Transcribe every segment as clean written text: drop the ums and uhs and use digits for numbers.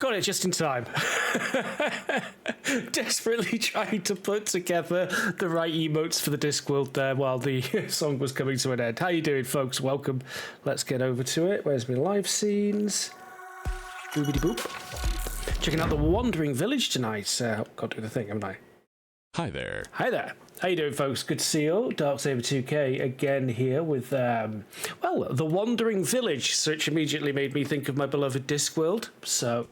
Got it just in time. Desperately trying to put together the right emotes for the Discworld there while the song was coming to an end. How you doing, folks? Welcome. Let's get over to it. Where's my live scenes? Boobity boop. Checking out the Wandering Village tonight. Got to do the thing, haven't I? Hi there. Hi there. How you doing, folks? Good to see you all. Darksaber2k again here with, well, the Wandering Village, which immediately made me think of my beloved Discworld. So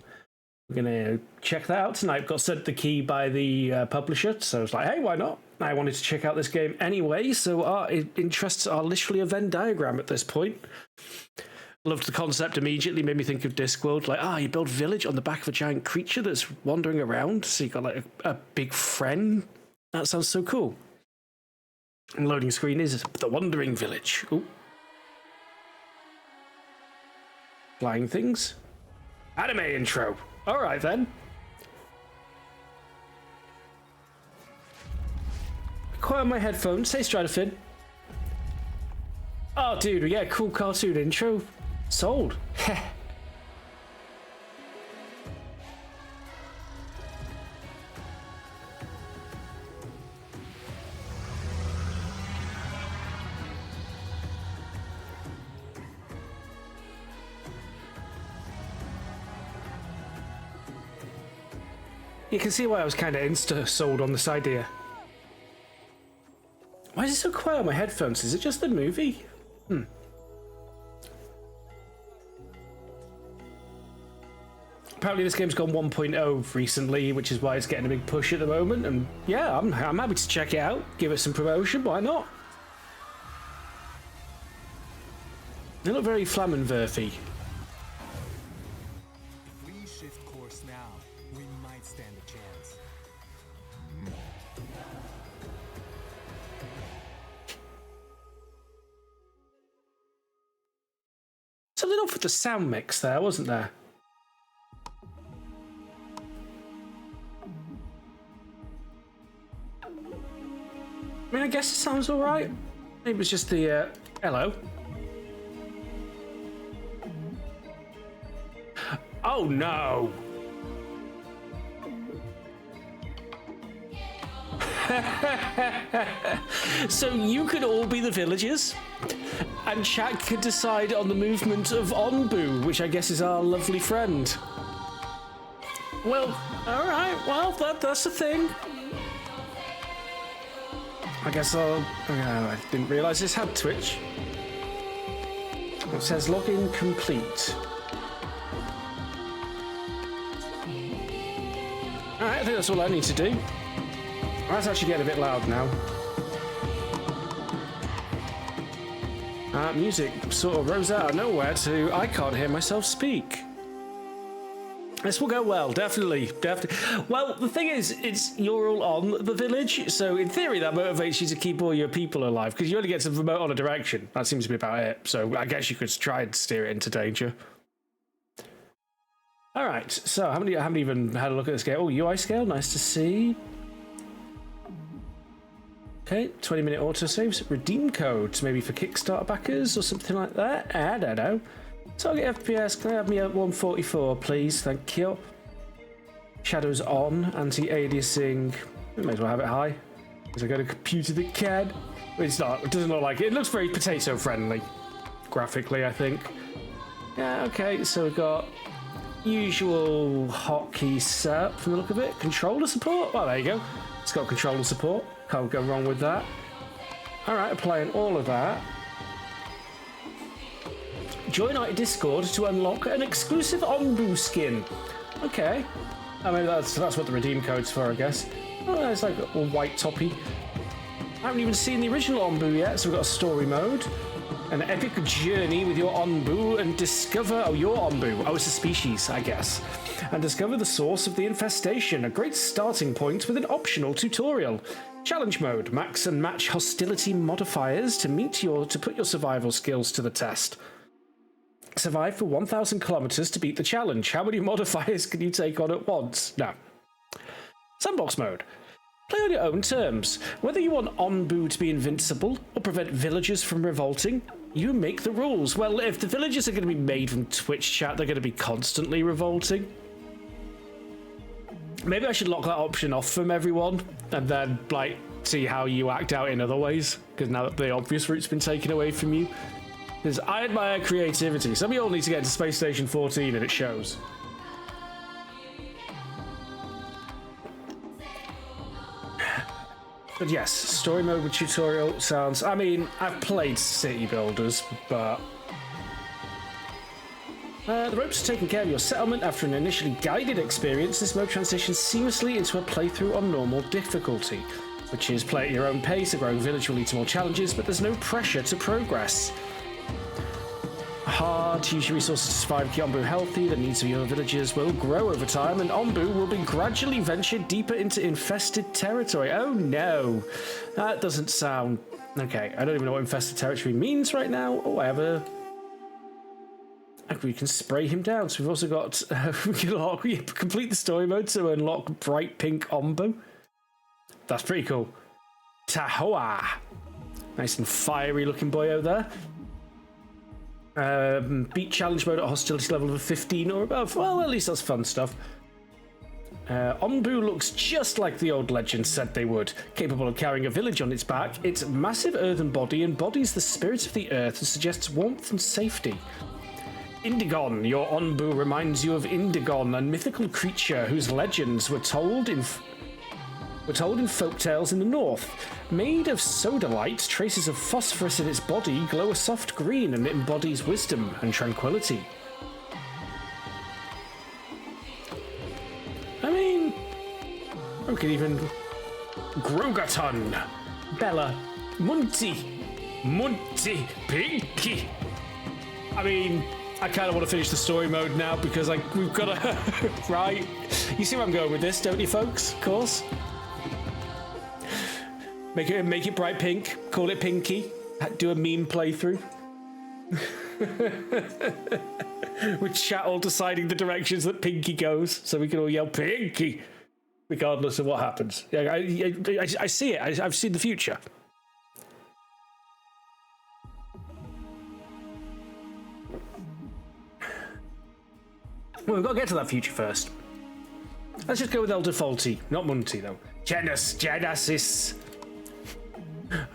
we're going to check that out tonight. Got sent the key by the publisher, so I was like, hey, why not? I wanted to check out this game anyway, so our interests are literally a Venn diagram at this point. Loved the concept immediately, made me think of Discworld. Like, you build village on the back of a giant creature that's wandering around, so you got like a big friend. That sounds so cool. And loading screen is the Wandering Village. Ooh. Flying things. Anime intro. All right then. Quiet on my headphones. Say Stratofin. Oh, dude, yeah, cool cartoon intro. Sold. Heh. You can see why I was kind of insta-sold on this idea. Why is it so quiet on my headphones? Is it just the movie? Apparently this game's gone 1.0 recently, which is why it's getting a big push at the moment. And yeah, I'm happy to check it out. Give it some promotion. Why not? They look very Flammenwerfy. Something off with the sound mix there, wasn't there? I mean, I guess it sounds all right. Maybe it was just the, hello. Oh, no. So you could all be the villagers, and chat could decide on the movement of Onbu, which I guess is our lovely friend. Well, all right. Well, that's a thing. I guess I didn't realise this had Twitch. It says login complete. Alright, I think that's all I need to do. That's actually getting a bit loud now. Music sort of rose out of nowhere to I can't hear myself speak. This will go well, definitely. Well, the thing is, you're all on the village, so in theory that motivates you to keep all your people alive, because you only get to remote on a direction. That seems to be about it, so I guess you could try and steer it into danger. Alright, so I haven't even had a look at this game. Oh, UI scale, nice to see. Okay, 20-minute autosaves. Redeem codes, maybe for Kickstarter backers or something like that. I don't know. Target FPS, can I have me at 144, please? Thank you. Shadows on, anti-aliasing. We may as well have it high. Because I've got a computer that can. It's not, it doesn't look like it. It looks very potato-friendly, graphically, I think. Yeah, okay, so we've got usual hotkey setup from the look of it. Controller support? Well, there you go. It's got controller support. Can't go wrong with that. Alright, applying all of that. Join our Discord to unlock an exclusive Onbu skin. Okay. I mean, that's what the redeem code's for, I guess. Oh, it's like a white toppy. I haven't even seen the original Onbu yet, so we've got a story mode. An epic journey with your Onbu and discover... Oh, your Onbu. Oh, it's a species, I guess. And discover the source of the infestation. A great starting point with an optional tutorial. Challenge mode. Max and match hostility modifiers to put your survival skills to the test. Survive for 1,000 kilometers to beat the challenge. How many modifiers can you take on at once? No. Sandbox mode. Play on your own terms. Whether you want Onbu to be invincible or prevent villagers from revolting, you make the rules. Well, if the villagers are going to be made from Twitch chat, they're going to be constantly revolting. Maybe I should lock that option off from everyone and then, like, see how you act out in other ways. Because now that the obvious route's been taken away from you. Because I admire creativity. Some of you all need to get into Space Station 14 and it shows. But yes, story mode with tutorial sounds... I mean, I've played City Builders, but... the ropes are taking care of your settlement. After an initially guided experience, this mode transitions seamlessly into a playthrough on normal difficulty, which is play at your own pace. A growing village will lead to more challenges, but there's no pressure to progress. Hard, use your resources to survive, keep Ombu healthy. The needs of your villagers will grow over time, and Ombu will be gradually ventured deeper into infested territory. Oh no, that doesn't sound... Okay, I don't even know what infested territory means right now. Oh, I have a... We can spray him down. So we've also got... we can complete the story mode to unlock bright pink Ombu. That's pretty cool. Tahoa. Nice and fiery looking boyo there. Beat challenge mode at hostility level of 15 or above. Well, at least that's fun stuff. Ombu looks just like the old legend said they would. Capable of carrying a village on its back, its massive earthen body embodies the spirit of the earth and suggests warmth and safety. Indigon, your Ombu reminds you of Indigon, a mythical creature whose legends were told in folktales in the north. Made of sodalite, traces of phosphorus in its body glow a soft green, and it embodies wisdom and tranquility. I mean, we could even... Grogaton, Bella, Munti, Pinky. I mean, I kind of want to finish the story mode now because we've got to... Right? You see where I'm going with this, don't you, folks? Of course. Make it bright pink. Call it Pinky. Do a meme playthrough. With chat all deciding the directions that Pinky goes, so we can all yell Pinky, regardless of what happens. Yeah, I see it. I've seen the future. Well, we've got to get to that future first. Let's just go with Elder Faulty, not Munty, though. Genesis.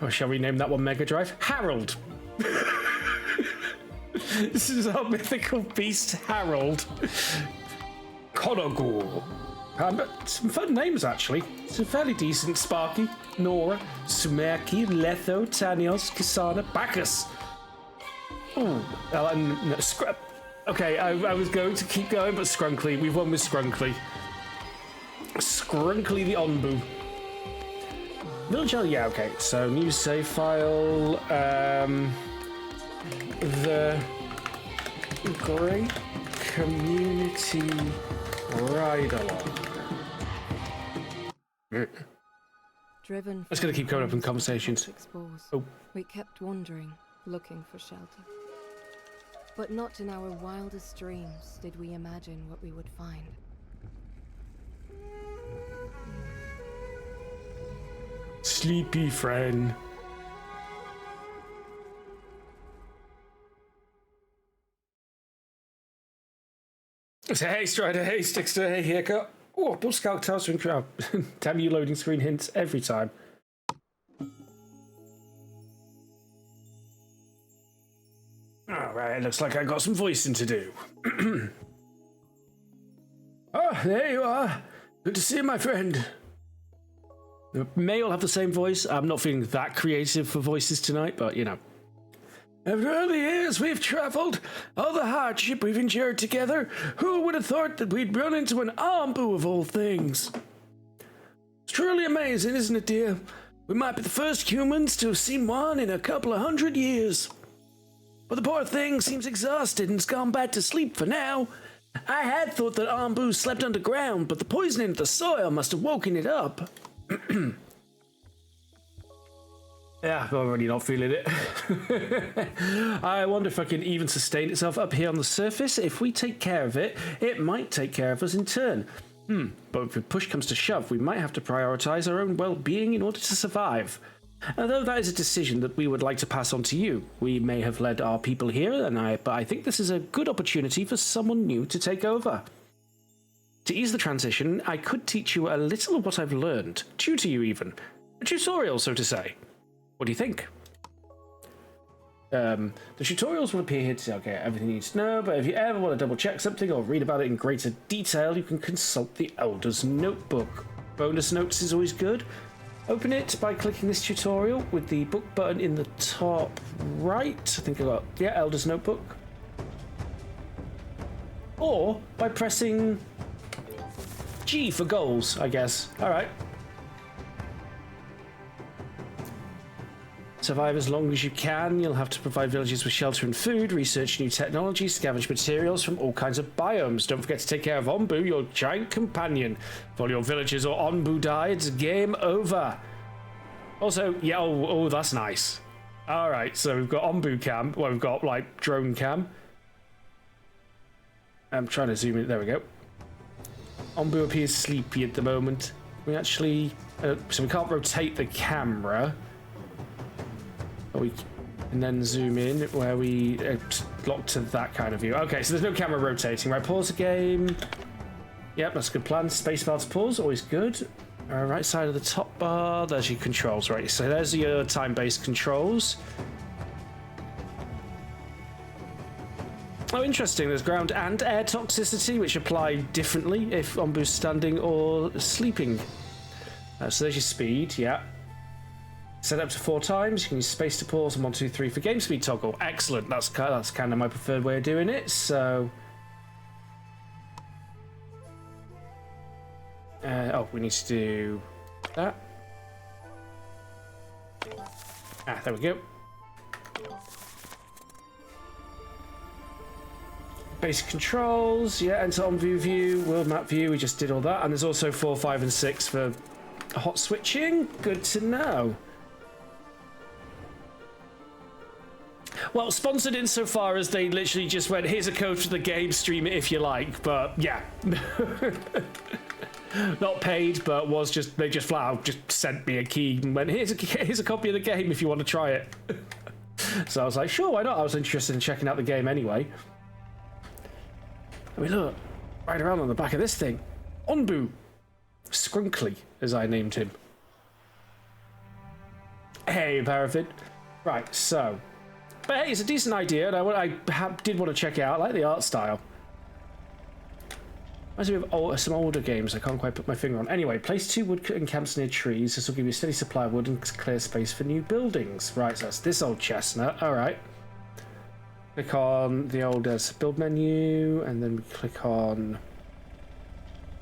Oh, shall we name that one Mega Drive? Harold. This is our mythical beast, Harold. Konogul. Some fun names, actually. Some fairly decent. Sparky, Nora, Sumerki, Letho, Tanios, Kisana, Bacchus. Oh, okay, I was going to keep going, but Skrunkly. We've won with Skrunkly. Skrunkly the Ombu. Village, yeah, okay. So, new save file. The Great Community Ride-Along. Driven. It's going to keep coming up in conversations. Oh. We kept wandering, looking for shelter. But not in our wildest dreams did we imagine what we would find. Sleepy friend. Say hey, Strider, hey, Stickster, hey, haircut. Oh, Bull Scout tells me crowd. Damn you, loading screen hints every time. Alright, looks like I got some voicing to do. Oh, there you are. Good to see you, my friend. We may all have the same voice. I'm not feeling that creative for voices tonight, but you know. After all the years we've travelled, all the hardship we've endured together, who would have thought that we'd run into an Ombu of all things? It's truly amazing, isn't it, dear? We might be the first humans to have seen one in a couple of 100 years. But the poor thing seems exhausted and's gone back to sleep for now. I had thought that Ombu slept underground, but the poisoning of the soil must have woken it up. Yeah, I'm already not feeling it. I wonder if I can even sustain itself up here on the surface. If we take care of it, it might take care of us in turn. But if push comes to shove, we might have to prioritize our own well-being in order to survive. Although that is a decision that we would like to pass on to you. We may have led our people here, but I think this is a good opportunity for someone new to take over. To ease the transition, I could teach you a little of what I've learned. Tutor you even. A tutorial, so to say. What do you think? The tutorials will appear here to say, okay, everything you need to know, but if you ever want to double check something or read about it in greater detail, you can consult the Elder's Notebook. Bonus notes is always good. Open it by clicking this tutorial with the book button in the top right. I think I got, yeah, Elder's Notebook. Or by pressing G for goals, I guess. All right. Survive as long as you can. You'll have to provide villagers with shelter and food, research new technology, scavenge materials from all kinds of biomes. Don't forget to take care of Onbu, your giant companion. If all your villagers or Onbu die, it's game over. Also, yeah, oh, that's nice. All right, so we've got Onbu cam. Well, we've got, like, drone cam. I'm trying to zoom in. There we go. Onbu appears sleepy at the moment. We actually... so we can't rotate the camera. But we can then zoom in where we lock to that kind of view. Okay, so there's no camera rotating. Right, pause the game. Yep, that's a good plan. Spacebar to pause, always good. Right side of the top bar, there's your controls. Right, so there's your time-based controls. Oh, interesting. There's ground and air toxicity, which apply differently if Onbu's standing or sleeping. So there's your speed, yeah. Set up to 4 times. You can use space to pause and 1, 2, 3 for game speed toggle. Excellent. That's kind of my preferred way of doing it. So, oh, we need to do that. Ah, there we go. Basic controls. Yeah, enter on view, world map view. We just did all that, and there's also 4, 5, and 6 for hot switching. Good to know. Well, sponsored insofar as they literally just went, here's a code for the game, stream it if you like, but yeah. Not paid, but was just, they just flat out just sent me a key and went, here's a copy of the game if you want to try it. So I was like, sure, why not? I was interested in checking out the game anyway. I mean, look, right around on the back of this thing. Onbu. Skrunkly, as I named him. Hey, Paraffin. Right, so... But hey, it's a decent idea, and I did want to check it out. I like the art style. Reminds me of some older games I can't quite put my finger on. Anyway, place 2 woodcutting camps near trees. This will give you a steady supply of wood and clear space for new buildings. Right, so that's this old chestnut. All right. Click on the old build menu, and then we click on...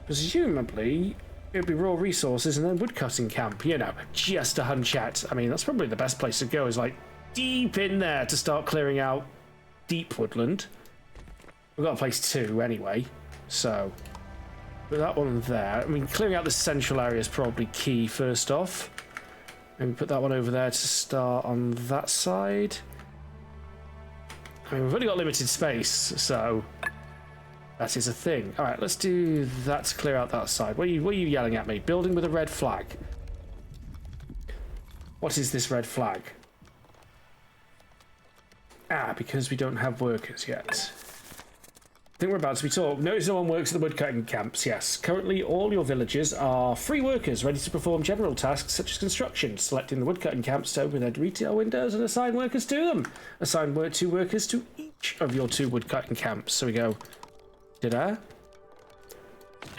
Presumably, it would be raw resources and then woodcutting camp. You know, just a hunch at. I mean, that's probably the best place to go, is like deep in there to start clearing out deep woodland. We've got to place 2 anyway, so put that one there. I mean, clearing out the central area is probably key first off. Maybe put that one over there to start on that side. I mean, we've only got limited space, so that is a thing. All right, let's do that to clear out that side. What are you yelling at me? Building with a red flag. What is this red flag? Ah, because we don't have workers yet. I think we're about to be told. Notice no one works at the woodcutting camps. Yes. Currently, all your villagers are free workers ready to perform general tasks such as construction. Selecting the woodcutting camps to open their retail windows and assign workers to them. Assign 2 workers to each of your 2 woodcutting camps. So we go... Da-da.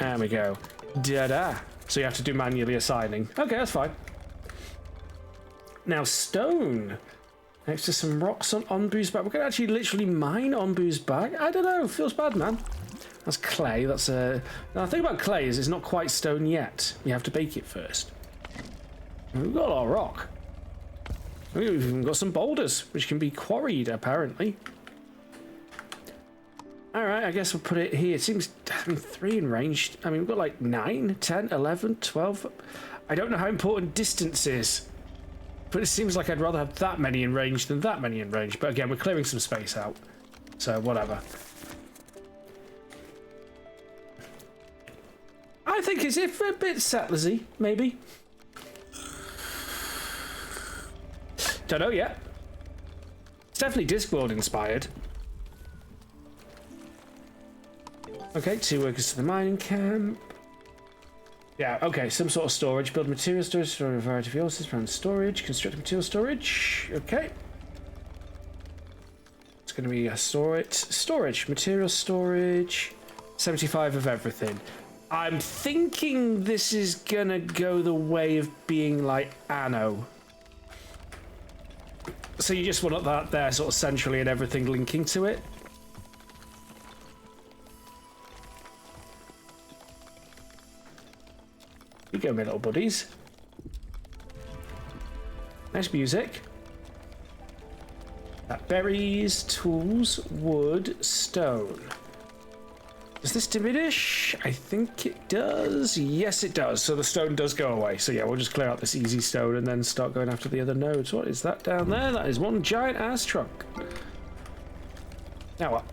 And we go... Da-da. So you have to do manually assigning. Okay, that's fine. Now, stone... Next to some rocks on Onbu's back. We're going to actually literally mine Onbu's back. I don't know. Feels bad, man. That's clay. That's a... Now, the thing about clay is it's not quite stone yet. You have to bake it first. We've got a lot of rock. We've even got some boulders, which can be quarried, apparently. All right, I guess we'll put it here. It seems... I mean, 3 in range. I mean, we've got like 9, 10, 11, 12... I don't know how important distance is. But it seems like I'd rather have that many in range than that many in range. But again, we're clearing some space out. So, whatever. I think it's a bit settlersy, maybe. Don't know yet. It's, definitely Discworld inspired. Okay, 2 workers to the mining camp. Yeah, okay, some sort of storage. Build material storage, store a variety of resources around storage. Construct material storage. Okay. It's going to be a storage. Material storage. 75 of everything. I'm thinking this is going to go the way of being like Anno. So you just want that there sort of centrally and everything linking to it. You go, my little buddies. Nice music. Berries, tools, wood, stone. Does this diminish? I think it does. Yes, it does. So the stone does go away. So yeah, we'll just clear out this easy stone and then start going after the other nodes. What is that down there? That is one giant ass trunk. Now what?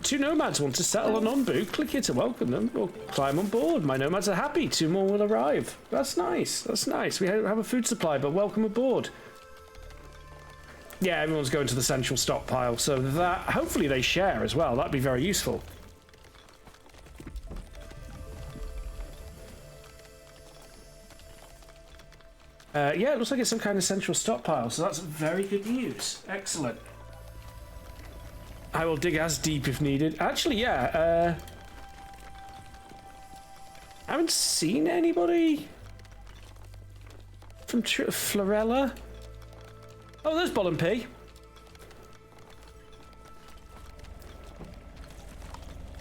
2 nomads want to settle on Onbu. Click here to welcome them or climb on board. My nomads are happy. 2 more will arrive. That's nice. That's nice. We don't have a food supply, but welcome aboard. Yeah, everyone's going to the central stockpile, so that hopefully they share as well. That'd be very useful. Yeah, it looks like it's some kind of central stockpile, so that's very good news. Excellent. I will dig as deep if needed. Actually, yeah. I haven't seen anybody from Florella. Oh, there's Bol and P.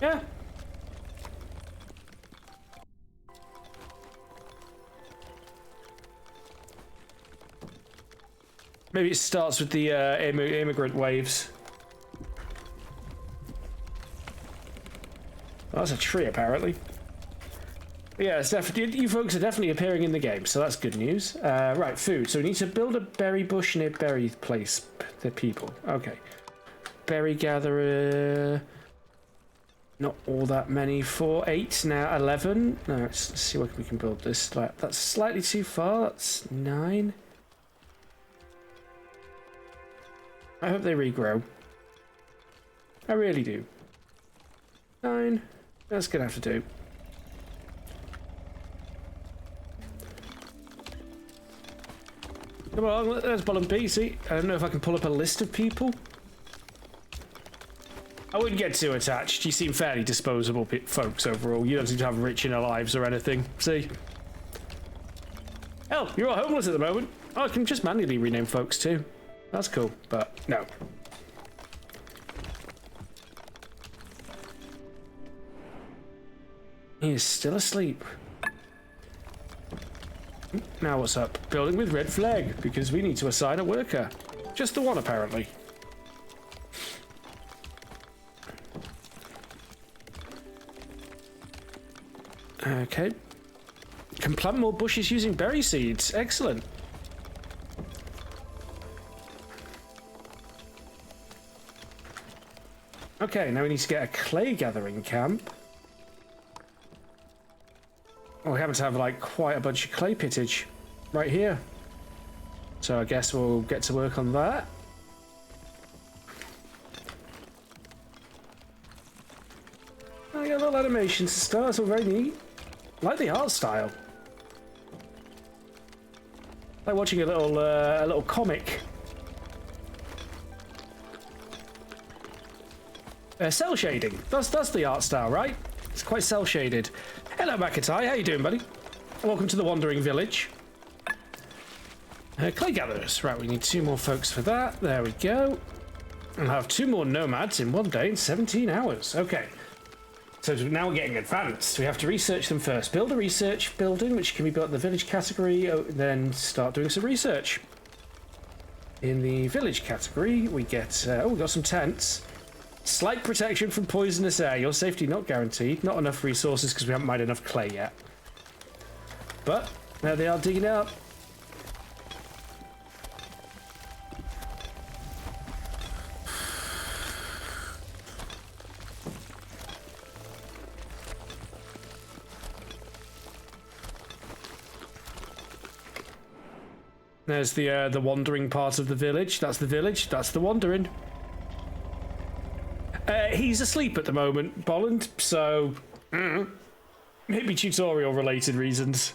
Yeah. Maybe it starts with the immigrant waves. Oh, that's a tree, apparently. But yeah, it's definitely, you folks are definitely appearing in the game, so that's good news. Right, food. So we need to build a berry bush near berry place. The people. Okay. Berry gatherer. Not all that many. 4, 8, now 11. No, let's see what we can build this. That's slightly too far. That's 9. I hope they regrow. I really do. 9. That's gonna have to do. Come on, there's Bol and P. See, I don't know if I can pull up a list of people. I wouldn't get too attached. You seem fairly disposable folks overall. You don't seem to have rich inner lives or anything. See? Hell, you're all homeless at the moment. Oh, I can just manually rename folks too. That's cool, but no. He is still asleep. Now what's up? Building with red flag, because we need to assign a worker. Just the one, apparently. Okay. Can plant more bushes using berry seeds. Excellent. Okay, now we need to get a clay gathering camp. Oh, we happen to have like quite a bunch of clay pittage right here. So I guess we'll get to work on that. I got a little animation to start, it's all very neat. I like the art style. Like watching a little comic. Cell shading. That's the art style, right? It's quite cell shaded. Hello, McIntyre. How you doing, buddy? Welcome to the Wandering Village. Clay gatherers. Right, we need 2 more folks for that. There we go. And have 2 more nomads in 1 day in 17 hours. Okay. So now we're getting advanced. We have to research them first. Build a research building, which can be built in the village category, then start doing some research. In the village category, we get... we got some tents. Slight protection from poisonous air. Your safety not guaranteed. Not enough resources because we haven't mined enough clay yet. But there they are digging up. There's the wandering part of the village. That's the village. That's the wandering. He's asleep at the moment, Bolland, so maybe tutorial-related reasons.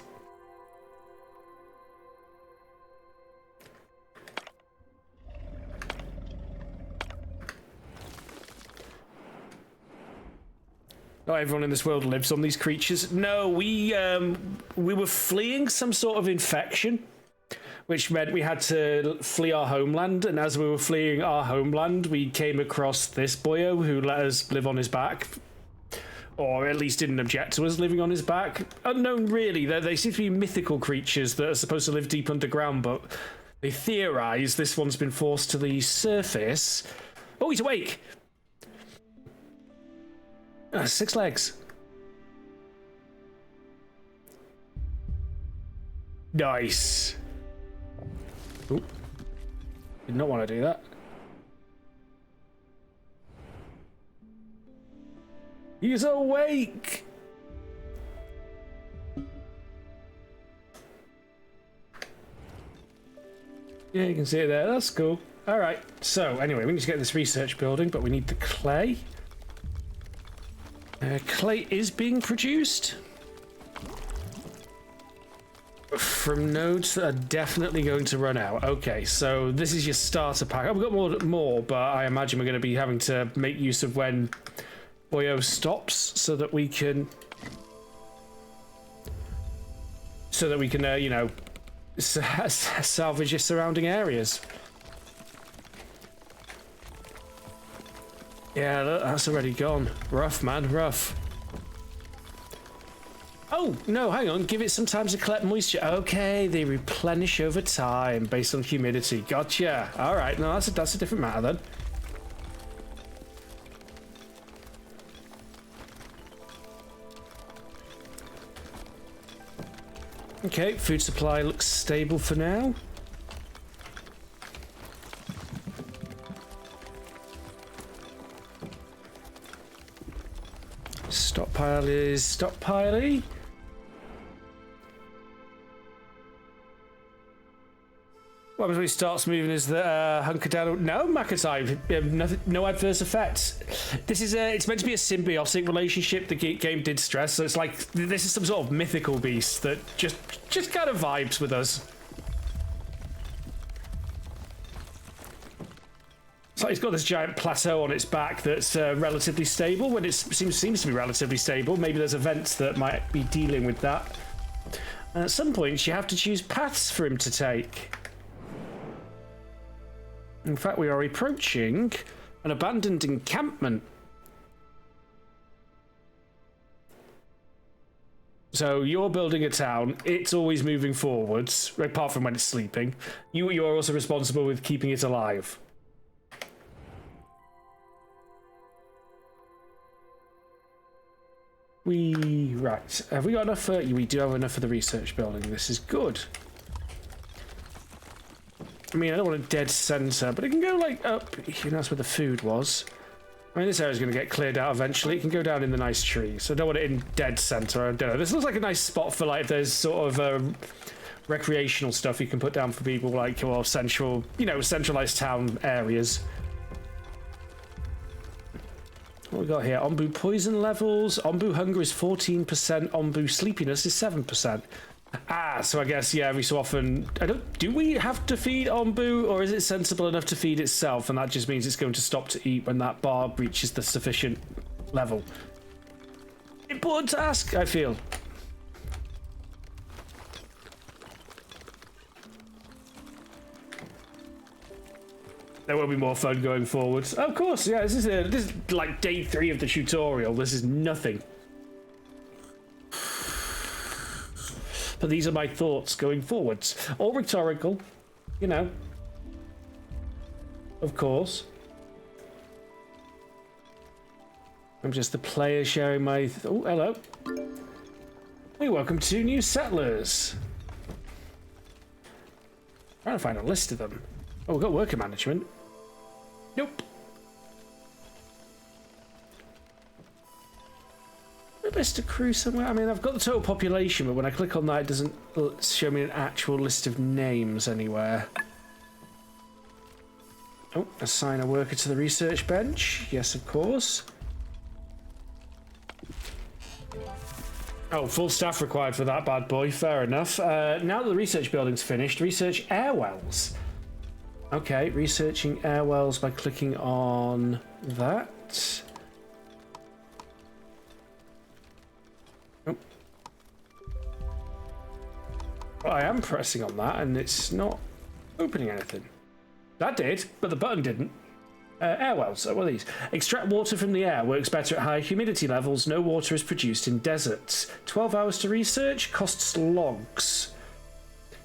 Not everyone in this world lives on these creatures. No, we were fleeing some sort of infection, which meant we had to flee our homeland. And as we were fleeing our homeland, we came across this boyo who let us live on his back, or at least didn't object to us living on his back. Unknown, really. They seem to be mythical creatures that are supposed to live deep underground, but they theorize this one's been forced to the surface. Oh, he's awake! 6 legs. Nice. Ooh. Did not want to do that. He's awake. Yeah, you can see it there. That's cool. All right. So anyway, we need to get this research building, but we need the clay. Clay is being produced from nodes that are definitely going to run out. Okay, so this is your starter pack. Oh, we've got more, but I imagine we're going to be having to make use of when Boyo stops so that we can, you know, salvage your surrounding areas. Yeah, look, that's already gone. Rough, man, rough. Oh, no, hang on. Give it some time to collect moisture. Okay, they replenish over time based on humidity. Gotcha. All right, no, that's a different matter then. Okay, food supply looks stable for now. Stockpile is stockpiling. What happens when he starts moving is the hunker down. No, Makatai, no adverse effects. This is it's meant to be a symbiotic relationship. The game did stress, so it's like this is some sort of mythical beast that just kind of vibes with us. It's like it's got this giant plateau on its back that's relatively stable. When it seems to be relatively stable, maybe there's events that might be dealing with that. And at some point, you have to choose paths for him to take. In fact, we are approaching an abandoned encampment. So you're building a town. It's always moving forwards, apart from when it's sleeping. You are also responsible with keeping it alive. Right. Have we got enough? We do have enough for the research building. This is good. I mean, I don't want a dead center, but it can go like up. That's where the food was. I mean, this area's going to get cleared out eventually. It can go down in the nice trees. So I don't want it in dead center. I don't know. This looks like a nice spot for like there's sort of recreational stuff you can put down for people, like or central, centralized town areas. What we got here? Ombu poison levels. Ombu hunger is 14%. Ombu sleepiness is 7%. Ah, so I guess, yeah, every so often... Do we have to feed Ombu, or is it sensible enough to feed itself, and that just means it's going to stop to eat when that bar reaches the sufficient level? Important to ask, I feel. There will be more fun going forwards. Of course, yeah, this is like day 3 of the tutorial. This is nothing. But these are my thoughts going forwards. All rhetorical, of course. I'm just the player sharing my... Oh, hello. Hey, welcome to new settlers. I'm trying to find a list of them. Oh, we've got worker management. Nope. List of crew somewhere. I mean, I've got the total population, but when I click on that, it doesn't show me an actual list of names anywhere. Oh, assign a worker to the research bench. Yes, of course. Oh, full staff required for that bad boy. Fair enough. Now that the research building's finished, research air wells. Okay, researching air wells by clicking on that. Oh. Well, I am pressing on that and it's not opening anything. That did, but the button didn't. Air wells, what are these? Extract water from the air, works better at high humidity levels, no water is produced in deserts. 12 hours to research, costs logs.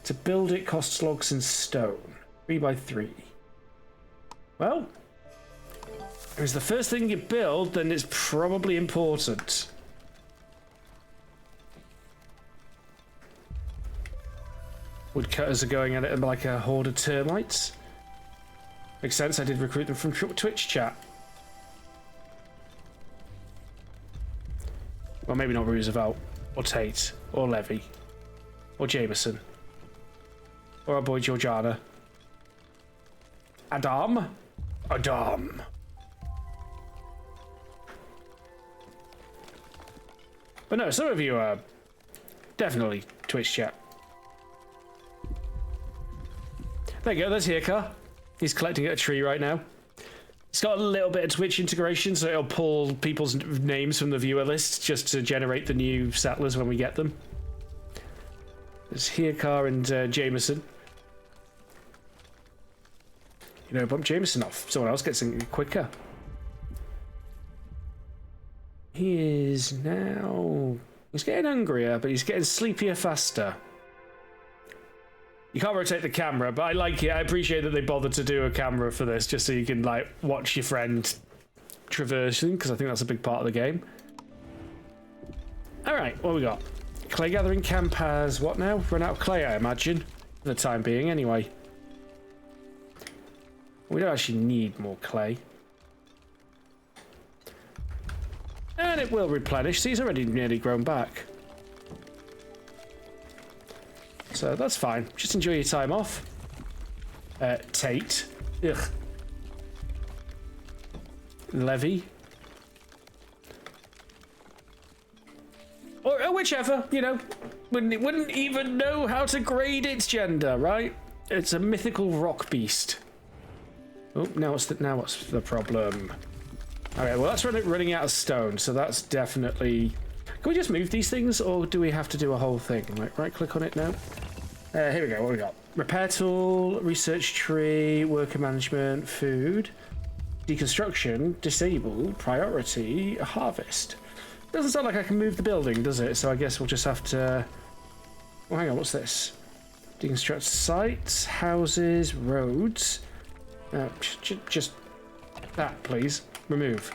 To build it costs logs and stone. 3 by 3. Well, if it's the first thing you build, then it's probably important. Woodcutters are going at it like a horde of termites. Makes sense, I did recruit them from Twitch chat. Well, maybe not Roosevelt, or Tate, or Levy, or Jameson, or our boy Georgiana. Adam? Adam. But no, some of you are definitely Twitch chat. There you go, there's Hirka. He's collecting at a tree right now. It's got a little bit of Twitch integration, so it'll pull people's names from the viewer list just to generate the new settlers when we get them. There's Hirka and Jameson. You know, bump Jameson off. Someone else gets in quicker. He is now... He's getting hungrier, but he's getting sleepier faster. You can't rotate the camera, but I like it. I appreciate that they bothered to do a camera for this, just so you can, like, watch your friend traversing, because I think that's a big part of the game. Alright, what we got? Clay gathering camp has what now? Run out of clay, I imagine. For the time being, anyway. We don't actually need more clay. And it will replenish. See, he's already nearly grown back. So that's fine. Just enjoy your time off. Tate. Ugh. Levy. Or whichever, you know. Wouldn't even know how to grade its gender, right? It's a mythical rock beast. Oh, now what's the problem? Okay, well that's running out of stone, so that's definitely... Can we just move these things, or do we have to do a whole thing? Right click on it now. Here we go, what we got? Repair tool, research tree, worker management, food, deconstruction, disable, priority, harvest. Doesn't sound like I can move the building, does it? So I guess we'll just have to... Oh, hang on, what's this? Deconstruct sites, houses, roads. Just that, please. Remove.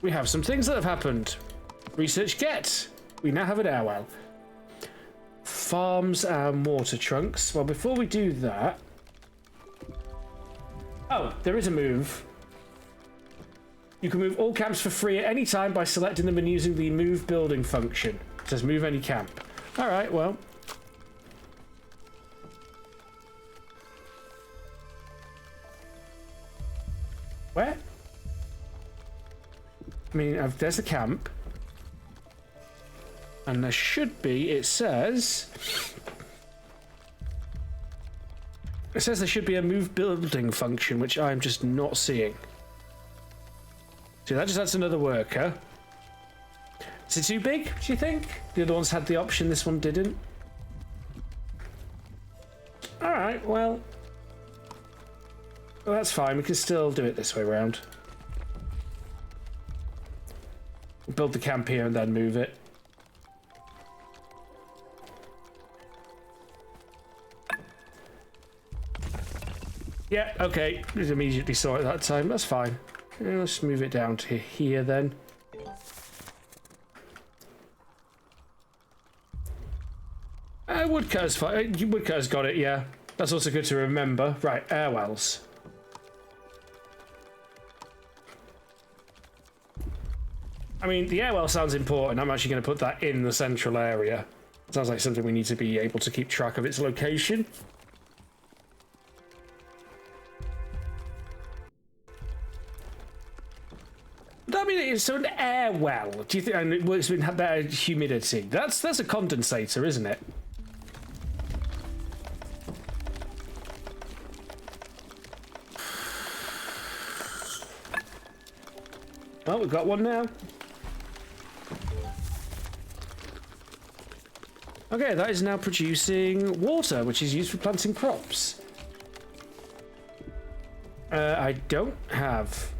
We have some things that have happened. Research get. We now have an air well. Farms and water trunks. Well, before we do that... Oh, there is a move. You can move all camps for free at any time by selecting them and using the move building function. It says move any camp. Alright, well... Where? I mean, there's a camp. And there should be, it says there should be a move building function, which I'm just not seeing. So that just adds another worker. Is it too big, do you think? The other ones had the option, this one didn't. Alright, well, that's fine, we can still do it this way around. Build the camp here and then move it. Yeah, okay. Just immediately saw it that time. That's fine. Let's move it down to here then. Woodcutter's fine. Woodcutter's got it, yeah. That's also good to remember. Right, air wells. I mean, the air well sounds important. I'm actually going to put that in the central area. Sounds like something we need to be able to keep track of its location. I mean, so an air well. Do you think? And it works with better humidity. That's a condensator, isn't it? Oh, we've got one now. Okay, that is now producing water, which is used for planting crops. I don't have...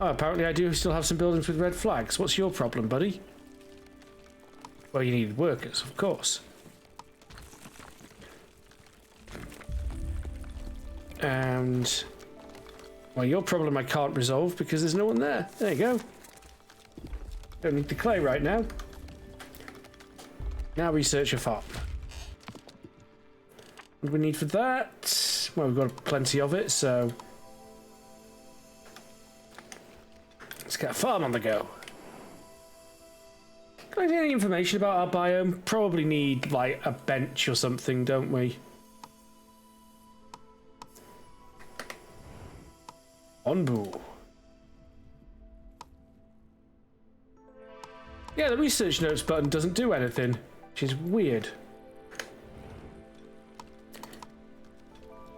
Oh, apparently I do still have some buildings with red flags. What's your problem, buddy? Well, you need workers, of course. And... Well, your problem I can't resolve because there's no one there. There you go. Don't need the clay right now. Now research a farm. What do we need for that? Well, we've got plenty of it, so... Let's get a farm on the go. Can I get any information about our biome? Probably need, like, a bench or something, don't we? Onbu. Yeah, the research notes button doesn't do anything, which is weird.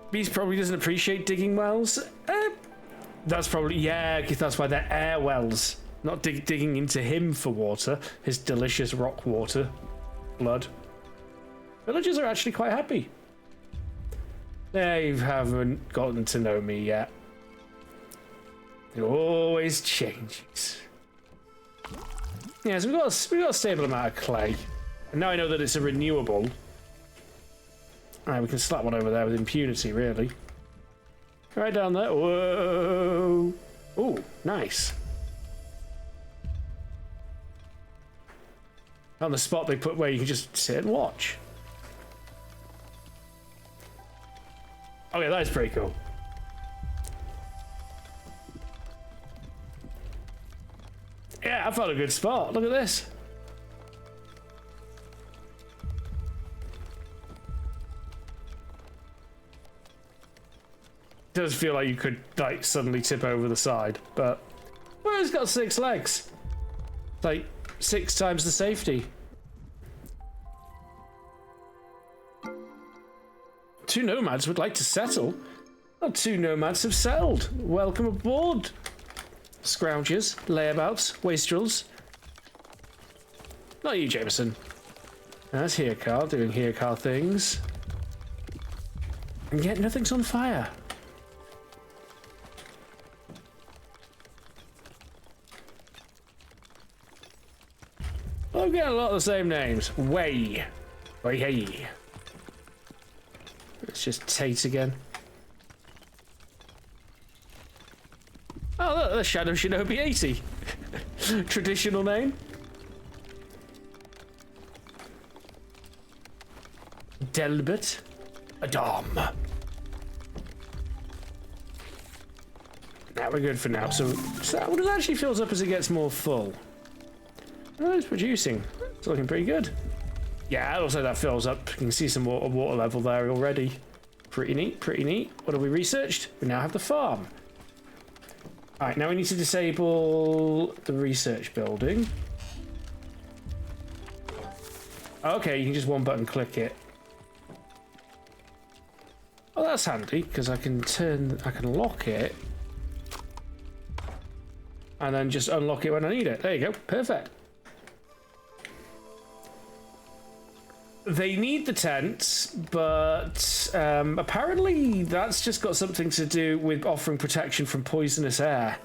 Beast probably doesn't appreciate digging wells. That's probably, yeah, that's why they're air wells. Not digging into him for water, his delicious rock water. Blood. Villagers are actually quite happy. They haven't gotten to know me yet. It always changes. Yeah, so we've got a stable amount of clay. And now I know that it's a renewable. Alright, we can slap one over there with impunity, really. Right down there. Whoa! Ooh, nice. On the spot they put where you can just sit and watch. Okay, that is pretty cool. Yeah, I found a good spot. Look at this. It does feel like you could, like, suddenly tip over the side, but... Well, it's got 6 legs. Like, 6 times the safety. 2 nomads would like to settle. Well, 2 nomads have settled. Welcome aboard. Scroungers, layabouts, wastrels. Not you, Jameson. That's Hirkar doing Hirkar things. And yet nothing's on fire. I'm getting a lot of the same names. Way. Way hey. It's just Tate again. Oh, look, the Shadow Shinobi 80. Traditional name. Delbert. Adam. Now we're good for now. So that one actually fills up as it gets more full. Oh, it's producing. It's looking pretty good. Yeah, also that fills up. You can see some water level there already. Pretty neat, pretty neat. What have we researched? We now have the farm. Alright, now we need to disable the research building. Okay, you can just one button click it. Oh, that's handy, because I can lock it. And then just unlock it when I need it. There you go, perfect. They need the tents, but apparently that's just got something to do with offering protection from poisonous air.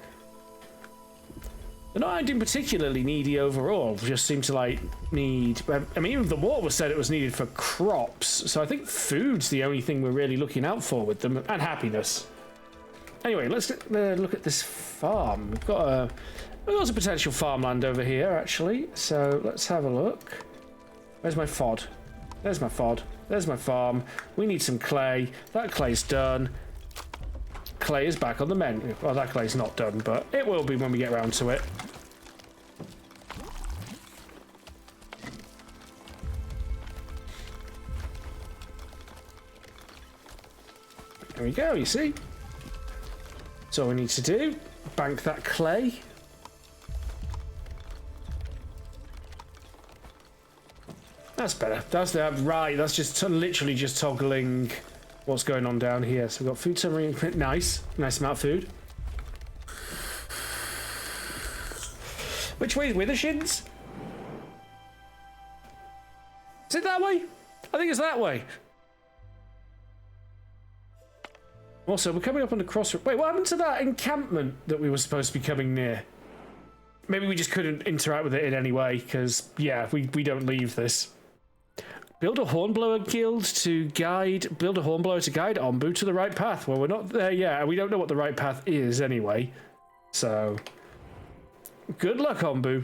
They're not acting particularly needy overall, just seem to like need... I mean, even the water said it was needed for crops, so I think food's the only thing we're really looking out for with them, and happiness. Anyway, let's look at this farm. We've got some potential farmland over here, actually, so let's have a look. Where's my FOD? There's my FOD. There's my farm. We need some clay. That clay's done. Clay is back on the menu. Well, that clay's not done, but it will be when we get around to it. There we go, you see? So all we need to do, bank that clay. That's better. That's that right. That's just literally just toggling what's going on down here. So we've got food summary. Nice amount of food. Which way is Withershins? Is it that way? I think it's that way. Also, we're coming up on the crossroad. Wait, what happened to that encampment that we were supposed to be coming near? Maybe we just couldn't interact with it in any way, because, yeah, we don't leave this. Build a hornblower guild to guide... Build a hornblower to guide Ombu to the right path. Well, we're not there yet, and we don't know what the right path is anyway. So... Good luck, Ombu.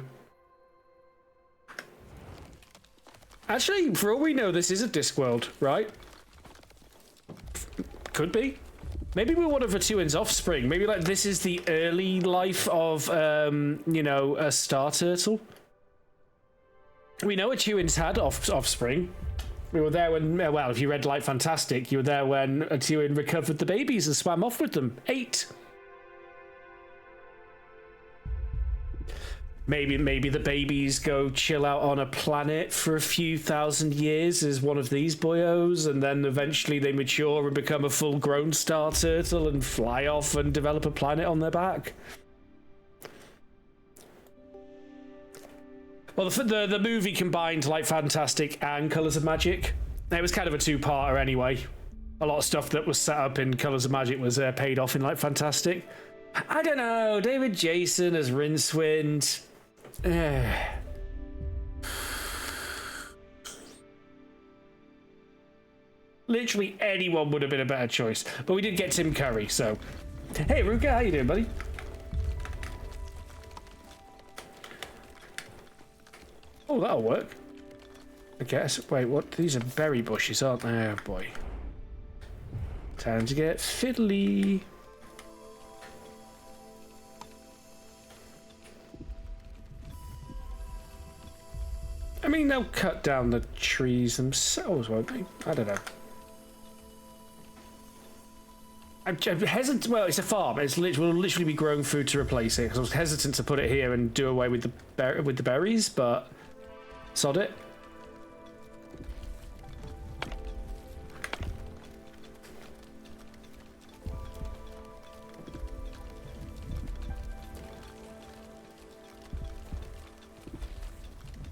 Actually, for all we know, this is a Discworld, right? Could be. Maybe we're one of Atuin's offspring. Maybe, like, this is the early life of, you know, a star turtle. We know Atuin's had offspring. We were there when, well, if you read Light Fantastic, you were there when Atuin recovered the babies and swam off with them. 8. Maybe the babies go chill out on a planet for a few thousand years as one of these boyos, and then eventually they mature and become a full-grown star turtle and fly off and develop a planet on their back. Well, the movie combined Light Fantastic and Colours of Magic. It was kind of a two-parter anyway. A lot of stuff that was set up in Colours of Magic was paid off in Light Fantastic. I don't know. David Jason as Rincewind. Literally anyone would have been a better choice, but we did get Tim Curry, so hey Ruka, how you doing, buddy? Oh, that'll work, I guess. Wait, what? These are berry bushes, aren't they? Oh boy, time to get fiddly. I mean, they'll cut down the trees themselves, won't they? I don't know. I'm hesitant. Well, it's a farm. It's will literally be growing food to replace it. Because I was hesitant to put it here and do away with the berries, but sod it.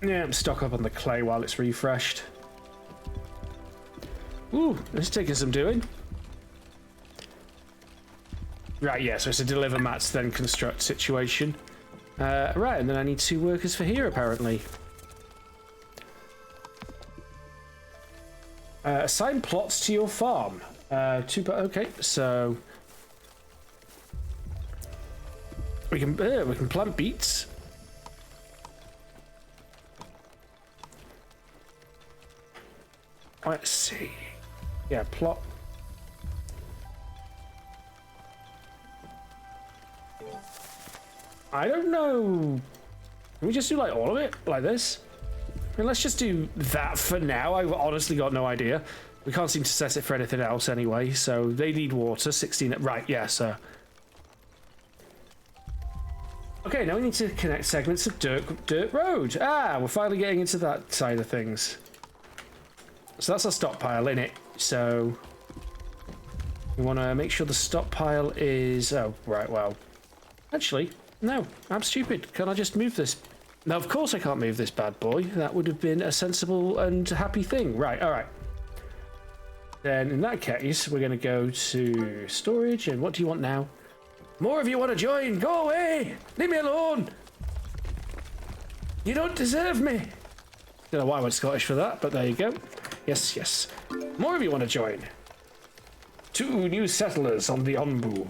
Yeah, stock up on the clay while it's refreshed. Ooh, it's taking some doing. Right, yeah, so it's a deliver mats then construct situation. Right, and then I need 2 workers for here, apparently. Assign plots to your farm. Okay, so... we can plant beets. Let's see. Yeah, plot. I don't know. Can we just do like all of it like this? I mean, let's just do that for now. I've honestly got no idea. We can't seem to set it for anything else anyway. So they need water. 16. Right. Yeah. So. Okay. Now we need to connect segments of dirt road. Ah, we're finally getting into that side of things. So that's our stockpile in it. So we want to make sure the stockpile is... Oh, right, well. Actually, no, I'm stupid. Can I just move this? No, of course I can't move this bad boy. That would have been a sensible and happy thing. Right, all right. Then in that case, we're going to go to storage. And what do you want now? More of you want to join. Go away. Leave me alone. You don't deserve me. Don't know why I went Scottish for that, but there you go. Yes, yes. More of you want to join. 2 new settlers on the Ombu.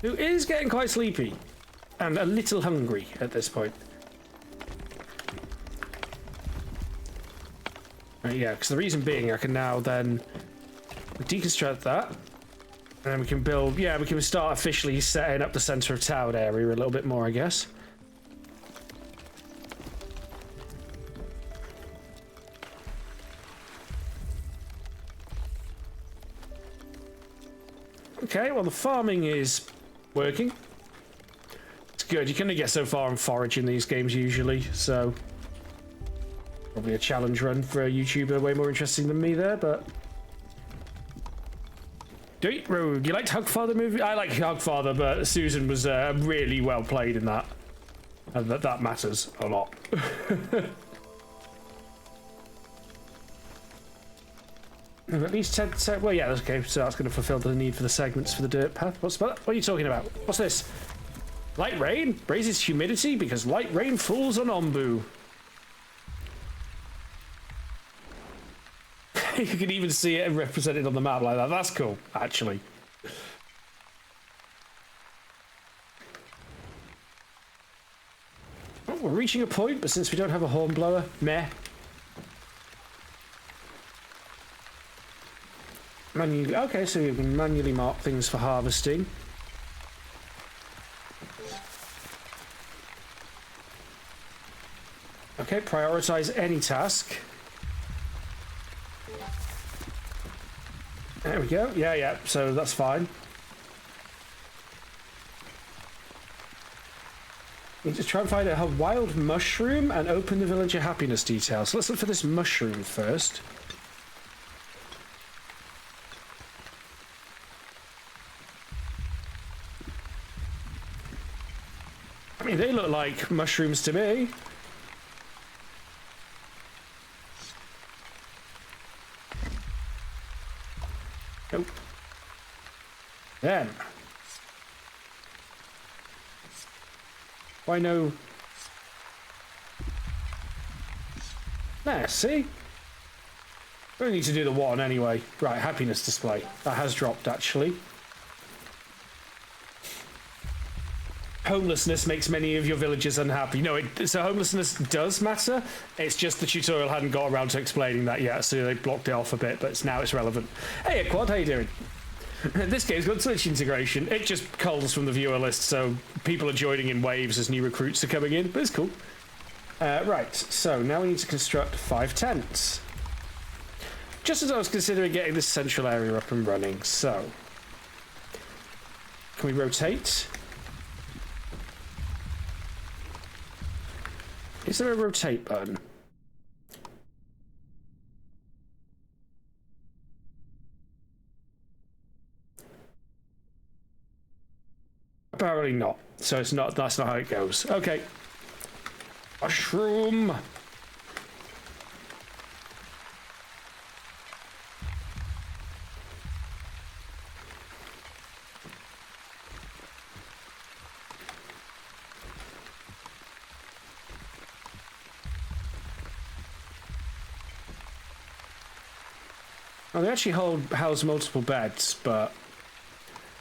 Who is getting quite sleepy. And a little hungry at this point. Right, yeah, because the reason being I can now then deconstruct that. And then we can build... Yeah, we can start officially setting up the centre of town area a little bit more, I guess. Okay, well the farming is working. It's good. You can only get so far on forage in these games usually, so Probably a challenge run for a YouTuber way more interesting than me there, but... Do you like Hugfather movie? I like Hugfather, but Susan was really well played in that. And that matters a lot. At least 10, well, yeah, okay, so that's going to fulfill the need for the segments for the dirt path. What are you talking about? What's this? Light rain raises humidity because light rain falls on Ombu. You can even see it represented on the map like that. That's cool, actually. Oh, we're reaching a point, but since we don't have a hornblower, meh. Manually, okay, so you can manually mark things for harvesting. Okay, prioritize any task. There we go. Yeah, so that's fine. Need to try and find a wild mushroom and open the villager happiness details. So let's look for this mushroom first. I mean, they look like mushrooms to me. Nope. Then. Why no? There, see? We need to do the one anyway. Right, happiness display. That has dropped, actually. Homelessness makes many of your villagers unhappy. No, so homelessness does matter. It's just the tutorial hadn't got around to explaining that yet, so they blocked it off a bit, but now it's relevant. Hey, Aquad, how you doing? This game's got Twitch integration. It just culls from the viewer list, so people are joining in waves as new recruits are coming in, but it's cool. Right, so now we need to construct 5 tents. Just as I was considering getting this central area up and running, so... Can we rotate? Is there a rotate button? Apparently not. So it's not. That's not how it goes. Okay. Mushroom. Oh, they actually house multiple beds, but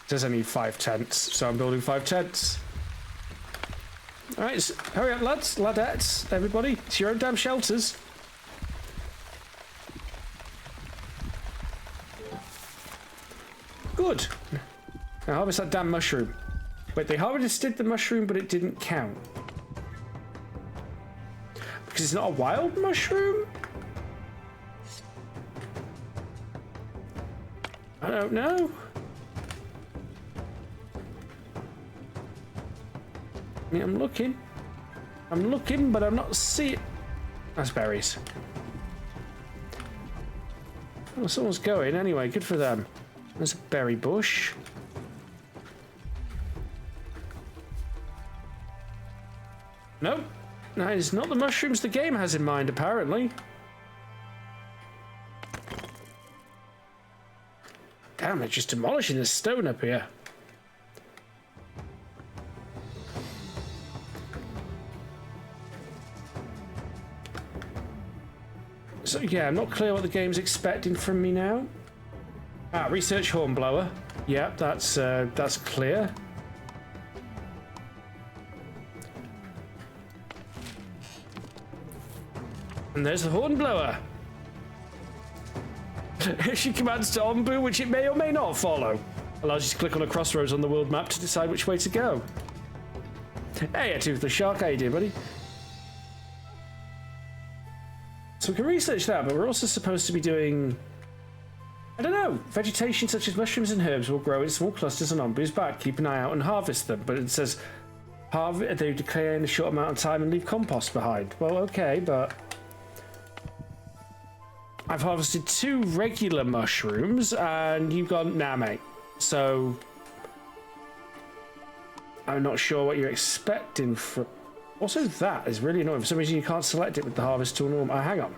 it says I need 5 tents, so I'm building 5 tents. Alright, hurry up, lads, ladettes, everybody. It's your own damn shelters. Good. Now harvest that damn mushroom. Wait, they harvested the mushroom, but it didn't count. Because it's not a wild mushroom? I don't know. I mean, I'm looking, but I'm not seeing. That's berries. Well, someone's going anyway. Good for them. There's a berry bush. Nope. That is not the mushrooms the game has in mind, apparently. Damn, they're just demolishing the stone up here. So yeah, I'm not clear what the game's expecting from me now. Ah, research hornblower. Yep, that's clear. And there's the hornblower. Issue commands to Ombu, which it may or may not follow. Allows you to click on a crossroads on the world map to decide which way to go. Hey, Toothless Shark, how you doing, buddy? So we can research that, but we're also supposed to be doing... I don't know. Vegetation such as mushrooms and herbs will grow in small clusters on Ombu's back. Keep an eye out and harvest them. But it says they declare in a short amount of time and leave compost behind. Well, okay, but... I've harvested 2 regular mushrooms, and you've gone, nah, mate. So, I'm not sure what you're expecting from... Also, that is really annoying. For some reason, you can't select it with the harvest tool norm. Oh, hang on.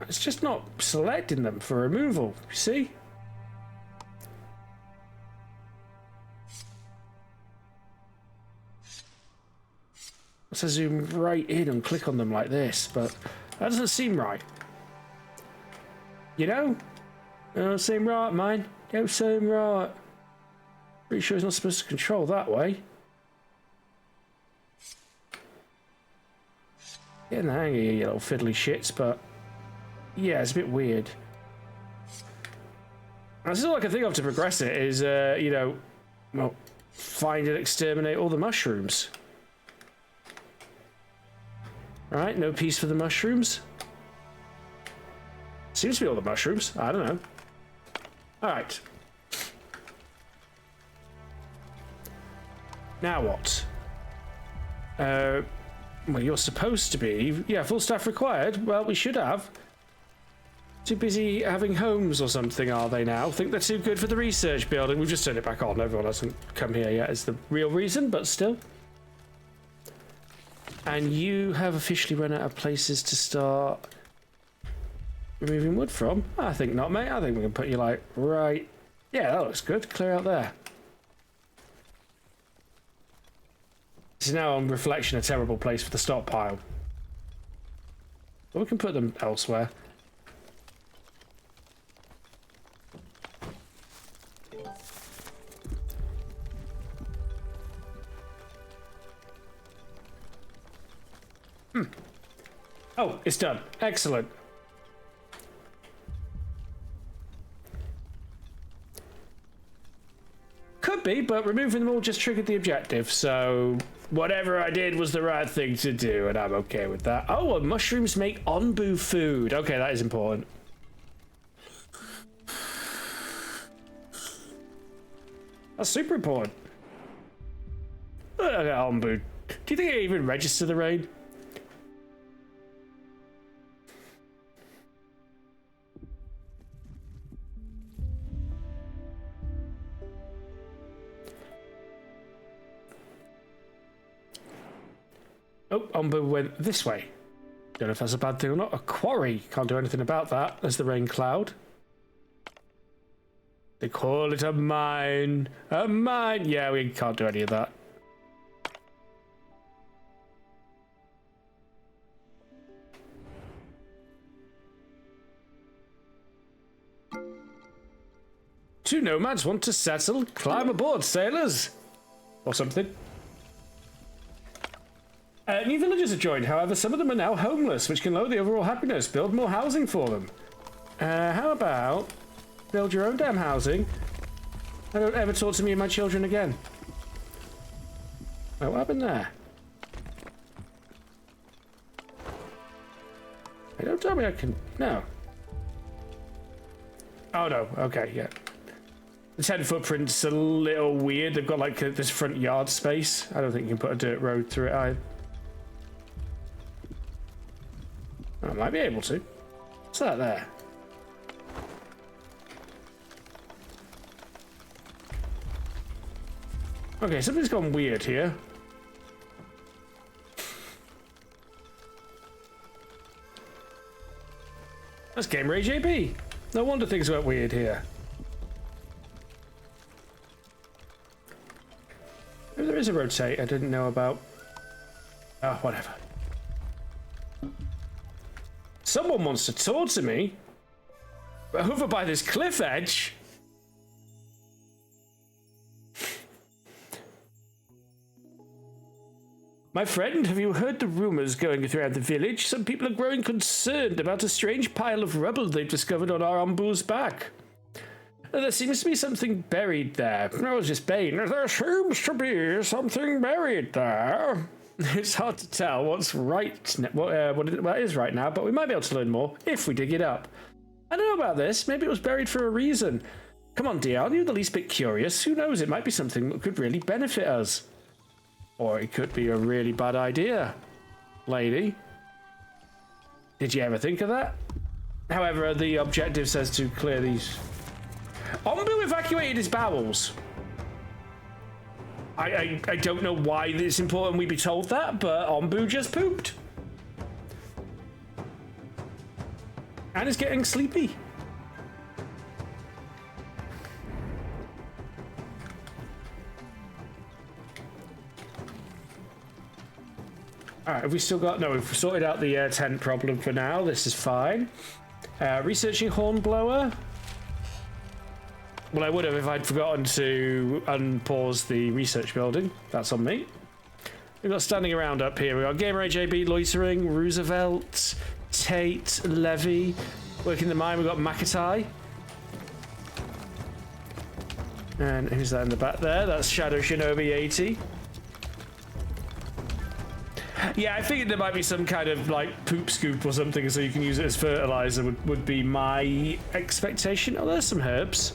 It's just not selecting them for removal, you see? Let's zoom right in and click on them like this, but that doesn't seem right. You know? It don't seem right, mine. It don't seem right. Pretty sure it's not supposed to control that way. Getting the hang of you little fiddly shits, but yeah, it's a bit weird. This is all I can think of to progress it is, you know, well, find and exterminate all the mushrooms. Right, no peace for the mushrooms. Seems to be all the mushrooms. I don't know. Alright. Now what? Well, you're supposed to be... Yeah, full staff required. Well, we should have. Too busy having homes or something, are they now? Think they're too good for the research building? We've just turned it back on. Everyone hasn't come here yet is the real reason, but still. And you have officially run out of places to start removing wood from? I think not, mate. I think we can put you, like, right... Yeah, that looks good. Clear out there. This is now, on reflection, a terrible place for the stockpile. But we can put them elsewhere. Oh, it's done. Excellent. Could be, but removing them all just triggered the objective, so whatever I did was the right thing to do, and I'm okay with that. Oh, well, mushrooms make onbu food. Okay, that is important. That's super important. Onbu. Do you think it even register the raid? Oh, Ombu went this way. Don't know if that's a bad thing or not. A quarry. Can't do anything about that. There's the rain cloud. They call it a mine. A mine. Yeah, we can't do any of that. Two nomads want to settle. Climb aboard, sailors. Or something. New villagers have joined, however, some of them are now homeless, which can lower the overall happiness. Build more housing for them. How about build your own damn housing? I don't ever talk to me and my children again. Wait, what happened there? Hey, don't tell me I can... No. Oh, no. Okay, yeah. The 10 footprint's a little weird. They've got, like, this front yard space. I don't think you can put a dirt road through it either. I might be able to. What's that there? Okay, something's gone weird here. That's Game Rage AB. No wonder things went weird here. Maybe there is a rotate I didn't know about. Oh, whatever. Someone wants to talk to me. Over by this cliff edge. My friend, have you heard the rumors going throughout the village? Some people are growing concerned about a strange pile of rubble they've discovered on our Ombu's back. There seems to be something buried there. I was just baying. There seems to be something buried there. It's hard to tell what's right, what is right now, but we might be able to learn more if we dig it up. I don't know about this. Maybe it was buried for a reason. Come on, dear, aren't you the least bit curious? Who knows? It might be something that could really benefit us. Or it could be a really bad idea, lady. Did you ever think of that? However, the objective says to clear these... Ombu evacuated his bowels. I don't know why it's important we be told that, but Ombu just pooped. And is getting sleepy. Alright, have we still got... No, we've sorted out the tent problem for now. This is fine. Researching Hornblower. Well, I would have if I'd forgotten to unpause the research building. That's on me. We've got standing around up here. We've got Gamer AJB, Loitering, Roosevelt, Tate, Levy. Working the mine, we've got Makatai. And who's that in the back there? That's Shadow Shinobi 80. Yeah, I figured there might be some kind of like poop scoop or something so you can use it as fertilizer would be my expectation. Oh, there's some herbs.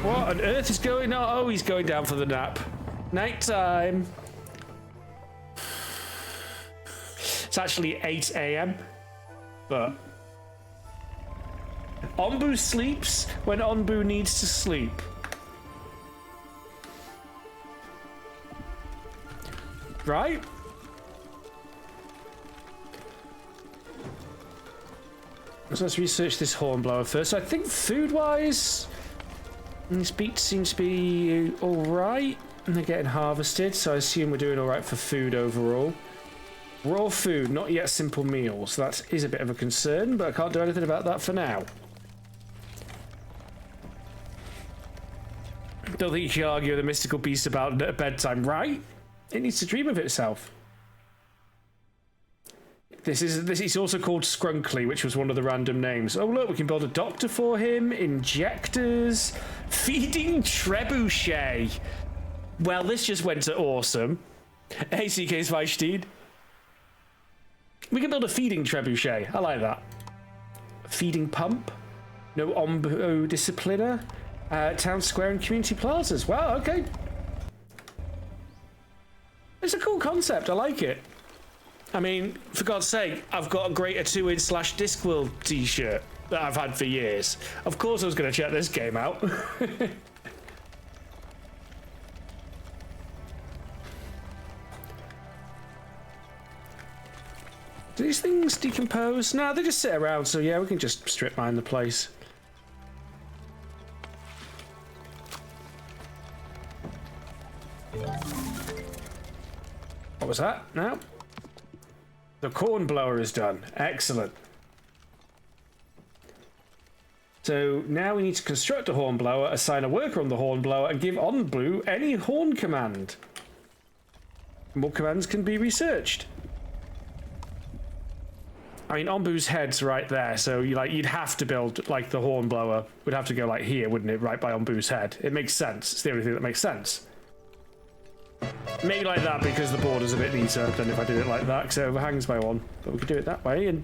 What on earth is going on? Oh, he's going down for the nap. Night time. It's actually 8 a.m. But Ombu sleeps when Ombu needs to sleep. Right? So let's research this hornblower first. So I think food-wise, these beets seem to be alright. And they're getting harvested, so I assume we're doing alright for food overall. Raw food, not yet simple meals. That is a bit of a concern, but I can't do anything about that for now. Don't think you can argue with a mystical beast about bedtime, right? It needs to dream of itself. This is also called Scrunkly, which was one of the random names. Oh look, we can build a doctor for him, injectors, feeding trebuchet. Well, this just went to awesome. Hey, CK's Weichstein. We can build a feeding trebuchet. I like that. Feeding pump. No ombo discipliner. Town square and community plazas. Wow, okay. It's a cool concept. I like it. I mean, for God's sake, I've got a Greater 2-inch / Discworld t-shirt that I've had for years. Of course I was going to check this game out. Do these things decompose? No, they just sit around, so yeah, we can just strip mine the place. What was that? No. The corn blower is done. Excellent. So now we need to construct a horn blower, assign a worker on the horn blower, and give OnBlue any horn command. More commands can be researched. I mean, Ombu's head's right there, so you'd have to build like the horn blower. Would have to go like here, wouldn't it? Right by Ombu's head. It makes sense. It's the only thing that makes sense. Maybe like that because the border's a bit neater than if I did it like that because it overhangs by one. But we could do it that way. And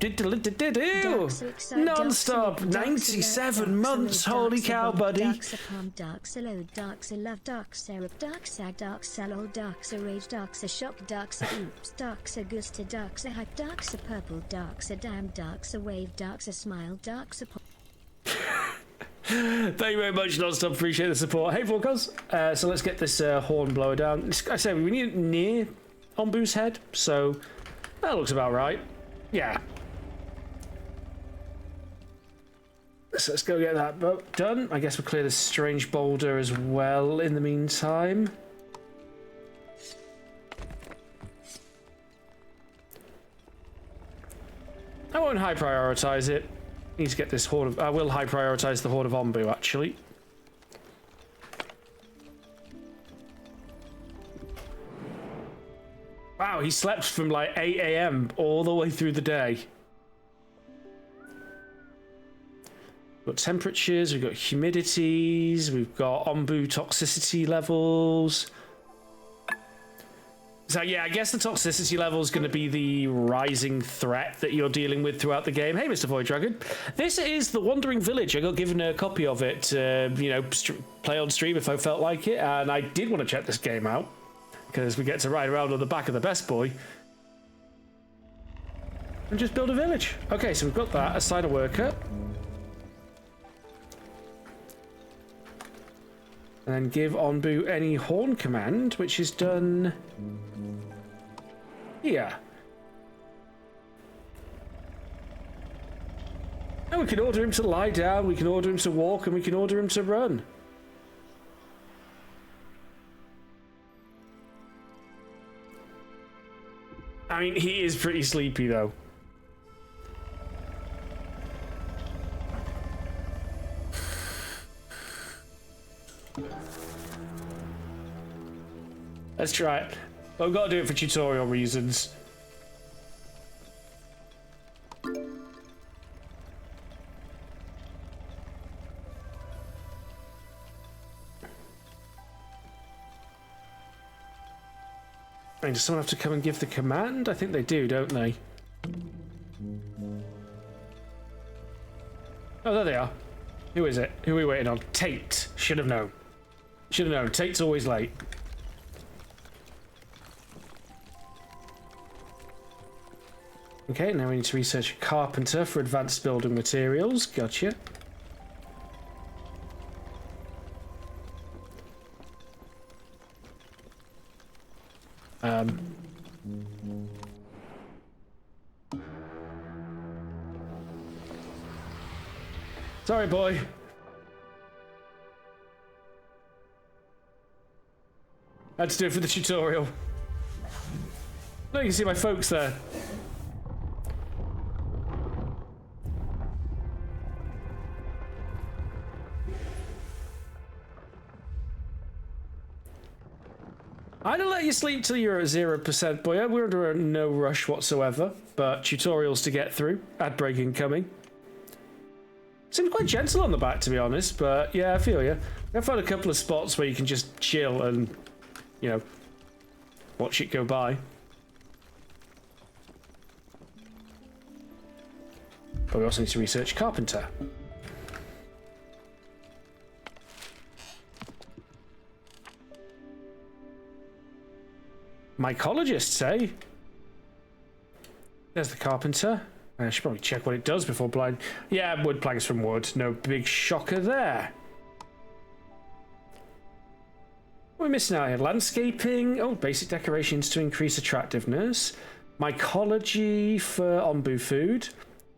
non-stop 97 months. Holy cow, buddy. Darks upon darks low, darks love, darks Arab, darks ag, darks lol, darks rage, darks shock, darks oops, darks goose to darks hype, darks purple, darks damn, darks wave, darks smile, darks upon. Thank you very much, non-stop. Appreciate the support. Hey, Forecast. So let's get this horn blower down. I say we need it near Ombu's head, so that looks about right. Yeah. So let's go get that done. I guess we'll clear this strange boulder as well in the meantime. I won't high prioritize it. Need to get this horde of... I will high prioritize the horde of Ombu, actually. Wow, he slept from like 8 a.m. all the way through the day. We've got temperatures, we've got humidities, we've got Ombu toxicity levels. So yeah, I guess the toxicity level is going to be the rising threat that you're dealing with throughout the game. Hey, Mr. Void Dragon. This is The Wandering Village. I got given a copy of it to, play on stream if I felt like it, and I did want to check this game out because we get to ride around on the back of the Best Boy and just build a village. Okay, so we've got that. Assign a worker. And then give Onbu any horn command, which is done here. And we can order him to lie down, we can order him to walk, and we can order him to run. I mean, he is pretty sleepy, though. Let's try it. But we've got to do it for tutorial reasons. I mean, does someone have to come and give the command? I think they do, don't they? Oh, there they are. Who is it? Who are we waiting on? Tate. Should have known. Should have known. Tate's always late. Okay, now we need to research a carpenter for advanced building materials. Gotcha. Sorry, boy. I had to do it for the tutorial. No, you can see my folks there. I don't let you sleep till you're at 0%, boy. We're under no rush whatsoever, but tutorials to get through. Ad break incoming. Seemed quite gentle on the back, to be honest, but yeah, I feel you. I found a couple of spots where you can just chill and, watch it go by. But we also need to research carpenter. Mycologists, eh? There's the carpenter. I should probably check what it does before blind. Yeah, wood planks from wood. No big shocker there. What are we missing out here? Landscaping. Oh, basic decorations to increase attractiveness. Mycology for Ombu food.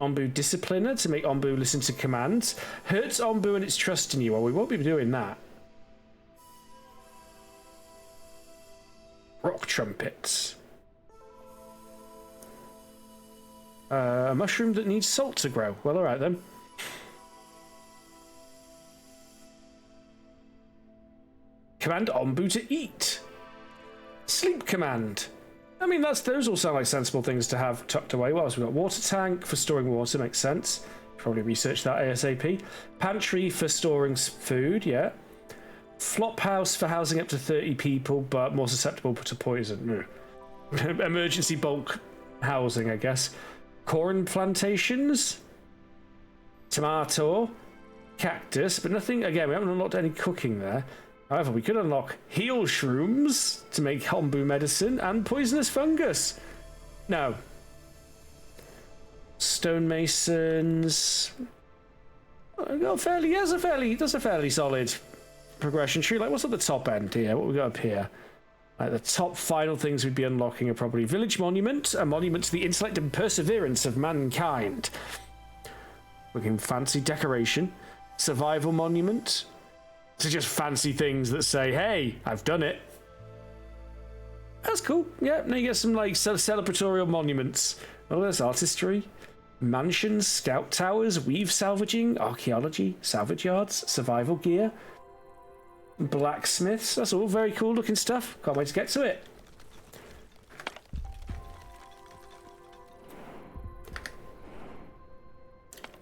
Ombu discipliner to make Ombu listen to commands. Hurts Ombu and its trust in you. Well, we won't be doing that. Rock trumpets. A mushroom that needs salt to grow. Well, alright then. Command Ombu to eat. Sleep command. I mean, those all sound like sensible things to have tucked away. What else we got? Water tank for storing water, makes sense. Probably research that ASAP. Pantry for storing food, yeah. Flop house for housing up to 30 people, but more susceptible to poison. Emergency bulk housing, I guess. Corn plantations. Tomato. Cactus, but nothing. Again, we haven't unlocked any cooking there. However, we could unlock heal shrooms to make Ombu medicine and poisonous fungus. No. Stonemasons. That's a fairly solid progression tree. Like, what's at the top end here? What we got up here? Like, the top final things we'd be unlocking are probably village monument, a monument to the intellect and perseverance of mankind. Looking fancy decoration. Survival monument. So just fancy things that say, hey, I've done it. That's cool. Yeah, now you get some like celebratorial monuments. Oh, there's artistry. Mansions, scout towers, weave salvaging, archaeology, salvage yards, survival gear. Blacksmiths, that's all very cool looking stuff. Can't wait to get to it.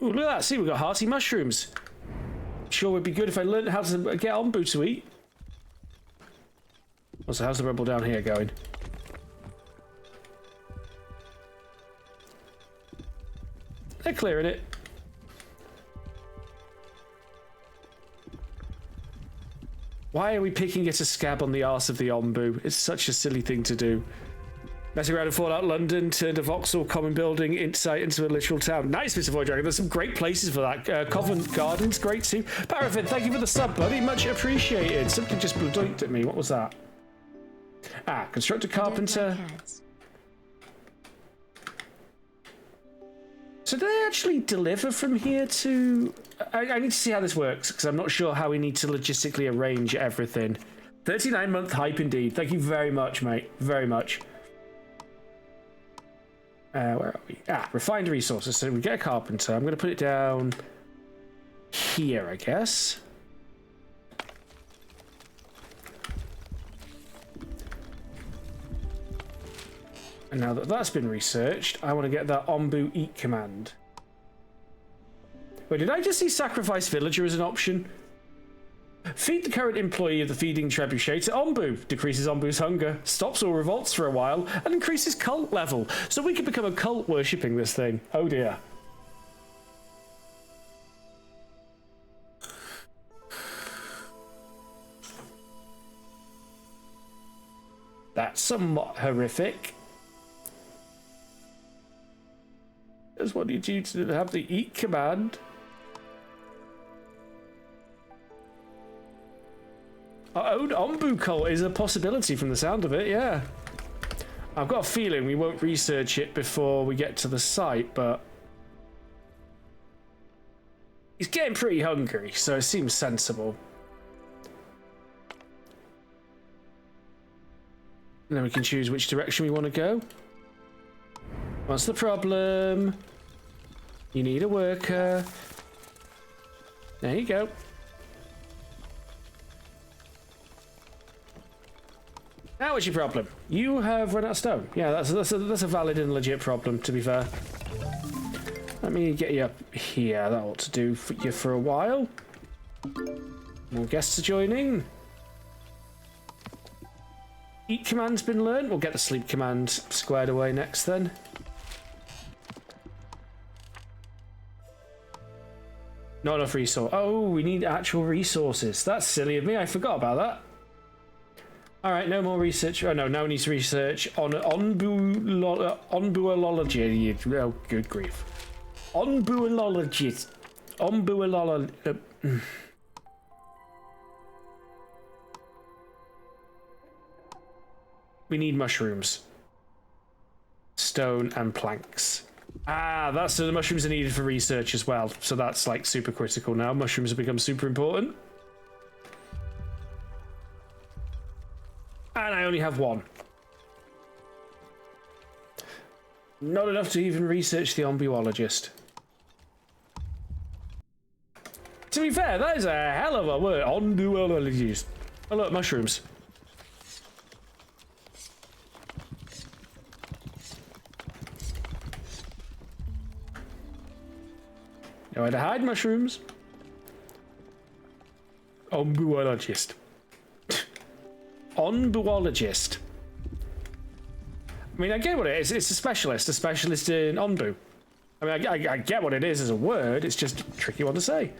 Ooh, look at that. See, we've got hearty mushrooms. Sure would be good if I learned how to get ombu to eat. Also, how's the rebel down here going? They're clearing it. Why are we picking at a scab on the arse of the ombu? It's such a silly thing to do. Messing around in Fallout London turned a Vauxhall common building insight into a literal town. Nice, Mr. Void Dragon. There's some great places for that. Covent Garden's great too. Paraffin, thank you for the sub, buddy. Much appreciated. Something just blinked at me. What was that? Ah, constructor carpenter. So do they actually deliver from here to... I need to see how this works, because I'm not sure how we need to logistically arrange everything. 39-month hype indeed. Thank you very much, mate. Very much. Where are we? Ah, refined resources. So we get a carpenter. I'm going to put it down here, I guess. And now that that's been researched, I want to get that ombu eat command. Wait, did I just see sacrifice villager as an option? Feed the current employee of the feeding trebuchet to ombu. Decreases ombu's hunger, stops all revolts for a while, and increases cult level. So we could become a cult worshipping this thing. Oh dear. That's somewhat horrific. Just wanted you to have the eat command. Our own ombu cult is a possibility from the sound of it, yeah. I've got a feeling we won't research it before we get to the site, but... he's getting pretty hungry, so it seems sensible. And then we can choose which direction we want to go. What's the problem? You need a worker. There you go. Now what's your problem? You have run out of stone. Yeah, that's a valid and legit problem, to be fair. Let me get you up here. That ought to do for you for a while. More guests are joining. Eat command's been learned. We'll get the sleep command squared away next then. Not enough resource. Oh, we need actual resources. That's silly of me. I forgot about that. All right, no more research. Oh no, now we need to research on onbuology. Oh, good grief. Onbuology. We need mushrooms, stone, and planks. Ah, that's so the mushrooms are needed for research as well. So that's like super critical now. Mushrooms have become super important. And I only have one. Not enough to even research the ombuologist. To be fair, that is a hell of a word. Ombuologist. Oh look, mushrooms. Nowhere to hide mushrooms. Ombuologist. Onbuologist. I mean, I get what it is. It's a specialist in onbu. I mean, I get what it is as a word. It's just a tricky one to say.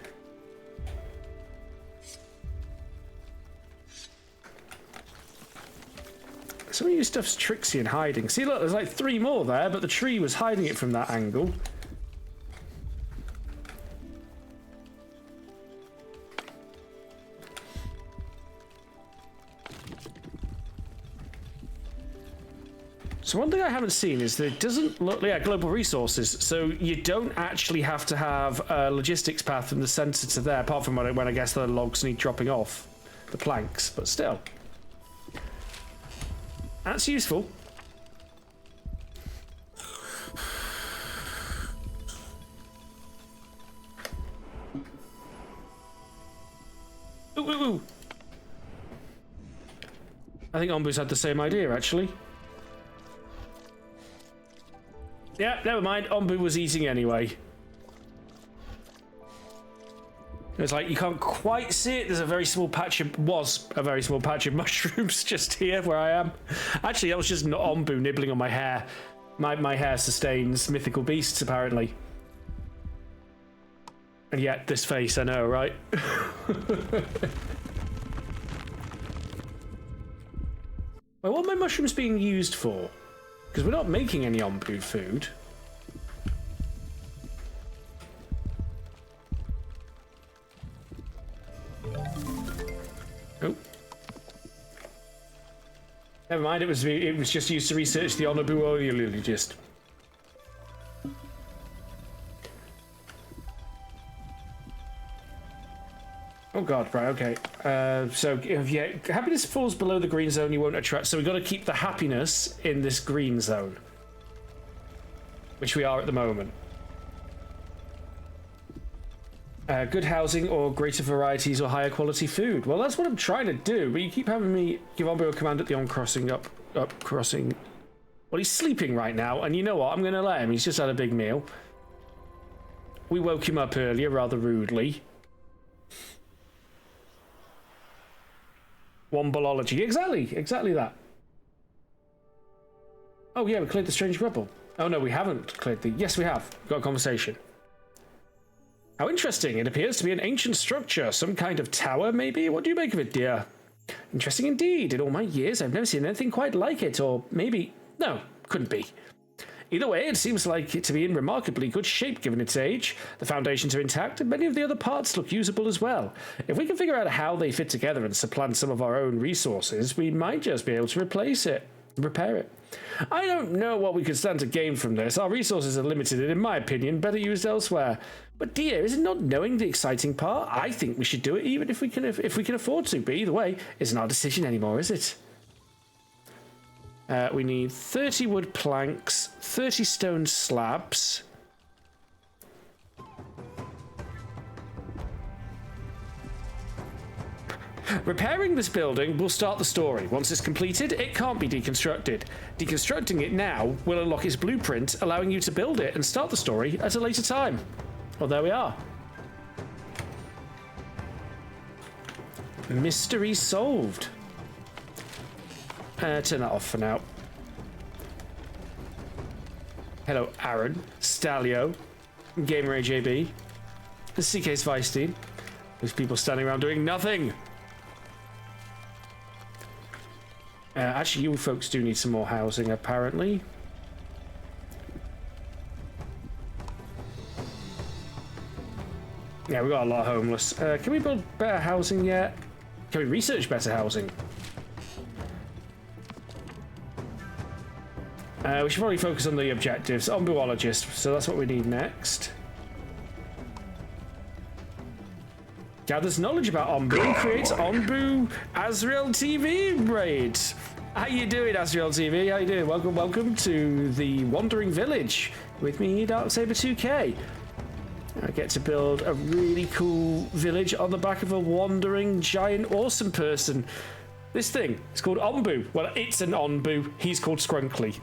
Some of your stuff's tricksy and hiding. See, look, there's like 3 more there, but the tree was hiding it from that angle. So one thing I haven't seen is that it doesn't look... yeah, global resources. So you don't actually have to have a logistics path from the center to there, apart from when I guess the logs need dropping off. The planks, but still. That's useful. Ooh, ooh, ooh. I think Ombu's had the same idea, actually. Yeah, never mind. Ombu was eating anyway. It's like you can't quite see it. There's a very small patch of mushrooms just here where I am. Actually, that was just an ombu nibbling on my hair. My hair sustains mythical beasts, apparently. And yet, this face, I know, right? Well, what are my mushrooms being used for? Because we're not making any ombu food. Oh. Never mind, it was just used to research the onobuologist. Oh god, right, okay. So, yeah, happiness falls below the green zone, you won't attract. So we've got to keep the happiness in this green zone. Which we are at the moment. Good housing or greater varieties or higher quality food. Well, that's what I'm trying to do, but you keep having me give Ombu a command at the on-crossing, up crossing. Well, he's sleeping right now, and you know what? I'm going to let him. He's just had a big meal. We woke him up earlier, rather rudely. Wombology. Exactly that. Oh, yeah, we cleared the strange rubble. Oh, no, we haven't cleared the... Yes, we have. Got a conversation. How interesting. It appears to be an ancient structure. Some kind of tower, maybe? What do you make of it, dear? Interesting indeed. In all my years, I've never seen anything quite like it. Or maybe... No, couldn't be. Either way, it seems like it to be in remarkably good shape given its age. The foundations are intact, and many of the other parts look usable as well. If we can figure out how they fit together and supplant some of our own resources, we might just be able to repair it. I don't know what we could stand to gain from this. Our resources are limited and, in my opinion, better used elsewhere. But dear, is it not knowing the exciting part? I think we should do it even if we can afford to. But either way, it's not our decision anymore, is it? We need 30 wood planks, 30 stone slabs. Repairing this building will start the story. Once it's completed, it can't be deconstructed. Deconstructing it now will unlock its blueprint, allowing you to build it and start the story at a later time. Well, there we are. Mystery solved. Turn that off for now. Hello, Aaron, Stalio, Gamer AJB, CK's Vicestein. There's people standing around doing nothing. Actually, you folks do need some more housing, apparently. Yeah, we got a lot of homeless. Can we build better housing yet? Can we research better housing? We should probably focus on the objectives. Ombuologist, so that's what we need next. Gathers knowledge about Ombu and creates Ombu Azrael TV raid. How you doing, Azrael TV? How you doing? Welcome to the Wandering Village with me, Darksaber2K. I get to build a really cool village on the back of a wandering, giant, awesome person. This thing, it's called Ombu. Well, it's an Ombu. He's called Scrunkly.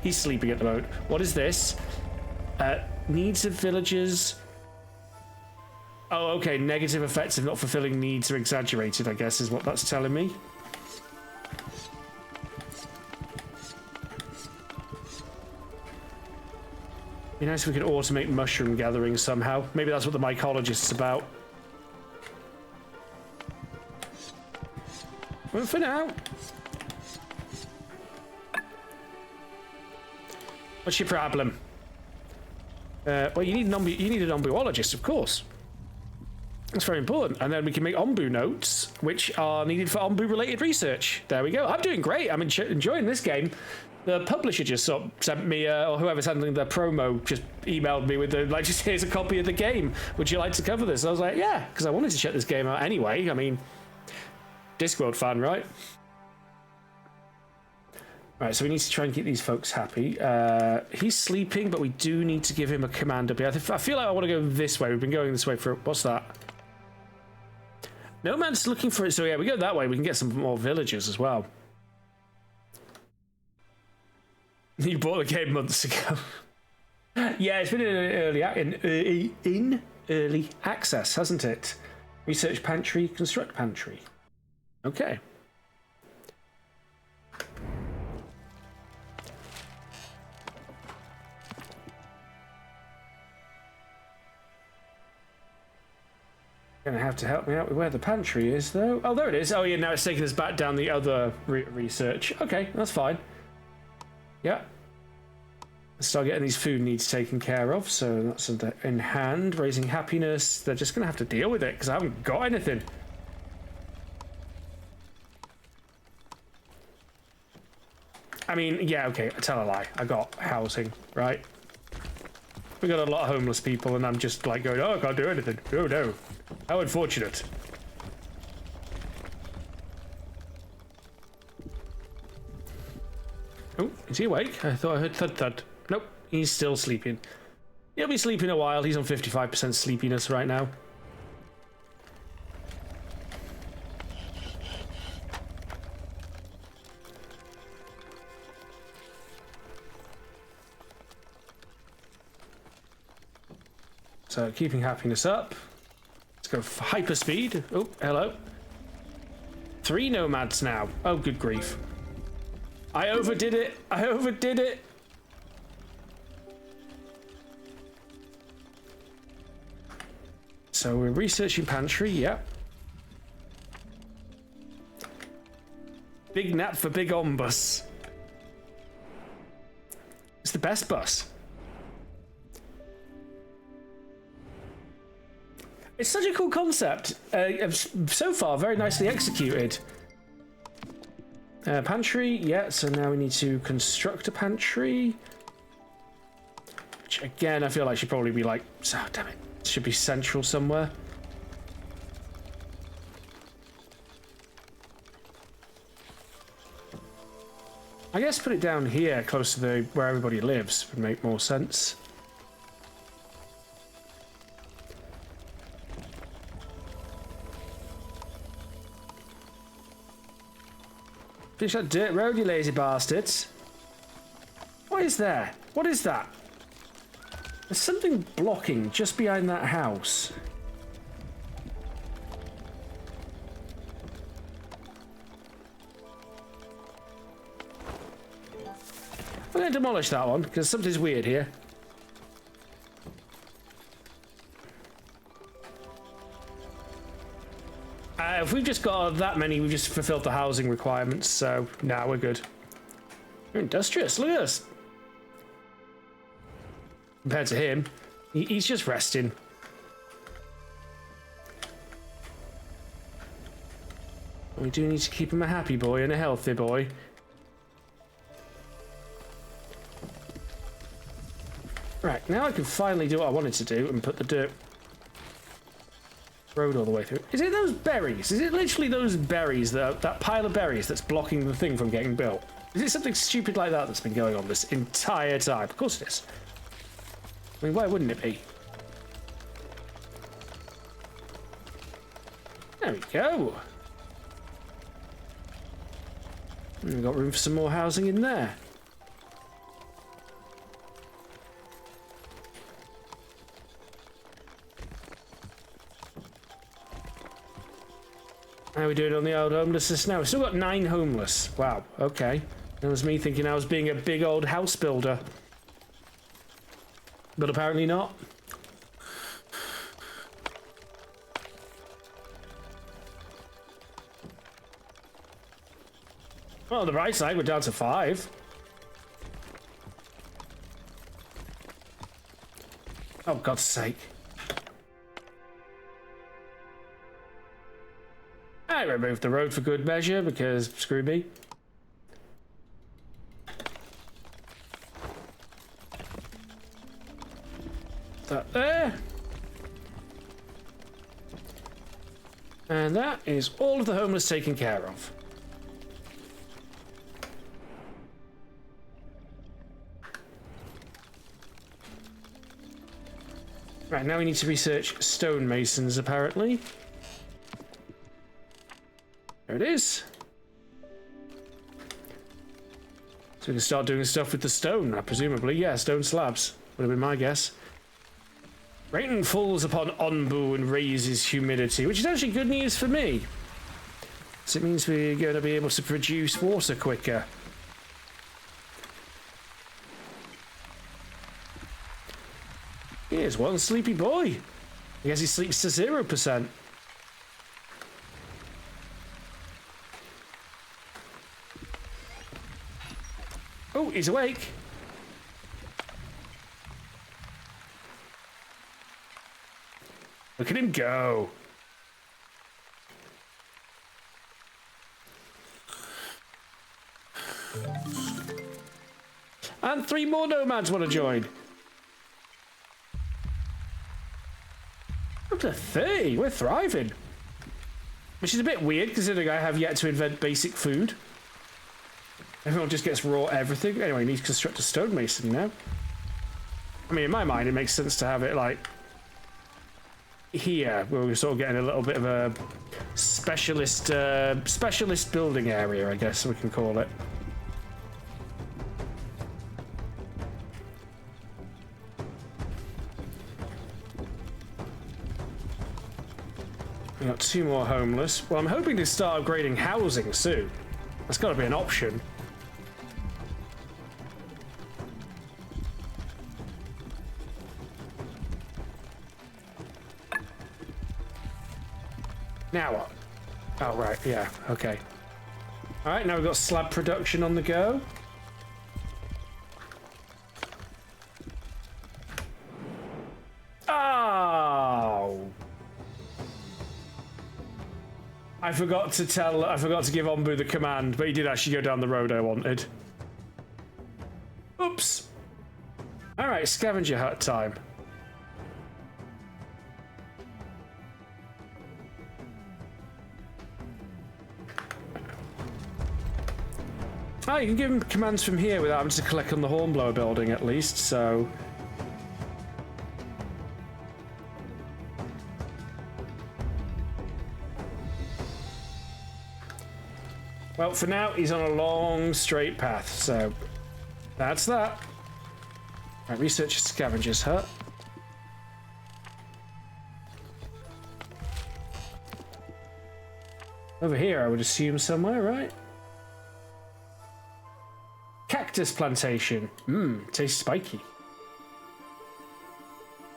He's sleeping at the moment. What is this? Needs of villagers. Oh, okay. Negative effects of not fulfilling needs are exaggerated, I guess, is what that's telling me. Be nice if we could automate mushroom gathering somehow. Maybe that's what the mycologist's about. Well, for now. What's your problem? Well, you need an ombuologist, of course. That's very important. And then we can make ombu notes, which are needed for ombu-related research. There we go. I'm doing great. I'm enjoying this game. The publisher just sort of sent me, or whoever's handling the promo, just emailed me with the, like, just here's a copy of the game. Would you like to cover this? And I was like, yeah, because I wanted to check this game out anyway. I mean, Discworld fan, right? Right, so we need to try and keep these folks happy. He's sleeping, but we do need to give him a command up here. I feel like I want to go this way. We've been going this way for... What's that? No man's looking for it. So yeah, we go that way. We can get some more villagers as well. You bought the game months ago. Yeah, it's been in early access, hasn't it? Research pantry, construct pantry. Okay. Gonna have to help me out with where the pantry is, though. Oh, there it is. Oh, yeah, now it's taking us back down the other research. Okay, that's fine. Yeah. Let's start getting these food needs taken care of. So that's in hand. Raising happiness. They're just gonna have to deal with it because I haven't got anything. I mean, yeah, okay, I tell a lie. I got housing, right? We got a lot of homeless people, and I'm just like going, oh, I can't do anything. Oh, no. How unfortunate. Oh, is he awake? I thought I heard thud thud. Nope, he's still sleeping. He'll be sleeping a while. He's on 55% sleepiness right now. So keeping happiness up. Let's go for hyperspeed. Oh, hello. 3 nomads now. Oh, good grief. I overdid it. I overdid it. So we're researching pantry. Yeah. Big nap for big on bus. It's the best bus. It's such a cool concept. So far, very nicely executed. Pantry, yeah, so now we need to construct a pantry. Which, again, I feel like should probably be like... Oh, damn it. It should be central somewhere. I guess put it down here, close to where everybody lives, would make more sense. Finish that dirt road, you lazy bastards. What is there? What is that? There's something blocking just behind that house. I'm going to demolish that one because something's weird here. If we've just got that many, we've just fulfilled the housing requirements, so nah, we're good. You're industrious, look at us. Compared to him, he's just resting. We do need to keep him a happy boy and a healthy boy. Right, now I can finally do what I wanted to do and put the dirt road all the way through. Is it those berries? Is it literally those berries, that pile of berries that's blocking the thing from getting built? Is it something stupid like that that's been going on this entire time? Of course it is. I mean, why wouldn't it be? There we go. And we've got room for some more housing in there. How are we doing on the old homelessness now? We've still got 9 homeless. Wow, okay. That was me thinking I was being a big old house builder. But apparently not. Well, on the right side, we're down to 5. Oh, God's sake. I removed the road for good measure because screw me. That there. And that is all of the homeless taken care of. Right, now we need to research stonemasons, apparently. There it is. So we can start doing stuff with the stone, presumably. Yeah, stone slabs. Would have been my guess. Rain falls upon Onbu and raises humidity, which is actually good news for me. So it means we're going to be able to produce water quicker. Here's one sleepy boy. I guess he sleeps to 0%. Oh, he's awake. Look at him go. And 3 more nomads want to join. Up to 30. We're thriving. Which is a bit weird considering I have yet to invent basic food. Everyone just gets raw everything. Anyway, you need to construct a stonemason now. I mean, in my mind, it makes sense to have it like here, where we're sort of getting a little bit of a specialist building area, I guess we can call it. We got 2 more homeless. Well, I'm hoping to start upgrading housing soon. That's got to be an option. Now what? Oh, right, yeah, okay. Alright, now we've got slab production on the go. Oh! I forgot to give Onbu the command, but he did actually go down the road I wanted. Oops! Alright, scavenger hut time. Oh, you can give him commands from here without having to collect on the Hornblower building at least, so... Well, for now, he's on a long, straight path, so... That's that. Right, research a scavenger's hut. Over here, I would assume somewhere, right? Cactus plantation. Tastes spiky.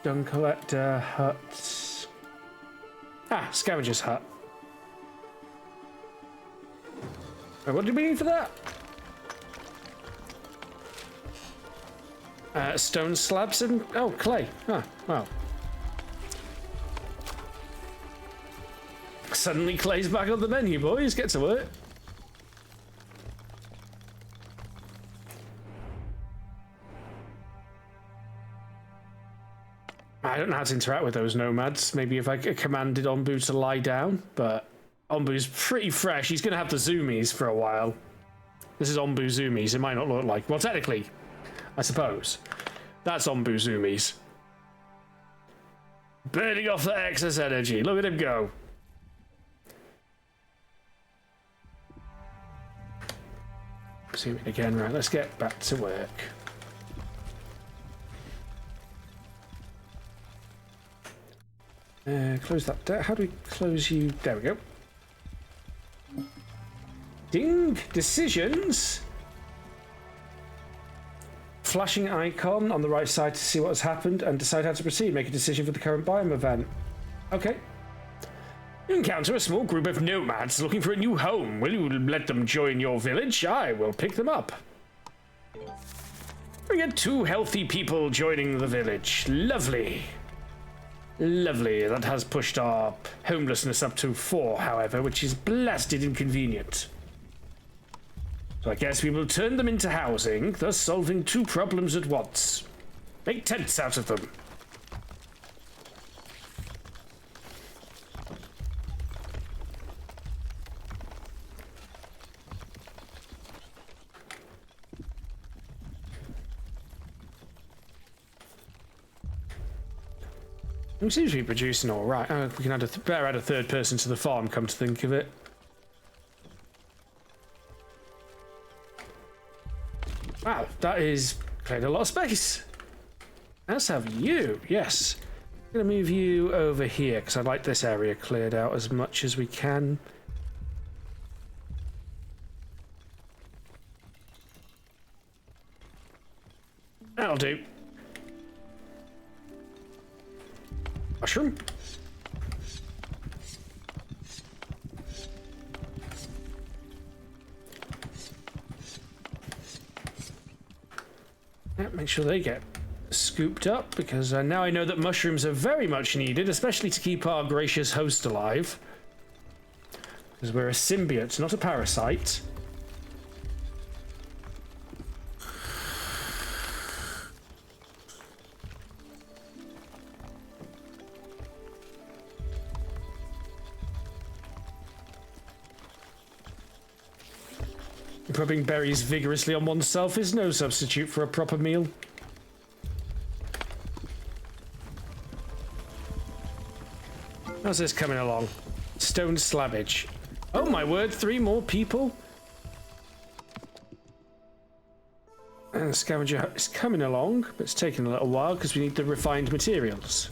Dung collector hut. Ah, scavenger's hut. Wait, what did we need for that? Stone slabs and... Oh, clay. Ah, well. Suddenly clay's back on the menu, boys. Get to work. I don't know how to interact with those nomads. Maybe if I commanded Onbu to lie down, but Onbu's pretty fresh. He's going to have the zoomies for a while. This is Onbu zoomies. It might not look like... Well, technically, I suppose. That's Onbu zoomies. Burning off the excess energy. Look at him go. Zoom in again. Right, let's get back to work. Close that down. How do we close you? There we go. Ding! Decisions. Flashing icon on the right side to see what has happened and decide how to proceed. Make a decision for the current biome event. Okay. You encounter a small group of nomads looking for a new home. Will you let them join your village? I will pick them up. We get 2 healthy people joining the village. Lovely. Lovely. That has pushed our homelessness up to 4, however, which is blasted inconvenient. So I guess we will turn them into housing, thus solving 2 problems at once. Make tents out of them. We seem to be producing all right. We can better add a 3rd person to the farm, come to think of it. Wow, that is cleared a lot of space. Let's have you. Yes. I'm going to move you over here because I'd like this area cleared out as much as we can. That'll do. Mushroom. Yeah, make sure they get scooped up because now I know that mushrooms are very much needed, especially to keep our gracious host alive. Because we're a symbiote, not a parasite. Rubbing berries vigorously on oneself is no substitute for a proper meal. How's this coming along? Stone slabbage. Oh my word, 3 more people? And the scavenger is coming along, but it's taking a little while because we need the refined materials.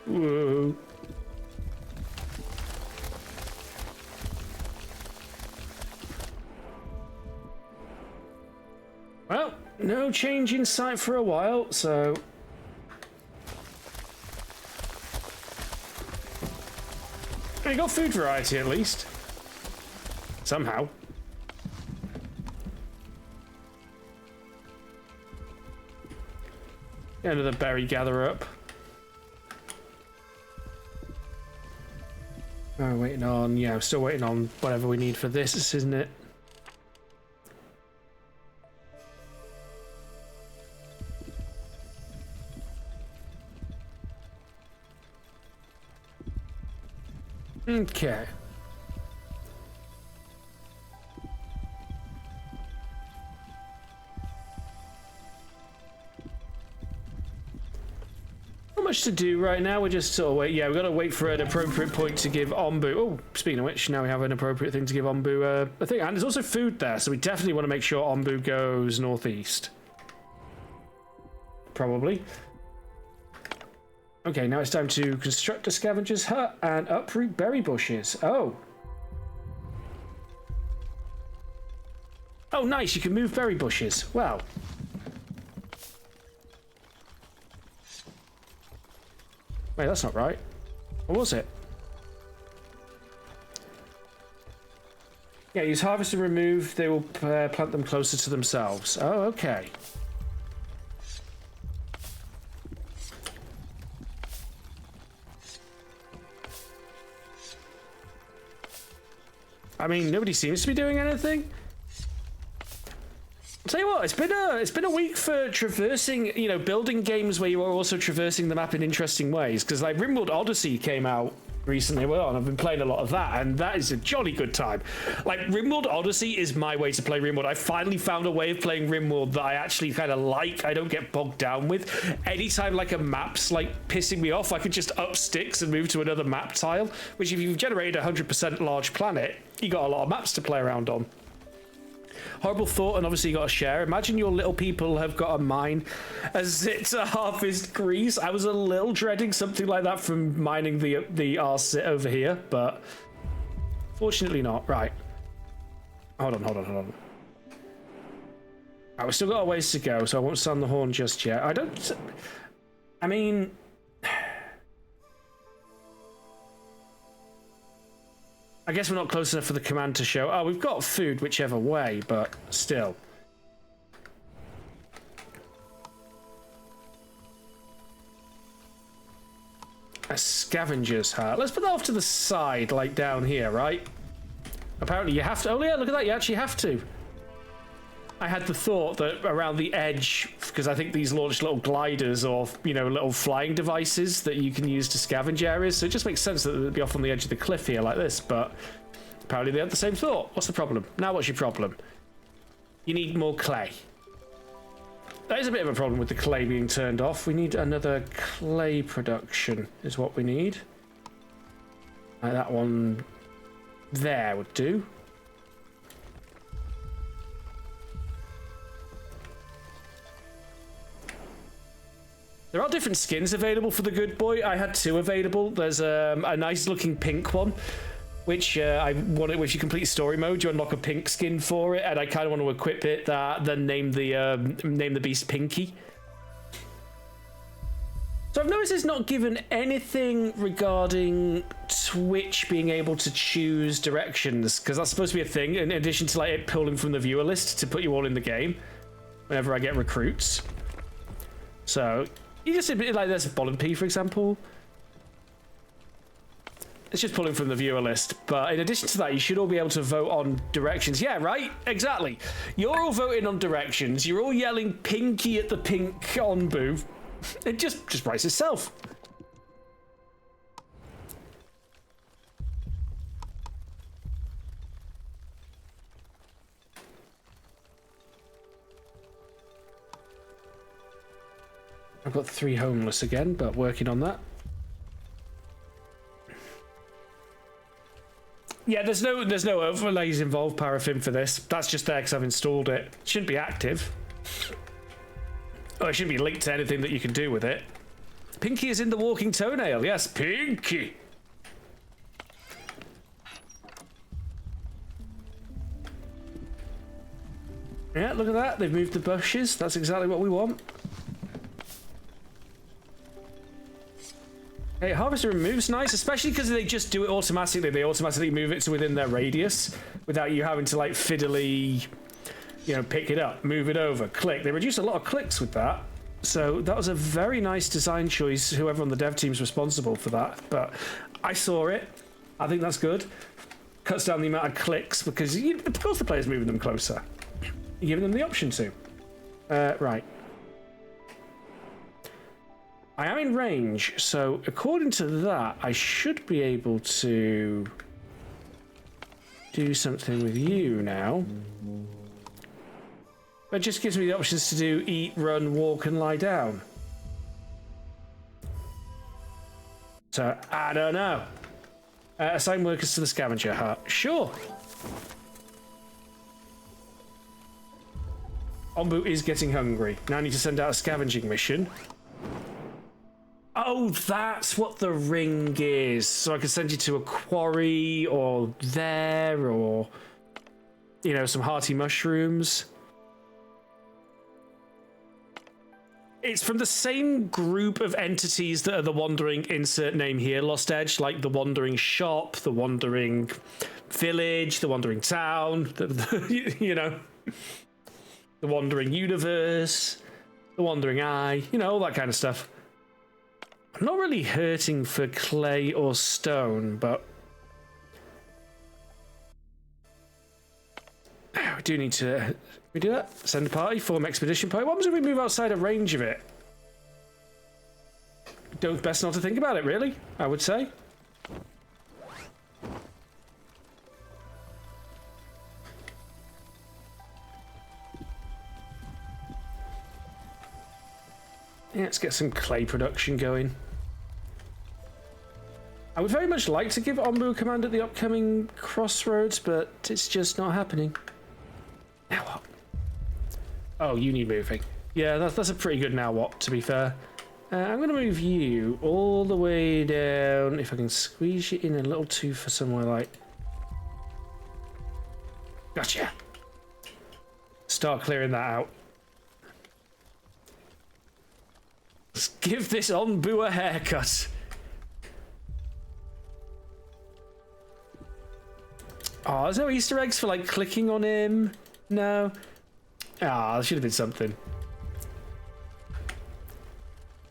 Whoa. Well, no change in sight for a while, so... I got food variety at least. Somehow. Get another berry gatherer up. Oh, waiting on... Yeah, I'm still waiting on whatever we need for this, isn't it? Okay. Not much to do right now. We're just sort of wait. Yeah, we've got to wait for an appropriate point to give Ombu. Oh, speaking of which, now we have an appropriate thing to give Ombu a thing. And there's also food there, so we definitely want to make sure Ombu goes northeast. Probably. Okay, now it's time to construct a scavenger's hut and uproot berry bushes. Oh. Oh, nice, you can move berry bushes. Well. Wait, that's not right. Or was it? Yeah, use harvest and remove. They will plant them closer to themselves. Oh, okay. I mean, nobody seems to be doing anything. I'll tell you what, it's been a week for traversing, you know, building games where you are also traversing the map in interesting ways. Because like RimWorld Odyssey came out recently, well, and I've been playing a lot of that, and that is a jolly good time. Like RimWorld Odyssey is my way to play RimWorld. I finally found a way of playing RimWorld that I actually kind of like. I don't get bogged down with. Anytime like a map's like pissing me off, I can just up sticks and move to another map tile. Which if you've generated 100% large planet, you got a lot of maps to play around on. Horrible thought, and obviously you got to share. Imagine your little people have got a mine as it's a harvest grease. I was a little dreading something like that from mining the arse over here, but fortunately not. Right. Hold on. Right, we've still got a ways to go, so I won't sound the horn just yet. I mean... I guess we're not close enough for the command to show. Oh, we've got food whichever way, but still. A scavenger's hut. Let's put that off to the side, like down here, right? Apparently you have to. Oh yeah, look at that. You actually have to. I had the thought that around the edge, because I think these launch little gliders or, you know, little flying devices that you can use to scavenge areas. So it just makes sense that they'd be off on the edge of the cliff here like this, but apparently they had the same thought. What's the problem? Now what's your problem? You need more clay. That is a bit of a problem with the clay being turned off. We need another clay production is what we need. Like that one there would do. There are different skins available for the good boy. I had 2 available. There's a nice looking pink one, which I wanted. Which you complete story mode, you unlock a pink skin for it, and I kind of want to equip it. Then name the beast Pinky. So I've noticed it's not given anything regarding Twitch being able to choose directions, because that's supposed to be a thing, in addition to like it pulling from the viewer list to put you all in the game whenever I get recruits. So you just like there's a Ball P, for example. It's just pulling from the viewer list, but in addition to that, you should all be able to vote on directions. Yeah, right? Exactly. You're all voting on directions. You're all yelling Pinky at the pink Onbu. It just writes itself. I've got 3 homeless again, but working on that. Yeah, there's no overlays involved, Paraffin, for this. That's just there because I've installed it. It shouldn't be active. Oh, it shouldn't be linked to anything that you can do with it. Pinky is in the walking toenail. Yes, Pinky. Yeah, look at that. They've moved the bushes. That's exactly what we want. Hey, harvester removes nice, especially because they just do it automatically. They automatically move it to within their radius without you having to like fiddly, you know, pick it up, move it over, click. They reduce a lot of clicks with that. So that was a very nice design choice, whoever on the dev team's responsible for that. But I saw it. I think that's good. Cuts down the amount of clicks because, of course, the player's moving them closer. You're giving them the option to. Right. I am in range, so according to that, I should be able to do something with you now. It just gives me the options to do eat, run, walk, and lie down. So, I don't know. Assign workers to the scavenger hut. Sure. Onbu is getting hungry. Now I need to send out a scavenging mission. Oh, that's what the ring is. So I can send you to a quarry or there or, you know, some hearty mushrooms. It's from the same group of entities that are the Wandering insert name here, Lost Edge, like the Wandering Shop, the Wandering Village, the Wandering Town, you know, the Wandering Universe, the Wandering Eye, you know, all that kind of stuff. I'm not really hurting for clay or stone, but we do need to... We do that? Send a party, form expedition party. What happens if we move outside of range of it? Best not to think about it, really, I would say. Yeah, let's get some clay production going. I would very much like to give Onbu a command at the upcoming crossroads, but it's just not happening. Now what? Oh, you need moving. Yeah, that's a pretty good now what, to be fair. I'm going to move you all the way down. If I can squeeze you in a little too for somewhere like... Gotcha. Start clearing that out. Let's give this Onbu a haircut. Oh, there's no Easter eggs for, like, clicking on him? No. Ah, there should have been something.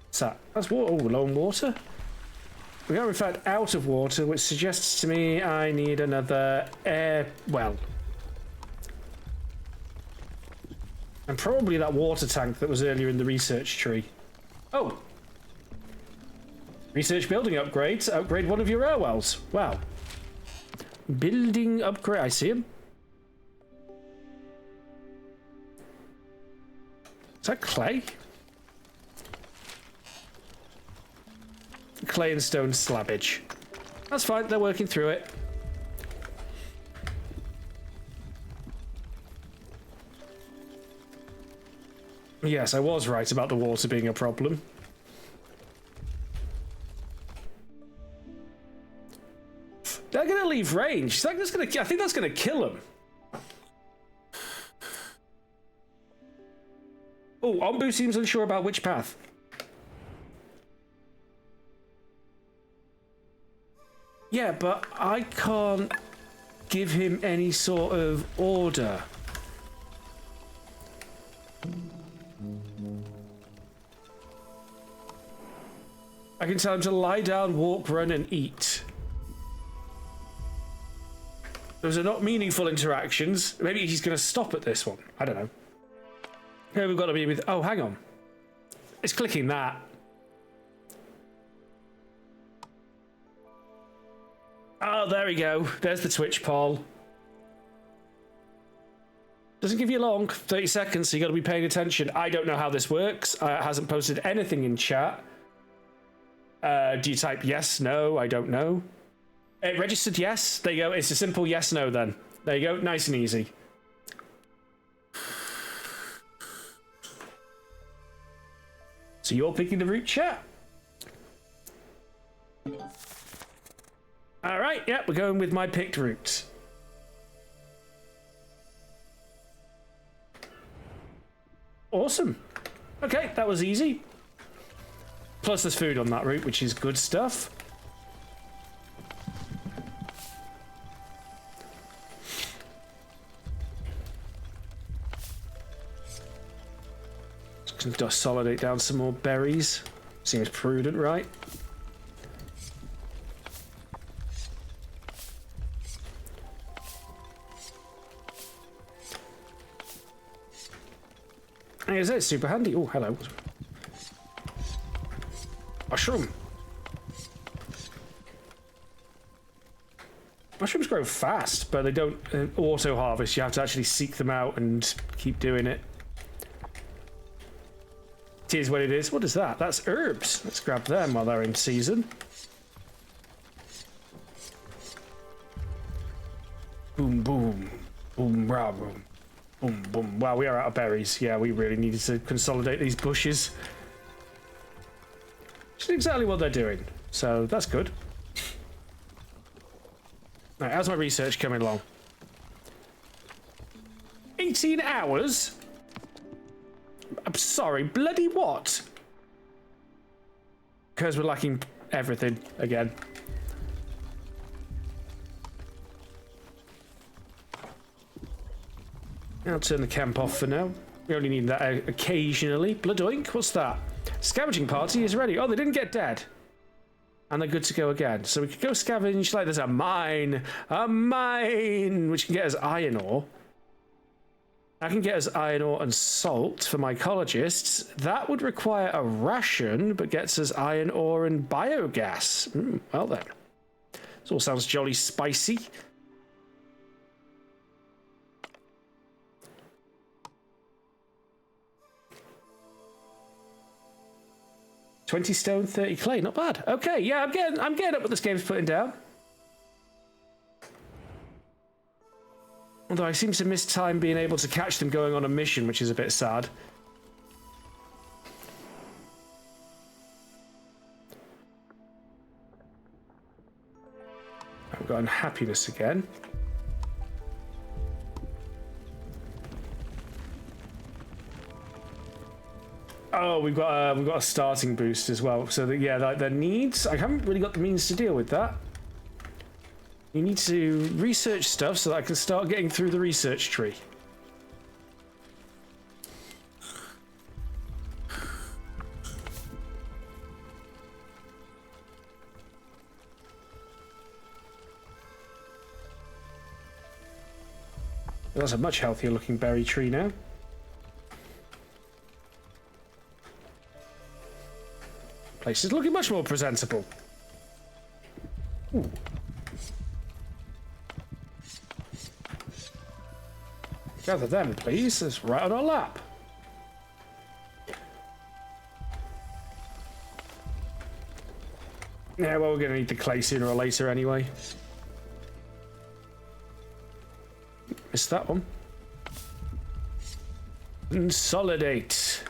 What's that? That's water. Oh, low on water. We are, in fact, out of water, which suggests to me I need another air well. And probably that water tank that was earlier in the research tree. Oh. Research building upgrades. Upgrade one of your air wells. Wow. Building upgrade. I see him. Is that clay? Clay and stone slabbage. That's fine, they're working through it. Yes, I was right about the water being a problem. leave range. I think that's gonna kill him. Oh, Ombu seems unsure about which path. Yeah, but I can't give him any sort of order. I can tell him to lie down, walk, run, and eat. Those are not meaningful interactions. Maybe he's going to stop at this one. I don't know. Okay, we've got to be with... Oh, hang on. It's clicking that. Oh, there we go. There's the Twitch poll. Doesn't give you long. 30 seconds, so you got to be paying attention. I don't know how this works. It hasn't posted anything in chat. Do you type yes, no? I don't know. It registered yes. There you go. It's a simple yes, no then. There you go. Nice and easy. So you're picking the route, chat? All right. Yeah, we're going with my picked route. Awesome. Okay, that was easy. Plus there's food on that route, which is good stuff. Just consolidate down some more berries. Seems prudent, right? Is it super handy? Oh, hello. Mushroom. Mushrooms grow fast, but they don't auto harvest. You have to actually seek them out and keep doing it. It is what it is. What is that? That's herbs. Let's grab them while they're in season. Boom, boom. Boom, rah, boom. Boom, boom. Wow, we are out of berries. Yeah, we really needed to consolidate these bushes. Which is exactly what they're doing. So that's good. Right, how's my research coming along? 18 hours? I'm sorry, bloody what? Because we're lacking everything again. I'll turn the camp off for now. We only need that occasionally. Blood oink, what's that? Scavenging party is ready. Oh, they didn't get dead. And they're good to go again. So we could go scavenge, like there's a mine, which can get us iron ore. I can get us iron ore and salt for mycologists. That would require a ration, but gets us iron ore and biogas. Well then. This all sounds jolly spicy. 20 stone, 30 clay. Not bad. Okay, yeah, I'm getting up what this game's putting down. Although I seem to miss time being able to catch them going on a mission, which is a bit sad. I've got unhappiness again. Oh, we've got a starting boost as well. So that, yeah, like the needs. I haven't really got the means to deal with that. You need to research stuff so that I can start getting through the research tree. That's a much healthier looking berry tree now. Place is looking much more presentable. Ooh. Gather them, please. It's right on our lap. Yeah, well, we're going to need the clay sooner or later anyway. Missed that one. Consolidate.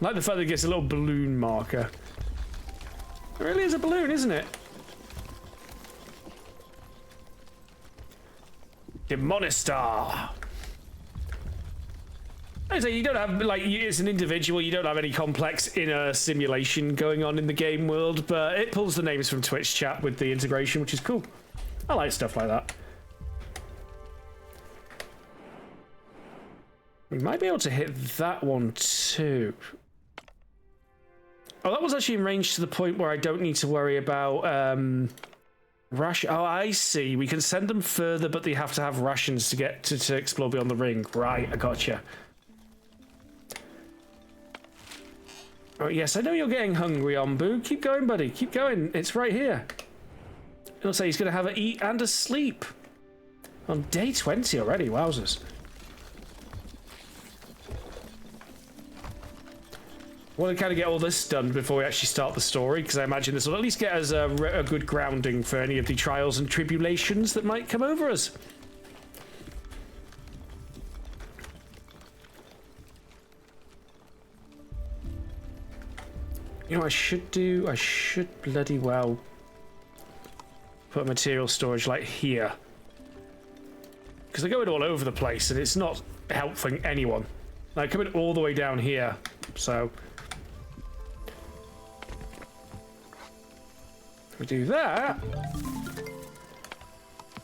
I like the fact that it gets a little balloon marker. It really is a balloon, isn't it? Demonistar. I say you don't have, like, as an individual, you don't have any complex inner simulation going on in the game world, but it pulls the names from Twitch chat with the integration, which is cool. I like stuff like that. We might be able to hit that one too. Oh, that was actually in range to the point where I don't need to worry about ration. Oh, I see. We can send them further, but they have to have rations to get to explore beyond the ring. Right, I gotcha. Oh, yes, I know you're getting hungry, Ombu. Keep going, buddy. Keep going. It's right here. It'll say he's going to have an eat and a sleep. On day 20 already. Wowzers. I want to kind of get all this done before we actually start the story, because I imagine this will at least get us a good grounding for any of the trials and tribulations that might come over us. You know what I should bloody well put a material storage like here. Because they're going all over the place and it's not helping anyone. Like coming all the way down here, so... we do that.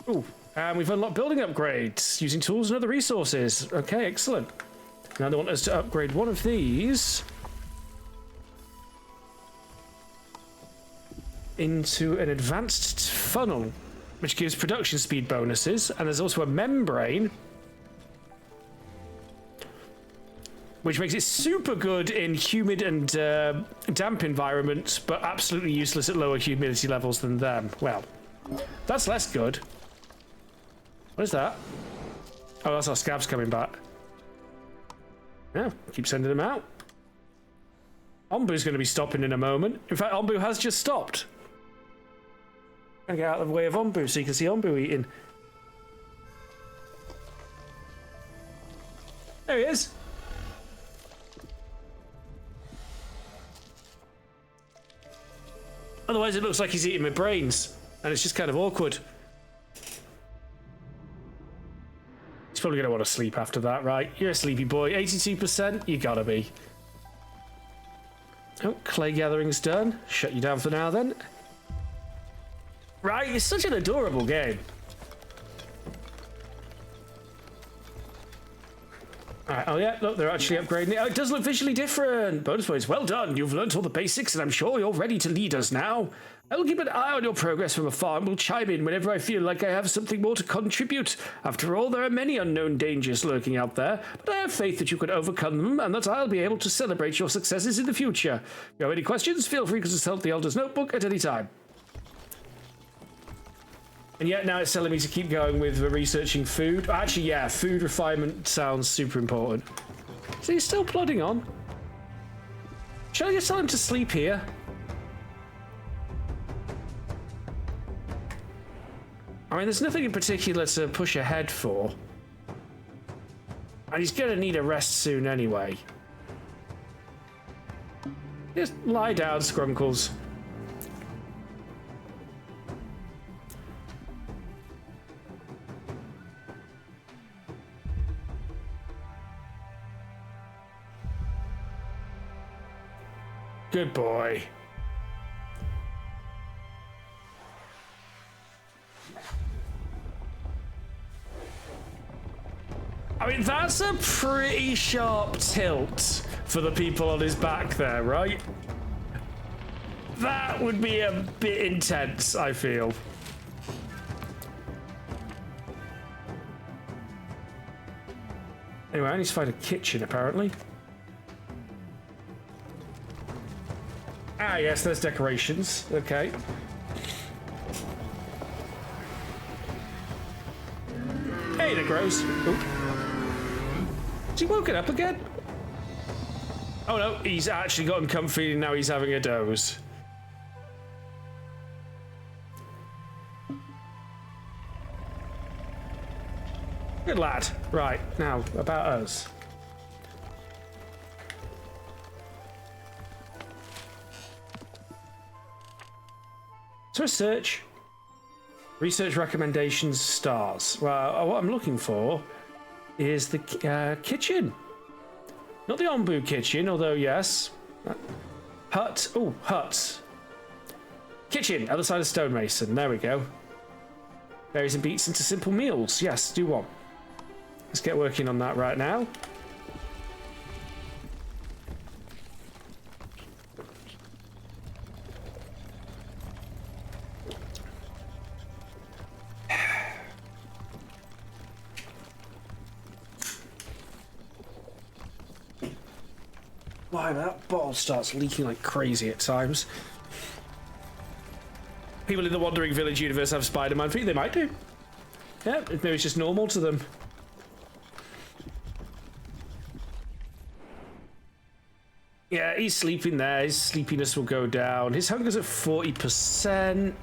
Ooh, and we've unlocked building upgrades using tools and other resources. Okay, excellent. Now they want us to upgrade one of these into an advanced funnel, which gives production speed bonuses, and there's also a membrane, which makes it super good in humid and damp environments, but absolutely useless at lower humidity levels than them. Well, that's less good. What is that? Oh, that's our scabs coming back. Yeah, keep sending them out. Ombu's going to be stopping in a moment. In fact, Ombu has just stopped. I'm going to get out of the way of Ombu so you can see Ombu eating. There he is. Otherwise, it looks like he's eating my brains, and it's just kind of awkward. He's probably going to want to sleep after that, right? You're a sleepy boy. 82%? You gotta be. Oh, clay gathering's done. Shut you down for now, then. Right, it's such an adorable game. Alright, oh yeah, look, they're actually upgrading it. Oh, it does look visually different. Bonus points, well done. You've learnt all the basics, and I'm sure you're ready to lead us now. I will keep an eye on your progress from afar and will chime in whenever I feel like I have something more to contribute. After all, there are many unknown dangers lurking out there, but I have faith that you can overcome them and that I'll be able to celebrate your successes in the future. If you have any questions, feel free to consult the Elder's Notebook at any time. And yet now it's telling me to keep going with researching food. Actually, yeah, food refinement sounds super important. So he's still plodding on. Shall I just tell him to sleep here? I mean, there's nothing in particular to push ahead for. And he's going to need a rest soon anyway. Just lie down, Scrunkles. Good boy. I mean, that's a pretty sharp tilt for the people on his back there, right? That would be a bit intense, I feel. Anyway, I need to find a kitchen, apparently. Ah, yes, there's decorations. Okay. Hey, there grows. Oop. Has he woken up again? Oh no, he's actually gotten comfy and now he's having a doze. Good lad. Right, now, about us. So a search. Research recommendations stars. Well, what I'm looking for is the kitchen. Not the Ombu kitchen, although yes. Hut. Oh, hut. Kitchen, other side of stonemason. There we go. Berries and beets into simple meals. Yes, do one. Let's get working on that right now. Why that bottle starts leaking like crazy at times. People in the Wandering Village universe have Spider-Man feet. They might do. Yeah, maybe it's just normal to them. Yeah, he's sleeping there. His sleepiness will go down. His hunger's at 40%.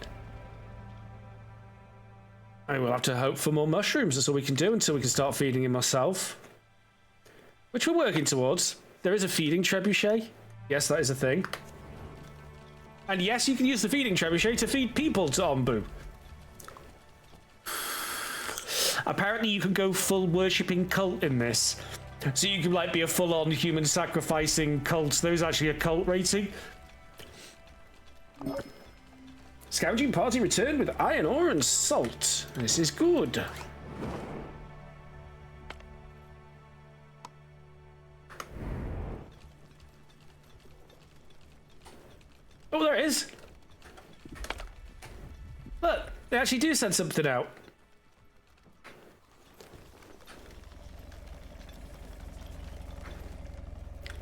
I will have to hope for more mushrooms. That's all we can do until we can start feeding him ourselves. Which we're working towards. There is a feeding trebuchet. Yes, that is a thing. And yes, you can use the feeding trebuchet to feed people to Ombu. Apparently you can go full worshipping cult in this. So you can like be a full-on human sacrificing cult. There's actually a cult rating. Scavenging party returned with iron ore and salt. This is good. Oh, there it is. Look, they actually do send something out.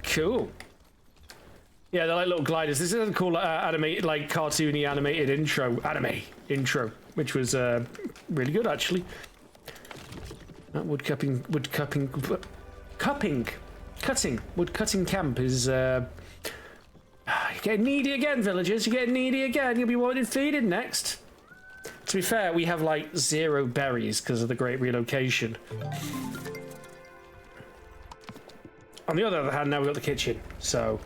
Cool. Yeah, they're like little gliders. This is a cool animated, like cartoony animated anime intro, which was really good actually. That woodcutting camp is you're getting needy again, villagers. You're getting needy again. You'll be wanting feeding next. To be fair, we have like 0 berries because of the great relocation. On the other hand, now we've got the kitchen, so...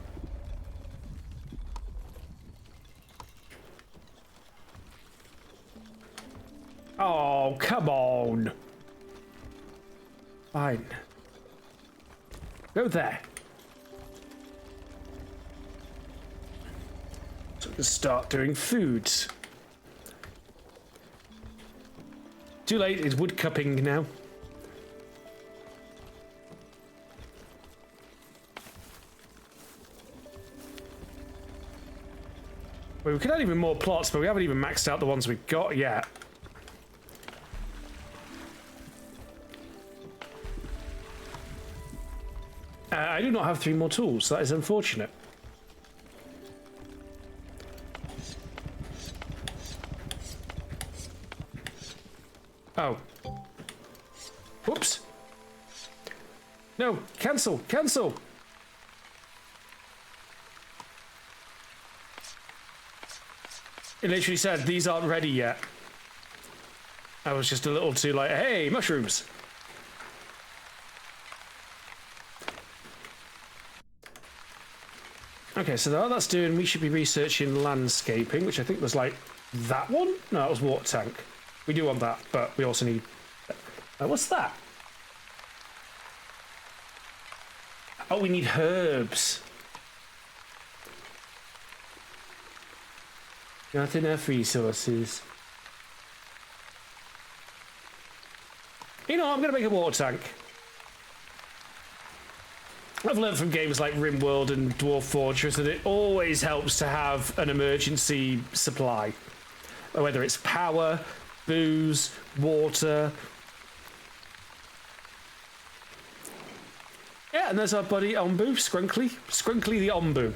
Oh, come on! Fine. Go there. So we can start doing foods. Too late, it's wood cupping now. Well, we could add even more plots, but we haven't even maxed out the ones we've got yet. I do not have 3 more tools. That is unfortunate. Oh. Whoops. No, cancel, cancel. It literally said, these aren't ready yet. I was just a little too like, hey, mushrooms. Okay, so all that's doing, we should be researching landscaping, which I think was like that one? No, that was water tank. We do want that, but we also need... what's that? Oh, we need herbs. Not enough resources. You know, I'm going to make a water tank. I've learned from games like RimWorld and Dwarf Fortress that it always helps to have an emergency supply. Whether it's power, booze, water. Yeah, and there's our buddy Ombu, Scrunkly. Scrunkly the Ombu.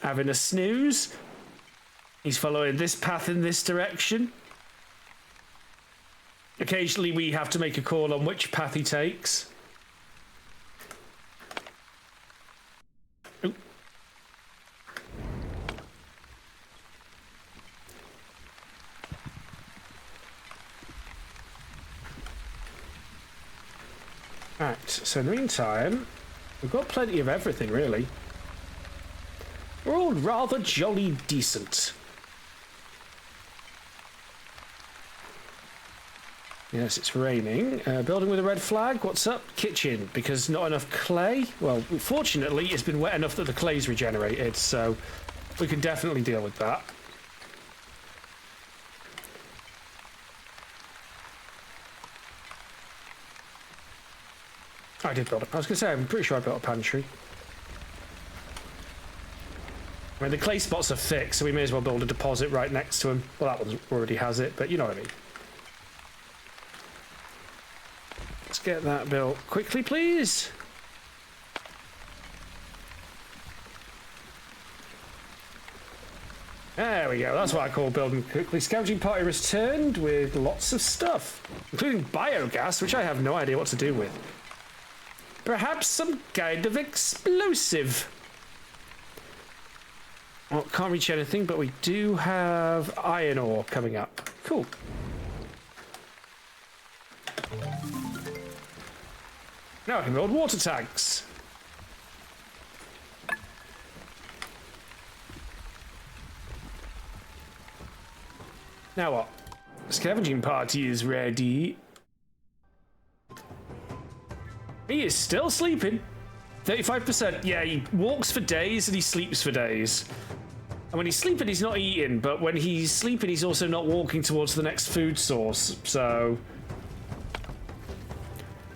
Having a snooze. He's following this path in this direction. Occasionally we have to make a call on which path he takes. Ooh. Right, so in the meantime, we've got plenty of everything, really. We're all rather jolly decent. Yes, it's raining. Building with a red flag. What's up? Kitchen. Because not enough clay. Well, fortunately, it's been wet enough that the clay's regenerated, so we can definitely deal with that. I did build I was going to say, I'm pretty sure I built a pantry. I mean, the clay spots are fixed, so we may as well build a deposit right next to them. Well, that one already has it, but you know what I mean. Let's get that built quickly, please. There we go. That's what I call building quickly. Scavenging party returned with lots of stuff, including biogas, which I have no idea what to do with. Perhaps some kind of explosive. Well, can't reach anything, but we do have iron ore coming up. Cool. Now I can build water tanks. Now what? Scavenging party is ready. He is still sleeping. 35%. Yeah, he walks for days and he sleeps for days. And when he's sleeping, he's not eating. But when he's sleeping, he's also not walking towards the next food source. So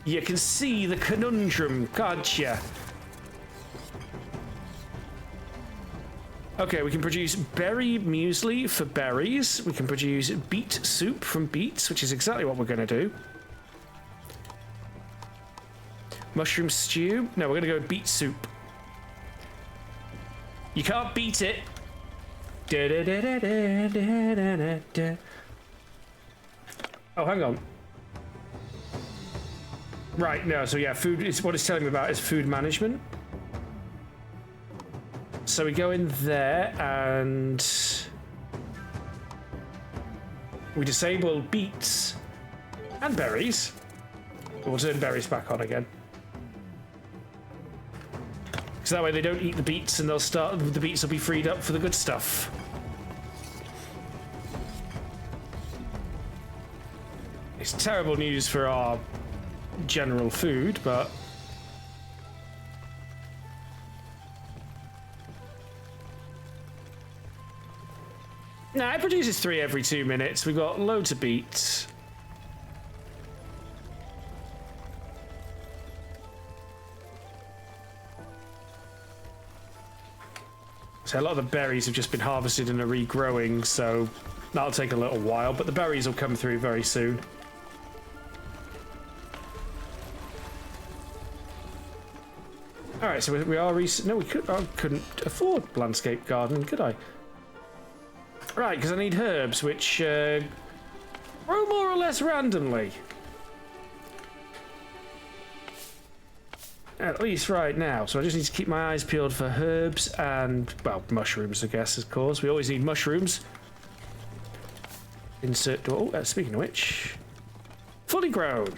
you can see the conundrum, can't you? Okay, we can produce berry muesli for berries. We can produce beet soup from beets, which is exactly what we're going to do. Mushroom stew. No, we're going to go with beet soup. You can't beat it. Oh, hang on. Right, no, so yeah, food is what it's telling me about is food management. So we go in there and we disable beets and berries. We'll turn berries back on again. So that way they don't eat the beets and the beets will be freed up for the good stuff. It's terrible news for our general food, but nah, it produces 3 every 2 minutes. We've got loads of beets. So a lot of the berries have just been harvested and are regrowing, so that'll take a little while, but the berries will come through very soon. All right, so we are no, we couldn't afford landscape garden, could I? Right, because I need herbs, which grow more or less randomly. At least right now. So I just need to keep my eyes peeled for herbs and, well, mushrooms, I guess, of course. We always need mushrooms. Insert door. Oh, speaking of which, fully grown.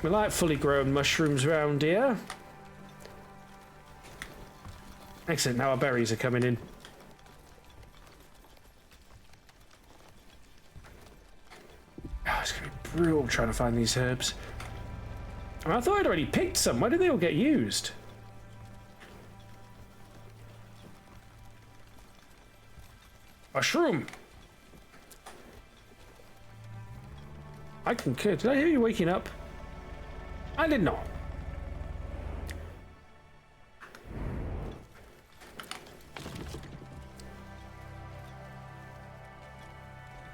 We like fully grown mushrooms around here. Excellent, now our berries are coming in. Oh, it's going to be brutal trying to find these herbs. I thought I'd already picked some. Why did they all get used? Mushroom! I concur. Did I hear you waking up? I did not.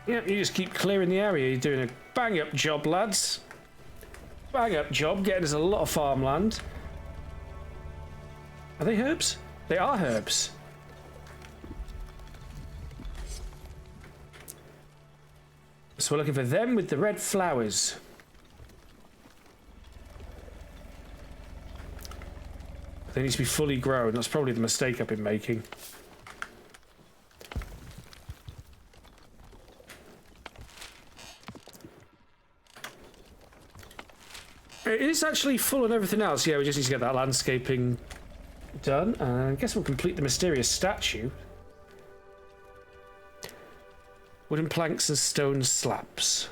Yeah, you just keep clearing the area. You're doing a bang-up job, lads. Bang-up job, getting us a lot of farmland. Are they herbs? They are herbs. So we're looking for them with the red flowers. They need to be fully grown. That's probably the mistake I've been making. It is actually full on everything else. Yeah, we just need to get that landscaping done. And I guess we'll complete the mysterious statue. Wooden planks and stone slabs.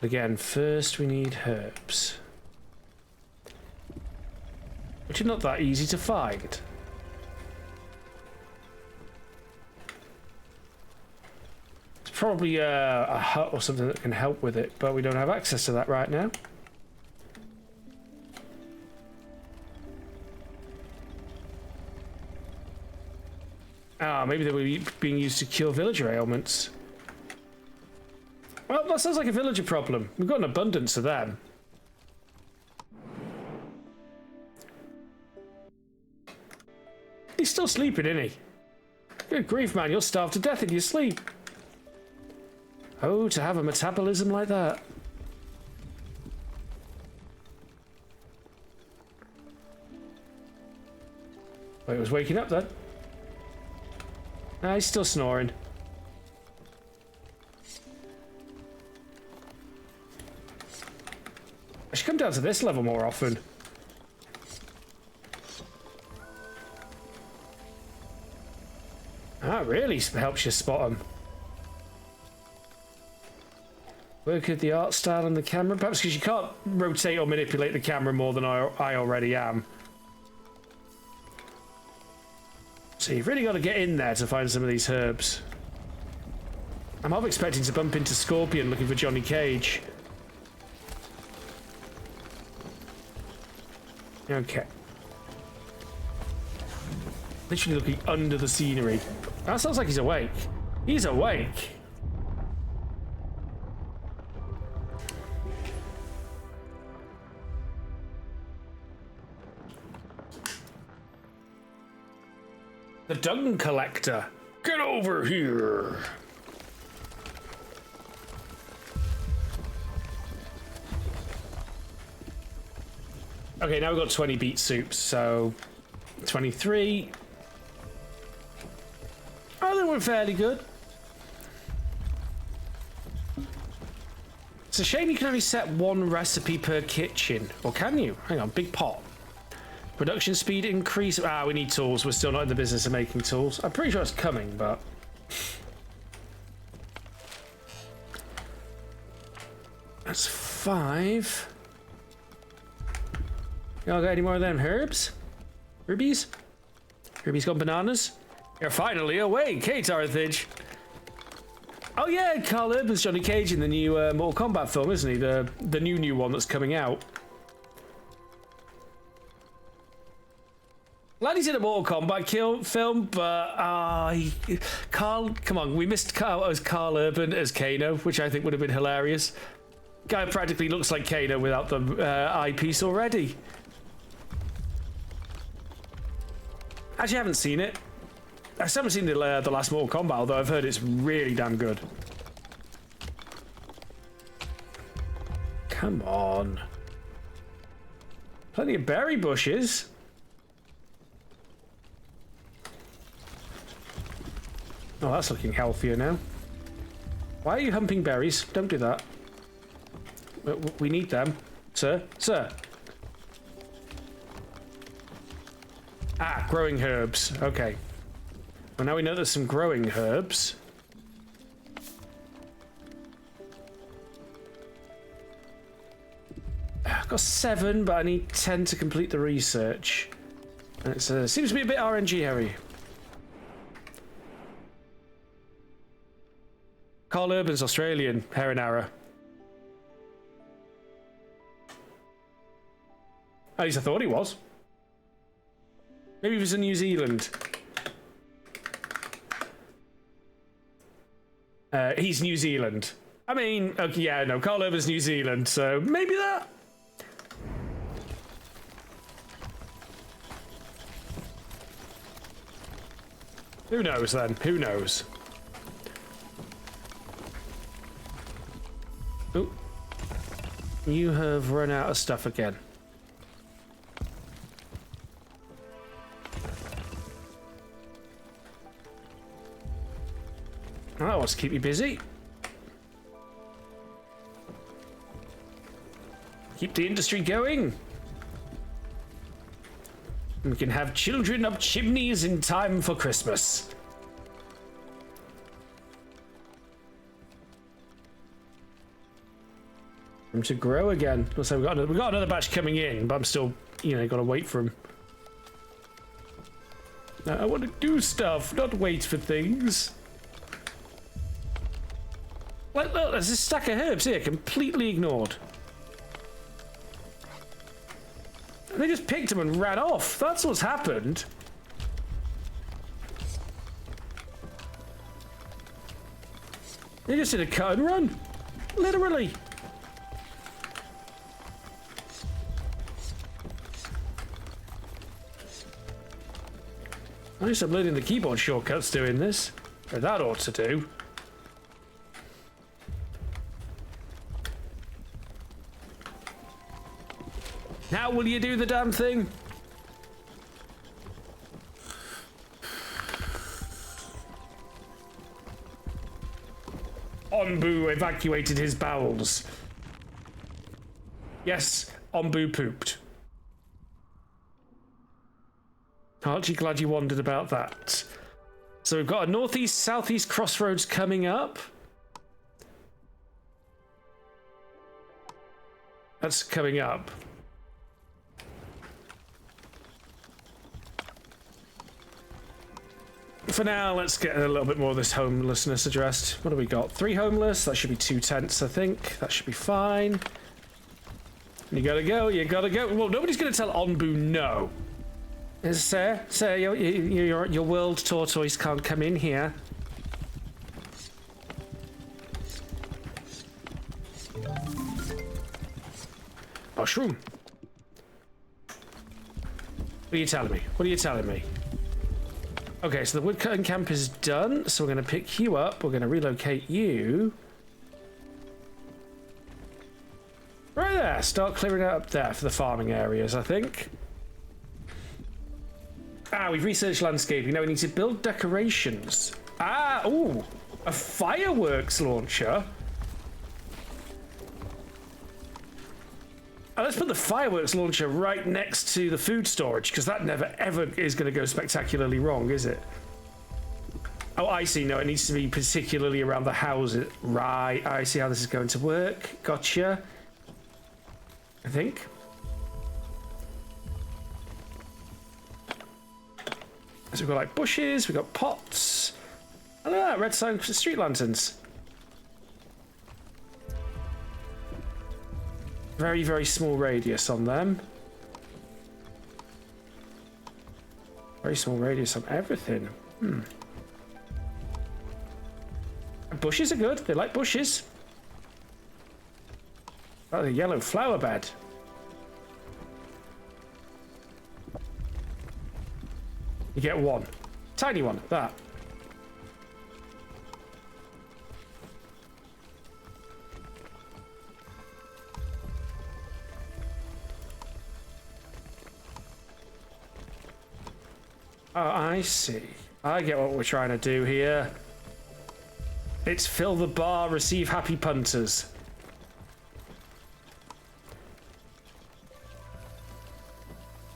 Again, first we need herbs. Which are not that easy to find. It's probably a hut or something that can help with it, but we don't have access to that right now. Ah, maybe they were being used to cure villager ailments. Well, that sounds like a villager problem. We've got an abundance of them. He's still sleeping, isn't he? Good grief, man, you'll starve to death in your sleep. Oh, to have a metabolism like that. Wait, it was waking up then. Ah, he's still snoring. I should come down to this level more often. That really helps you spot them. Work at the art style on the camera, perhaps because you can't rotate or manipulate the camera more than I already am. So you've really got to get in there to find some of these herbs. I'm half expecting to bump into Scorpion looking for Johnny Cage. Okay. Literally looking under the scenery. That sounds like he's awake. He's awake. The dung collector. Get over here. Okay, now we've got 20 beet soups, so 23. I think we're fairly good. It's a shame you can only set one recipe per kitchen. Or can you? Hang on, big pot. Production speed increase. Ah, we need tools. We're still not in the business of making tools. I'm pretty sure it's coming, but... That's 5. Y'all got any more of them herbs? Herbies? Herbies got bananas? You're finally awake, Kate Arthage. Oh yeah, Carl Urban's Johnny Cage in the new Mortal Kombat film, isn't he? The new one that's coming out. Glad he's in a Mortal Kombat film, but Carl, come on, we missed Carl as Carl Urban as Kano, which I think would have been hilarious. Guy practically looks like Kano without the eyepiece already. Actually, I haven't seen it. I still haven't seen the last Mortal Kombat, although I've heard it's really damn good. Come on. Plenty of berry bushes. Oh, that's looking healthier now. Why are you humping berries? Don't do that. We need them. Sir? Sir? Ah, growing herbs. Okay. Well, now we know there's some growing herbs. I've got 7, but I need 10 to complete the research. And it seems to be a bit RNG heavy. Carl Urban's Australian, hair and arrow. At least I thought he was. Maybe he was in New Zealand. He's New Zealand. I mean, okay, yeah, no, Carl Urban's New Zealand, so maybe that. Who knows then? Who knows? Oh, you have run out of stuff again. That wants to keep you busy. Keep the industry going. We can have children up chimneys in time for Christmas. Room to grow again. So we've got another batch coming in, but I'm still, you know, gotta wait for them. I want to do stuff, not wait for things. Like, look, there's a stack of herbs here, completely ignored. They just picked them and ran off. That's what's happened. They just did a cut and run. Literally. At least I'm learning the keyboard shortcuts doing this. Or that ought to do. Now will you do the damn thing? Onbu evacuated his bowels. Yes, Onbu pooped. Aren't you glad you wondered about that? So we've got a northeast-southeast crossroads coming up. That's coming up. For now, let's get a little bit more of this homelessness addressed. What do we got? 3 homeless. That should be 2 tents, I think. That should be fine. You gotta go. You gotta go. Well, nobody's gonna tell Onbu no. Sir, your world tortoise can't come in here. Mushroom. What are you telling me? What are you telling me? Okay, so the woodcutting camp is done, so we're going to pick you up. We're going to relocate you. Right there. Start clearing out up there for the farming areas, I think. Ah, we've researched landscaping. Now we need to build decorations. Ah, ooh, a fireworks launcher. Oh, let's put the fireworks launcher right next to the food storage, because that never ever is going to go spectacularly wrong, is it? Oh, I see. No, it needs to be particularly around the houses. Right, I see how this is going to work. Gotcha. I think. So we've got like bushes, we've got pots. Oh, look at that, red sign for street lanterns. Very, very small radius on them. Very small radius on everything. Bushes are good. They like bushes. Oh, the yellow flower bed. You get 1. Tiny one, that. Oh, I see. I get what we're trying to do here. It's fill the bar, receive happy punters.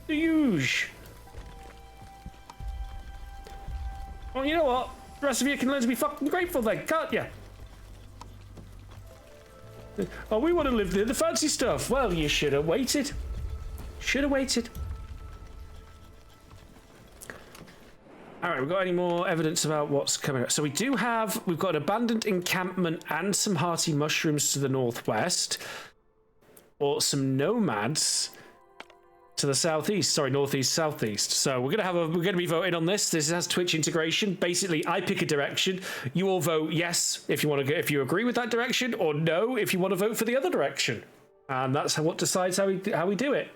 The huge. Well, you know what? The rest of you can learn to be fucking grateful then, can't you? Oh, we want to live near the fancy stuff. Well, you should have waited. Should have waited. All right, we've got any more evidence about what's coming up? So we've got an abandoned encampment and some hearty mushrooms to the northwest, or some nomads to the southeast. Sorry, northeast, southeast. So we're gonna be voting on this. This has Twitch integration. Basically, I pick a direction. You all vote yes if you want to if you agree with that direction, or no if you want to vote for the other direction, and that's what decides how we do it.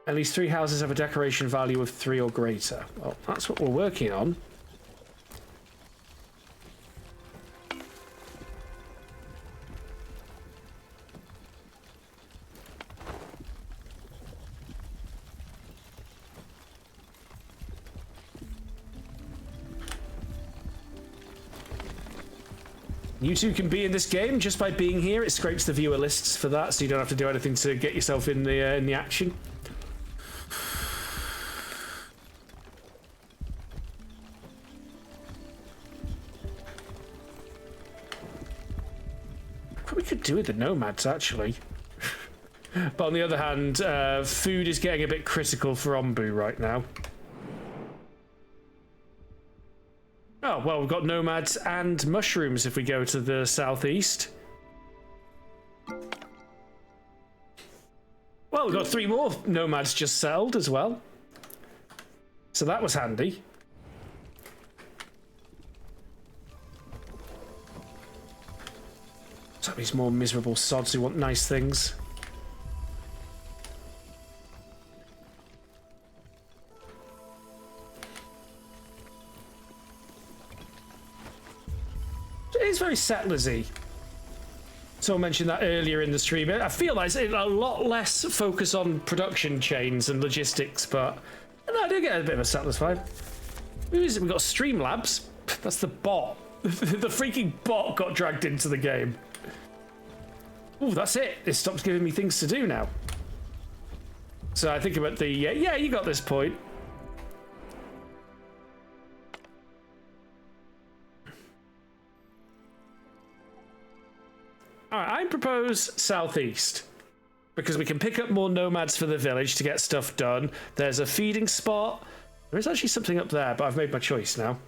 At least 3 houses have a decoration value of 3 or greater. Well, that's what we're working on. You two can be in this game just by being here. It scrapes the viewer lists for that, so you don't have to do anything to get yourself in the action. What we could do with the nomads, actually. But on the other hand, food is getting a bit critical for Ombu right now. Oh, well, we've got nomads and mushrooms if we go to the southeast. Well, we've got 3 more nomads just settled as well. So that was handy. So these more miserable sods who want nice things. It is very settlersy. Someone mentioned that earlier in the stream. I feel like it's a lot less focus on production chains and logistics, but no, I do get a bit of a settlers vibe. We've got Streamlabs. That's the bot. The freaking bot got dragged into the game. Oh, that's it. It stops giving me things to do now. So I think about the... yeah, you got this point. Alright, I propose southeast. Because we can pick up more nomads for the village to get stuff done. There's a feeding spot. There is actually something up there, but I've made my choice now.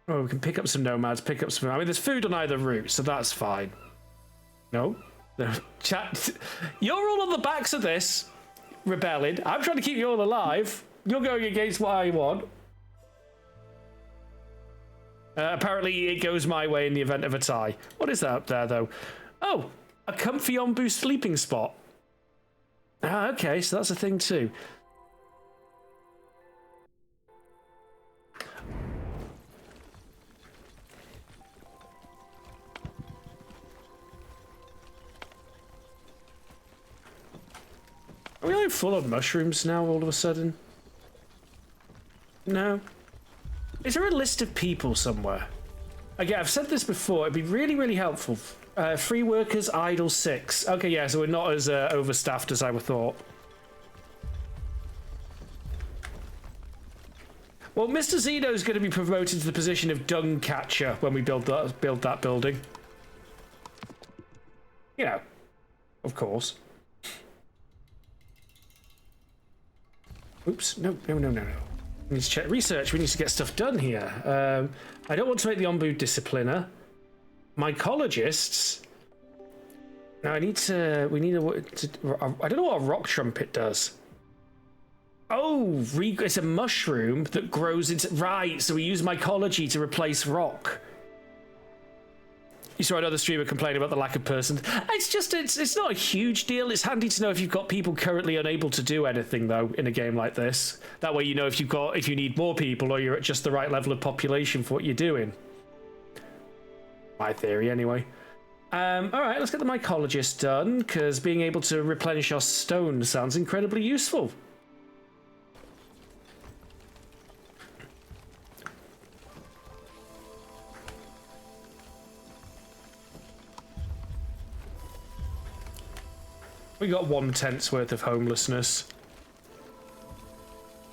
Oh, we can pick up some nomads, pick up some... I mean, there's food on either route, so that's fine. No? Chat... You're all on the backs of this, rebelling. I'm trying to keep you all alive. You're going against what I want. Apparently, it goes my way in the event of a tie. What is that up there, though? Oh, a comfy Ombu sleeping spot. Ah, okay, so that's a thing, too. Are we like full on mushrooms now all of a sudden? No. Is there a list of people somewhere? Again, I've said this before, it'd be really, really helpful. Free workers, idle 6. Okay, yeah, so we're not as overstaffed as I would thought. Well, Mr. Zeno's going to be promoted to the position of dung catcher when we build that building. You know, of course. Oops, no. We need to check research. We need to get stuff done here. I don't want to make the Ombu discipliner. Mycologists. Now I need to. We need a. I don't know what a rock trumpet does. Oh, it's a mushroom that grows into. Right, so we use mycology to replace rock. You saw another streamer complain about the lack of persons. It's not a huge deal. It's handy to know if you've got people currently unable to do anything, though, in a game like this. That way you know if you need more people or you're at just the right level of population for what you're doing. My theory, anyway. All right, let's get the mycologist done, because being able to replenish our stone sounds incredibly useful. We got 1 tent's worth of homelessness.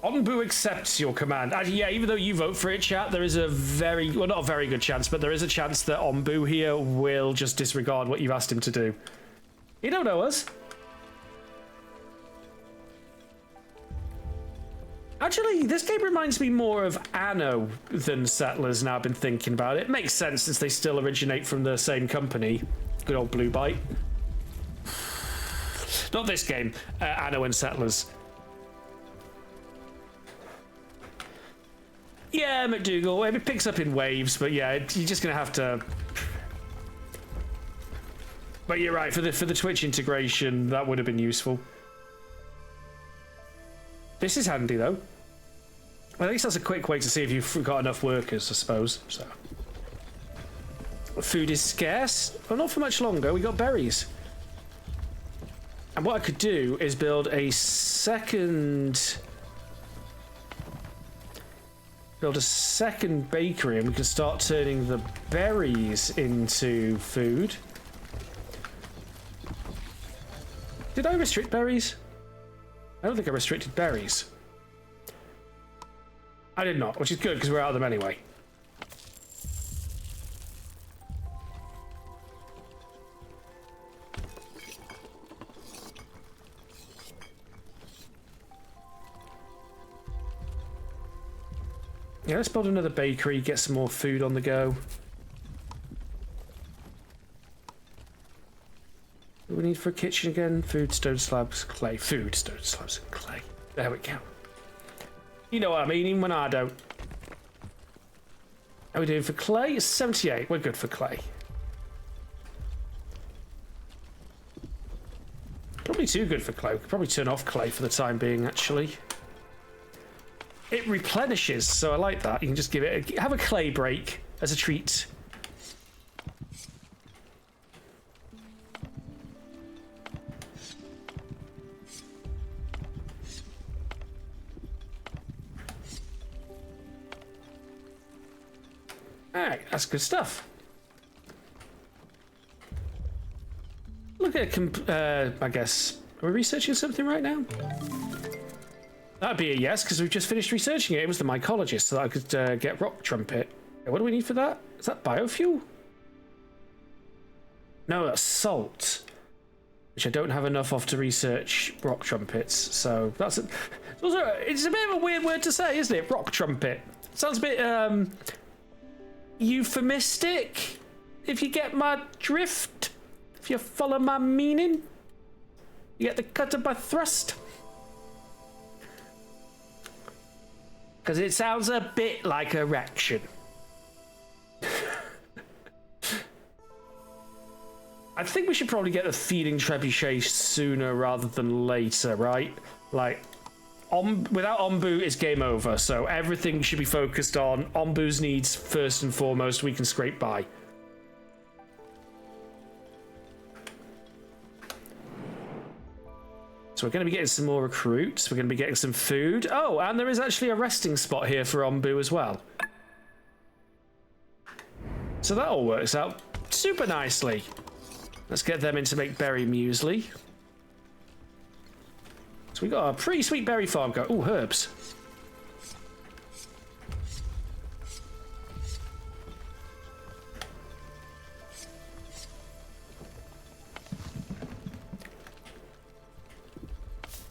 Ombu accepts your command. Actually, yeah, even though you vote for it, chat, there is a well, not a very good chance, but there is a chance that Ombu here will just disregard what you've asked him to do. You don't know us. Actually, this game reminds me more of Anno than Settlers now I've been thinking about it. It makes sense since they still originate from the same company. Good old Blue Bite. Not this game, Anno and Settlers. Yeah, McDougal, it picks up in waves, but yeah, you're just going to have to... But you're right, for the Twitch integration, that would have been useful. This is handy, though. Well, at least that's a quick way to see if you've got enough workers, I suppose. So, food is scarce. Well, not for much longer. We got berries. And what I could do is build a second bakery, and we can start turning the berries into food. Did I restrict berries? I don't think I restricted berries. I did not, which is good because we're out of them anyway. Yeah, let's build another bakery, get some more food on the go. What do we need for a kitchen again? Food, stone slabs, clay. Food, stone slabs, and clay. There we go. You know what I mean, even when I don't. How are we doing for clay? It's 78. We're good for clay. Probably too good for clay. We could probably turn off clay for the time being, actually. It replenishes, so I like that. You can just give it have a clay break as a treat. Alright, that's good stuff. Look at, I guess, are we researching something right now? That'd be a yes, because we've just finished researching it. It was the mycologist, so that I could get rock trumpet. What do we need for that? Is that biofuel? No, that's salt, which I don't have enough of to research rock trumpets. So that's it's a bit of a weird word to say, isn't it? Rock trumpet sounds a bit euphemistic. If you get my drift, if you follow my meaning, you get the cut of my thrust. Because it sounds a bit like erection. I think we should probably get the feeding trebuchet sooner rather than later, right? Like, without Ombu, it's game over. So everything should be focused on Ombu's needs first and foremost. We can scrape by. So we're going to be getting some more recruits. We're going to be getting some food. Oh, and there is actually a resting spot here for Ombu as well. So that all works out super nicely. Let's get them in to make berry muesli. So we got a pretty sweet berry farm going. Ooh, herbs.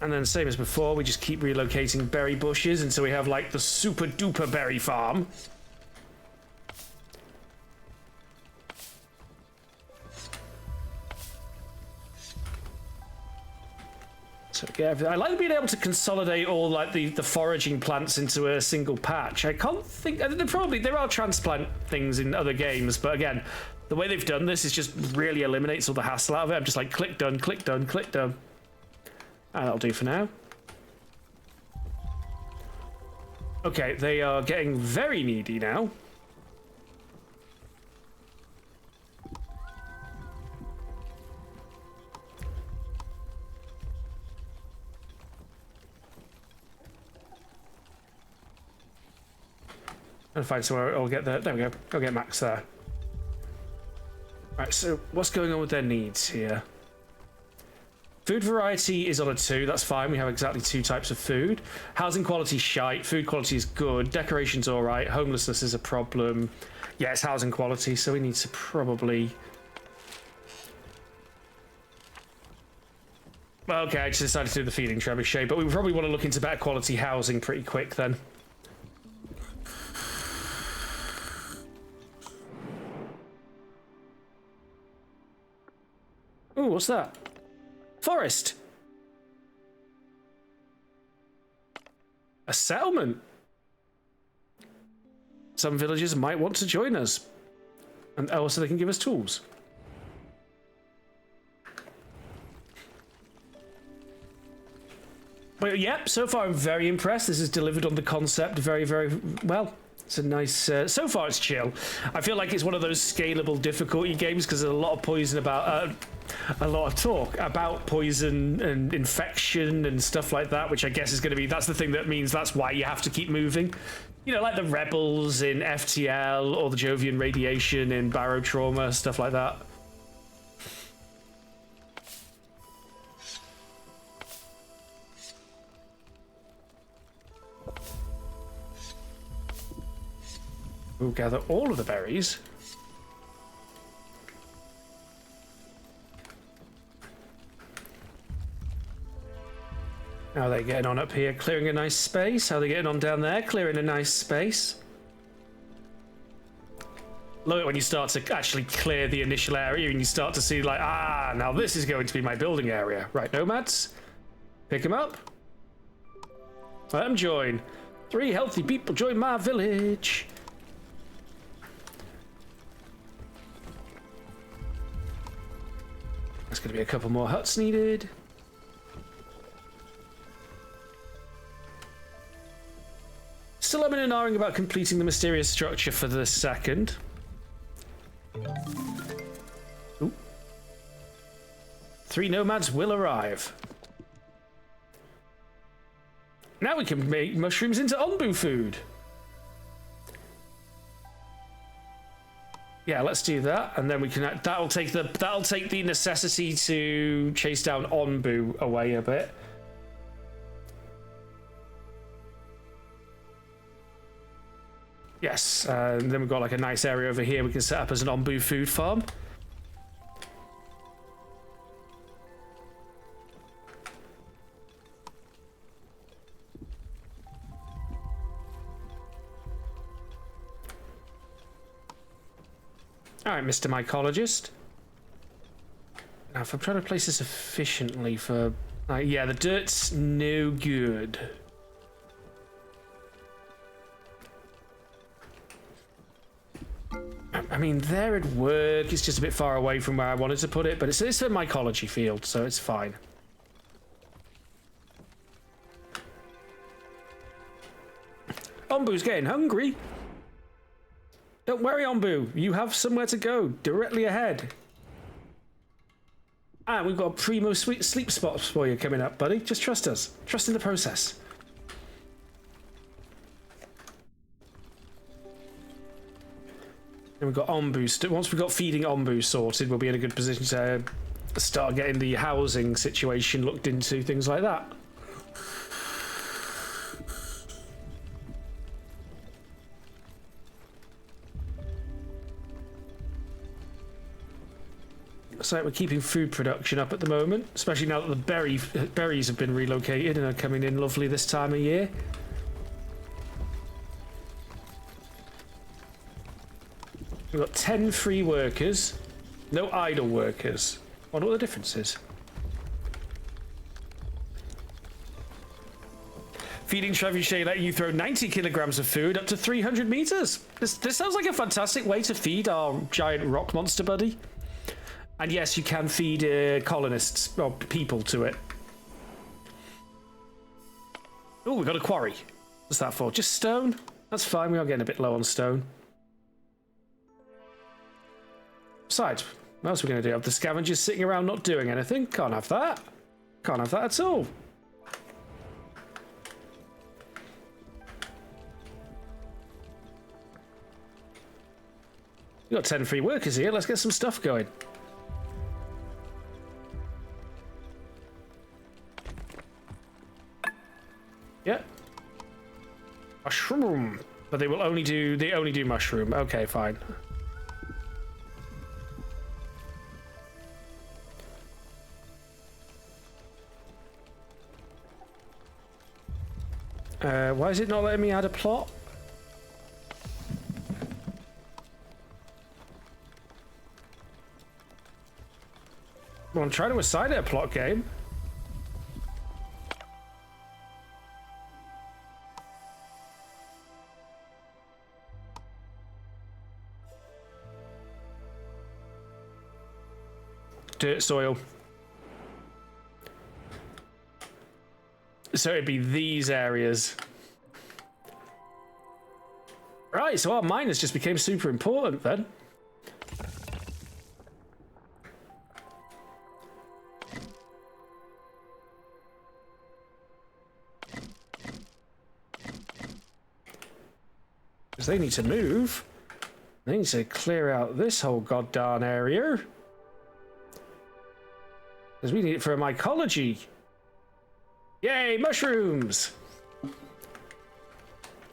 And then same as before, we just keep relocating berry bushes until we have like the super duper berry farm. So yeah, I like being able to consolidate all like the foraging plants into a single patch. I can't think, there are transplant things in other games, but again, the way they've done this is just really eliminates all the hassle out of it. I'm just like click done, click done, click done. And that'll do for now. Okay, they are getting very needy now. And find somewhere I'll get there. There we go. I'll get Max there. Right, so what's going on with their needs here? Food variety is on a 2, that's fine. We have exactly 2 types of food. Housing quality shite, food quality is good, decoration's all right, homelessness is a problem. Yeah, it's housing quality, so we need to probably... Well, okay, I just decided to do the feeding trebuchet, but we probably want to look into better quality housing pretty quick then. Ooh, what's that? Forest. A settlement. Some villagers might want to join us. And also they can give us tools. But yep, so far I'm very impressed. This is delivered on the concept very, very well. It's a nice... so far it's chill. I feel like it's one of those scalable difficulty games because there's a lot of poison about... a lot of talk about poison and infection and stuff like that, which I guess is going to be, that's the thing that means that's why you have to keep moving. You know, like the rebels in FTL or the Jovian radiation in Barotrauma, stuff like that. We'll gather all of the berries. How are they getting on up here? Clearing a nice space. How are they getting on down there? Clearing a nice space. Love it when you start to actually clear the initial area and you start to see like, ah, now this is going to be my building area. Right, nomads. Pick them up. Let them join. 3 healthy people join my village. There's going to be a couple more huts needed. Still umming and ahhing about completing the mysterious structure for the second. Ooh. 3 nomads will arrive. Now we can make mushrooms into onbu food. Yeah, let's do that, and then we can. That'll take the necessity to chase down onbu away a bit. Yes, and then we've got like a nice area over here we can set up as an onbu food farm. All right, Mr. Mycologist. Now, if I'm trying to place this efficiently for... yeah, the dirt's no good. I mean, there it'd work. It's just a bit far away from where I wanted to put it, but it's a mycology field, so it's fine. Ombu's getting hungry. Don't worry, Ombu. You have somewhere to go. Directly ahead. And we've got a primo sweet sleep spots for you coming up, buddy. Just trust us. Trust in the process. And we've got Ombu. Once we've got feeding Ombu sorted, we'll be in a good position to start getting the housing situation looked into, things like that. So we're keeping food production up at the moment, especially now that the berries have been relocated and are coming in lovely this time of year. We've got 10 free workers, no idle workers. I wonder what the difference is. Feeding trebuchet let you throw 90 kilograms of food up to 300 meters. This sounds like a fantastic way to feed our giant rock monster buddy. And yes, you can feed colonists or people to it. Oh, we've got a quarry. What's that for? Just stone? That's fine, we are getting a bit low on stone. Besides, what else are we going to do? Have the scavengers sitting around not doing anything? Can't have that. Can't have that at all. We've got 10 free workers here. Let's get some stuff going. Yeah. Mushroom. But they only do mushroom. Okay, fine. Why is it not letting me add a plot? Well, I'm trying to assign it a plot game. Dirt soil. So it'd be these areas. Right, so our miners just became super important then. Because they need to move. They need to clear out this whole goddamn area. Because we need it for mycology. Yay, mushrooms! Can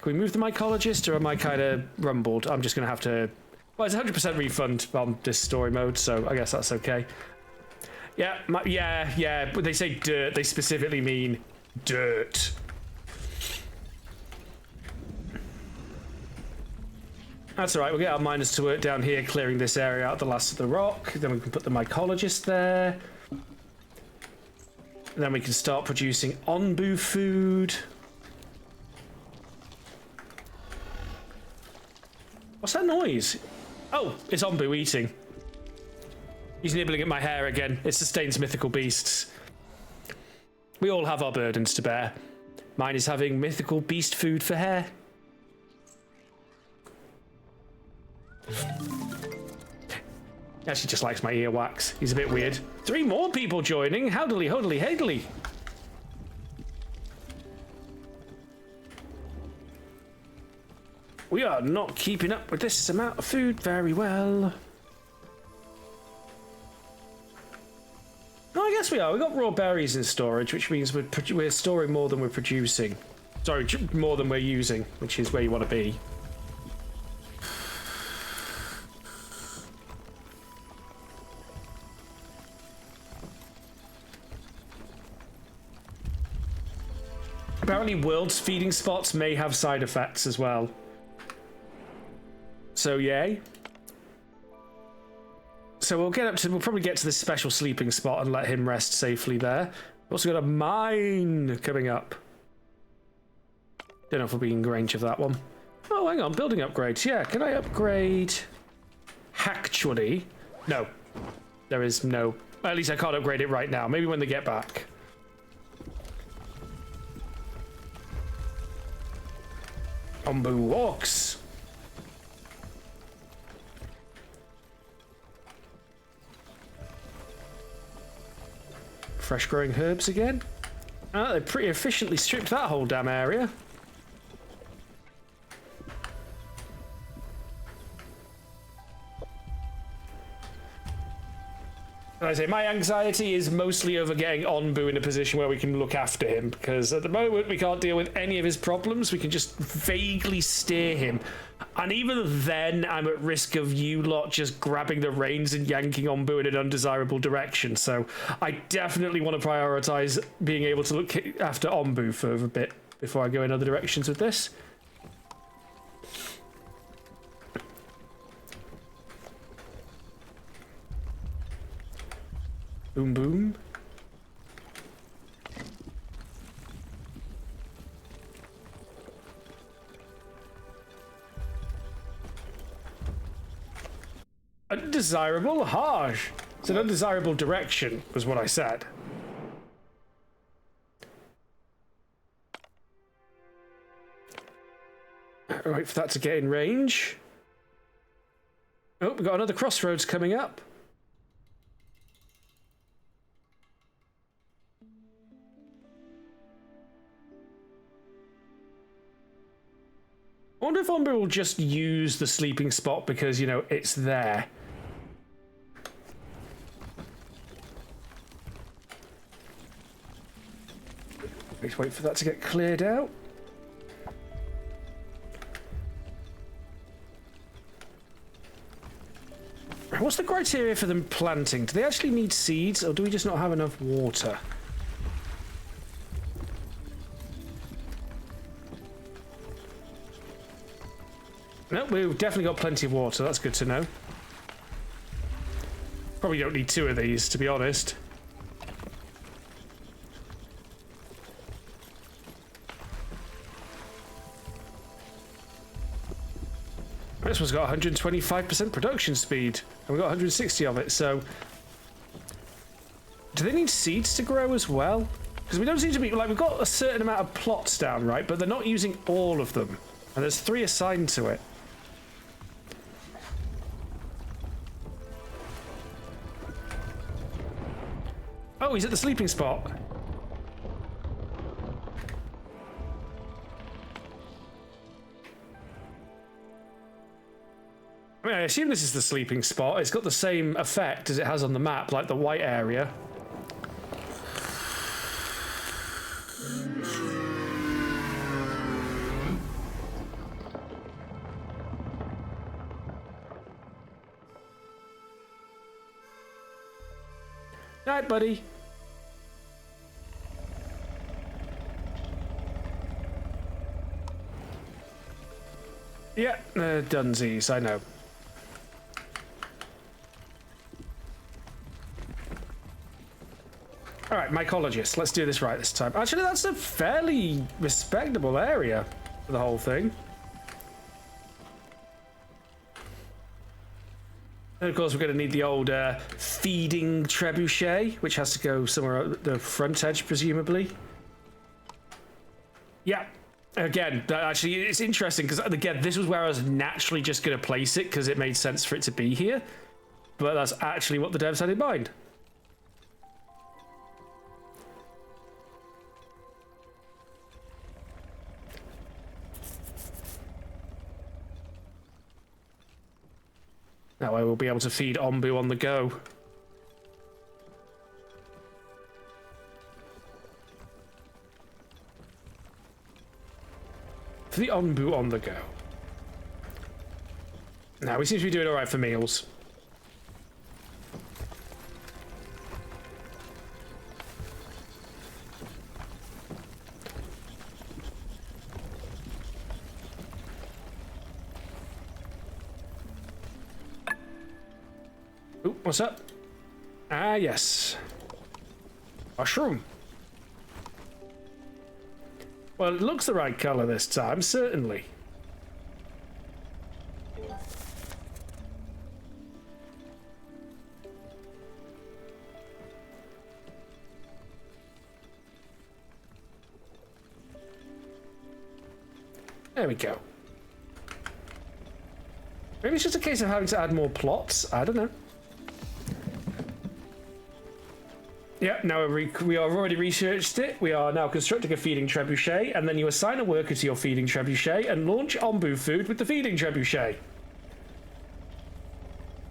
we move the mycologist, or am I kind of rumbled? I'm just going to have to... Well, it's 100% refund on this story mode, so I guess that's okay. Yeah, yeah, but they say dirt. They specifically mean dirt. That's all right. We'll get our miners to work down here, clearing this area out, the last of the rock. Then we can put the mycologist there. And then we can start producing onbu food. What's that noise? Oh, it's onbu eating. He's nibbling at my hair again. It sustains mythical beasts. We all have our burdens to bear. Mine is having mythical beast food for hair. He actually just likes my earwax. He's a bit weird. 3 more people joining. Howdily, hodily, hadily. We are not keeping up with this amount of food very well. No, I guess we are. We've got raw berries in storage, which means we're storing more than we're producing. Sorry, more than we're using, which is where you want to be. Apparently world's feeding spots may have side effects as well. So yay. So we'll probably get to this special sleeping spot and let him rest safely there. We've also got a mine coming up. Don't know if we'll be in range of that one. Oh, hang on, building upgrades. Yeah, can I upgrade? Actually, no. There is no. At least I can't upgrade it right now. Maybe when they get back. Ombu walks. Fresh growing herbs again. Oh, they pretty efficiently stripped that whole damn area. As I say, my anxiety is mostly over getting Onbu in a position where we can look after him, because at the moment we can't deal with any of his problems. We can just vaguely steer him. And even then, I'm at risk of you lot just grabbing the reins and yanking Onbu in an undesirable direction. So I definitely want to prioritize being able to look after Onbu for a bit before I go in other directions with this. Boom, boom. Undesirable? Harsh. It's an undesirable direction, was what I said. Wait for that to get in range. Oh, we've got another crossroads coming up. I wonder if Ombre will just use the sleeping spot because, you know, it's there. Let's wait for that to get cleared out. What's the criteria for them planting? Do they actually need seeds, or do we just not have enough water? No, we've definitely got plenty of water. That's good to know. Probably don't need 2 of these, to be honest. This one's got 125% production speed, and we've got 160 of it, so... Do they need seeds to grow as well? Because we don't seem to be... Like, we've got a certain amount of plots down, right? But they're not using all of them. And there's 3 assigned to it. Oh, he's at the sleeping spot. assume this is the sleeping spot. It's got the same effect as it has on the map, like the white area. Night, buddy. Yeah, Dunsies, I know. Alright, mycologist, let's do this right this time. Actually, that's a fairly respectable area for the whole thing. And of course, we're going to need the old feeding trebuchet, which has to go somewhere at the front edge, presumably. Yeah. Again, actually, it's interesting because, again, this was where I was naturally just going to place it because it made sense for it to be here. But that's actually what the devs had in mind. That way we'll be able to feed Ombu on the go. For the Ombu on the go. Now, we seem to be doing alright for meals. Ooh, what's up? Ah, yes. Mushroom. Well, it looks the right colour this time, certainly. There we go. Maybe it's just a case of having to add more plots. I don't know. Yeah, now we have already researched it. We are now constructing a feeding trebuchet, and then you assign a worker to your feeding trebuchet and launch Ombu food with the feeding trebuchet.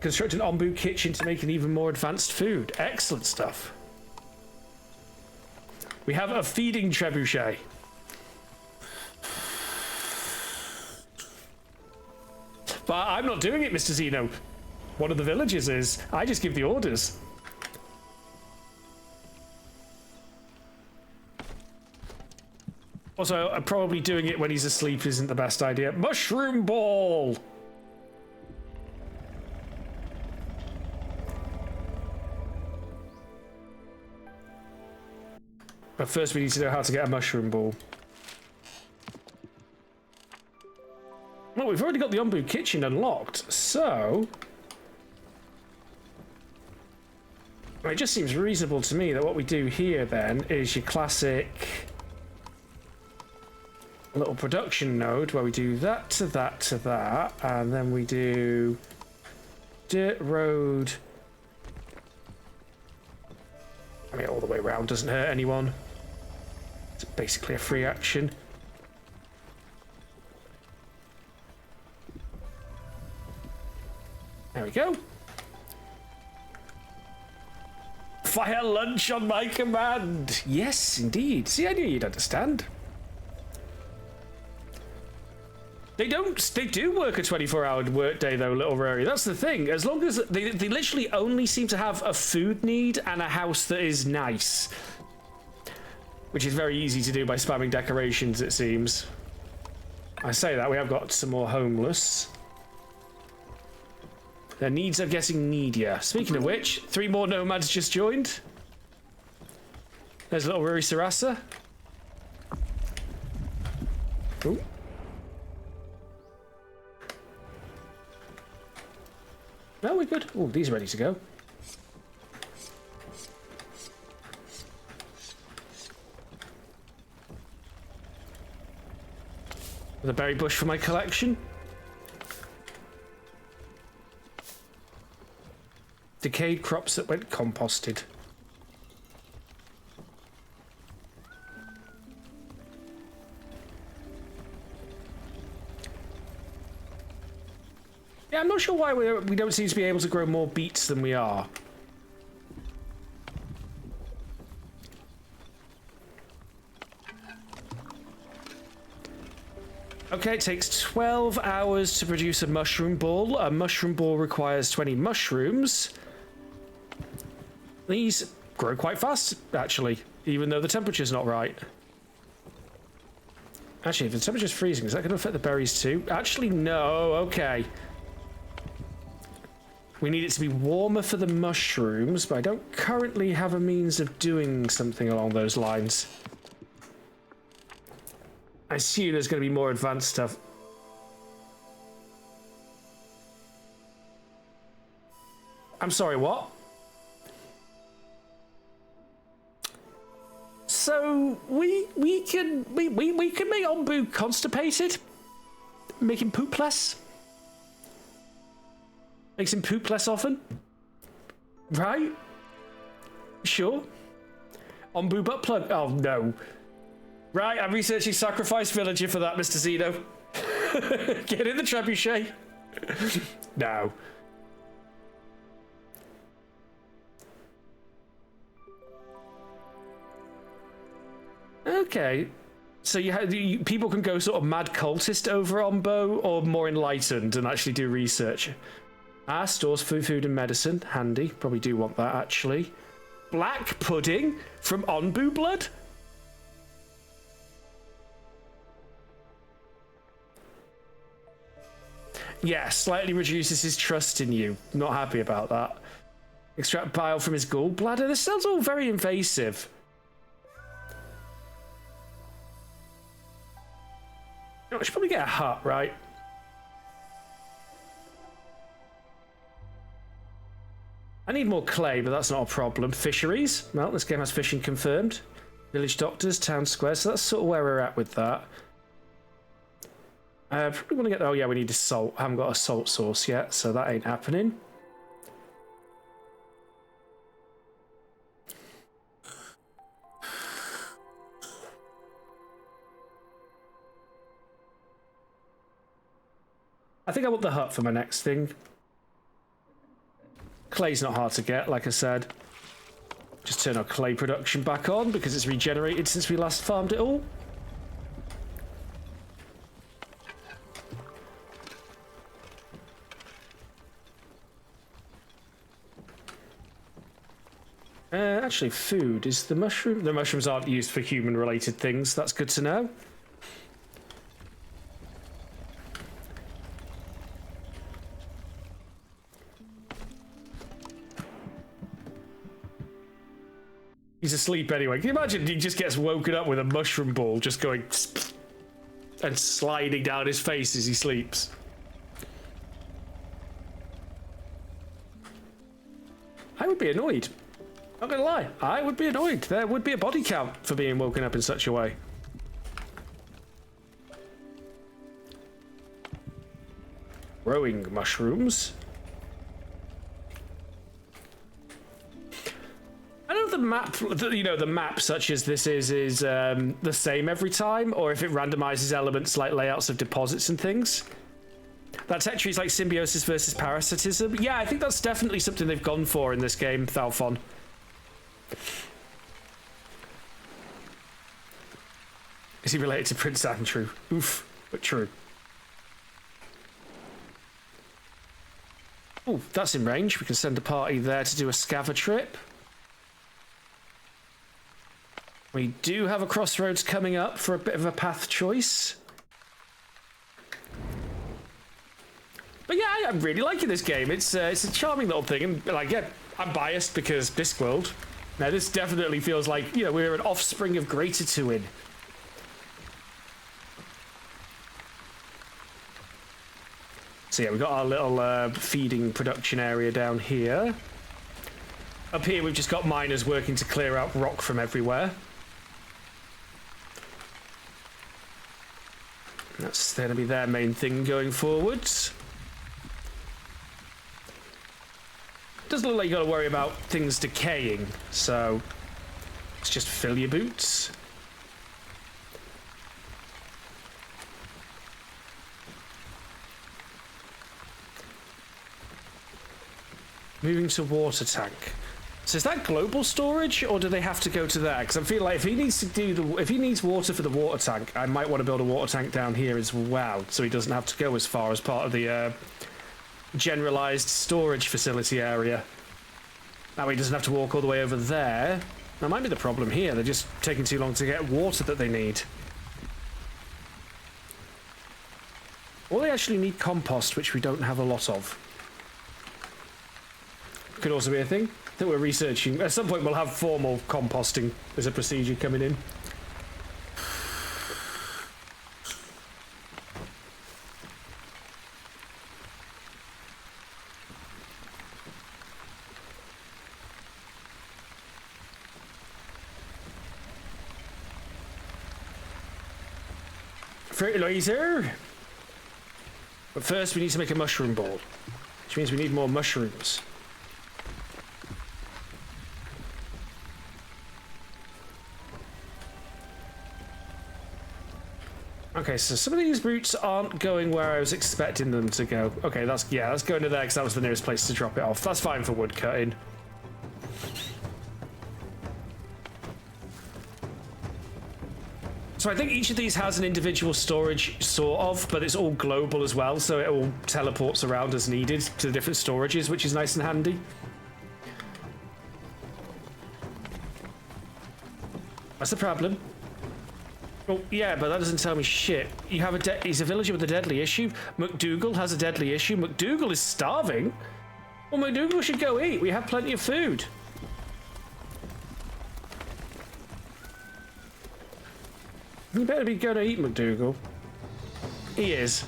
Construct an Ombu kitchen to make an even more advanced food. Excellent stuff. We have a feeding trebuchet. But I'm not doing it, Mr. Zeno. One of the villagers is. I just give the orders. Also, probably doing it when he's asleep isn't the best idea. Mushroom ball! But first we need to know how to get a mushroom ball. Well, we've already got the Ombu kitchen unlocked, so... Well, it just seems reasonable to me that what we do here, then, is your classic... little production node where we do that to that to that, and then we do dirt road. I mean, all the way around doesn't hurt anyone. It's basically a free action. There we go. Fire lunch on my command. Yes, indeed. See, I knew you'd understand. They do work a 24-hour workday though, Little Rory. That's the thing. As long as they literally only seem to have a food need and a house that is nice. Which is very easy to do by spamming decorations, it seems. I say that, we have got some more homeless. Their needs are getting needier. Speaking of which, 3 more nomads just joined. There's Little Rory Sarasa. Ooh. No, we're good. Oh, these are ready to go. The berry bush for my collection. Decayed crops that went composted. Yeah, I'm not sure why we don't seem to be able to grow more beets than we are. Okay, it takes 12 hours to produce a mushroom ball. A mushroom ball requires 20 mushrooms. These grow quite fast, actually, even though the temperature's not right. Actually, if the temperature's freezing, is that going to affect the berries too? Actually, no. Okay. We need it to be warmer for the mushrooms, but I don't currently have a means of doing something along those lines. I assume there's going to be more advanced stuff. I'm sorry, what? So we can make Ombu constipated, make him poop less. Makes him poop less often, right? Sure. Ombu butt plug. Oh no. Right, I'm researching sacrifice villager for that, Mr. Zeno. Get in the trebuchet. No. Okay, so people can go sort of mad cultist over Ombo, or more enlightened and actually do research. Stores food and medicine, handy. Probably do want that actually. Black pudding from Onbu blood. Yeah, slightly reduces his trust in you. Not happy about that. Extract bile from his gallbladder. This sounds all very invasive. I should probably get a hut, right? I need more clay, but that's not a problem. Fisheries. Well, this game has fishing confirmed. Village doctors, town squares. So that's sort of where we're at with that. Probably want to get... Oh, yeah, we need a salt. I haven't got a salt source yet, so that ain't happening. I think I want the hut for my next thing. Clay's not hard to get, like I said. Just turn our clay production back on because it's regenerated since we last farmed it all. Actually, food is the mushroom. The mushrooms aren't used for human-related things. That's good to know. He's asleep anyway. Can you imagine he just gets woken up with a mushroom ball just going and sliding down his face as he sleeps? I would be annoyed. Not gonna lie, I would be annoyed. There would be a body count for being woken up in such a way. Growing mushrooms. I don't know if the map, you know, the map such as this is the same every time, or if it randomizes elements like layouts of deposits and things. That tech tree is like symbiosis versus parasitism. Yeah, I think that's definitely something they've gone for in this game, Thalfon. Is he related to Prince Andrew? Oof, but true. Oh, that's in range. We can send a party there to do a scaver trip. We do have a crossroads coming up for a bit of a path choice. But yeah, I'm really liking this game. It's a charming little thing, and like, yeah, I'm biased because Discworld. Now, this definitely feels like, you know, we're an offspring of Greater Tuin. So yeah, we've got our little feeding production area down here. Up here, we've just got miners working to clear out rock from everywhere. That's going to be their main thing going forwards. Doesn't look like you got to worry about things decaying, so let's just fill your boots. Moving to water tank. So is that global storage, or do they have to go to there? Because I feel like if he needs to do if he needs water for the water tank, I might want to build a water tank down here as well, so he doesn't have to go as far as part of the generalized storage facility area. That way he doesn't have to walk all the way over there. That might be the problem here. They're just taking too long to get water that they need. Or they actually need compost, which we don't have a lot of. Could also be a thing that we're researching. At some point we'll have formal composting as a procedure coming in. Fertilizer! But first we need to make a mushroom ball, which means we need more mushrooms. Okay, so some of these routes aren't going where I was expecting them to go. Okay, that's going to there because that was the nearest place to drop it off. That's fine for wood cutting. So I think each of these has an individual storage, sort of, but it's all global as well, so it all teleports around as needed to the different storages, which is nice and handy. What's the problem? Oh, yeah, but that doesn't tell me shit. You have he's a villager with a deadly issue. McDougal has a deadly issue. McDougal is starving? Well, McDougal should go eat. We have plenty of food. You better be going to eat, McDougal. He is.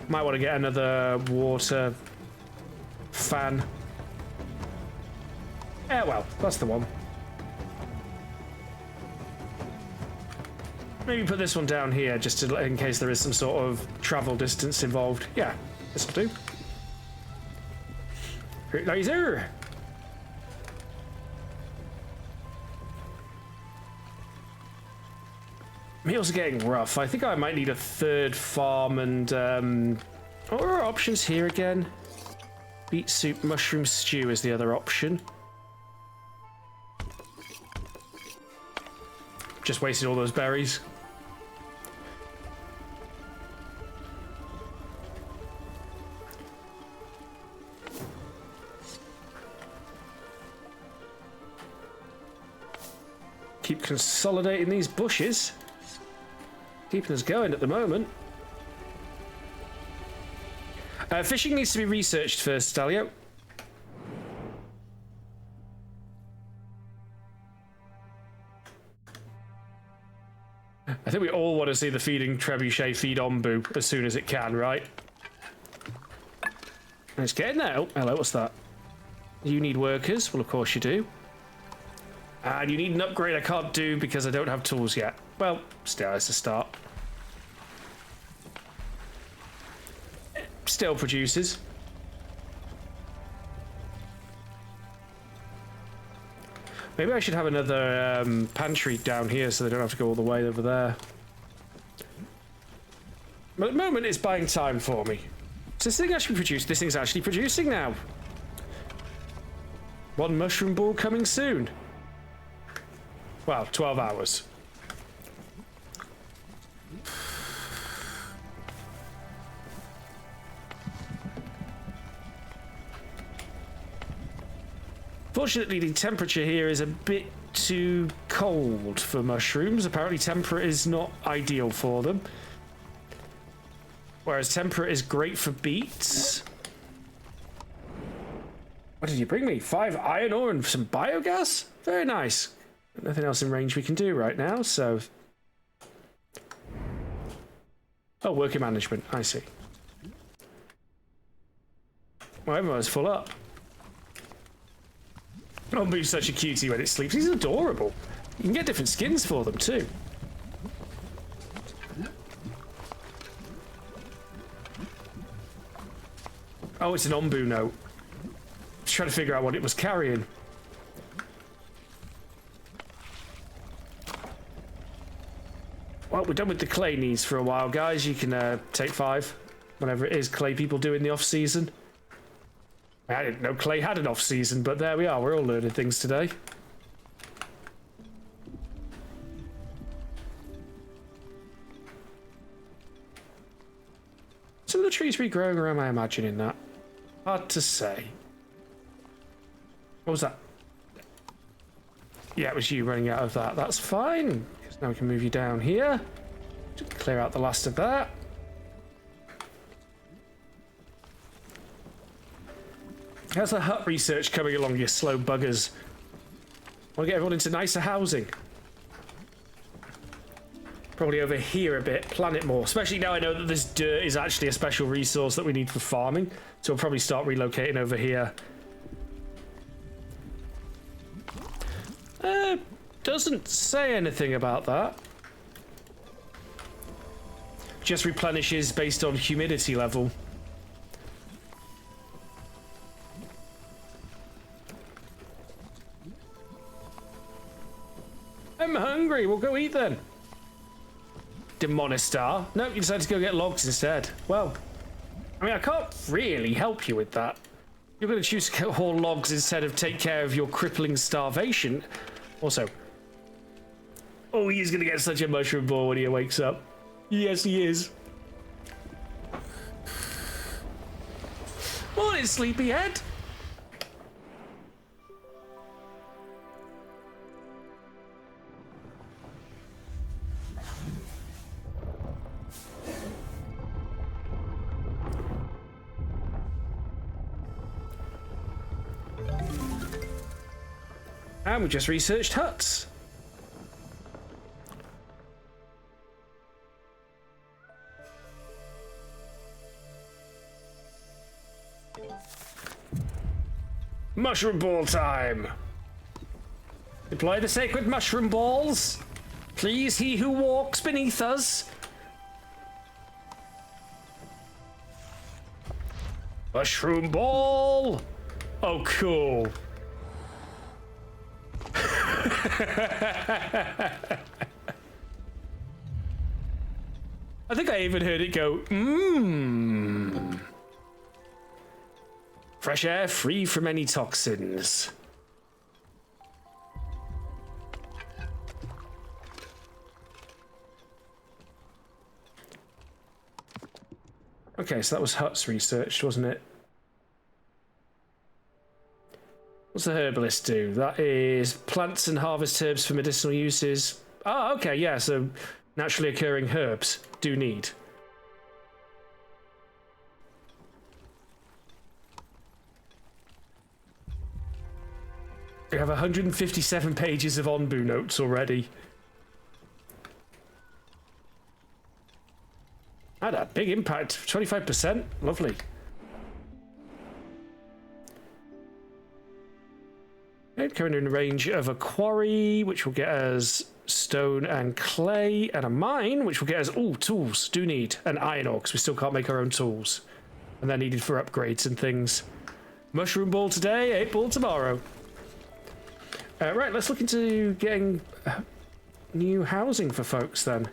Might want to get another water fan. Yeah, well, that's the one. Maybe put this one down here just to, in case there is some sort of travel distance involved. Yeah, this'll do. Laser! Meals are getting rough. I think I might need a third farm and, what are our options here again? Beet soup, mushroom stew is the other option. Just wasted all those berries. Keep consolidating these bushes. Keeping us going at the moment. Fishing needs to be researched first, Stalio. I think we all want to see the feeding trebuchet feed Ombu as soon as it can, right? It's getting there. Oh, hello, what's that? You need workers? Well, of course you do. And you need an upgrade I can't do because I don't have tools yet. Well, still, it's a start. Still produces. Maybe I should have another pantry down here so they don't have to go all the way over there. But at the moment, it's buying time for me. So this thing actually produced. This thing's actually producing now. One mushroom ball coming soon. Well, 12 hours. Fortunately, the temperature here is a bit too cold for mushrooms. Apparently, temperate is not ideal for them. Whereas temperate is great for beets. What did you bring me? 5 iron ore and some biogas? Very nice. Nothing else in range we can do right now, so... Oh, worker management. I see. Well, everyone's full up. Ombu's such a cutie when it sleeps. He's adorable. You can get different skins for them, too. Oh, it's an Ombu note. just trying to figure out what it was carrying. Well, we're done with the clay needs for a while, guys. You can take 5, whatever it is clay people do in the off-season. I didn't know clay had an off-season, but there we are. We're all learning things today. Some of the trees regrowing, or am I imagining that? Hard to say. What was that? Yeah, it was you running out of that. That's fine. Because now we can move you down here. Just clear out the last of that. How's the hut research coming along, you slow buggers? Want to get everyone into nicer housing. Probably over here a bit, plan it more. Especially now I know that this dirt is actually a special resource that we need for farming. So we'll probably start relocating over here. Doesn't say anything about that. Just replenishes based on humidity level. I'm hungry, we'll go eat then. Demonistar. No, you decided to go get logs instead. Well, I mean, I can't really help you with that. You're going to choose to haul logs instead of take care of your crippling starvation. Also, oh, he's going to get such a mushroom ball when he wakes up. Yes, he is. Morning, sleepyhead. And we just researched huts. Mushroom ball time. Deploy the sacred mushroom balls. Please, he who walks beneath us. Mushroom ball. Oh, cool. I think I even heard it go, mmm. Fresh air free from any toxins. Okay, so that was huts researched, wasn't it? What's the herbalist do? That is plants and harvest herbs for medicinal uses. Oh, okay, yeah, so naturally occurring herbs do need. We have 157 pages of Onbu notes already. Had a big impact, 25%, lovely. Coming in range of a quarry, which will get us stone and clay, and a mine, which will get us, oh, tools, do need, an iron ore, because we still can't make our own tools. And they're needed for upgrades and things. Mushroom ball today, 8 ball tomorrow. Right, let's look into getting new housing for folks then.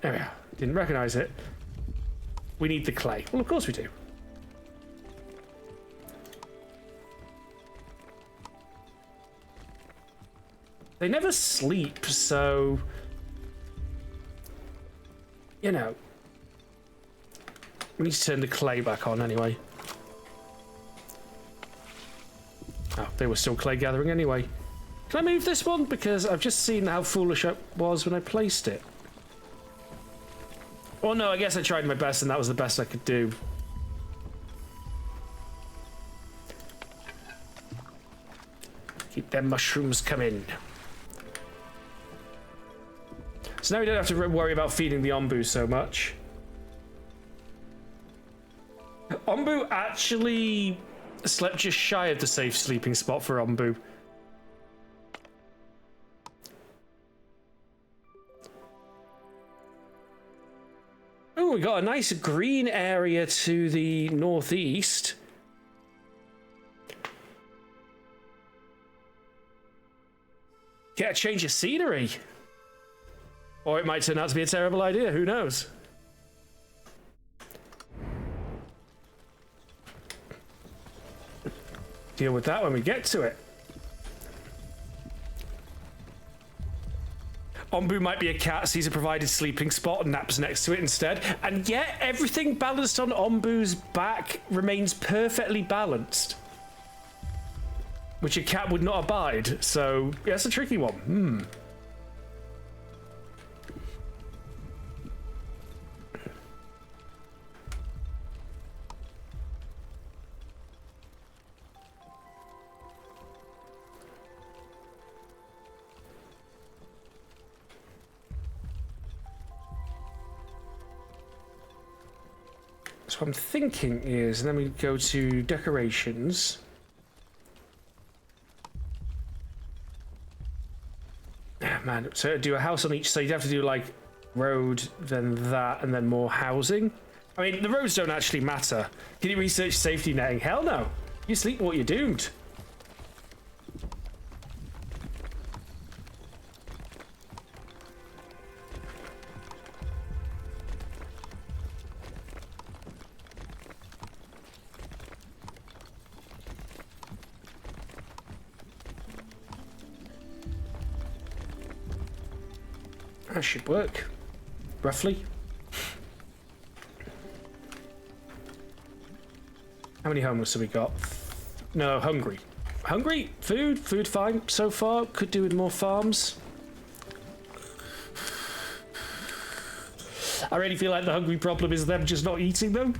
There we are. Didn't recognise it. We need the clay. Well, of course we do. They never sleep, so... You know. We need to turn the clay back on anyway. Oh, they were still clay gathering anyway. Can I move this one? Because I've just seen how foolish I was when I placed it. Well, no, I guess I tried my best and that was the best I could do. Keep them mushrooms coming. So now we don't have to worry about feeding the Onbu so much. Onbu actually slept just shy of the safe sleeping spot for Onbu. Oh, we got a nice green area to the northeast. Get a change of scenery. Or it might turn out to be a terrible idea, who knows? Deal with that when we get to it. Ombu might be a cat, sees a provided sleeping spot and naps next to it instead. And yet, everything balanced on Ombu's back remains perfectly balanced. Which a cat would not abide, so yeah, that's a tricky one. So what I'm thinking is, and then we go to decorations. Man, so do a house on each, so you'd have to do like road, then that, and then more housing. I mean, the roads don't actually matter. Can you research safety netting? Hell no. You sleepwalk, you're doomed. That should work, roughly. How many homeless have we got? No, hungry. Hungry? Food? Food fine so far. Could do with more farms. I really feel like the hungry problem is them just not eating them.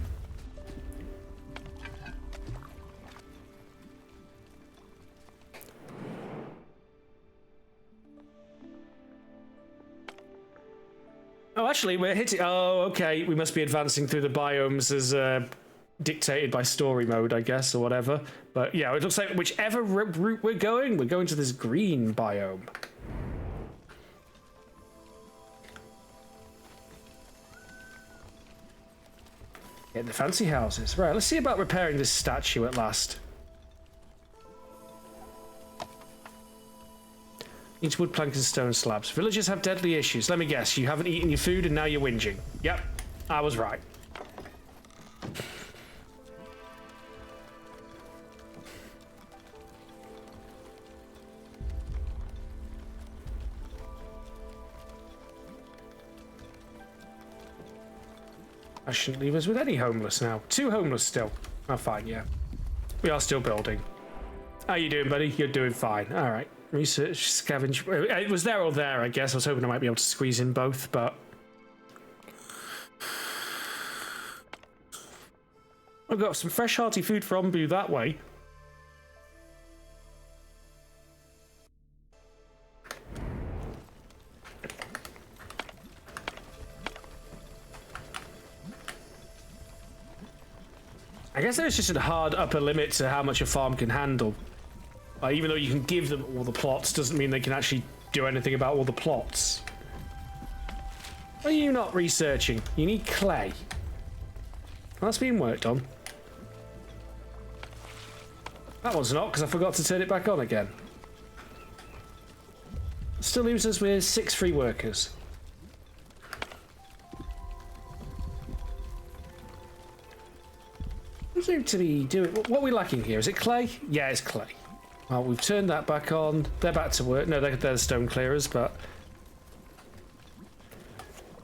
Oh, actually, we're hitting... Oh, okay. We must be advancing through the biomes as dictated by story mode, I guess, or whatever. But yeah, it looks like whichever route we're going to this green biome. Get the fancy houses. Right, let's see about repairing this statue at last. Needs wood, plank, and stone slabs. Villagers have deadly issues. Let me guess, you haven't eaten your food and now you're whinging. Yep, I was right. I shouldn't leave us with any homeless now. 2 homeless still. Oh, fine, yeah. We are still building. How you doing, buddy? You're doing fine. All right. Research, scavenge. It was there or there, I guess. I was hoping I might be able to squeeze in both, but... I've got some fresh, hearty food for Ombu that way. I guess there's just a hard upper limit to how much a farm can handle. Even though you can give them all the plots, doesn't mean they can actually do anything about all the plots. What are you not researching? You need clay. Well, that's being worked on. That one's not, because I forgot to turn it back on again. Still leaves us with 6 free workers. What seem to be doing? What are we lacking here? Is it clay? Yeah, it's clay. Well, we've turned that back on. They're back to work. No, they're the stone clearers, but...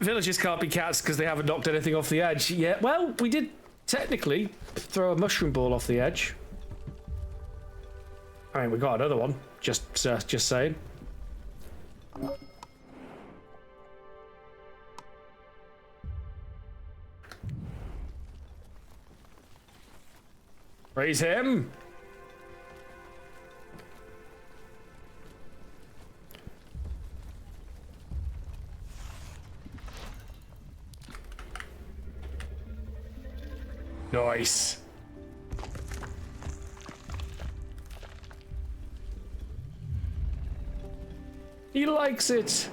Villagers can't be cats because they haven't knocked anything off the edge yet. Well, we did technically throw a mushroom ball off the edge. I mean, we got another one. Just saying. Raise him. Nice. He likes it.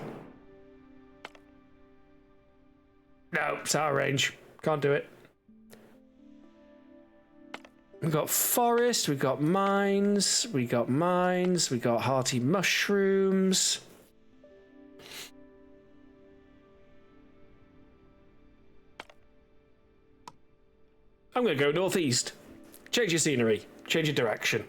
No, it's out of range. Can't do it. We've got forest, we've got mines, we got hearty mushrooms. I'm going to go northeast. Change your scenery. Change your direction.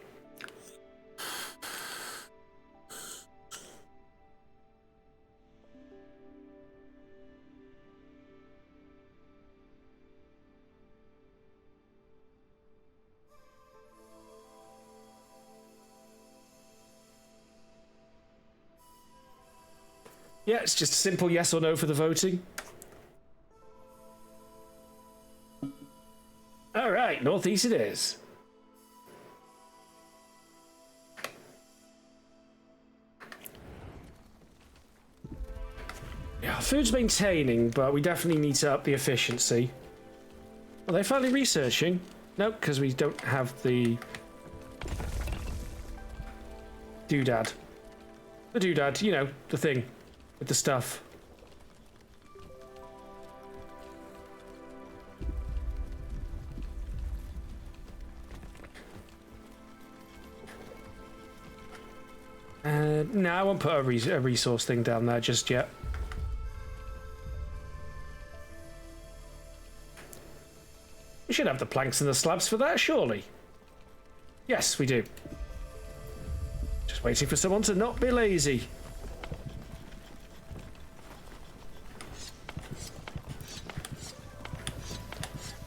Yeah, it's just a simple yes or no for the voting. All right, northeast it is. Yeah, food's maintaining, but we definitely need to up the efficiency. Are they finally researching? No, because we don't have the doodad. The doodad, you know, the thing with the stuff. No, I won't put a resource thing down there just yet. We should have the planks and the slabs for that, surely. Yes, we do. Just waiting for someone to not be lazy.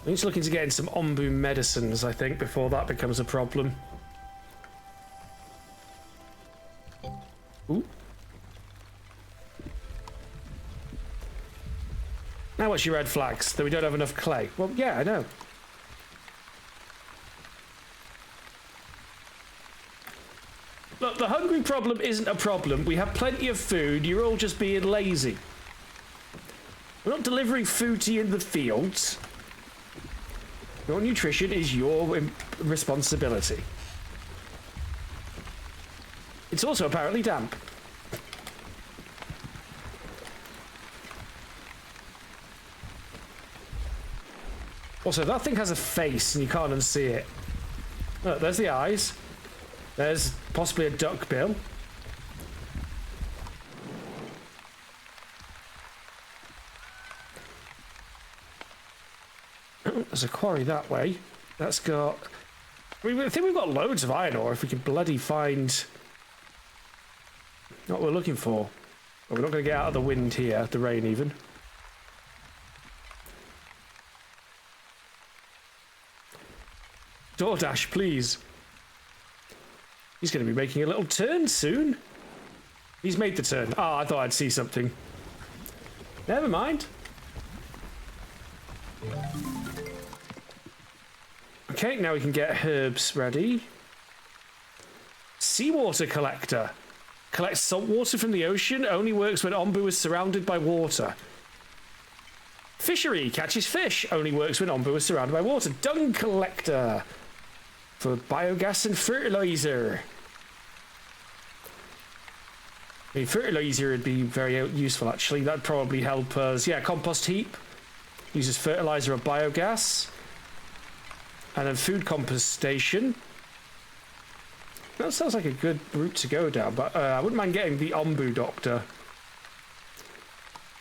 We need to look into getting some ombu medicines, I think, before that becomes a problem. Ooh. Now what's your red flags? That we don't have enough clay. Well, yeah, I know. Look, the hungry problem isn't a problem. We have plenty of food. You're all just being lazy. We're not delivering food to you in the fields. Your nutrition is your responsibility. It's also apparently damp. Also, that thing has a face and you can't unsee it. Look, there's the eyes. There's possibly a duck bill. There's a quarry that way. That's got... I think we've got loads of iron ore if we can bloody find what we're looking for. But we're not going to get out of the wind here, the rain even. DoorDash, please. He's going to be making a little turn soon. He's made the turn. Oh, I thought I'd see something. Never mind. Okay, now we can get herbs ready. Seawater collector. Collects salt water from the ocean. Only works when Ombu is surrounded by water. Fishery. Catches fish. Only works when Ombu is surrounded by water. Dung collector. For biogas and fertilizer. I mean, fertilizer would be very useful, actually. That'd probably help us. Yeah, compost heap. Uses fertilizer or biogas. And then food compostation. That sounds like a good route to go down, but I wouldn't mind getting the Ombu doctor.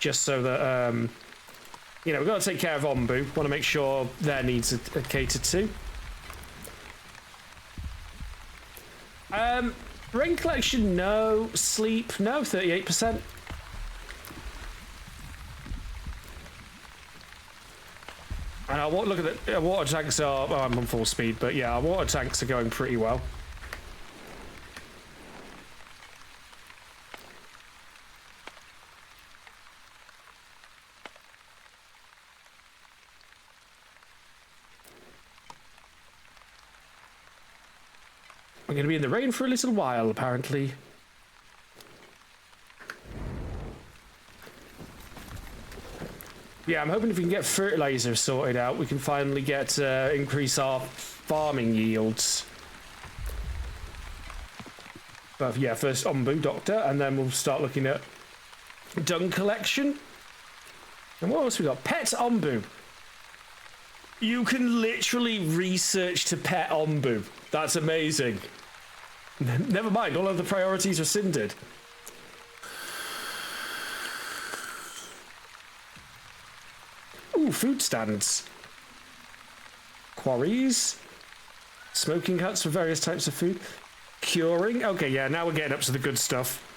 Just so that, you know, we've got to take care of Ombu. Want to make sure their needs are catered to. Rain collection, no. Sleep, no. 38%. And our look at the water tanks are... Oh, I'm on full speed, but yeah, our water tanks are going pretty well. I'm going to be in the rain for a little while, apparently. Yeah, I'm hoping if we can get fertilizer sorted out, we can finally get increase our farming yields. But yeah, first Ombu doctor, and then we'll start looking at dung collection. And what else we got? Pet Ombu. You can literally research to pet Ombu. That's amazing. Never mind, all of the priorities rescinded. Ooh, food stands. Quarries. Smoking huts for various types of food. Curing. Okay, yeah, now we're getting up to the good stuff.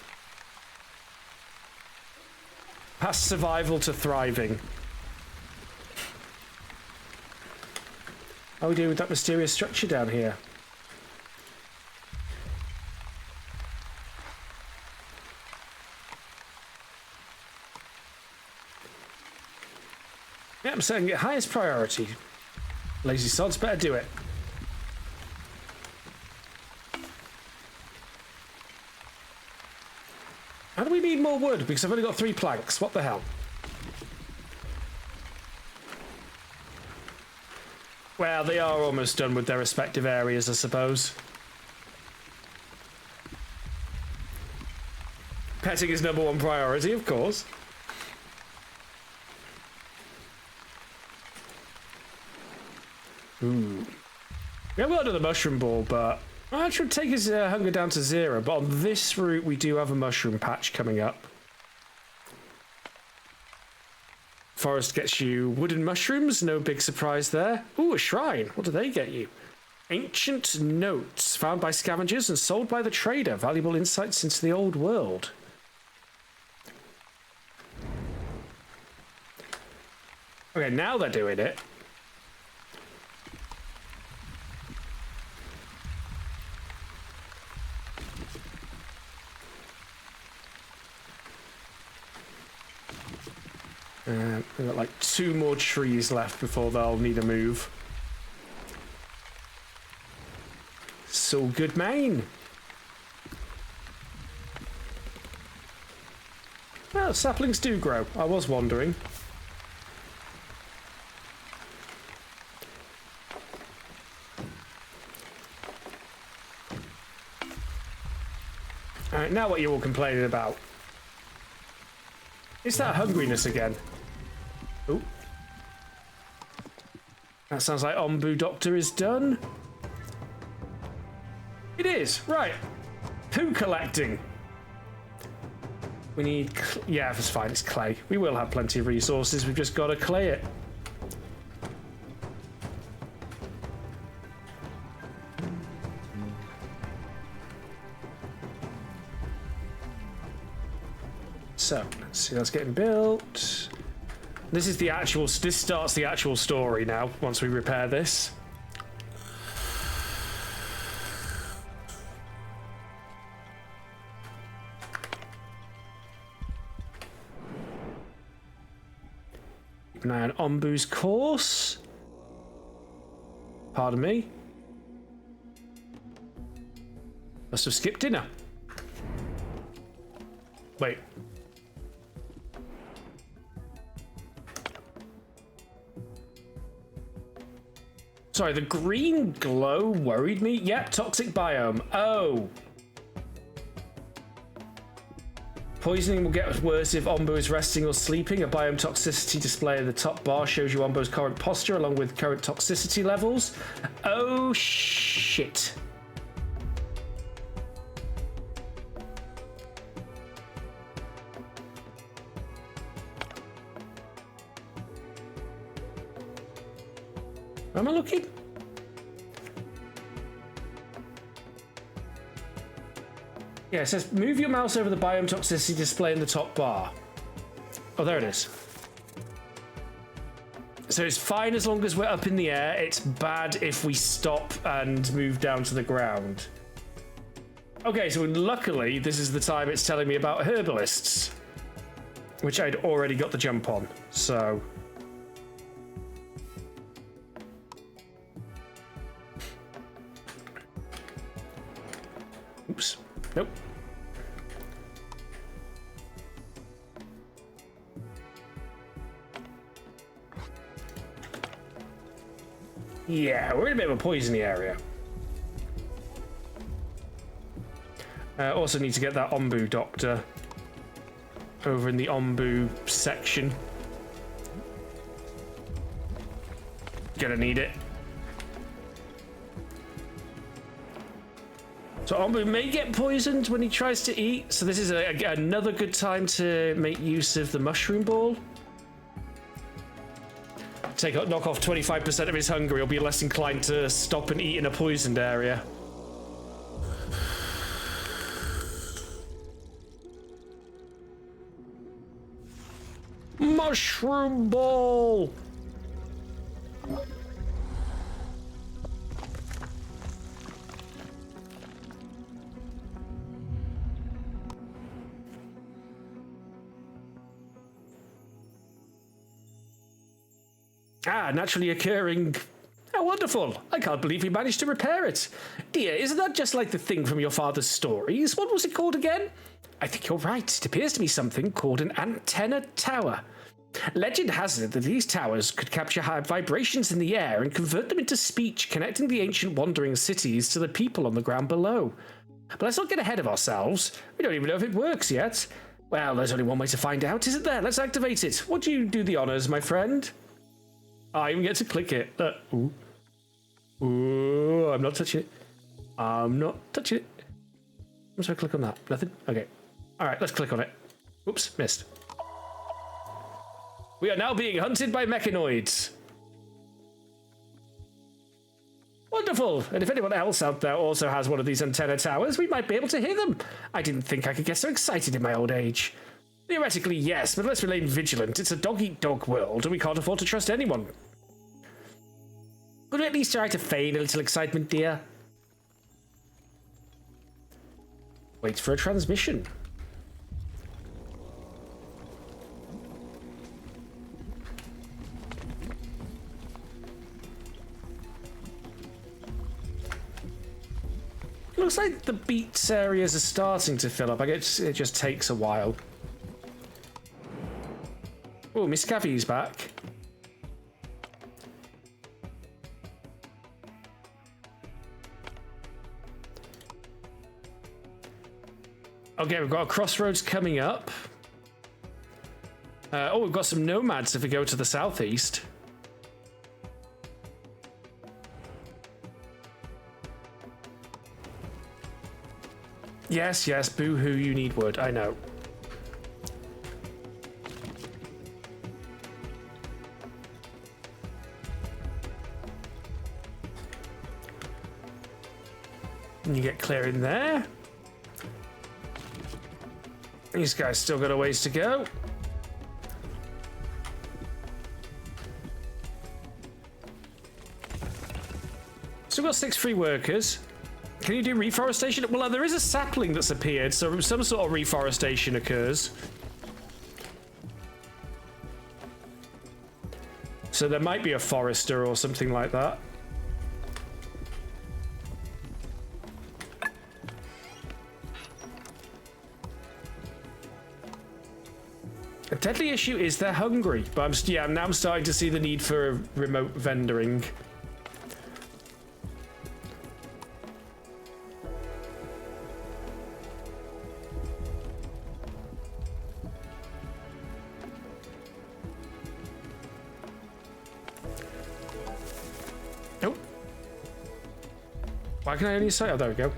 Past survival to thriving. How are we doing with that mysterious structure down here? Yeah, I'm setting it highest priority. Lazy sods, better do it. How do we need more wood? Because I've only got 3 planks. What the hell? Well, they are almost done with their respective areas, I suppose. Petting is #1 priority, of course. Ooh. We haven't got another mushroom ball, but that should take his hunger down to 0. But on this route, we do have a mushroom patch coming up. Forest gets you wooden mushrooms, no big surprise there. Ooh, a shrine. What do they get you? Ancient notes found by scavengers and sold by the trader. Valuable insights into the old world. Okay, now they're doing it. We've got like 2 more trees left before they'll need a move. So good, man. Well, saplings do grow. I was wondering. Alright, now what you're all complaining about. It's that hungriness again. Oh. That sounds like Ombu Doctor is done. It is, right. Poo collecting. We need... yeah, that's fine, it's clay. We will have plenty of resources, we've just got to clay it. So, let's see, that's getting built. This is the actual... this starts the actual story now, once we repair this. Keep an eye on Ombu's course. Pardon me. Must have skipped dinner. Wait. Sorry, the green glow worried me. Yep, toxic biome. Oh. Poisoning will get worse if Ombu is resting or sleeping. A biome toxicity display at the top bar shows you Ombu's current posture along with current toxicity levels. Oh, shit. Am I looking? Yeah, it says move your mouse over the biome toxicity display in the top bar. Oh, there it is. So it's fine as long as we're up in the air. It's bad if we stop and move down to the ground. Okay, so luckily this is the time it's telling me about herbalists, which I'd already got the jump on, so... Oops. Nope. Yeah, we're in a bit of a poisony area. Also need to get that Ombu Doctor over in the Ombu section. gonna need it. So Ombu may get poisoned when he tries to eat, so this is another good time to make use of the mushroom ball. Knock off 25% of his hunger, he'll be less inclined to stop and eat in a poisoned area. Mushroom ball! Ah, naturally occurring. How wonderful. I can't believe we managed to repair it. Dear, isn't that just like the thing from your father's stories? What was it called again? I think you're right. It appears to be something called an antenna tower. Legend has it that these towers could capture high vibrations in the air and convert them into speech, connecting the ancient wandering cities to the people on the ground below. But let's not get ahead of ourselves. We don't even know if it works yet. Well, there's only one way to find out, isn't there? Let's activate it. Would you do the honors, my friend? I even get to click it. Ooh. Ooh, I'm not touching it. I'm not touching it. Once I click on that, nothing? Okay. All right, let's click on it. Oops, missed. We are now being hunted by mechanoids. Wonderful. And if anyone else out there also has one of these antenna towers, we might be able to hear them. I didn't think I could get so excited in my old age. Theoretically, yes, but let's remain vigilant. It's a dog-eat-dog world, and we can't afford to trust anyone. Could we at least try to feign a little excitement, dear? Wait for a transmission. Looks like the beats areas are starting to fill up. I guess it just takes a while. Oh, Miss Cavi's back. Okay, we've got a crossroads coming up. Oh, we've got some nomads if we go to the southeast. Yes, yes, boo-hoo, you need wood, I know. And you get clear in there. These guys still got a ways to go. Still got 6 free workers. Can you do reforestation? Well, there is a sapling that's appeared, so some sort of reforestation occurs. So there might be a forester or something like that. A deadly issue is they're hungry, but now I'm starting to see the need for remote vendoring. Why can I only say? Oh, there we go.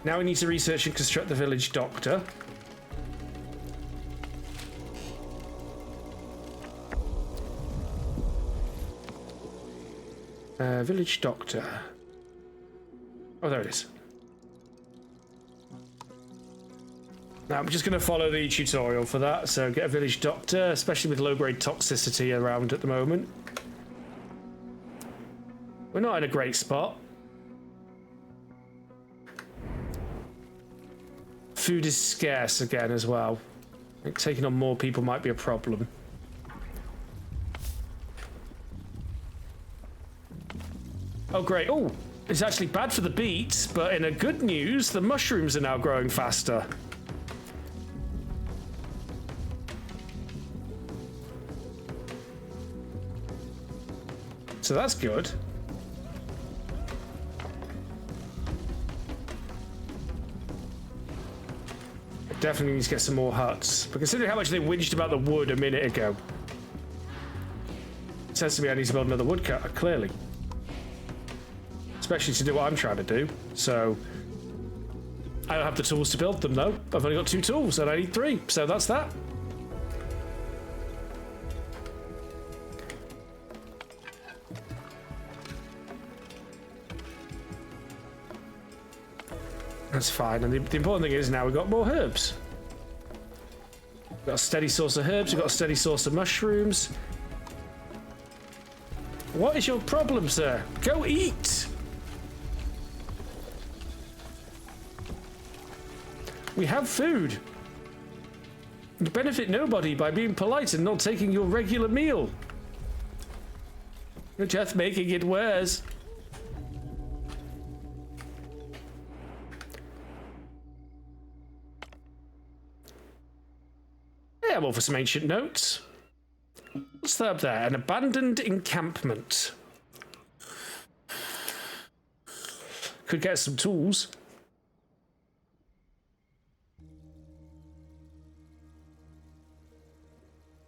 Now we need to research and construct the village doctor. Village doctor. Oh, there it is. Now I'm just going to follow the tutorial for that. So get a village doctor, especially with low-grade toxicity around at the moment. We're not in a great spot. Food is scarce again as well. I think taking on more people might be a problem. Oh, great. Oh, it's actually bad for the beets, but in a good news, the mushrooms are now growing faster. So that's good. Definitely need to get some more huts. But considering how much they whinged about the wood a minute ago. Says to me I need to build another woodcutter, clearly. Especially to do what I'm trying to do. So I don't have the tools to build them, though. I've only got 2 tools, and I need 3. So that's that. That's fine. And the important thing is now we've got more herbs. We've got a steady source of herbs. We've got a steady source of mushrooms. What is your problem, sir? Go eat! We have food. You benefit nobody by being polite and not taking your regular meal. You're just making it worse. Yeah, I'm all for some ancient notes. What's that up there? An abandoned encampment. Could get some tools.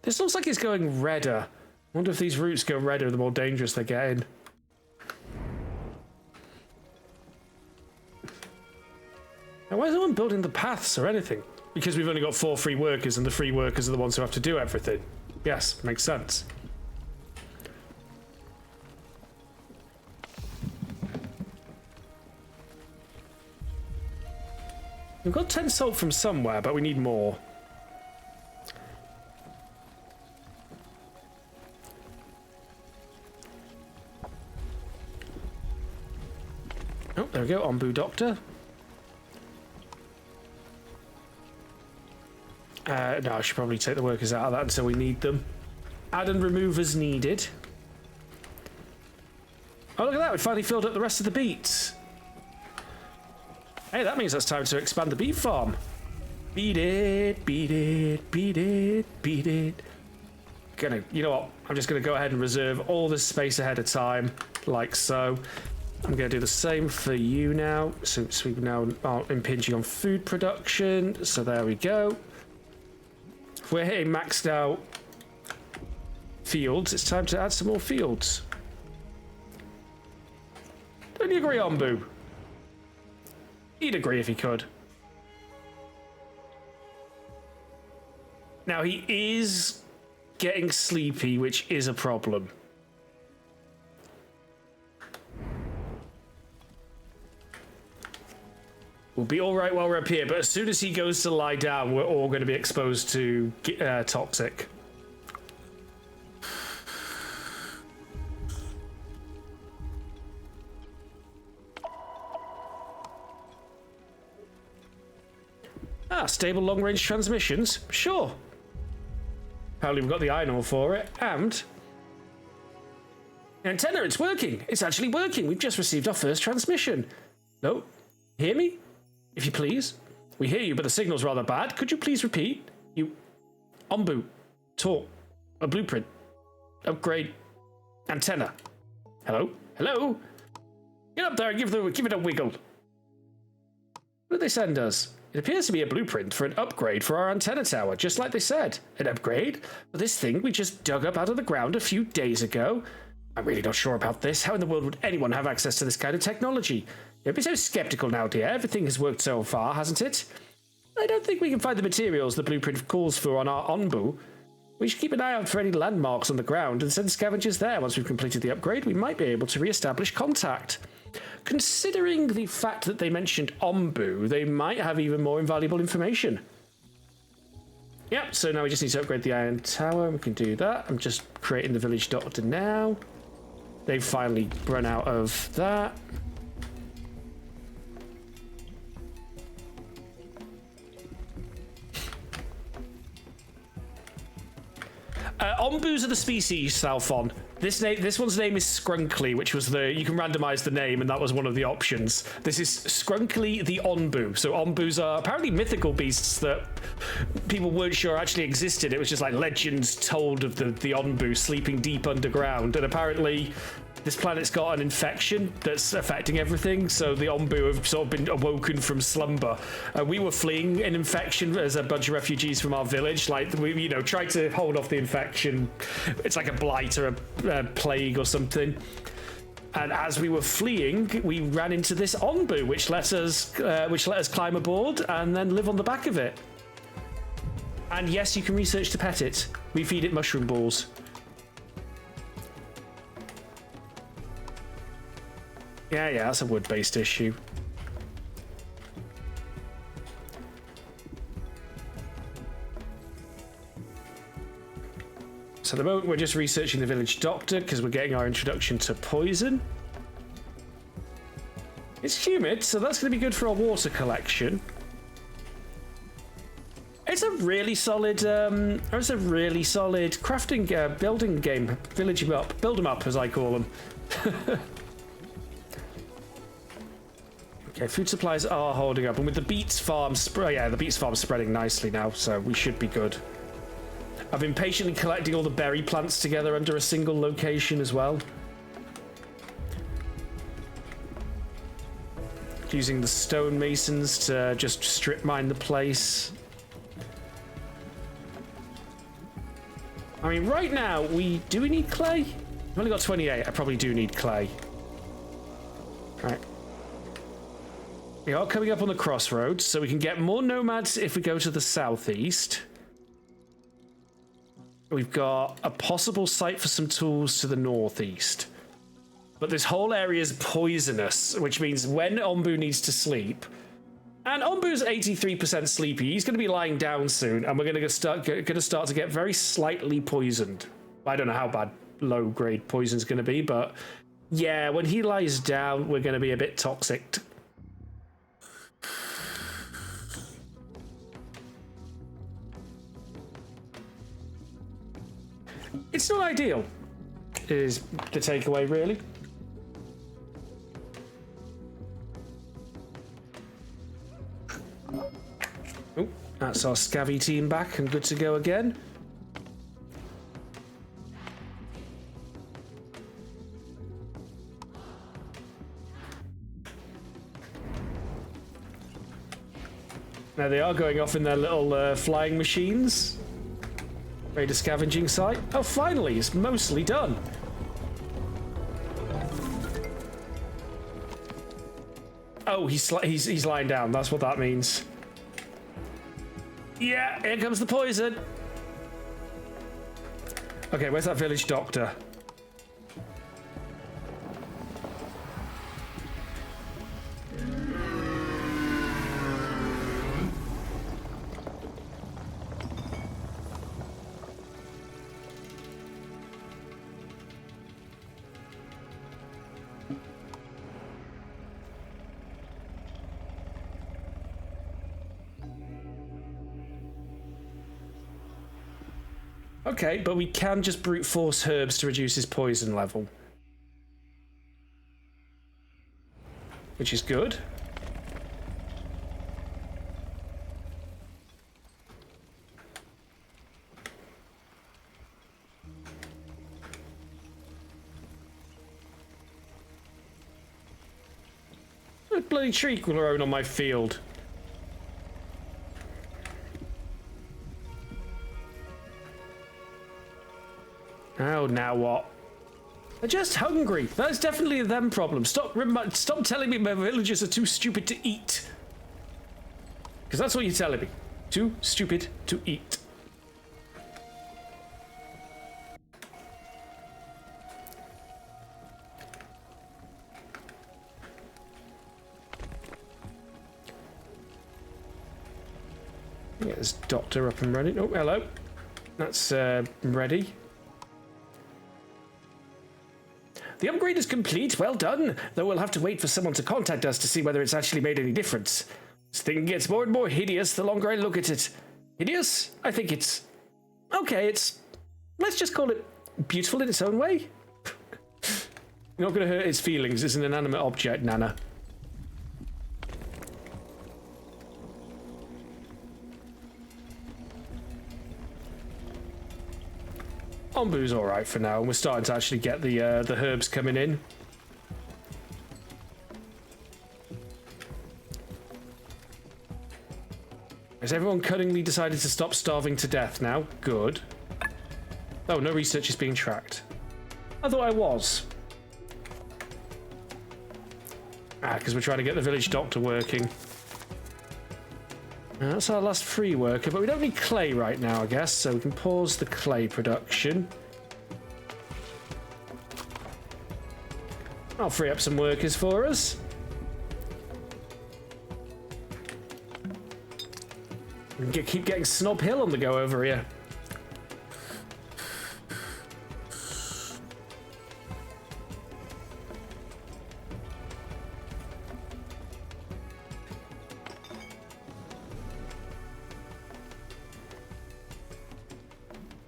This looks like it's going redder. I wonder if these routes go redder the more dangerous they get in. Now, why is no one building the paths or anything? Because we've only got 4 free workers, and the free workers are the ones who have to do everything. Yes, makes sense. We've got 10 salt from somewhere, but we need more. Oh, there we go, Ombu Doctor. No, I should probably take the workers out of that until we need them. Add and remove as needed. Oh, look at that, we finally filled up the rest of the beets. Hey, that means it's time to expand the beet farm. Beat it, beat it, beat it, beat it. You know what? I'm just gonna go ahead and reserve all this space ahead of time, like so. I'm gonna do the same for you now, since we now are impinging on food production. So there we go. If we're hitting maxed out fields, it's time to add some more fields. Don't you agree, Ombu? He'd agree if he could. Now, he is getting sleepy, which is a problem. We'll be all right while we're up here, but as soon as he goes to lie down, we're all going to be exposed to toxic. Ah, stable long-range transmissions? Sure. Apparently we've got the iron ore for it, and... Antenna, it's working! It's actually working! We've just received our first transmission. No? Hear me? If you please. We hear you, but the signal's rather bad. Could you please repeat? Ombu. Talk. A blueprint. Upgrade. Antenna. Hello? Hello? Get up there and give it a wiggle. What did they send us? It appears to be a blueprint for an upgrade for our antenna tower, just like they said. An upgrade? For this thing we just dug up out of the ground a few days ago? I'm really not sure about this. How in the world would anyone have access to this kind of technology? Don't be so skeptical now, dear. Everything has worked so far, hasn't it? I don't think we can find the materials the blueprint calls for on our Onbu. We should keep an eye out for any landmarks on the ground and send scavengers there. Once we've completed the upgrade, we might be able to re-establish contact. Considering the fact that they mentioned Ombu, they might have even more invaluable information. Yep, so now we just need to upgrade the iron tower. We can do that. I'm just creating the village doctor now. They've finally run out of that. Ombus are the species, Salfon. This one's name is Skrunkly, which was you can randomize the name, and that was one of the options. This is Skrunkly the Onbu. So Ombus are apparently mythical beasts that people weren't sure actually existed. It was just like legends told of the Onbu sleeping deep underground, and apparently this planet's got an infection that's affecting everything, so the Ombu have sort of been awoken from slumber. We were fleeing an infection as a bunch of refugees from our village. Like, we, you know, tried to hold off the infection. It's like a blight or a plague or something. And as we were fleeing, we ran into this Ombu, which let us climb aboard and then live on the back of it. And yes, you can research to pet it. We feed it mushroom balls. Yeah, that's a wood-based issue. So at the moment, we're just researching the village doctor because we're getting our introduction to poison. It's humid, so that's going to be good for our water collection. It's a really solid, crafting, building game. Village 'em up, build 'em up, as I call them. Okay, food supplies are holding up, and with the beets farm, the beets farm spreading nicely now, so we should be good. I've been patiently collecting all the berry plants together under a single location as well. Using the stonemasons to just strip mine the place. I mean, right now, do we need clay? I've only got 28. I probably do need clay. Right. We are coming up on the crossroads, so we can get more nomads if we go to the southeast. We've got a possible site for some tools to the northeast. But this whole area is poisonous, which means when Ombu needs to sleep, and Ombu's 83% sleepy, he's going to be lying down soon, and we're going to start to get very slightly poisoned. I don't know how bad low-grade poison's going to be, but yeah, when he lies down, we're going to be a bit toxic. It's not ideal, is the takeaway, really. Oh, that's our scabby team back and good to go again. Now they are going off in their little flying machines. Raid a scavenging site. Oh, finally, it's mostly done. Oh, he's lying down. That's what that means. Yeah, here comes the poison. Okay, where's that village doctor? Okay, but we can just brute force herbs to reduce his poison level. Which is good. A bloody tree grown on my field. Oh, now what? They're just hungry. That's definitely a them problem. Stop telling me my villagers are too stupid to eat. Because that's what you're telling me. Too stupid to eat. Get this doctor up and running. Oh, hello. That's ready. The upgrade is complete. Well done. Though we'll have to wait for someone to contact us to see whether it's actually made any difference. This thing gets more and more hideous the longer I look at it. Hideous? I think it's... okay, it's... let's just call it beautiful in its own way. You're not going to hurt its feelings. It's an inanimate object, Nana. Ombu's all right for now, and we're starting to actually get the herbs coming in. Has everyone cunningly decided to stop starving to death now? Good. Oh, no research is being tracked. I thought I was. Ah, because we're trying to get the village doctor working. That's our last free worker, but we don't need clay right now, I guess, so we can pause the clay production. I'll free up some workers for us. We can keep getting Snob Hill on the go over here.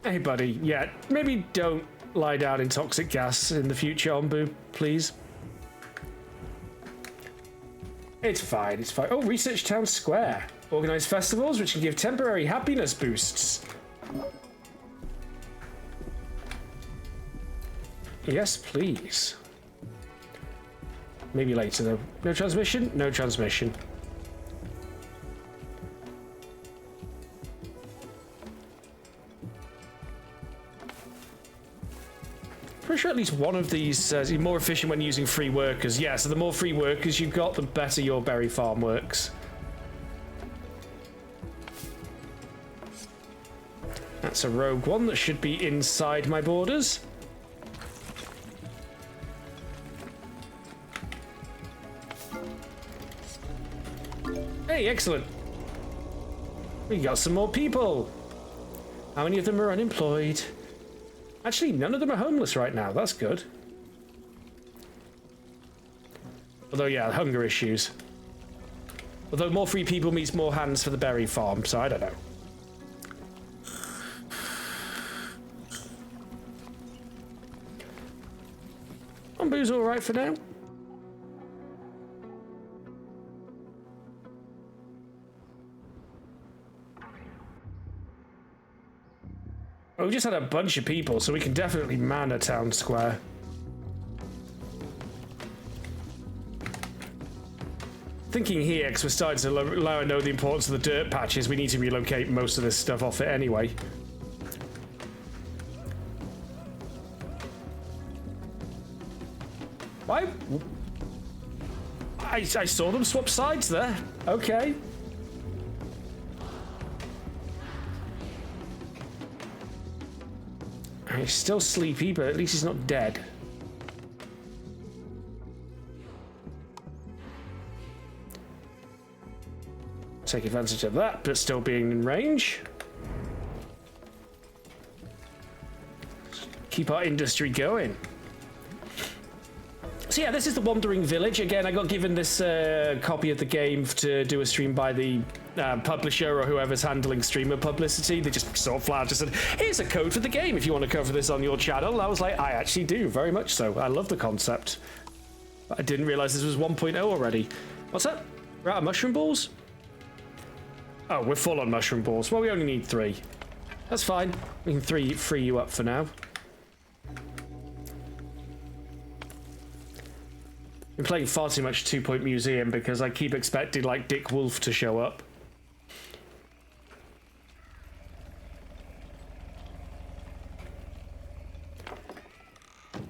Hey, buddy. Yeah, maybe don't lie down in toxic gas in the future, Ombu, please. It's fine, it's fine. Oh, research town square. Organize festivals which can give temporary happiness boosts. Yes, please. Maybe later, though. No transmission? No transmission. Pretty sure at least one of these is more efficient when using free workers. Yeah, so the more free workers you've got, the better your berry farm works. That's a rogue one that should be inside my borders. Hey, excellent. We got some more people. How many of them are unemployed? Actually, none of them are homeless right now. That's good. Although, yeah, hunger issues. Although more free people means more hands for the berry farm, so I don't know. Ombu's all right for now. Well, we just had a bunch of people, so we can definitely man a town square. Thinking here, because we're starting to allow I know the importance of the dirt patches, we need to relocate most of this stuff off it anyway. Why? I saw them swap sides there. Okay. He's still sleepy, but at least he's not dead. Take advantage of that, but still being in range. Keep our industry going. So yeah, this is the Wandering Village. Again, I got given this copy of the game to do a stream by the publisher or whoever's handling streamer publicity. They just sort of flat just said, here's a code for the game if you want to cover this on your channel. I was like, I actually do, very much so. I love the concept. But I didn't realize this was 1.0 already. What's that? We're out of mushroom balls? Oh, we're full on mushroom balls. Well, we only need 3. That's fine. We can free you up for now. Been playing far too much 2 Point Museum because I keep expecting like Dick Wolf to show up.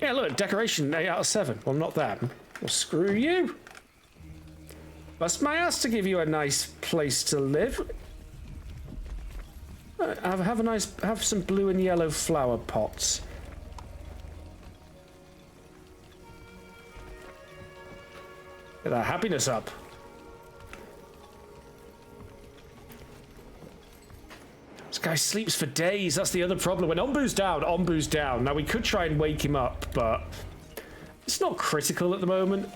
Yeah, look, decoration 8 out of 7. Well, not them. Well, screw you. Bust my ass to give you a nice place to live. Have some blue and yellow flower pots. Get that happiness up. This guy sleeps for days. That's the other problem. When Ombu's down, Ombu's down. Now, we could try and wake him up, but it's not critical at the moment.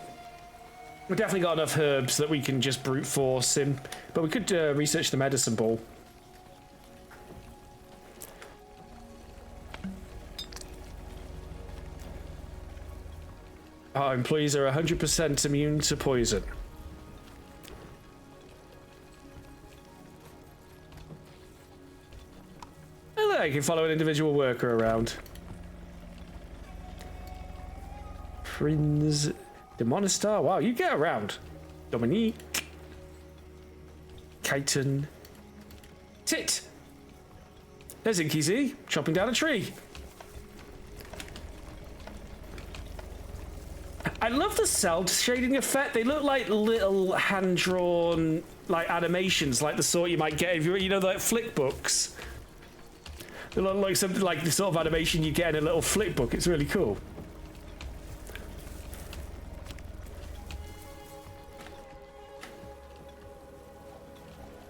We've definitely got enough herbs that we can just brute force him. But we could research the medicine ball. Our employees are 100% immune to poison. Oh, there, you can follow an individual worker around. Prince Demonistar. Wow, you get around. Dominique. Chiton. Tit. There's Inky Z, chopping down a tree. I love the cell shading effect. They look like little hand-drawn like animations, like the sort you might get if you know, like flick books. They look like something like the sort of animation you get in a little flick book. It's really cool.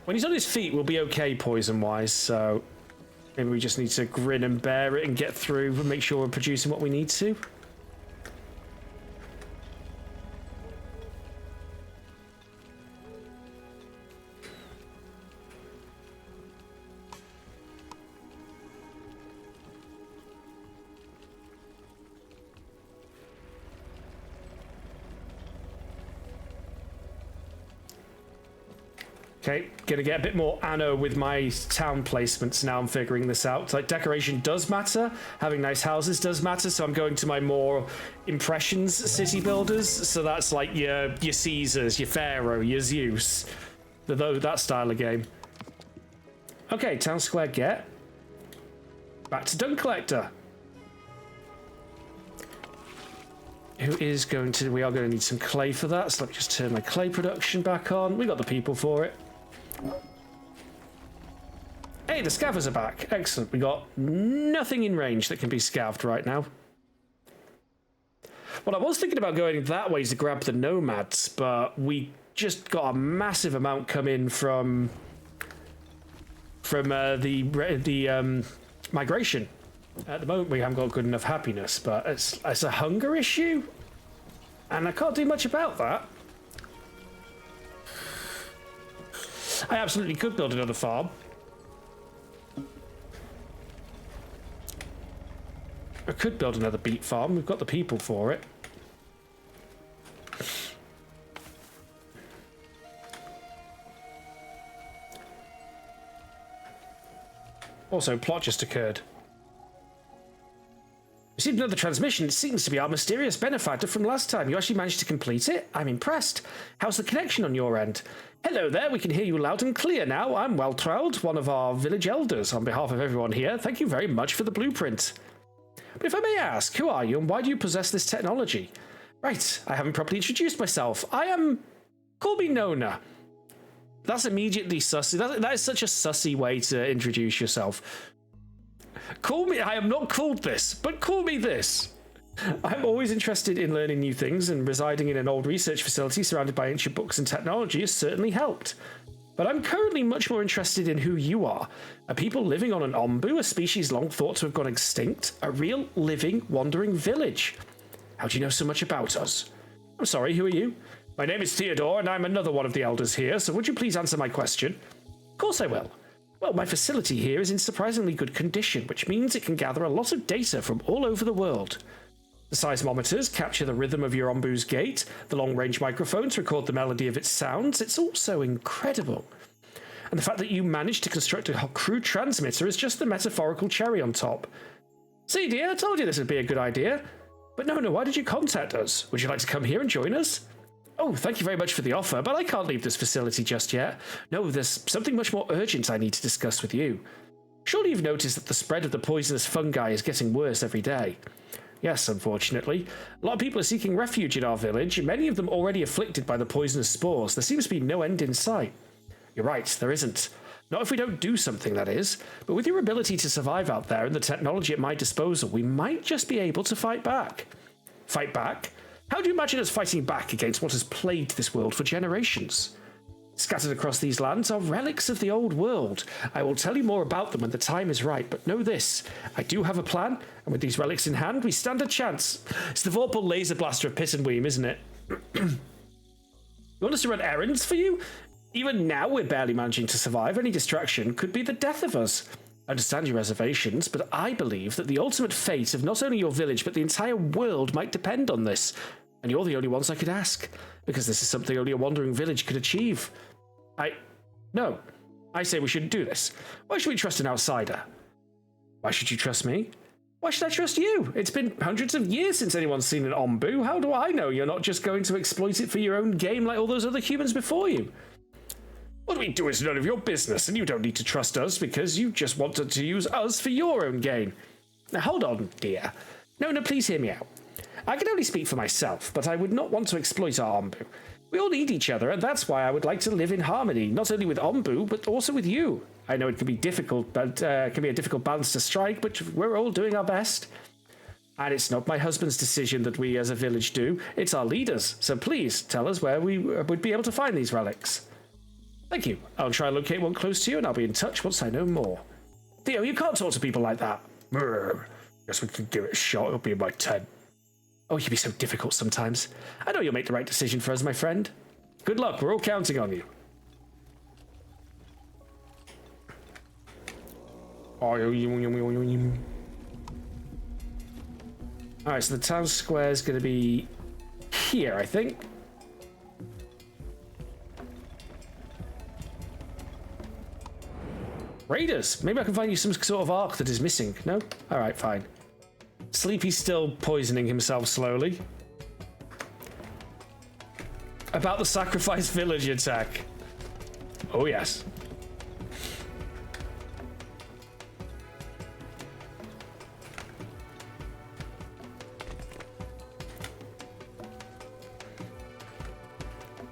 When he's on his feet, we'll be okay poison-wise, so maybe we just need to grin and bear it and get through and make sure we're producing what we need to. Okay, gonna get a bit more anno with my town placements now. I'm figuring this out. Like, decoration does matter. Having nice houses does matter, so I'm going to my more impressions city builders. So that's like your Caesars, your Pharaoh, your Zeus. That style of game. Okay, town square get. Back to Dung Collector. Who is going to... We are going to need some clay for that, so let me just turn my clay production back on. We got the people for it. Hey, the scavers are back. Excellent. We got nothing in range that can be scavved right now. Well, I was thinking about going that way to grab the nomads, but we just got a massive amount come in from the migration. At the moment, we haven't got good enough happiness, but it's a hunger issue, and I can't do much about that. I absolutely could build another farm. I could build another beet farm. We've got the people for it. Also, plot just occurred. Received another transmission. It seems to be our mysterious benefactor from last time. You actually managed to complete it? I'm impressed. How's the connection on your end? Hello there, we can hear you loud and clear now. I'm Weltroud, one of our village elders. On behalf of everyone here, thank you very much for the blueprint. But if I may ask, who are you and why do you possess this technology? Right, I haven't properly introduced myself. Call me Nona. That's immediately sussy. That is such a sussy way to introduce yourself. Call me, I am not called this, but call me this. I'm always interested in learning new things, and residing in an old research facility surrounded by ancient books and technology has certainly helped. But I'm currently much more interested in who you are. A people living on an ombu, a species long thought to have gone extinct, a real, living, wandering village. How do you know so much about us? I'm sorry, who are you? My name is Theodore, and I'm another one of the elders here, so would you please answer my question? Of course I will. Well, my facility here is in surprisingly good condition, which means it can gather a lot of data from all over the world. The seismometers capture the rhythm of your ombu's gait, the long-range microphones record the melody of its sounds. It's all so incredible. And the fact that you managed to construct a crude transmitter is just the metaphorical cherry on top. See, dear, I told you this would be a good idea. But no, why did you contact us? Would you like to come here and join us? Oh, thank you very much for the offer, but I can't leave this facility just yet. No, there's something much more urgent I need to discuss with you. Surely you've noticed that the spread of the poisonous fungi is getting worse every day. Yes, unfortunately. A lot of people are seeking refuge in our village, many of them already afflicted by the poisonous spores. There seems to be no end in sight. You're right, there isn't. Not if we don't do something, that is. But with your ability to survive out there and the technology at my disposal, we might just be able to fight back. Fight back? How do you imagine us fighting back against what has plagued this world for generations? Scattered across these lands are relics of the old world. I will tell you more about them when the time is right, but know this. I do have a plan, and with these relics in hand, we stand a chance. It's the Vorpal laser blaster of Piss and Weem, isn't it? You want us to run errands for you? Even now, we're barely managing to survive. Any distraction could be the death of us. I understand your reservations, but I believe that the ultimate fate of not only your village, but the entire world might depend on this. And you're the only ones I could ask, because this is something only a wandering village could achieve. No. I say we shouldn't do this. Why should we trust an outsider? Why should you trust me? Why should I trust you? It's been hundreds of years since anyone's seen an Ombu. How do I know you're not just going to exploit it for your own game like all those other humans before you? What we do is none of your business, and you don't need to trust us because you just wanted to use us for your own gain. Now hold on, dear. No, please hear me out. I can only speak for myself, but I would not want to exploit our Ombu. We all need each other, and that's why I would like to live in harmony, not only with Ombu, but also with you. I know it can be difficult, but it can be a difficult balance to strike, but we're all doing our best. And it's not my husband's decision that we as a village do, it's our leaders. So please, tell us where we would be able to find these relics. Thank you. I'll try and locate one close to you, and I'll be in touch once I know more. Theo, you can't talk to people like that. Guess we can give it a shot. It'll be in my tent. Oh, you can be so difficult sometimes. I know you'll make the right decision for us, my friend. Good luck. We're all counting on you. Alright, so the town square is going to be here, I think. Raiders! Maybe I can find you some sort of arc that is missing. No? Alright, fine. Sleepy's still poisoning himself slowly. About the sacrifice village attack. Oh, yes.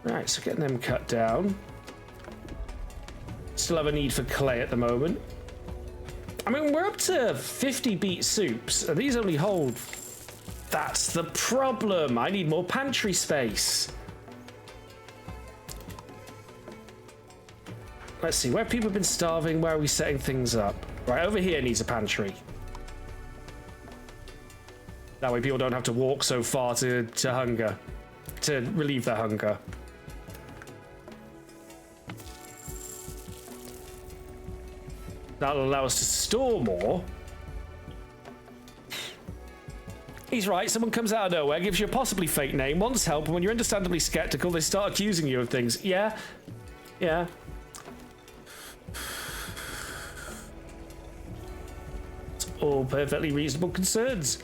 Alright, so getting them cut down. Still have a need for clay at the moment. I mean, we're up to 50 beet soups, and these only hold... That's the problem. I need more pantry space. Let's see, where have people been starving? Where are we setting things up? Right, over here needs a pantry. That way people don't have to walk so far to hunger. To relieve their hunger. That'll allow us to store more. He's right, someone comes out of nowhere, gives you a possibly fake name, wants help, and when you're understandably skeptical, they start accusing you of things. Yeah. Yeah. It's all perfectly reasonable concerns.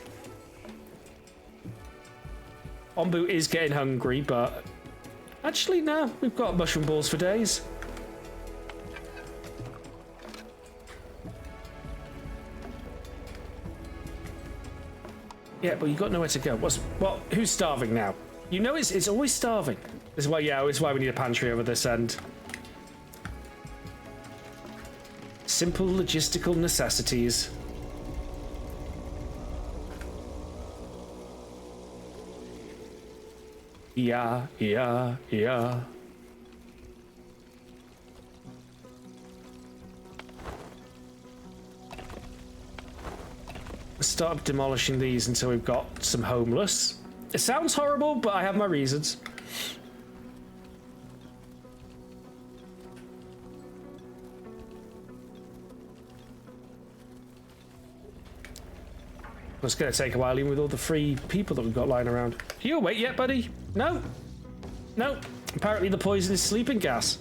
Ombu is getting hungry, but... Actually, no, we've got mushroom balls for days. Yeah, but you got nowhere to go. Who's starving now? You know it's always starving. This is why, yeah, it's why we need a pantry over this end. Simple logistical necessities. Yeah. Start demolishing these until we've got some homeless. It sounds horrible, but I have my reasons. It's going to take a while, even with all the free people that we've got lying around. Are you awake yet, buddy? No. Apparently the poison is sleeping gas.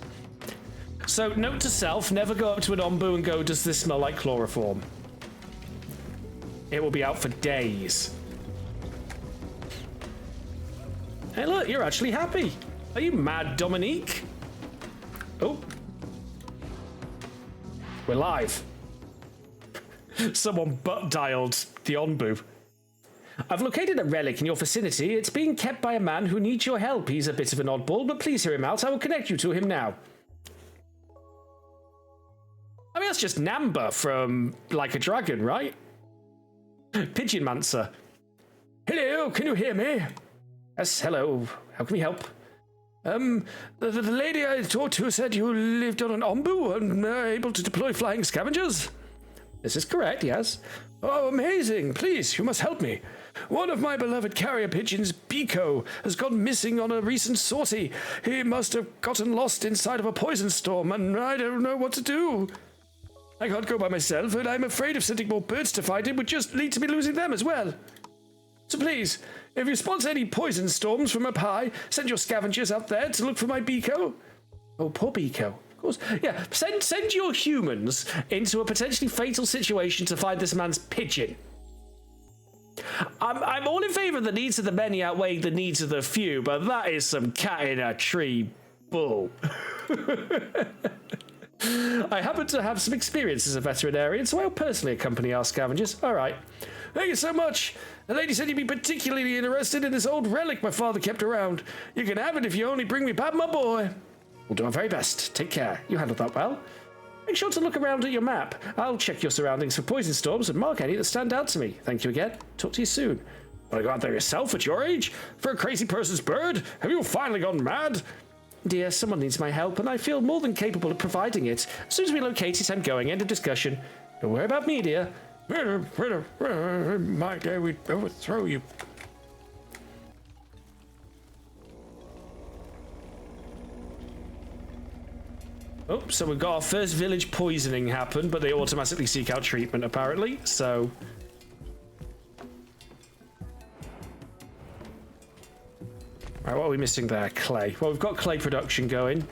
So, note to self, never go up to an Ombu and go, does this smell like chloroform? It will be out for days. Hey, look, you're actually happy. Are you mad, Dominique? Oh. We're live. Someone butt-dialed the Ombu. I've located a relic in your vicinity. It's being kept by a man who needs your help. He's a bit of an oddball, but please hear him out. I will connect you to him now. I mean, that's just Namba from Like a Dragon, right? Pigeon Mancer. Hello, can you hear me? Yes, hello. How can we help? The lady I talked to said you lived on an Ombu and are able to deploy flying scavengers? This is correct, yes. Oh, amazing. Please, you must help me. One of my beloved carrier pigeons, Biko, has gone missing on a recent sortie. He must have gotten lost inside of a poison storm, and I don't know what to do. I can't go by myself, and I'm afraid of sending more birds to find him would just lead to me losing them as well. So please, if you spot any poison storms from up high, send your scavengers out there to look for my Biko. Oh, poor Biko. Of course. Yeah, send your humans into a potentially fatal situation to find this man's pigeon. I'm all in favour of the needs of the many outweighing the needs of the few, but that is some cat in a tree bull. I happen to have some experience as a veterinarian, so I'll personally accompany our scavengers. All right. Thank you so much. The lady said you'd be particularly interested in this old relic my father kept around. You can have it if you only bring me back my boy. We'll do our very best. Take care. You handled that well. Make sure to look around at your map. I'll check your surroundings for poison storms and mark any that stand out to me. Thank you again. Talk to you soon. Want to go out there yourself at your age? For a crazy person's bird? Have you finally gone mad? Dear, someone needs my help, and I feel more than capable of providing it. As soon as we locate it, I'm going. End of discussion. Don't worry about me, dear. My day, we'd overthrow you. Oh, so we've got our first village poisoning happen, but they automatically seek out treatment, apparently, so... Right, what are we missing there? Clay. Well, we've got clay production going.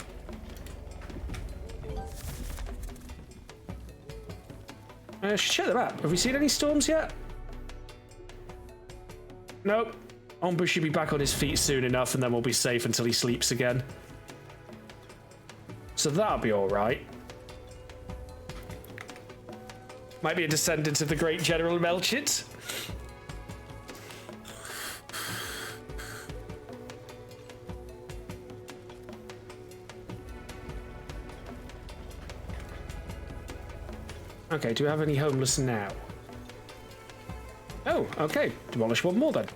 Check the map. Have we seen any storms yet? Nope. Ombu should be back on his feet soon enough, and then we'll be safe until he sleeps again. So that'll be alright. Might be a descendant of the great General Melchett. Okay, do we have any homeless now? Oh, okay. Demolish one more then.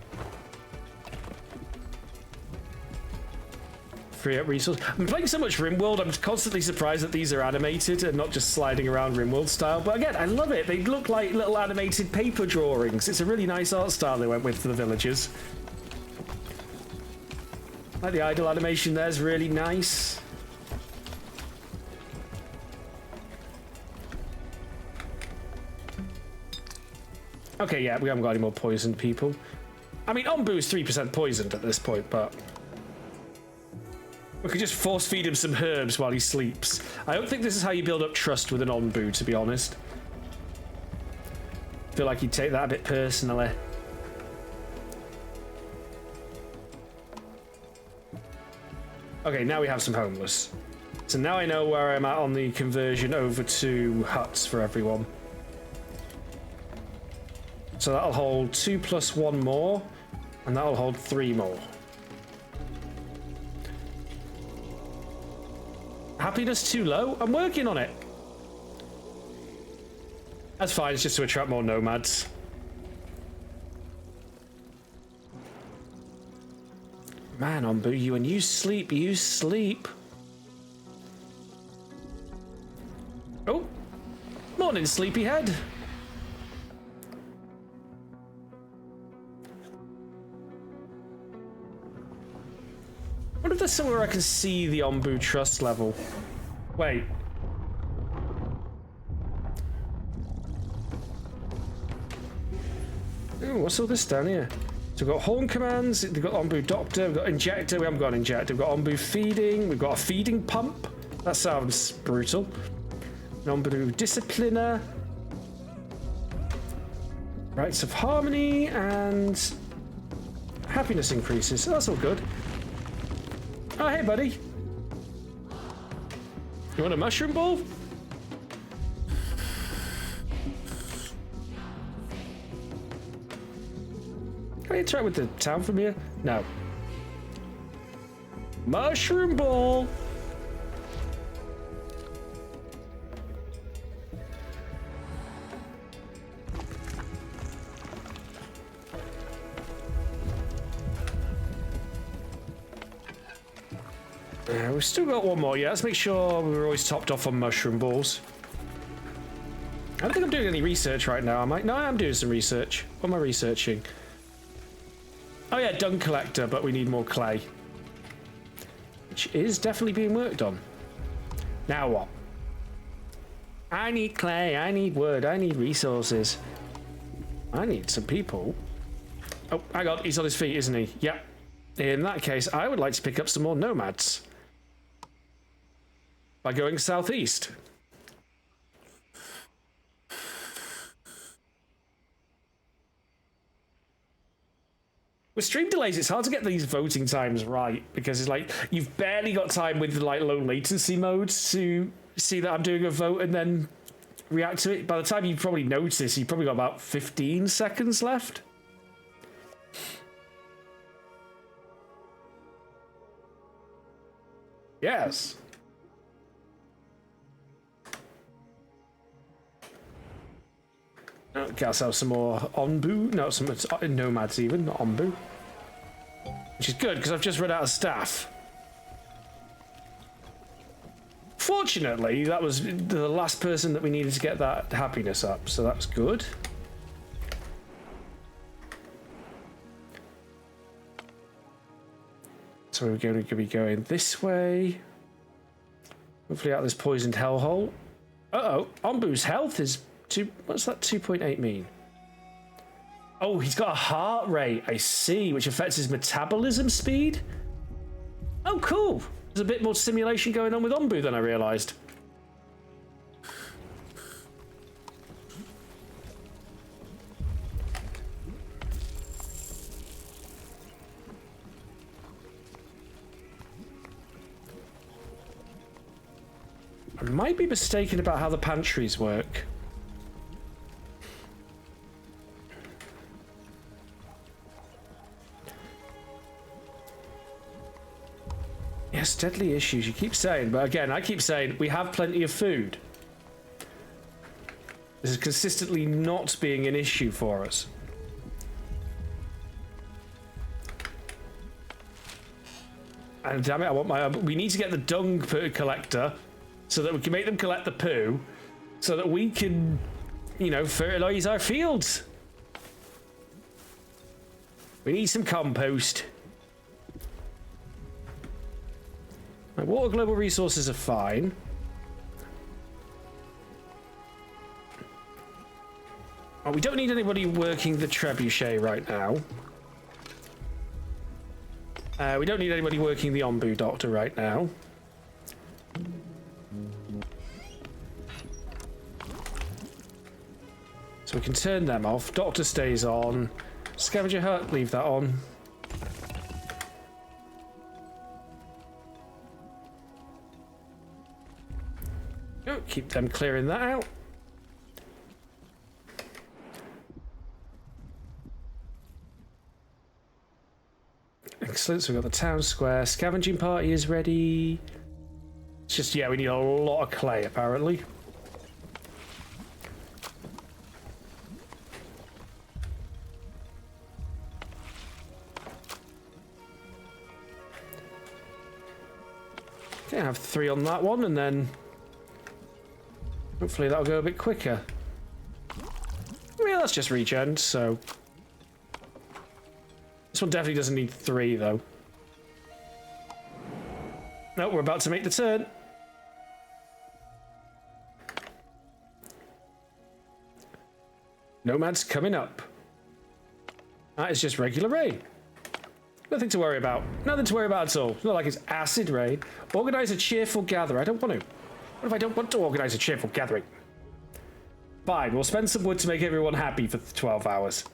Free up resource. I'm playing so much RimWorld, I'm constantly surprised that these are animated and not just sliding around RimWorld style. But again, I love it. They look like little animated paper drawings. It's a really nice art style they went with for the villagers. Like the idle animation there's really nice. Okay, yeah, we haven't got any more poisoned people. I mean, Ombu is 3% poisoned at this point, but... we could just force feed him some herbs while he sleeps. I don't think this is how you build up trust with an Ombu, to be honest. I feel like you'd take that a bit personally. Okay, now we have some homeless. So now I know where I'm at on the conversion over to huts for everyone. So that'll hold 2 plus 1 more, and that'll hold 3 more. Happiness too low? I'm working on it. That's fine, it's just to attract more nomads. Man, Ombu, you and you sleep, you sleep. Oh, morning, sleepyhead. I wonder if there's somewhere I can see the Ombu trust level. Wait. Ooh, what's all this down here? So we've got horn commands, we've got Ombu doctor, we've got injector, we haven't got an injector, we've got Ombu feeding, we've got a feeding pump. That sounds brutal. An Ombu discipliner. Rites of harmony and happiness increases. So that's all good. Oh, hey, buddy. You want a mushroom ball? Can I interact with the town from here? No. Mushroom ball. We've still got one more. Yeah, let's make sure we're always topped off on mushroom balls. I don't think I'm doing any research right now, am I? No, I am doing some research. What am I researching? Oh yeah, dung collector, but we need more clay. Which is definitely being worked on. Now what? I need clay, I need wood, I need resources. I need some people. Oh, hang on, he's on his feet, isn't he? Yep. In that case, I would like to pick up some more nomads. By going southeast. With stream delays, it's hard to get these voting times right because it's like you've barely got time with like low latency modes to see that I'm doing a vote and then react to it. By the time you probably notice, you've probably got about 15 seconds left. Yes. Get ourselves some more Onbu. No, some nomads even, not Onbu. Which is good, because I've just run out of staff. Fortunately, that was the last person that we needed to get that happiness up, so that's good. So we're going to be going this way. Hopefully out of this poisoned hellhole. Uh-oh, Onbu's health is... what's that 2.8 mean? Oh, he's got a heart rate, I see, which affects his metabolism speed. Oh, cool. There's a bit more simulation going on with Onbu than I realised. I might be mistaken about how the pantries work. Yes, deadly issues, you keep saying, but again, I keep saying we have plenty of food. This is consistently not being an issue for us. And damn it, I want my... we need to get the dung poo collector so that we can make them collect the poo so that we can, you know, fertilise our fields. We need some compost. My water global resources are fine. Oh, we don't need anybody working the trebuchet right now. We don't need anybody working the Onbu doctor right now. So we can turn them off. Doctor stays on. Scavenger hut, leave that on. Oh, keep them clearing that out. Excellent, so we've got the town square. Scavenging party is ready. It's just, yeah, we need a lot of clay, apparently. Okay, I have 3 on that one, and then hopefully that'll go a bit quicker. Well, that's just regen, so... This one definitely doesn't need 3, though. No, we're about to make the turn. Nomad's coming up. That is just regular rain. Nothing to worry about. Nothing to worry about at all. It's not like it's acid rain. Organise a cheerful gathering. I don't want to. What if I don't want to organise a cheerful gathering? Fine, we'll spend some wood to make everyone happy for 12 hours.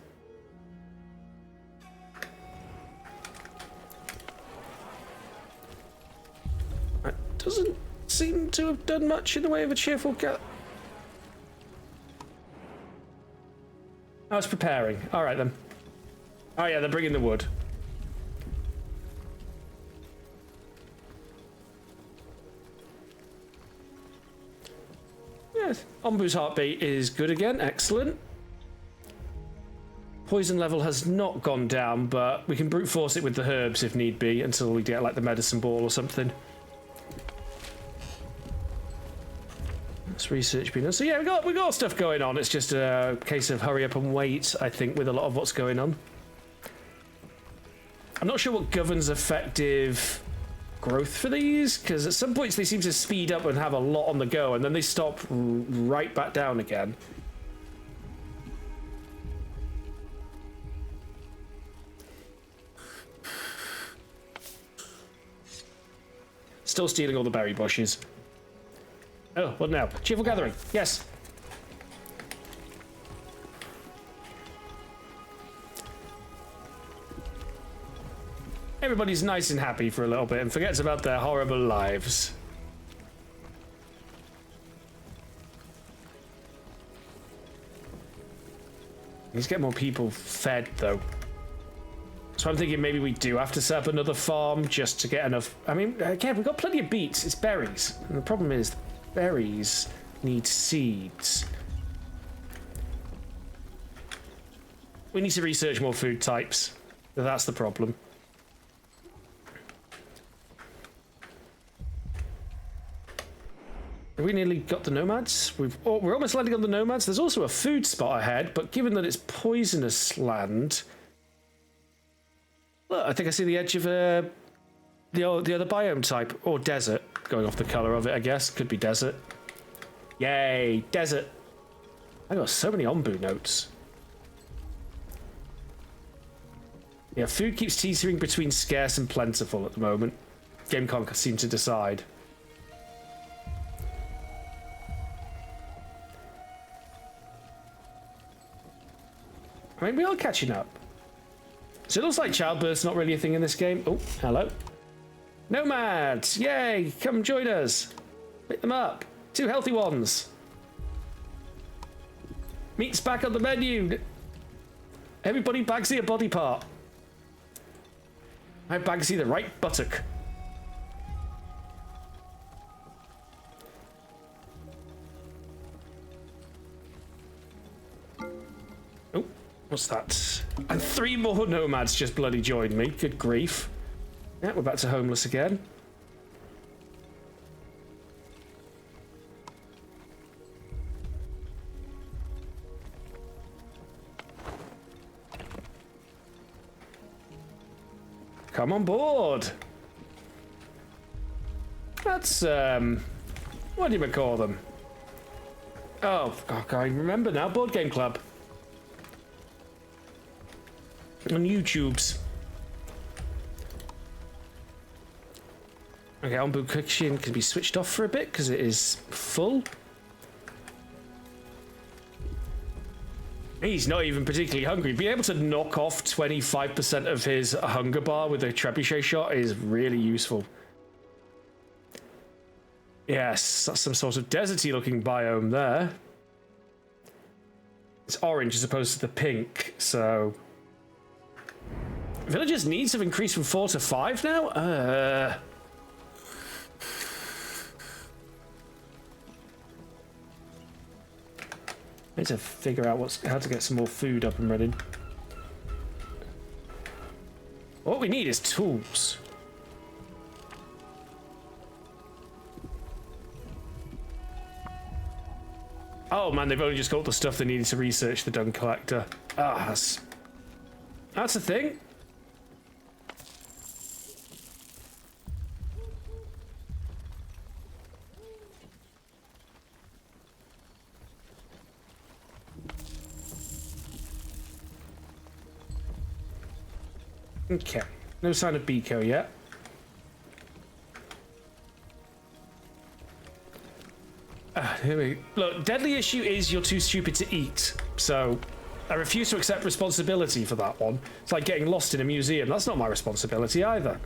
That doesn't seem to have done much in the way of a cheerful gathering. I was preparing. All right, then. Oh, yeah, they're bringing the wood. Yes, Onbu's heartbeat is good again. Excellent. Poison level has not gone down, but we can brute force it with the herbs if need be until we get like the medicine ball or something. That's research being done. So yeah, we got stuff going on. It's just a case of hurry up and wait, I think, with a lot of what's going on. I'm not sure what governs effective growth for these, because at some points they seem to speed up and have a lot on the go, and then they stop right back down again. Still stealing all the berry bushes. Oh, what now? Cheerful gathering. Yes. Everybody's nice and happy for a little bit and forgets about their horrible lives. Let's get more people fed, though. So I'm thinking maybe we do have to set up another farm just to get enough. I mean, again, we've got plenty of beets. It's berries. And the problem is berries need seeds. We need to research more food types. That's the problem. Have we nearly got the nomads? We're almost landing on the nomads. There's also a food spot ahead, but given that it's poisonous land... Look, I think I see the edge of the other biome type, or desert, going off the colour of it, I guess. Could be desert. Yay, desert. I got so many Ombu notes. Yeah, food keeps teetering between scarce and plentiful at the moment. GameCon can seem to decide. I mean, we are catching up. So it looks like childbirth's not really a thing in this game. Oh, hello. Nomads! Yay! Come join us. Pick them up. 2 healthy ones. Meat's back on the menu. Everybody Bagsy a body part. I Bagsy the right buttock. Oh, what's that? And 3 more nomads just bloody joined me. Good grief. Yeah, we're back to homeless again. Come on board. That's, what do you call them? Oh, I can't remember now. Board Game Club. On YouTube's. Okay, Ombu Kitchen can be switched off for a bit because it is full. He's not even particularly hungry. Being able to knock off 25% of his hunger bar with a trebuchet shot is really useful. Yes, that's some sort of deserty looking biome there. It's orange as opposed to the pink, so... Villagers' needs have increased from 4 to 5 now? I need to figure out how to get some more food up and running. What we need is tools. Oh man, they've only just got the stuff they needed to research the dung collector. Ah, that's a thing. Okay, no sign of Biko yet. Here we look. Deadly issue is you're too stupid to eat, so I refuse to accept responsibility for that one. It's like getting lost in a museum. That's not my responsibility either.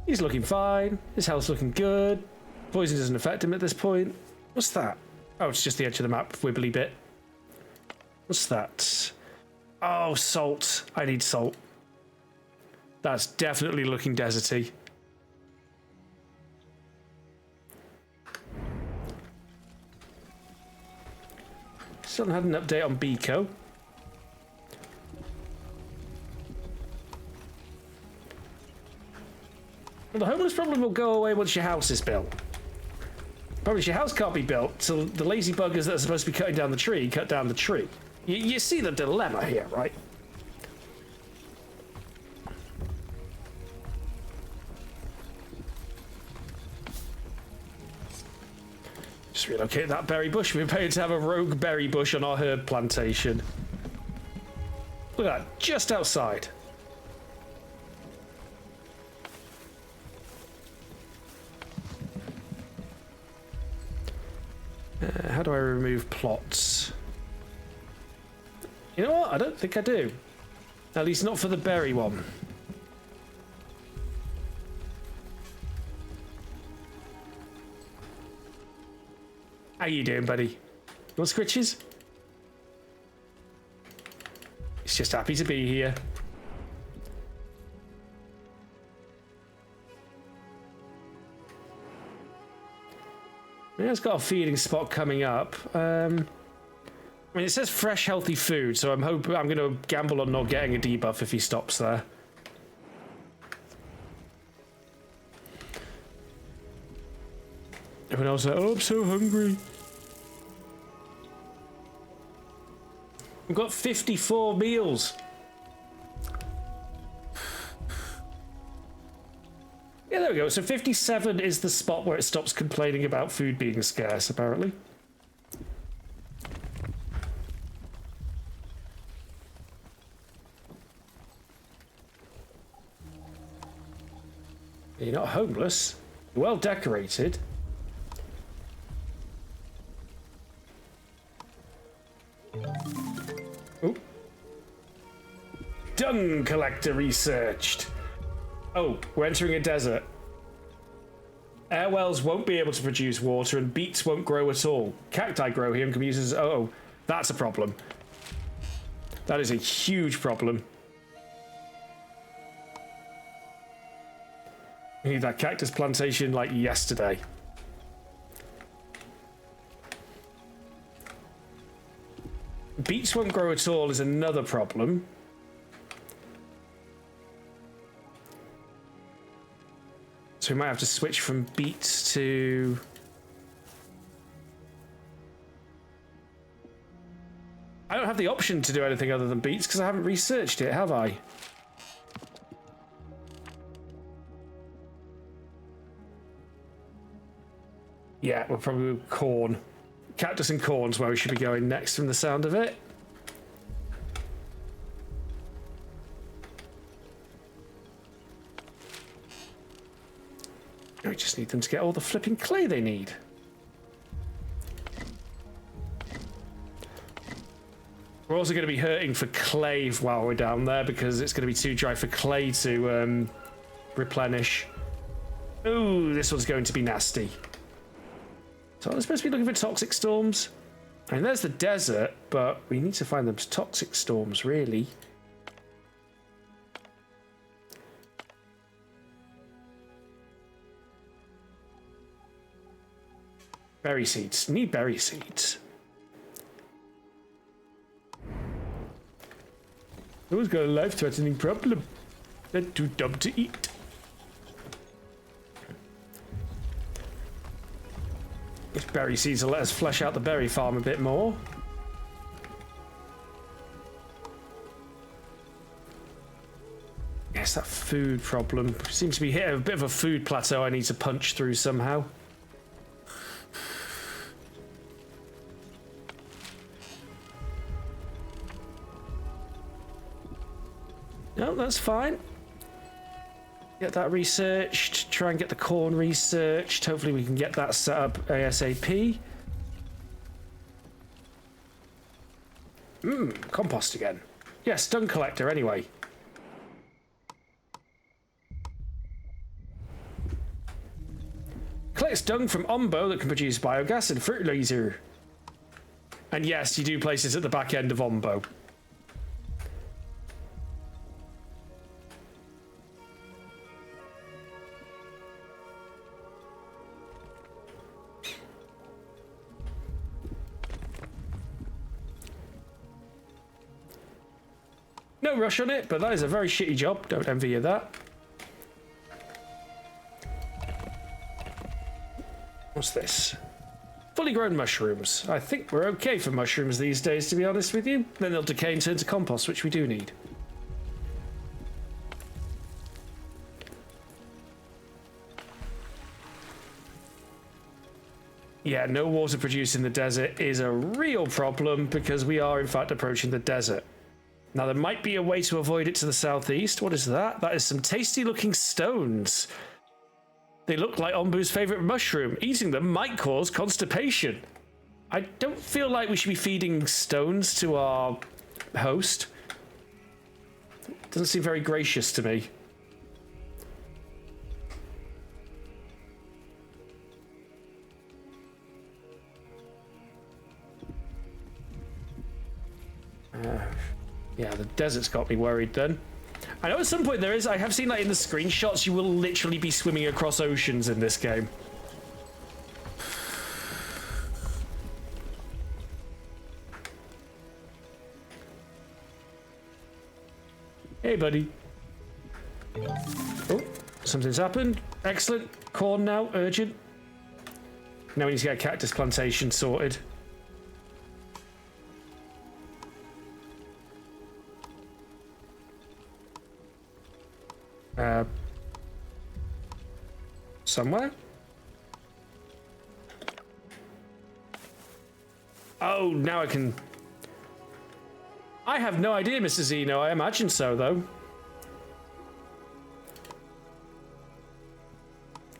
He's looking fine. His health's looking good. Poison doesn't affect him at this point. What's that? Oh, it's just the edge of the map, wibbly bit. What's that? Oh, salt. I need salt. That's definitely looking deserty. Still haven't had an update on Biko. Well, the homeless problem will go away once your house is built. Probably your house can't be built till the lazy buggers that are supposed to be cutting down the tree cut down the tree. You see the dilemma here, right? Just relocate that berry bush. We're paying to have a rogue berry bush on our herb plantation. Look at that, just outside. How do I remove plots? You know what? I don't think I do. At least not for the berry one. How you doing, buddy? You want scritches? He's just happy to be here. Yeah, it's got a feeding spot coming up. I mean, it says fresh, healthy food, so I'm going to gamble on not getting a debuff if he stops there. Everyone else is like, oh, I'm so hungry. We've got 54 meals. Yeah, there we go. So 57 is the spot where it stops complaining about food being scarce, apparently. You're not homeless. You're well decorated. Oop. Dung collector researched. Oh, we're entering a desert. Air wells won't be able to produce water and beets won't grow at all. Cacti grow here and can be used as... Oh, that's a problem. That is a huge problem. We need that cactus plantation like yesterday. Beets won't grow at all is another problem. So we might have to switch from beets to... I don't have the option to do anything other than beets because I haven't researched it, have I? Yeah, we're probably with corn. Cactus and corn's where we should be going next from the sound of it. We just need them to get all the flipping clay they need. We're also going to be hurting for clay while we're down there because it's going to be too dry for clay to replenish. Ooh, this one's going to be nasty. So I'm supposed to be looking for toxic storms. I mean, there's the desert, but we need to find them toxic storms, really. Berry seeds. Need berry seeds. Who's got a life-threatening problem? They're too dumb to eat. These berry seeds will let us flesh out the berry farm a bit more. Yes, that food problem. Seems to be hitting a bit of a food plateau I need to punch through somehow. No, that's fine. Get that researched. Try and get the corn researched. Hopefully we can get that set up ASAP. Compost again. Yes, dung collector anyway. Collects dung from Ombo that can produce biogas and fertilizer. And yes, you do place it at the back end of Ombo. No rush on it, but that is a very shitty job. Don't envy you that. What's this? Fully grown mushrooms. I think we're okay for mushrooms these days, to be honest with you. Then they'll decay and turn to compost, which we do need. Yeah, no water produced in the desert is a real problem because we are in fact approaching the desert. Now, there might be a way to avoid it to the southeast. What is that? That is some tasty-looking stones. They look like Ombu's favourite mushroom. Eating them might cause constipation. I don't feel like we should be feeding stones to our host. Doesn't seem very gracious to me. Yeah, the desert's got me worried then. I know at some point I have seen that in the screenshots, you will literally be swimming across oceans in this game. Hey, buddy. Oh, something's happened. Excellent. Corn now, urgent. Now we need to get a cactus plantation sorted. Somewhere? Oh, now I can... I have no idea, Mr. Zeno. I imagine so, though.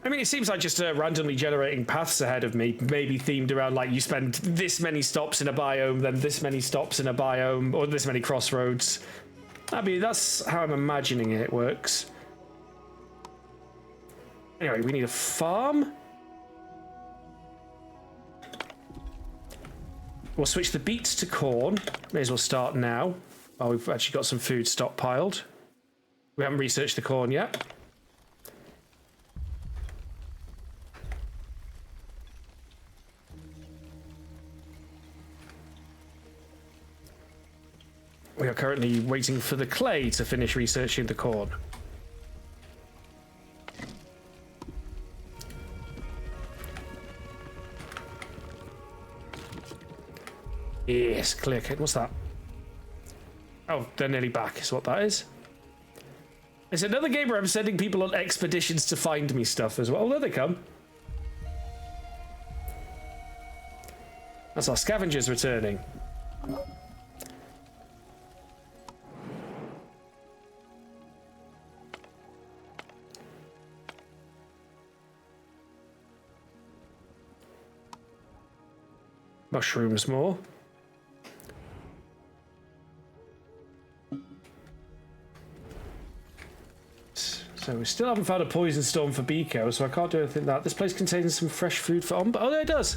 I mean, it seems like just randomly generating paths ahead of me, maybe themed around, like, you spend this many stops in a biome, then this many stops in a biome, or this many crossroads. I mean, that's how I'm imagining it works. Anyway, we need a farm. We'll switch the beets to corn. May as well start now. Oh, we've actually got some food stockpiled. We haven't researched the corn yet. We are currently waiting for the clay to finish researching the corn. Yes, clear kit. What's that? Oh, they're nearly back, is what that is. It's another game where I'm sending people on expeditions to find me stuff as well. Oh, there they come. That's our scavengers returning. Mushrooms more. So we still haven't found a poison storm for Biko, so I can't do anything that. This place contains some fresh food for Omba. Oh, there it does.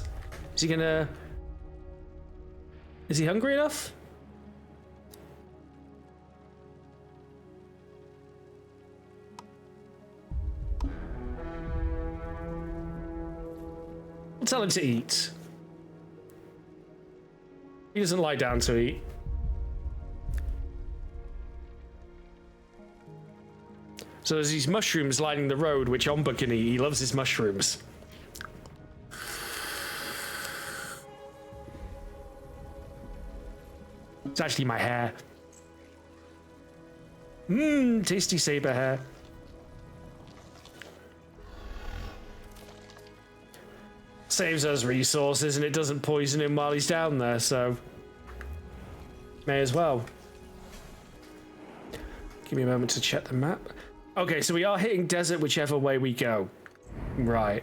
Is he gonna... Is he hungry enough? I'll tell him to eat. He doesn't lie down to eat. So there's these mushrooms lining the road, which Omba can eat. He loves his mushrooms. It's actually my hair. Mmm, tasty saber hair. Saves us resources and it doesn't poison him while he's down there, so may as well. Give me a moment to check the map. Okay, so we are hitting desert whichever way we go. Right.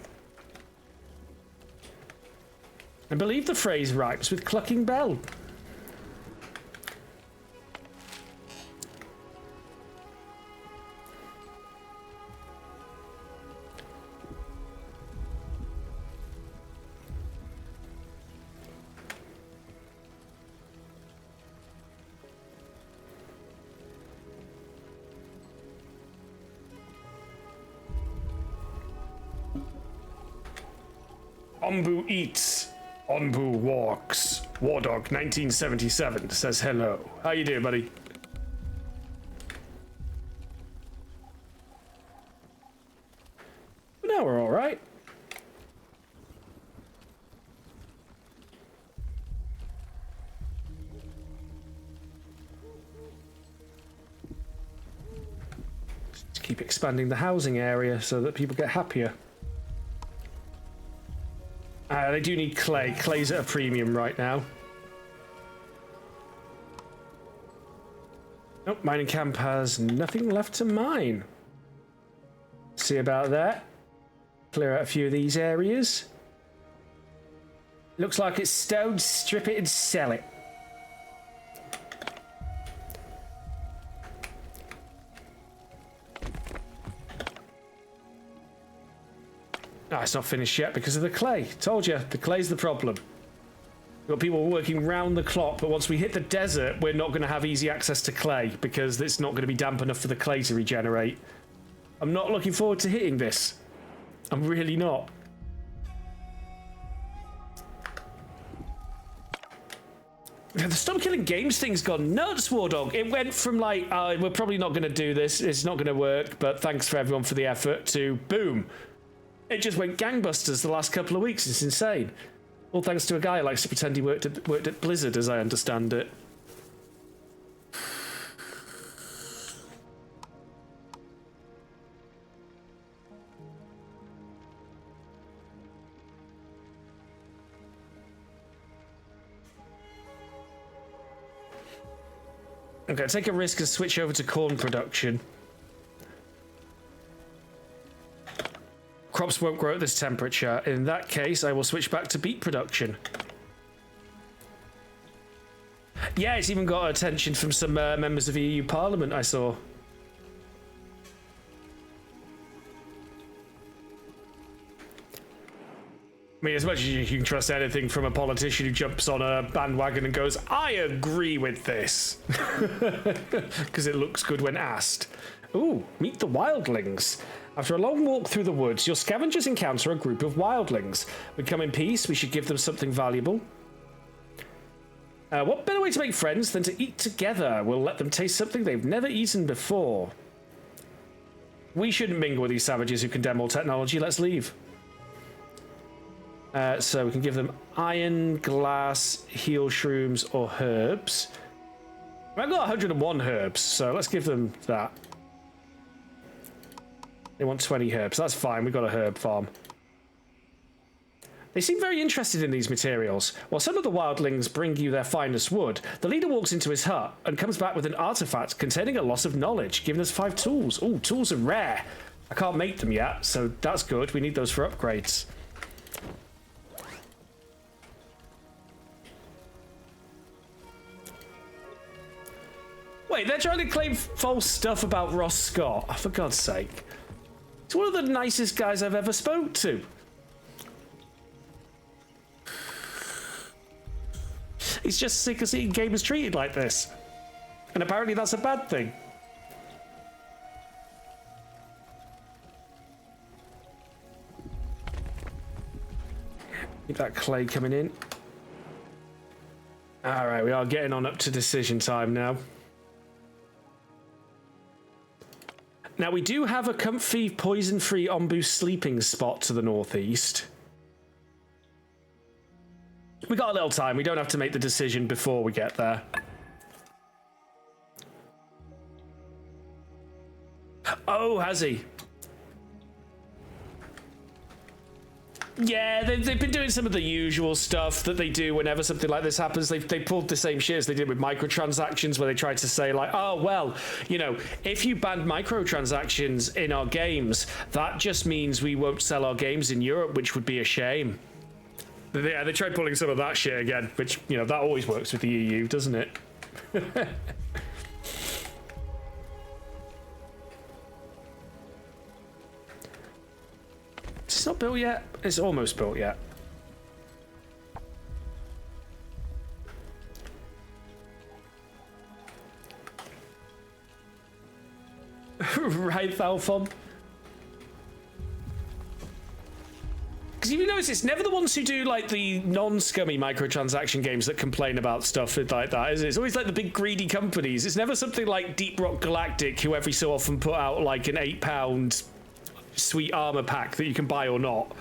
I believe the phrase rhymes with clucking bell. Ombu eats, Onbu walks. Wardog 1977 says hello. How you doing, buddy? Well, now we're all right. Just keep expanding the housing area so that people get happier. They do need clay. Clay's at a premium right now. Nope, mining camp has nothing left to mine. See about that. Clear out a few of these areas. Looks like it's stone. Strip it and sell it. Ah, it's not finished yet because of the clay. Told you, the clay's the problem. We've got people working round the clock, but once we hit the desert, we're not going to have easy access to clay because it's not going to be damp enough for the clay to regenerate. I'm not looking forward to hitting this. I'm really not. The Stop Killing Games thing's gone nuts, Wardog. It went from like, we're probably not going to do this, it's not going to work, but thanks for everyone for the effort, to boom. It just went gangbusters the last couple of weeks. It's insane. All thanks to a guy who likes to pretend he worked at Blizzard, as I understand it. Okay, take a risk and switch over to corn production. Crops won't grow at this temperature. In that case, I will switch back to beet production. Yeah, it's even got attention from some members of the EU Parliament, I saw. I mean, as much as you can trust anything from a politician who jumps on a bandwagon and goes, I agree with this. Because it looks good when asked. Ooh, meet the wildlings. After a long walk through the woods, your scavengers encounter a group of wildlings. We come in peace, we should give them something valuable. What better way to make friends than to eat together? We'll let them taste something they've never eaten before. We shouldn't mingle with these savages who condemn all technology. Let's leave. So we can give them iron, glass, heal shrooms, or herbs. I've got 101 herbs, so let's give them that. They want 20 herbs. That's fine. We've got a herb farm. They seem very interested in these materials. While some of the wildlings bring you their finest wood, the leader walks into his hut and comes back with an artifact containing a loss of knowledge, giving us 5 tools. Ooh, tools are rare. I can't make them yet, so that's good. We need those for upgrades. Wait, they're trying to claim false stuff about Ross Scott. Oh, for God's sake. He's one of the nicest guys I've ever spoke to. He's just sick of seeing gamers treated like this. And apparently that's a bad thing. Keep that clay coming in. Alright, we are getting on up to decision time now. Now, we do have a comfy, poison-free Ombu sleeping spot to the northeast. We got a little time. We don't have to make the decision before we get there. Oh, has he? Yeah, they've been doing some of the usual stuff that they do whenever something like this happens. They pulled the same shit as they did with microtransactions, where they tried to say, like, oh, well, you know, if you banned microtransactions in our games, that just means we won't sell our games in Europe, which would be a shame. Yeah, they tried pulling some of that shit again, which, you know, that always works with the EU, doesn't it? It's not built yet. It's almost built yet. Right, Falfon. Because if you notice, it's never the ones who do like the non-scummy microtransaction games that complain about stuff like that, is it? It's always like the big greedy companies. It's never something like Deep Rock Galactic, who every so often put out like an £8 sweet armor pack that you can buy or not.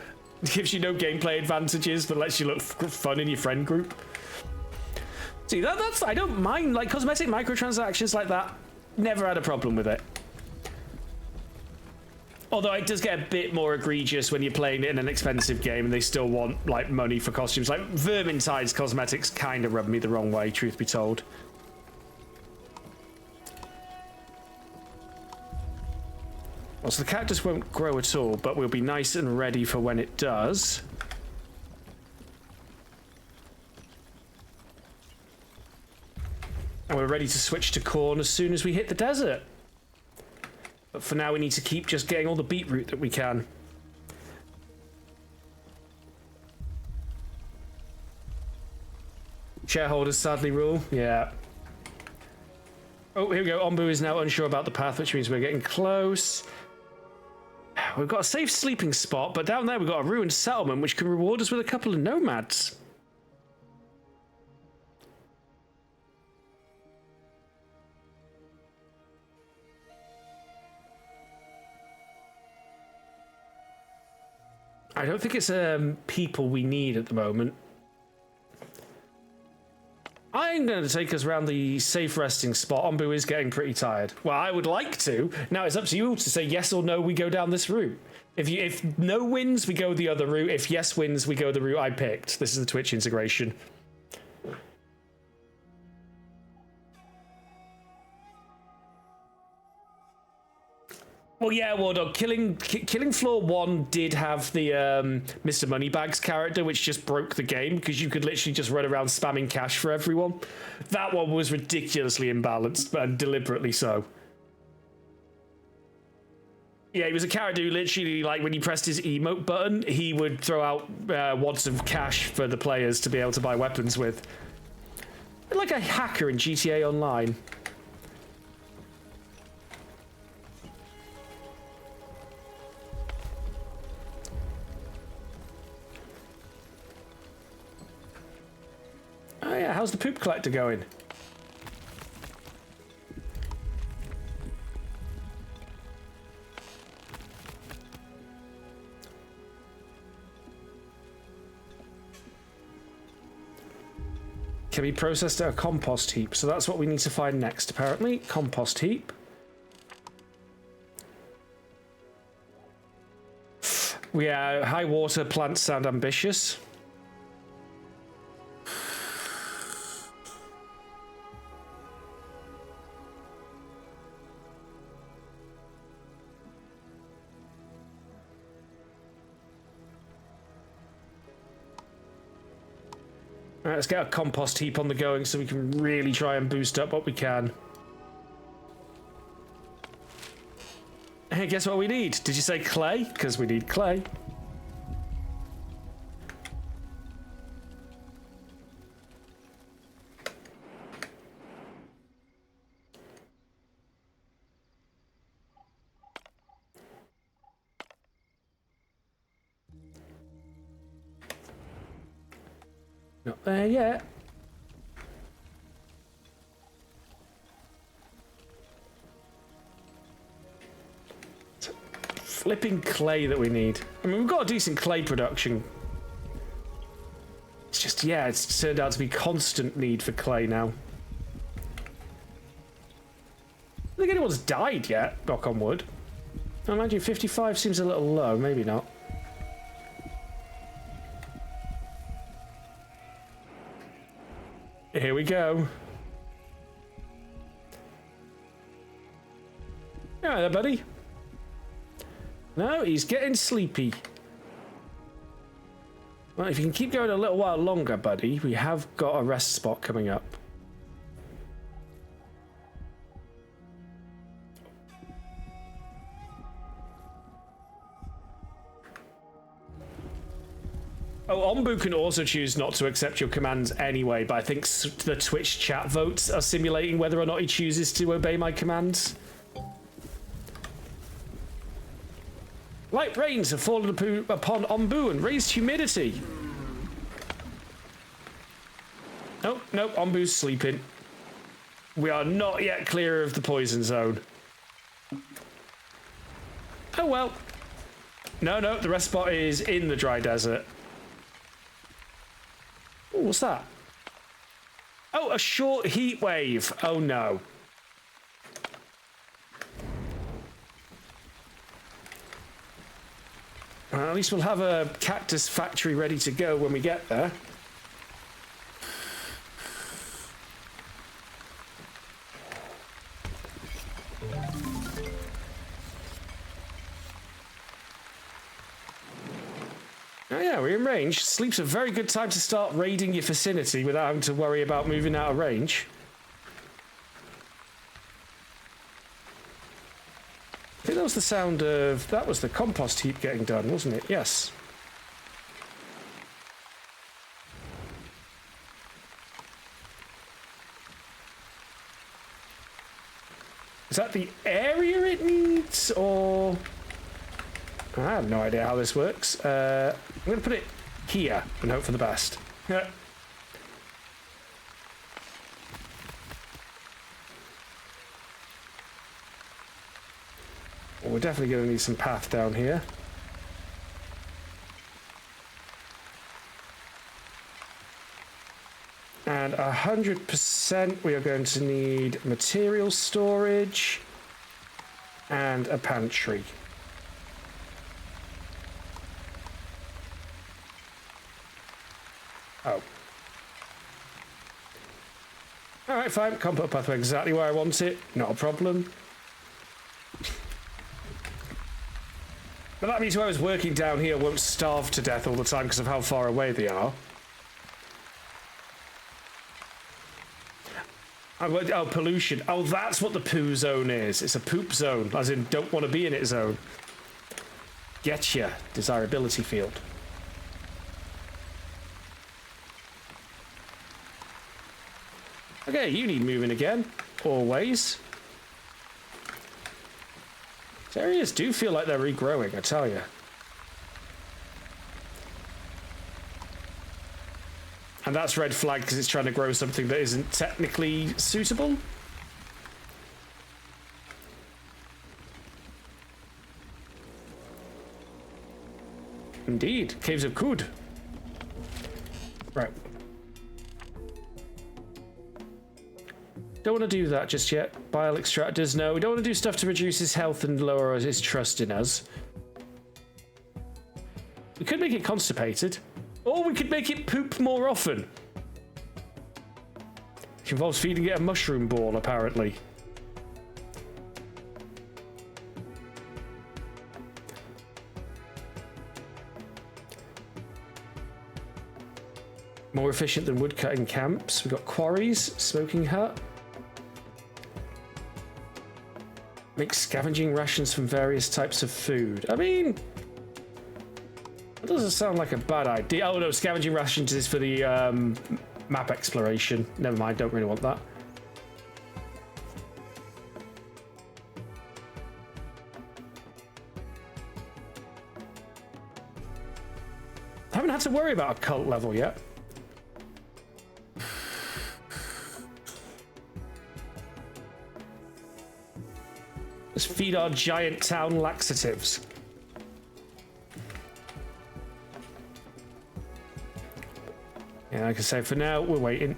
It gives you no gameplay advantages, but lets you look fun in your friend group. See, that's I don't mind, like, cosmetic microtransactions like that. Never had a problem with it. Although it does get a bit more egregious when you're playing it in an expensive game and they still want, like, money for costumes. Like, Vermintide's cosmetics kind of rub me the wrong way, truth be told. Well, so the cactus won't grow at all, but we'll be nice and ready for when it does. And we're ready to switch to corn as soon as we hit the desert. But for now, we need to keep just getting all the beetroot that we can. Shareholders sadly rule. Yeah. Oh, here we go. Ombu is now unsure about the path, which means we're getting close. We've got a safe sleeping spot, but down there we've got a ruined settlement, which can reward us with a couple of nomads. I don't think it's people we need at the moment. I'm going to take us around the safe resting spot. Ombu is getting pretty tired. Well, I would like to. Now it's up to you to say yes or no, we go down this route. If no wins, we go the other route. If yes wins, we go the route I picked. This is the Twitch integration. Well, yeah, Wardog, killing floor 1 did have the Mr. Moneybags character, which just broke the game because you could literally just run around spamming cash for everyone. That one was ridiculously imbalanced, and deliberately so. Yeah, he was a character who literally, like, when he pressed his emote button, he would throw out wads of cash for the players to be able to buy weapons with. Like a hacker in GTA Online. Oh yeah, how's the poop collector going? Can be processed at a compost heap, so that's what we need to find next, apparently. Compost heap. High water plants sound ambitious. All right, let's get a compost heap on the going so we can really try and boost up what we can. Hey, guess what we need? Did you say clay? Because we need clay. Not there yet. Flipping clay that we need. I mean, we've got a decent clay production. It's just, yeah, it's turned out to be constant need for clay now. I don't think anyone's died yet, knock on wood. I imagine 55 seems a little low, maybe not. Here we go. All right there, buddy. No, he's getting sleepy. Well, if you can keep going a little while longer, buddy, we have got a rest spot coming up. Oh, Ombu can also choose not to accept your commands anyway, but I think the Twitch chat votes are simulating whether or not he chooses to obey my commands. Light rains have fallen upon Ombu and raised humidity. Nope, nope, Ombu's sleeping. We are not yet clear of the poison zone. Oh well. No, no, the rest spot is in the dry desert. Ooh, what's that? Oh, a short heat wave. Oh no. Well, at least we'll have a cactus factory ready to go when we get there. Oh yeah, we're in range. Sleep's a very good time to start raiding your vicinity without having to worry about moving out of range. was the sound of... That was the compost heap getting done, wasn't it? Yes. Is that the area it needs, or... I have no idea how this works. I'm going to put it here and hope for the best. Yeah. Well, we're definitely going to need some path down here. And 100% we are going to need material storage and a pantry. Oh. Alright, fine. Can't put a pathway exactly where I want it. Not a problem. But that means whoever's working down here won't starve to death all the time because of how far away they are. Oh, pollution. Oh, that's what the poo zone is. It's a poop zone, as in don't want to be in it zone. Getcha. Desirability field. Okay, you need moving again. Always. These areas do feel like they're regrowing, I tell you. And that's red flag because it's trying to grow something that isn't technically suitable. Indeed. Caves of Kud. Right. Don't want to do that just yet. Bile extractors, no. We don't want to do stuff to reduce his health and lower his trust in us. We could make it constipated. Or we could make it poop more often. Which involves feeding it a mushroom ball, apparently. More efficient than woodcutting camps. We've got quarries, smoking hut. Make scavenging rations from various types of food. I mean... That doesn't sound like a bad idea. Oh no, scavenging rations is for the map exploration. Never mind, don't really want that. I haven't had to worry about a cult level yet. Let's feed our giant town laxatives. Yeah, like I say, for now, we're waiting.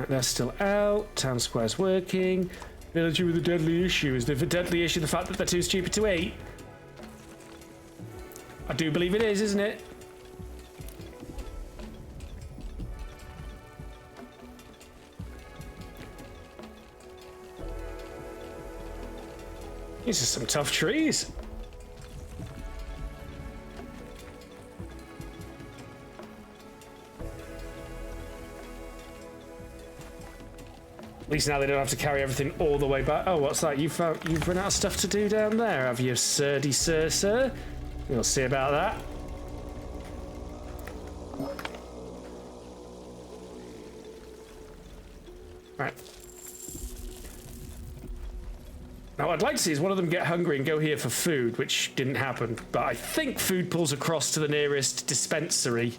They're still out. Town square's working. Villager with a deadly issue. Is the deadly issue the fact that they're too stupid to eat? I do believe it is, isn't it? These are some tough trees. At least now they don't have to carry everything all the way back. Oh, what's that? You've run out of stuff to do down there, have you, sir? We'll see about that. Right. Now, what I'd like to see is one of them get hungry and go here for food, which didn't happen. But I think food pulls across to the nearest dispensary.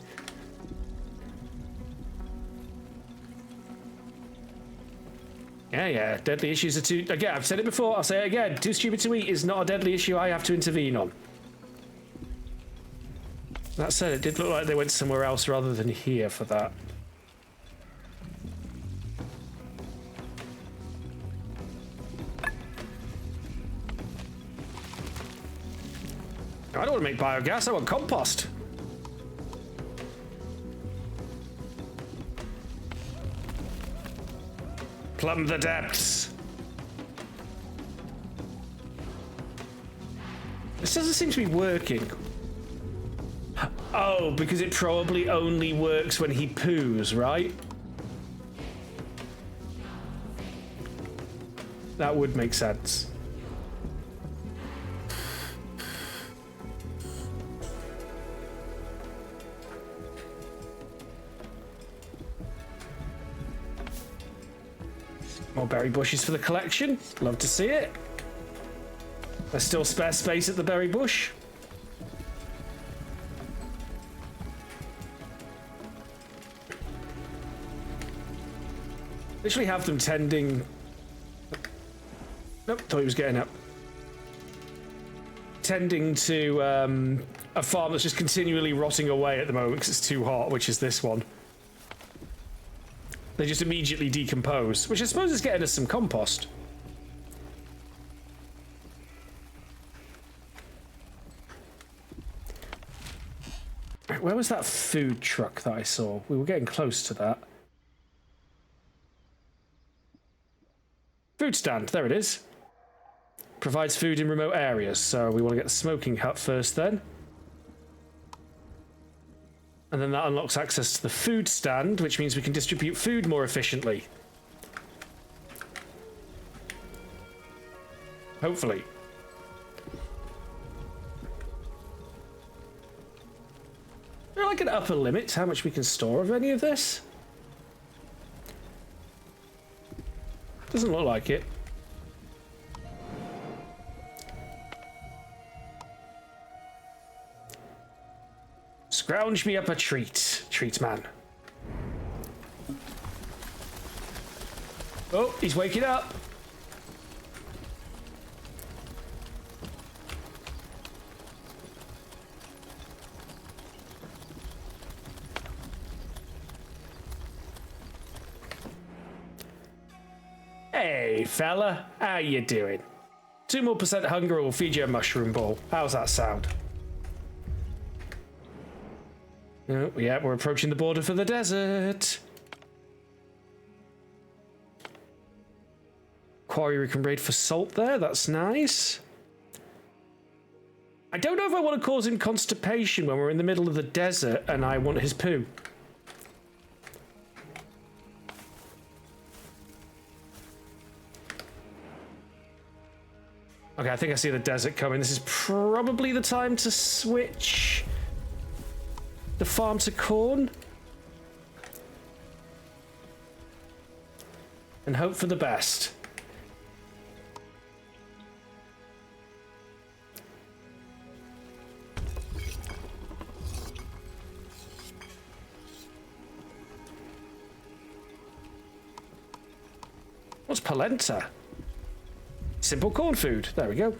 Yeah, deadly issues are too... Again, I've said it before, I'll say it again. Too stupid to eat is not a deadly issue I have to intervene on. That said, it did look like they went somewhere else rather than here for that. I don't want to make biogas, I want compost. Plumb the depths. This doesn't seem to be working. Oh, because it probably only works when he poos, right? That would make sense. More berry bushes for the collection. Love to see it. There's still spare space at the berry bush. Literally have them tending... Nope, thought he was getting up. Tending to a farm that's just continually rotting away at the moment because it's too hot, which is this one. They just immediately decompose, which I suppose is getting us some compost. Where was that food truck that I saw? We were getting close to that. Food stand, there it is. Provides food in remote areas, so we want to get the smoking hut first then. And then that unlocks access to the food stand, which means we can distribute food more efficiently. Hopefully. Is there like an upper limit to how much we can store of any of this? Doesn't look like it. Scrounge me up a treat, treat man. Oh, he's waking up. Hey, fella, how you doing? 2% more hunger will feed you a mushroom ball. How's that sound? Oh, yeah, we're approaching the border for the desert. Quarry we can raid for salt there, that's nice. I don't know if I want to cause him constipation when we're in the middle of the desert and I want his poo. Okay, I think I see the desert coming. This is probably the time to switch the farm to corn. And hope for the best. What's polenta? Simple corn food. There we go.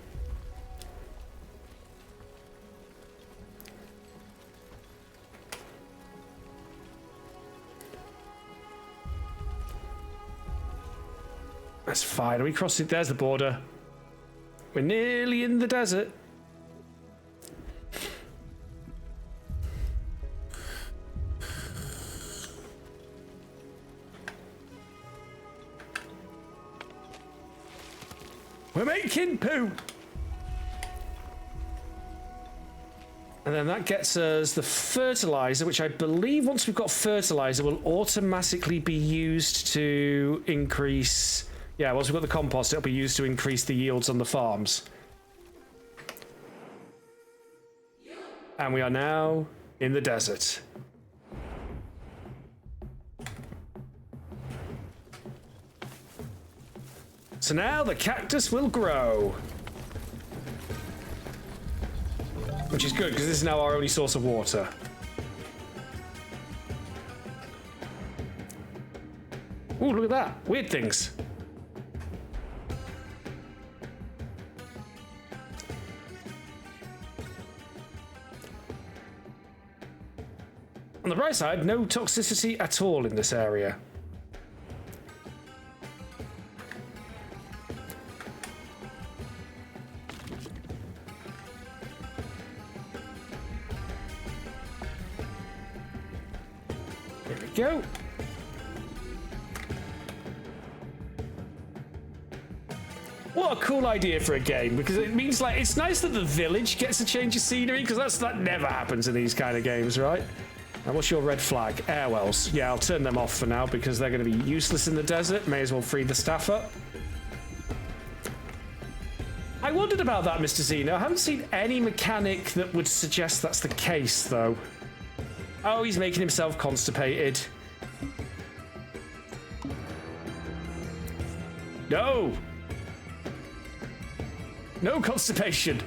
That's fine. Are we crossing? There's the border. We're nearly in the desert. We're making poo. And then that gets us the fertilizer, which I believe once we've got fertilizer will automatically be used to increase... Yeah, once we've got the compost, it'll be used to increase the yields on the farms. And we are now in the desert. So now the cactus will grow. Which is good, because this is now our only source of water. Ooh, look at that. Weird things. On the bright side, no toxicity at all in this area. There we go. What a cool idea for a game, because it means, like, it's nice that the village gets a change of scenery, because that never happens in these kind of games, right? Now, what's your red flag? Airwells. Yeah, I'll turn them off for now because they're going to be useless in the desert. May as well free the staff up. I wondered about that, Mr. Zeno. I haven't seen any mechanic that would suggest that's the case, though. Oh, he's making himself constipated. No! No constipation!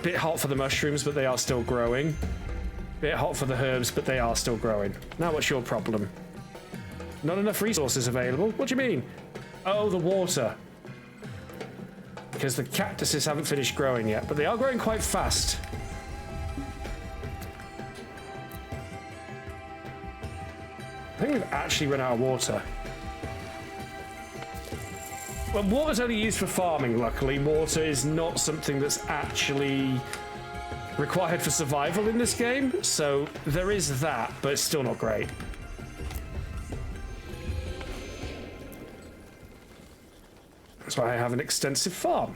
Bit hot for the mushrooms, but they are still growing. Bit hot for the herbs, but they are still growing. Now what's your problem? Not enough resources available? What do you mean? Oh, the water. Because the cactuses haven't finished growing yet, but they are growing quite fast. I think we've actually run out of water. Well, water's only used for farming, luckily. Water is not something that's actually required for survival in this game, so there is that, but it's still not great. That's why I have an extensive farm.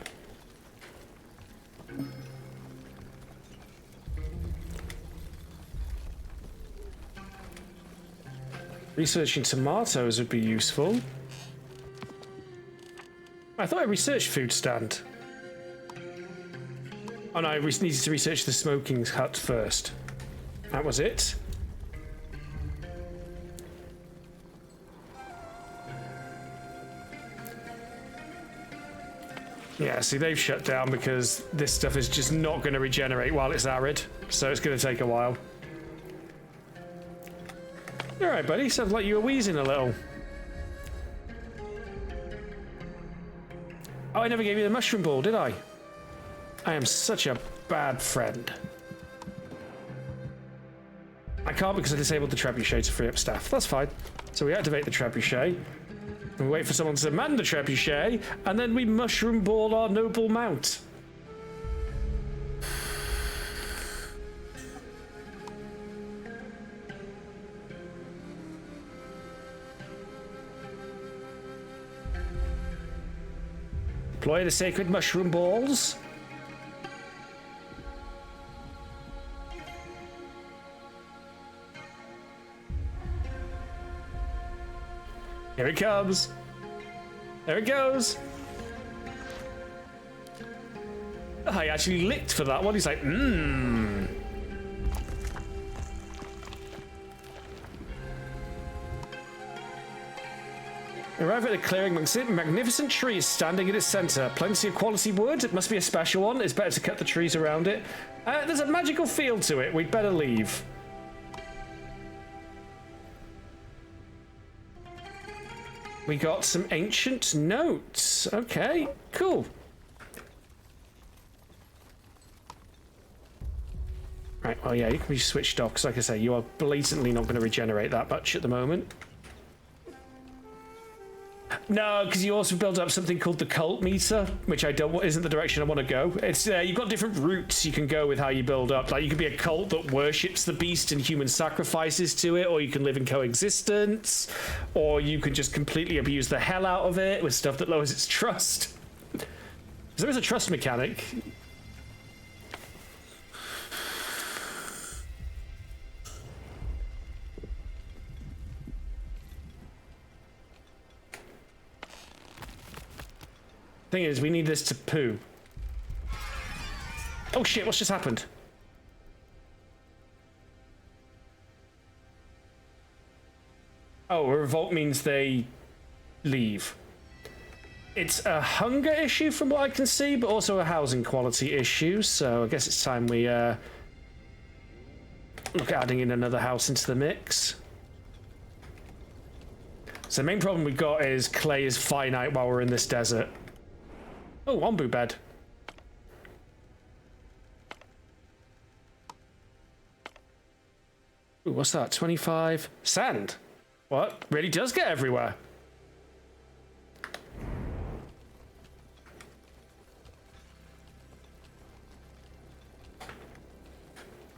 Researching tomatoes would be useful. I thought I researched food stand. Oh no, I needed to research the smoking hut first. That was it. Yeah, see, they've shut down because this stuff is just not going to regenerate while it's arid, so it's going to take a while. You're alright, buddy. Sounds like you were wheezing a little. Oh, I never gave you the mushroom ball, did I? I am such a bad friend. I can't because I disabled the trebuchet to free up staff. That's fine. So we activate the trebuchet. We wait for someone to man the trebuchet, and then we mushroom ball our noble mount. Deploy the sacred mushroom balls. Here it comes. There it goes. Oh, he actually licked for that one. He's like, mmm. Arrive at the clearing. Magnificent tree is standing in its center. Plenty of quality wood. It must be a special one. It's better to cut the trees around it. There's a magical feel to it. We'd better leave. We got some ancient notes. Okay, cool. Right, well, yeah, you can be switched off, because like I say, you are blatantly not going to regenerate that much at the moment. No, because you also build up something called the cult meter, which isn't the direction I want to go. It's you've got different routes you can go with how you build up. Like, you could be a cult that worships the beast and human sacrifices to it, or you can live in coexistence, or you can just completely abuse the hell out of it with stuff that lowers its trust. There is a trust mechanic. Thing is, we need this to poo. Oh shit, what's just happened? Oh, a revolt means they leave. It's a hunger issue from what I can see, but also a housing quality issue, so I guess it's time we look at adding in another house into the mix. So the main problem we've got is clay is finite while we're in this desert. Oh, ombu bed. Ooh, what's that? 25 sand. What? Really does get everywhere.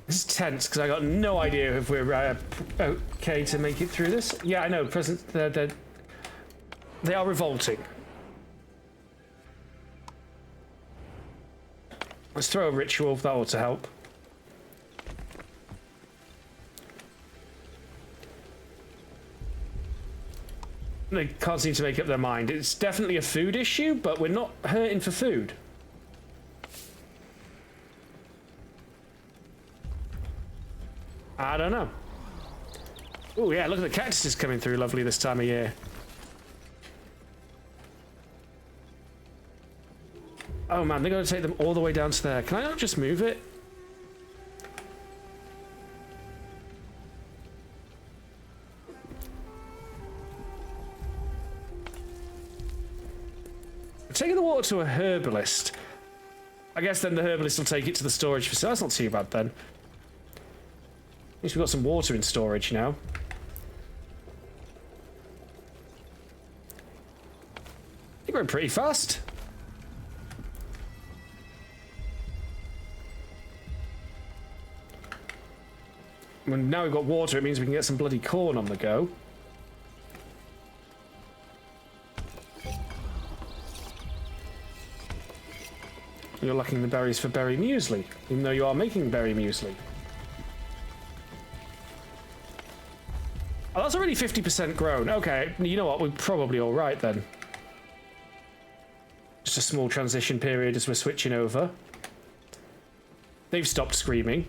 This is tense because I got no idea if we're okay to make it through this. Yeah, I know. They are revolting. Let's throw a ritual, that ought to help. They can't seem to make up their mind. It's definitely a food issue, but we're not hurting for food. I don't know. Oh yeah, look at the cactuses coming through lovely this time of year. Oh man, they're going to take them all the way down to there. Can I not just move it? I'm taking the water to a herbalist. I guess then the herbalist will take it to the storage facility. That's not too bad then. At least we've got some water in storage now. You're going pretty fast. Well, now we've got water, it means we can get some bloody corn on the go. You're lacking the berries for berry muesli, even though you are making berry muesli. Oh, that's already 50% grown. Okay, you know what? We're probably all right then. Just a small transition period as we're switching over. They've stopped screaming.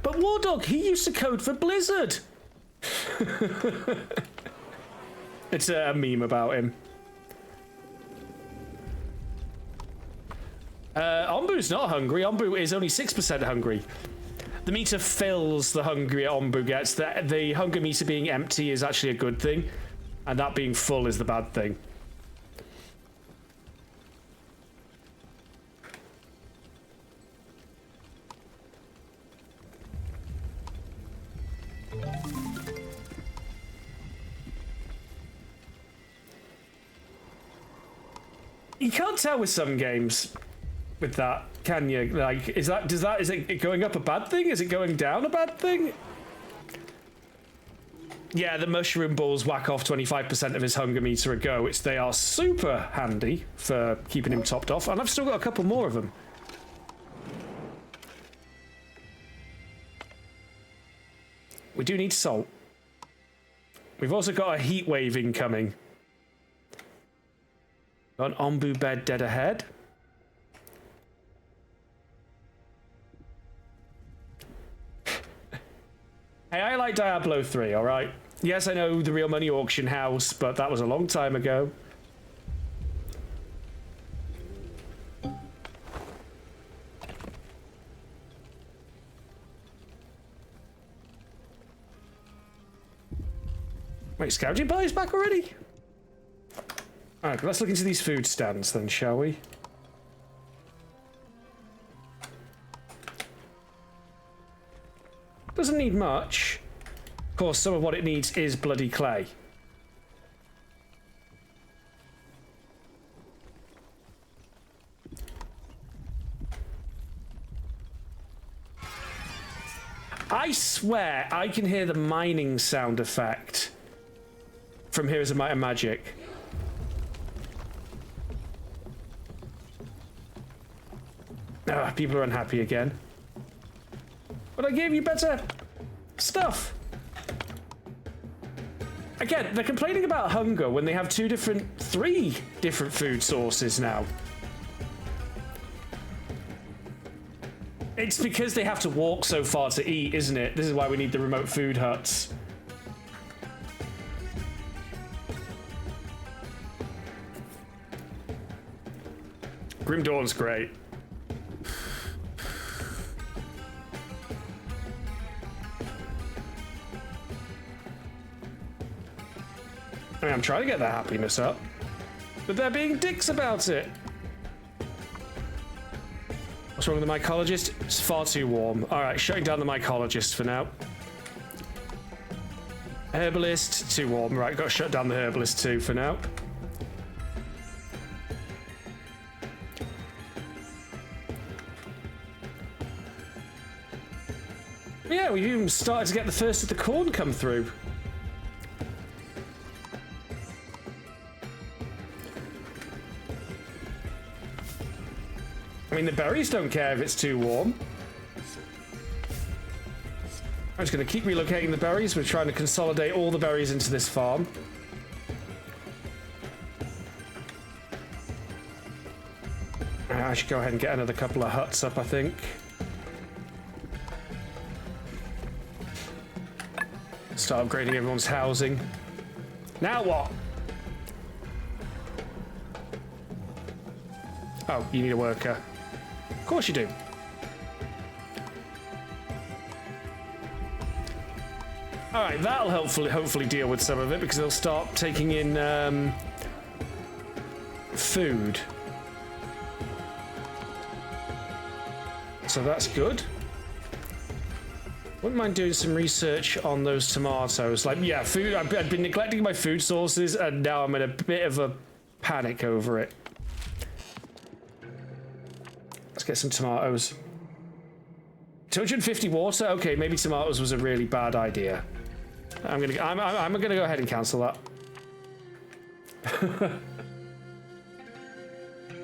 But Wardog, he used to code for Blizzard. It's a meme about him. Ombu's not hungry. Ombu is only 6% hungry. The meter fills the hungry Ombu gets. The hunger meter being empty is actually a good thing, and that being full is the bad thing. You can't tell with some games with that, can you? Like, is it going up a bad thing? Is it going down a bad thing? Yeah, the mushroom balls whack off 25% of his hunger meter a go, which they are super handy for keeping him topped off, and I've still got a couple more of them. We do need salt. We've also got a heat wave incoming. Got an Ombu bed dead ahead. Hey, I like Diablo 3, alright? Yes, I know the real money auction house, but that was a long time ago. Wait, scavenging party's back already? Alright, let's look into these food stands then, shall we? Doesn't need much. Of course, some of what it needs is bloody clay. I swear I can hear the mining sound effect from Heroes of Might and Magic. Ah, people are unhappy again. But I gave you better stuff. Again, they're complaining about hunger when they have three different food sources now. It's because they have to walk so far to eat, isn't it? This is why we need the remote food huts. Grim Dawn's great. I mean, I'm trying to get their happiness up, but they're being dicks about it. What's wrong with the mycologist? It's far too warm. All right, shutting down the mycologist for now. Herbalist, too warm. Right, got to shut down the herbalist too for now. Yeah, we've even started to get the first of the corn come through. I mean, the berries don't care if it's too warm. I'm just going to keep relocating the berries. We're trying to consolidate all the berries into this farm. I should go ahead and get another couple of huts up, I think. Start upgrading everyone's housing. Now what? Oh, you need a worker. Of course you do. Alright, that'll hopefully deal with some of it, because they'll start taking in food. So that's good. Wouldn't mind doing some research on those tomatoes. Like, yeah, food. I've been neglecting my food sources, and now I'm in a bit of a panic over it. Let's get some tomatoes. 250 water. Okay, maybe tomatoes was a really bad idea. I'm gonna go ahead and cancel that.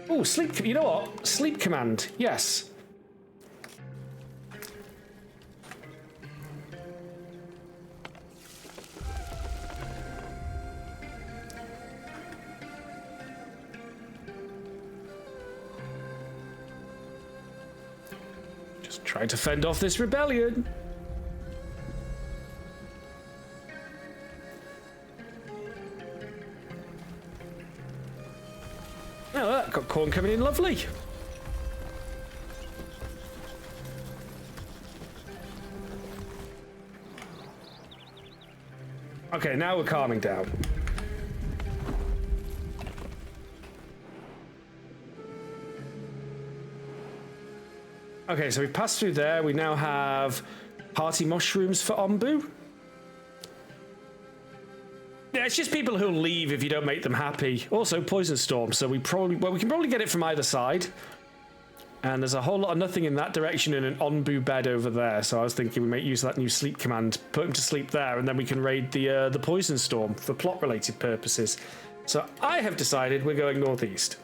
Oh, sleep. You know what? Sleep command. Yes. Just trying to fend off this rebellion. Oh, that got corn coming in lovely. Okay, now we're calming down. Okay, so we've passed through there. We now have party mushrooms for Ombu. Yeah, it's just people who'll leave if you don't make them happy. Also, poison storm. So we can probably get it from either side. And there's a whole lot of nothing in that direction in an Onbu bed over there. So I was thinking we might use that new sleep command, put him to sleep there, and then we can raid the poison storm for plot-related purposes. So I have decided we're going northeast.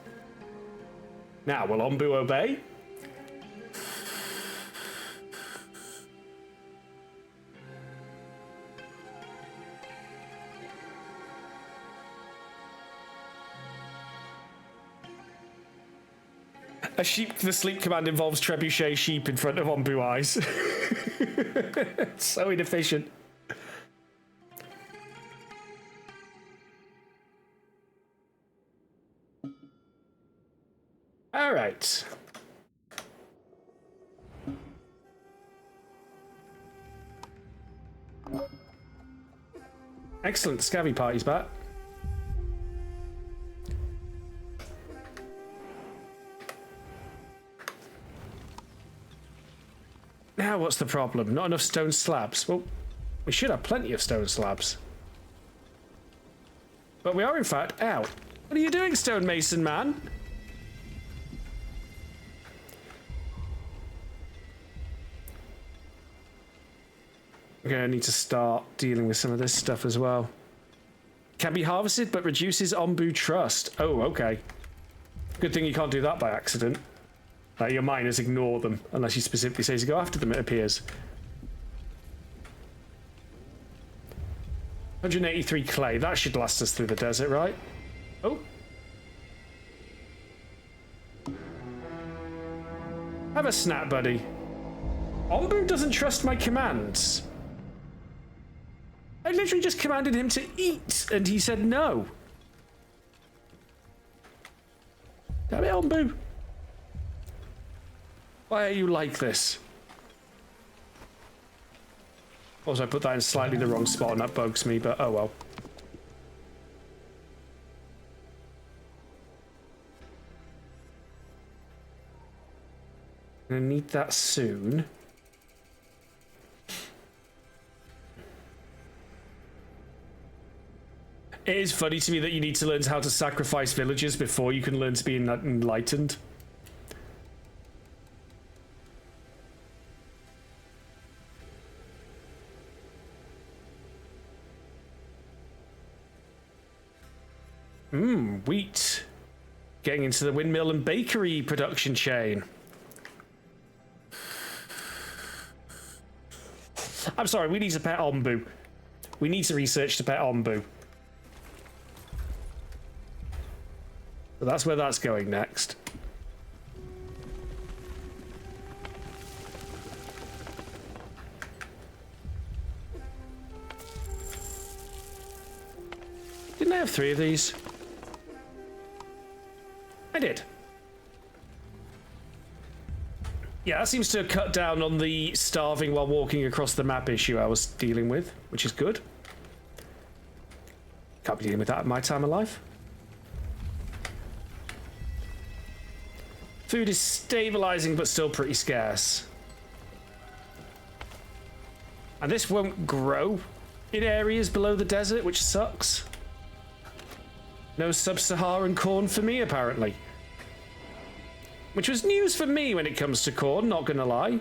Now, will Onbu obey? A sheep, the sleep command involves trebuchet sheep in front of Ombu eyes. It's so inefficient. All right. Excellent, Scabby Party's back. Now what's the problem? Not enough stone slabs. Well, we should have plenty of stone slabs. But we are in fact out. What are you doing, stonemason man? We're gonna need to start dealing with some of this stuff as well. Can be harvested, but reduces Ombu trust. Oh, okay. Good thing you can't do that by accident. Like, your miners ignore them, unless he specifically says to go after them, it appears. 183 clay. That should last us through the desert, right? Oh. Have a snap, buddy. Ombu doesn't trust my commands. I literally just commanded him to eat, and he said no. Damn it, Ombu. Why are you like this? Also, I put that in slightly the wrong spot, and that bugs me, but oh well. I'm gonna need that soon. It is funny to me that you need to learn how to sacrifice villagers before you can learn to be enlightened. Wheat. Getting into the windmill and bakery production chain. I'm sorry, we need to pet Ombu. We need to research to pet Ombu. So that's where that's going next. Didn't I have 3 of these? I did. Yeah, that seems to cut down on the starving while walking across the map issue I was dealing with, which is good. Can't be dealing with that at my time of life. Food is stabilizing, but still pretty scarce. And this won't grow in areas below the desert, which sucks. No sub-Saharan corn for me, apparently. Which was news for me when it comes to corn, not gonna lie.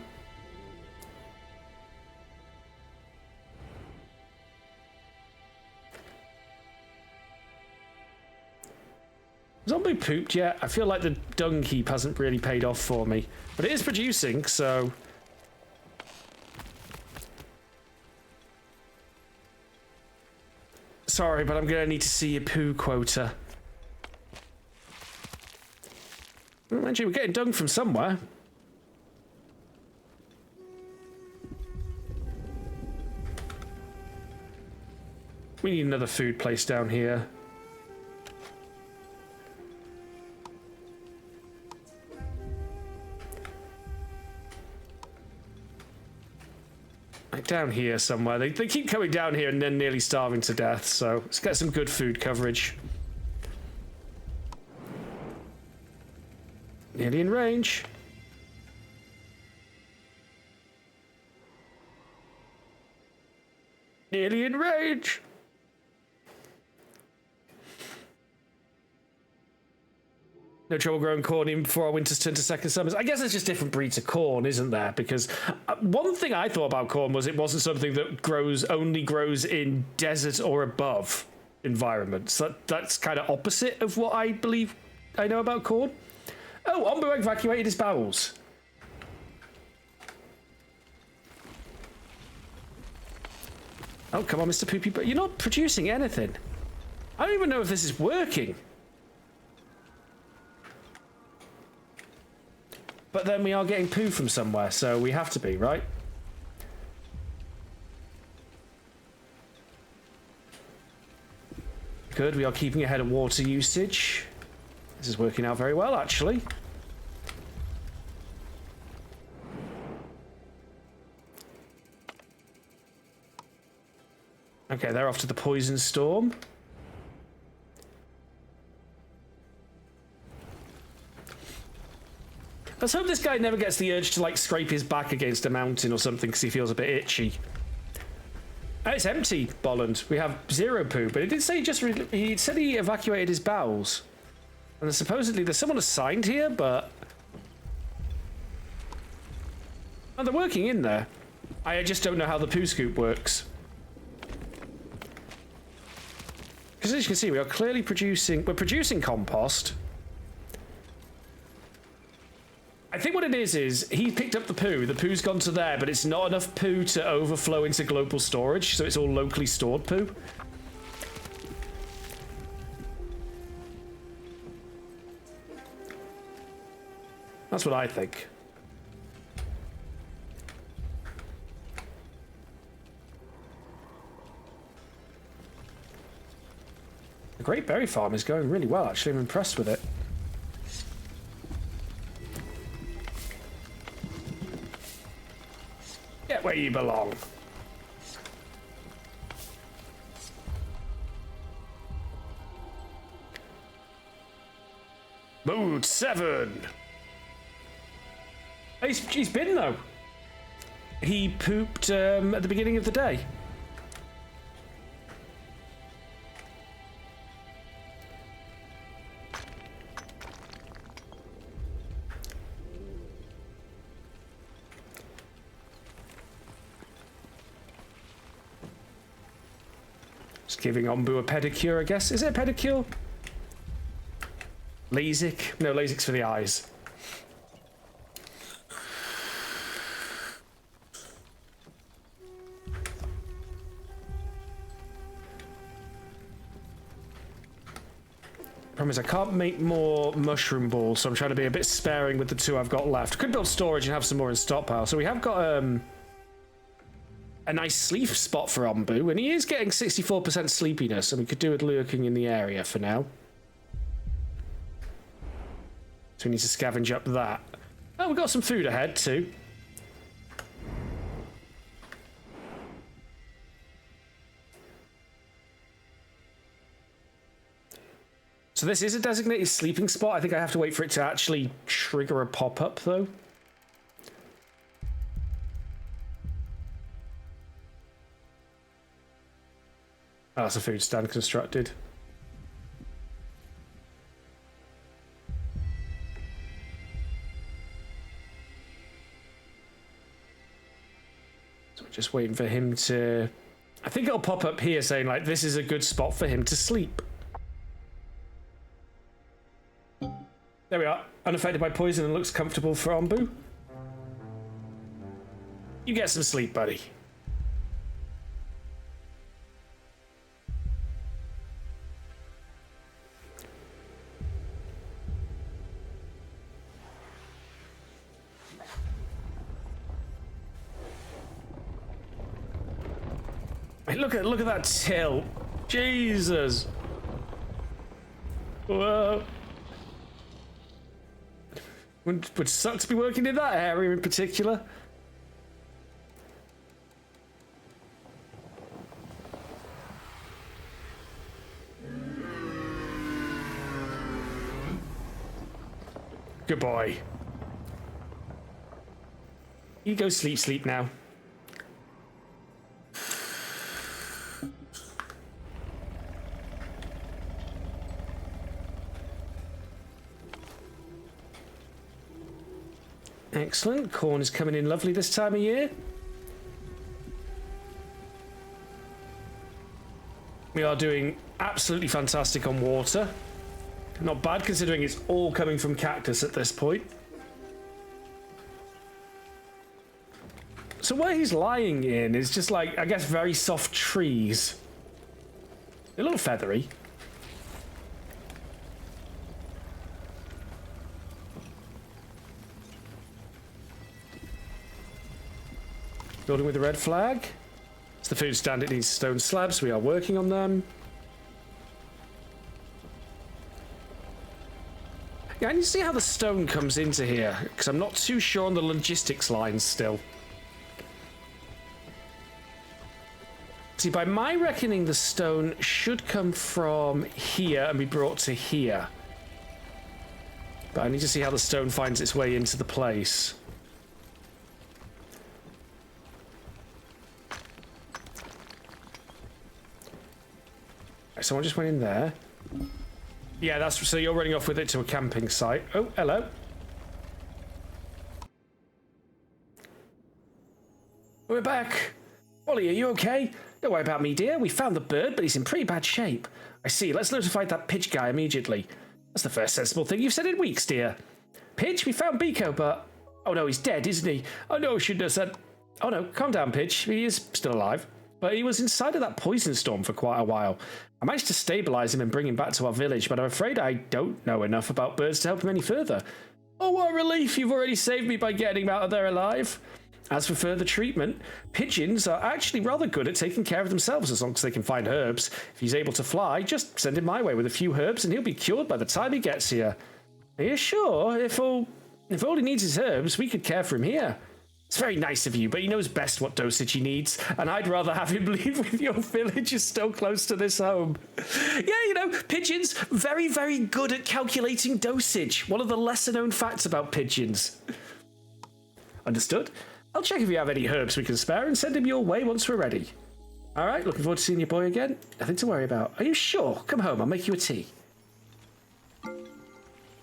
Zombie pooped yet? I feel like the dung heap hasn't really paid off for me. But it is producing, so... Sorry, but I'm gonna need to see your poo quota. Mind you, we're getting dung from somewhere. We need another food place down here. Like down here somewhere. They keep coming down here and then nearly starving to death, so let's get some good food coverage. Nearly in range. Nearly in range. No trouble growing corn even before our winters turn to second summers. I guess it's just different breeds of corn, isn't there? Because one thing I thought about corn was it wasn't something that only grows in desert or above environments. That's kind of opposite of what I believe I know about corn. Oh, Ombu evacuated his bowels. Oh, come on, Mr. Poopy, but you're not producing anything. I don't even know if this is working. But then we are getting poo from somewhere, so we have to be, right? Good, we are keeping ahead of water usage. This is working out very well, actually. Okay, they're off to the poison storm. Let's hope this guy never gets the urge to, like, scrape his back against a mountain or something because he feels a bit itchy. Oh, it's empty, Bolland. We have 0 poo, but it did say he said he evacuated his bowels. And supposedly there's someone assigned here, but... Oh, they're working in there. I just don't know how the poo scoop works. Because as you can see, we are clearly producing... We're producing compost. I think what it is he picked up the poo's gone to there, but it's not enough poo to overflow into global storage, so it's all locally stored poo. That's what I think. The Great Berry Farm is going really well, actually. I'm impressed with it. Get where you belong. Mood 7. He's been, though. He pooped at the beginning of the day. Just giving Ombu a pedicure, I guess. Is it a pedicure? LASIK? No, LASIK's for the eyes. Problem is I can't make more mushroom balls, so I'm trying to be a bit sparing with the 2 I've got left. Could build storage and have some more in stockpile. So we have got a nice sleep spot for Ombu, and he is getting 64% sleepiness, and we could do with lurking in the area for now. So we need to scavenge up that. Oh, we've got some food ahead too. So this is a designated sleeping spot. I think I have to wait for it to actually trigger a pop-up, though. Oh, that's a food stand constructed. So we're just waiting for him to... I think it'll pop up here saying, like, this is a good spot for him to sleep. There we are. Unaffected by poison and looks comfortable for Ombu. You get some sleep, buddy. Hey, look at that tilt. Jesus. Whoa. Would suck to be working in that area in particular. Good boy. You go sleep now. Excellent. Corn is coming in lovely this time of year. We are doing absolutely fantastic on water. Not bad considering it's all coming from cactus at this point. So where he's lying in is just like, I guess, very soft trees. A little feathery. Building with the red flag. It's the food stand, it needs stone slabs. We are working on them. Yeah, I need to see how the stone comes into here, because I'm not too sure on the logistics lines still. See, by my reckoning, the stone should come from here and be brought to here. But I need to see how the stone finds its way into the place. Someone just went in there. Yeah, that's so you're running off with it to a camping site. Oh, hello. We're back. Ollie, are you okay? Don't worry about me, dear. We found the bird, but he's in pretty bad shape. I see. Let's notify that Pidge guy immediately. That's the first sensible thing you've said in weeks, dear. Pidge, we found Biko, but... Oh no, he's dead, isn't he? Oh no, I shouldn't have said... Oh no, calm down, Pidge. He is still alive. But he was inside of that poison storm for quite a while. I managed to stabilize him and bring him back to our village, but I'm afraid I don't know enough about birds to help him any further. Oh, what a relief! You've already saved me by getting him out of there alive. As for further treatment, pigeons are actually rather good at taking care of themselves as long as they can find herbs. If he's able to fly, just send him my way with a few herbs and he'll be cured by the time he gets here. Are you sure? If all he needs is herbs, we could care for him here. It's very nice of you, but he knows best what dosage he needs, and I'd rather have him leave with your village is still close to this home. Yeah, you know, pigeons, very, very good at calculating dosage. One of the lesser-known facts about pigeons. Understood? I'll check if you have any herbs we can spare and send him your way once we're ready. All right, looking forward to seeing your boy again. Nothing to worry about. Are you sure? Come home, I'll make you a tea.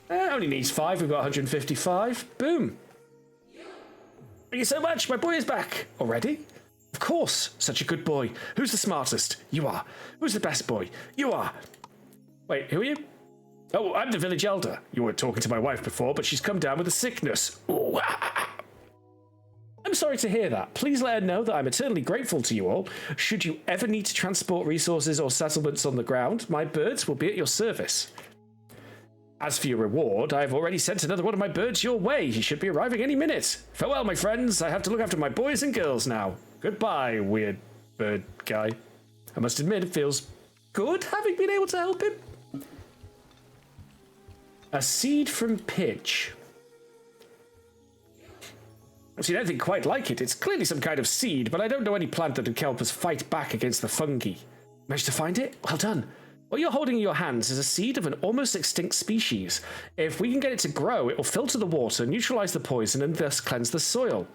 Only needs 5, we've got 155. Boom. Thank you so much, my boy is back. Already? Of course, such a good boy. Who's the smartest? You are. Who's the best boy? You are. Wait, who are you? Oh, I'm the village elder. You were talking to my wife before, but she's come down with a sickness. Ooh. I'm sorry to hear that. Please let her know that I'm eternally grateful to you all. Should you ever need to transport resources or settlements on the ground, my birds will be at your service. As for your reward, I have already sent another one of my birds your way. He should be arriving any minute. Farewell, my friends. I have to look after my boys and girls now. Goodbye, weird bird guy. I must admit, it feels good having been able to help him. A seed from pitch. See, I don't think quite like it. It's clearly some kind of seed, but I don't know any plant that would help us fight back against the fungi. Managed to find it? Well done. What you're holding in your hands is a seed of an almost extinct species. If we can get it to grow, it will filter the water, neutralize the poison, and thus cleanse the soil.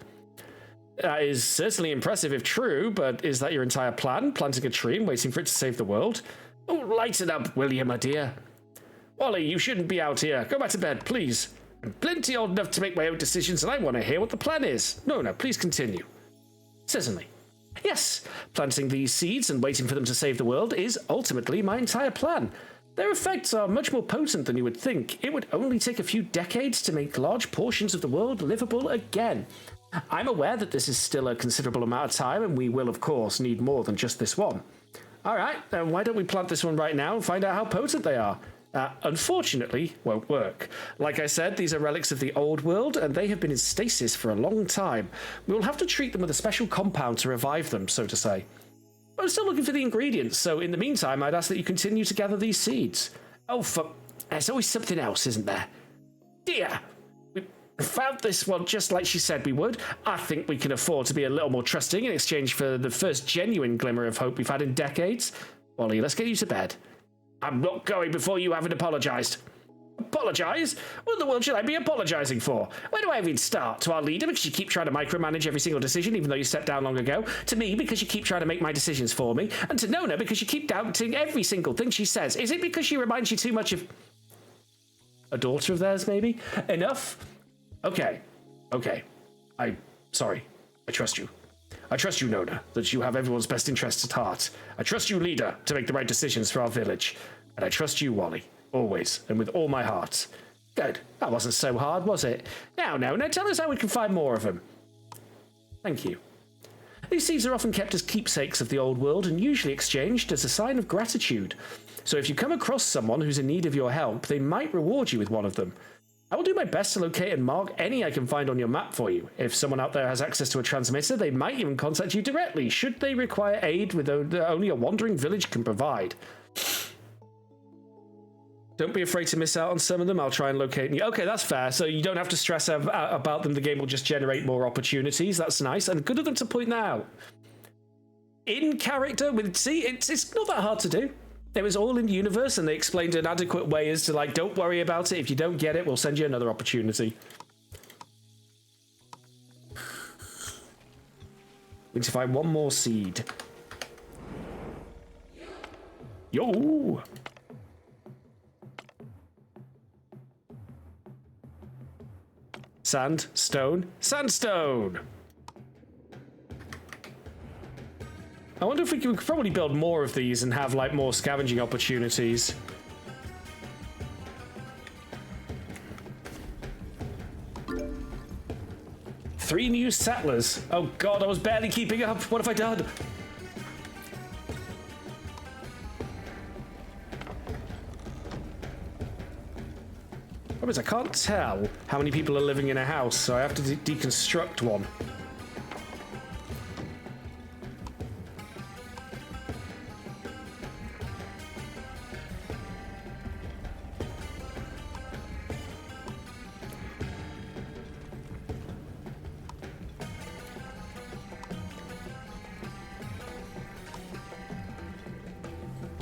That is certainly impressive if true, but is that your entire plan? Planting a tree and waiting for it to save the world? Oh, lighten up, William, my dear. Wally, you shouldn't be out here. Go back to bed, please. I'm plenty old enough to make my own decisions, and I want to hear what the plan is. No, please continue. Certainly. Yes, planting these seeds and waiting for them to save the world is ultimately my entire plan. Their effects are much more potent than you would think. It would only take a few decades to make large portions of the world livable again. I'm aware that this is still a considerable amount of time, and we will, of course, need more than just this one. All right, then why don't we plant this one right now and find out how potent they are? Unfortunately, won't work. Like I said, these are relics of the old world, and they have been in stasis for a long time. We will have to treat them with a special compound to revive them, so to say. I'm still looking for the ingredients, so in the meantime, I'd ask that you continue to gather these seeds. Oh, there's always something else, isn't there? Dear, we found this one just like she said we would. I think we can afford to be a little more trusting in exchange for the first genuine glimmer of hope we've had in decades. Wally, let's get you to bed. I'm not going before you haven't apologized. Apologise? What in the world should I be apologising for? Where do I even start? To our leader because you keep trying to micromanage every single decision even though you stepped down long ago? To me because you keep trying to make my decisions for me? And to Nona because you keep doubting every single thing she says? Is it because she reminds you too much of a daughter of theirs, maybe? Enough? Okay. Sorry. I trust you. I trust you, Nona, that you have everyone's best interests at heart. I trust you, leader, to make the right decisions for our village. And I trust you, Wally, always, and with all my heart. Good. That wasn't so hard, was it? Now, tell us how we can find more of them. Thank you. These seeds are often kept as keepsakes of the old world and usually exchanged as a sign of gratitude. So if you come across someone who's in need of your help, they might reward you with one of them. I will do my best to locate and mark any I can find on your map for you. If someone out there has access to a transmitter, they might even contact you directly, should they require aid with only a wandering village can provide. Don't be afraid to miss out on some of them. I'll try and locate you. Okay, that's fair. So you don't have to stress about them. The game will just generate more opportunities. That's nice. And good of them to point that out. In character, it's not that hard to do. It was all in universe, and they explained an adequate way as to, like, don't worry about it. If you don't get it, we'll send you another opportunity. We need to find one more seed. Yo! Sand, stone, sandstone! I wonder if we could probably build more of these and have, like, more scavenging opportunities. Three new settlers. Oh god, I was barely keeping up. What have I done? Problem is, I can't tell how many people are living in a house, so I have to deconstruct one.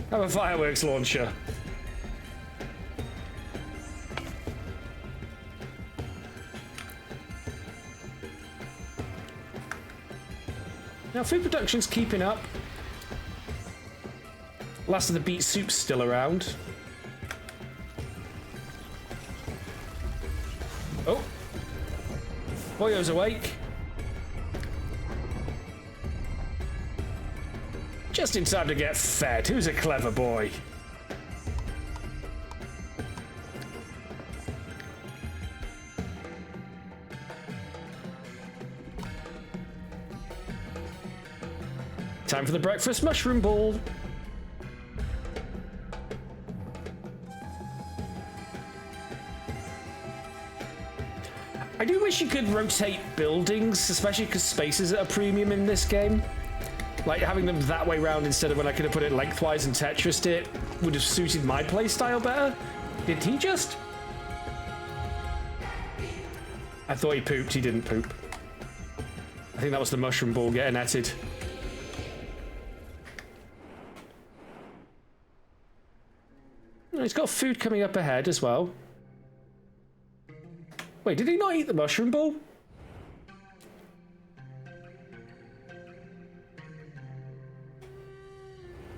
Have a fireworks launcher. Now, food production's keeping up. Last of the beet soup's still around. Oh. Boyo's awake. Just in time to get fed. Who's a clever boy? Time for the breakfast mushroom ball. I do wish you could rotate buildings, especially because space is at a premium in this game. Like, having them that way round instead of when I could have put it lengthwise and Tetrised it would have suited my playstyle better. Did he just? I thought he pooped. He didn't poop. I think that was the mushroom ball getting netted. He's got food coming up ahead as well. Wait, did he not eat the mushroom ball?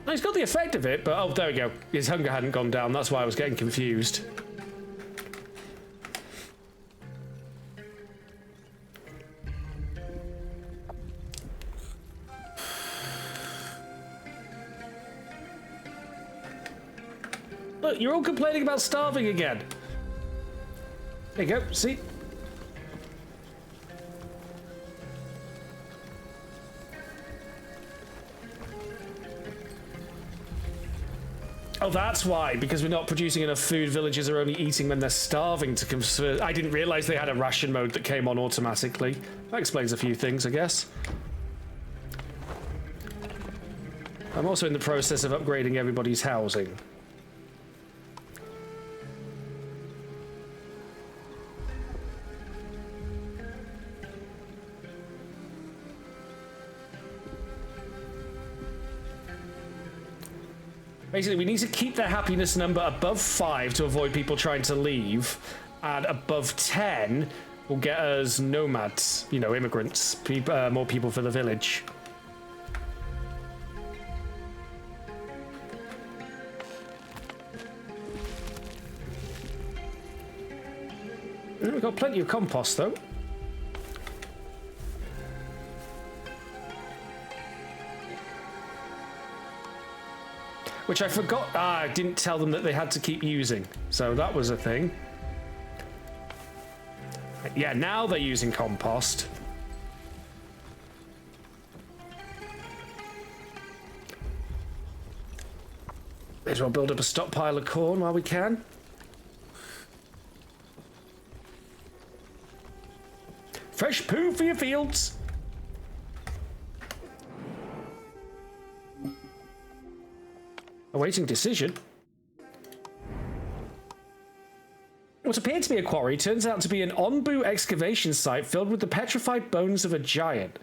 No, he's got the effect of it, but oh, there we go. His hunger hadn't gone down. That's why I was getting confused. Look, you're all complaining about starving again. There you go, see? Oh, that's why, because we're not producing enough food, villagers are only eating when they're starving to convert. I didn't realize they had a ration mode that came on automatically. That explains a few things, I guess. I'm also in the process of upgrading everybody's housing. Basically, we need to keep their happiness number above 5 to avoid people trying to leave, and above 10 will get us nomads, you know, immigrants, more people for the village. We've got plenty of compost, though. Which I forgot. I didn't tell them that they had to keep using. So that was a thing. Yeah, now they're using compost. May as well build up a stockpile of corn while we can. Fresh poo for your fields. Awaiting decision. What appeared to be a quarry turns out to be an Onbu excavation site filled with the petrified bones of a giant.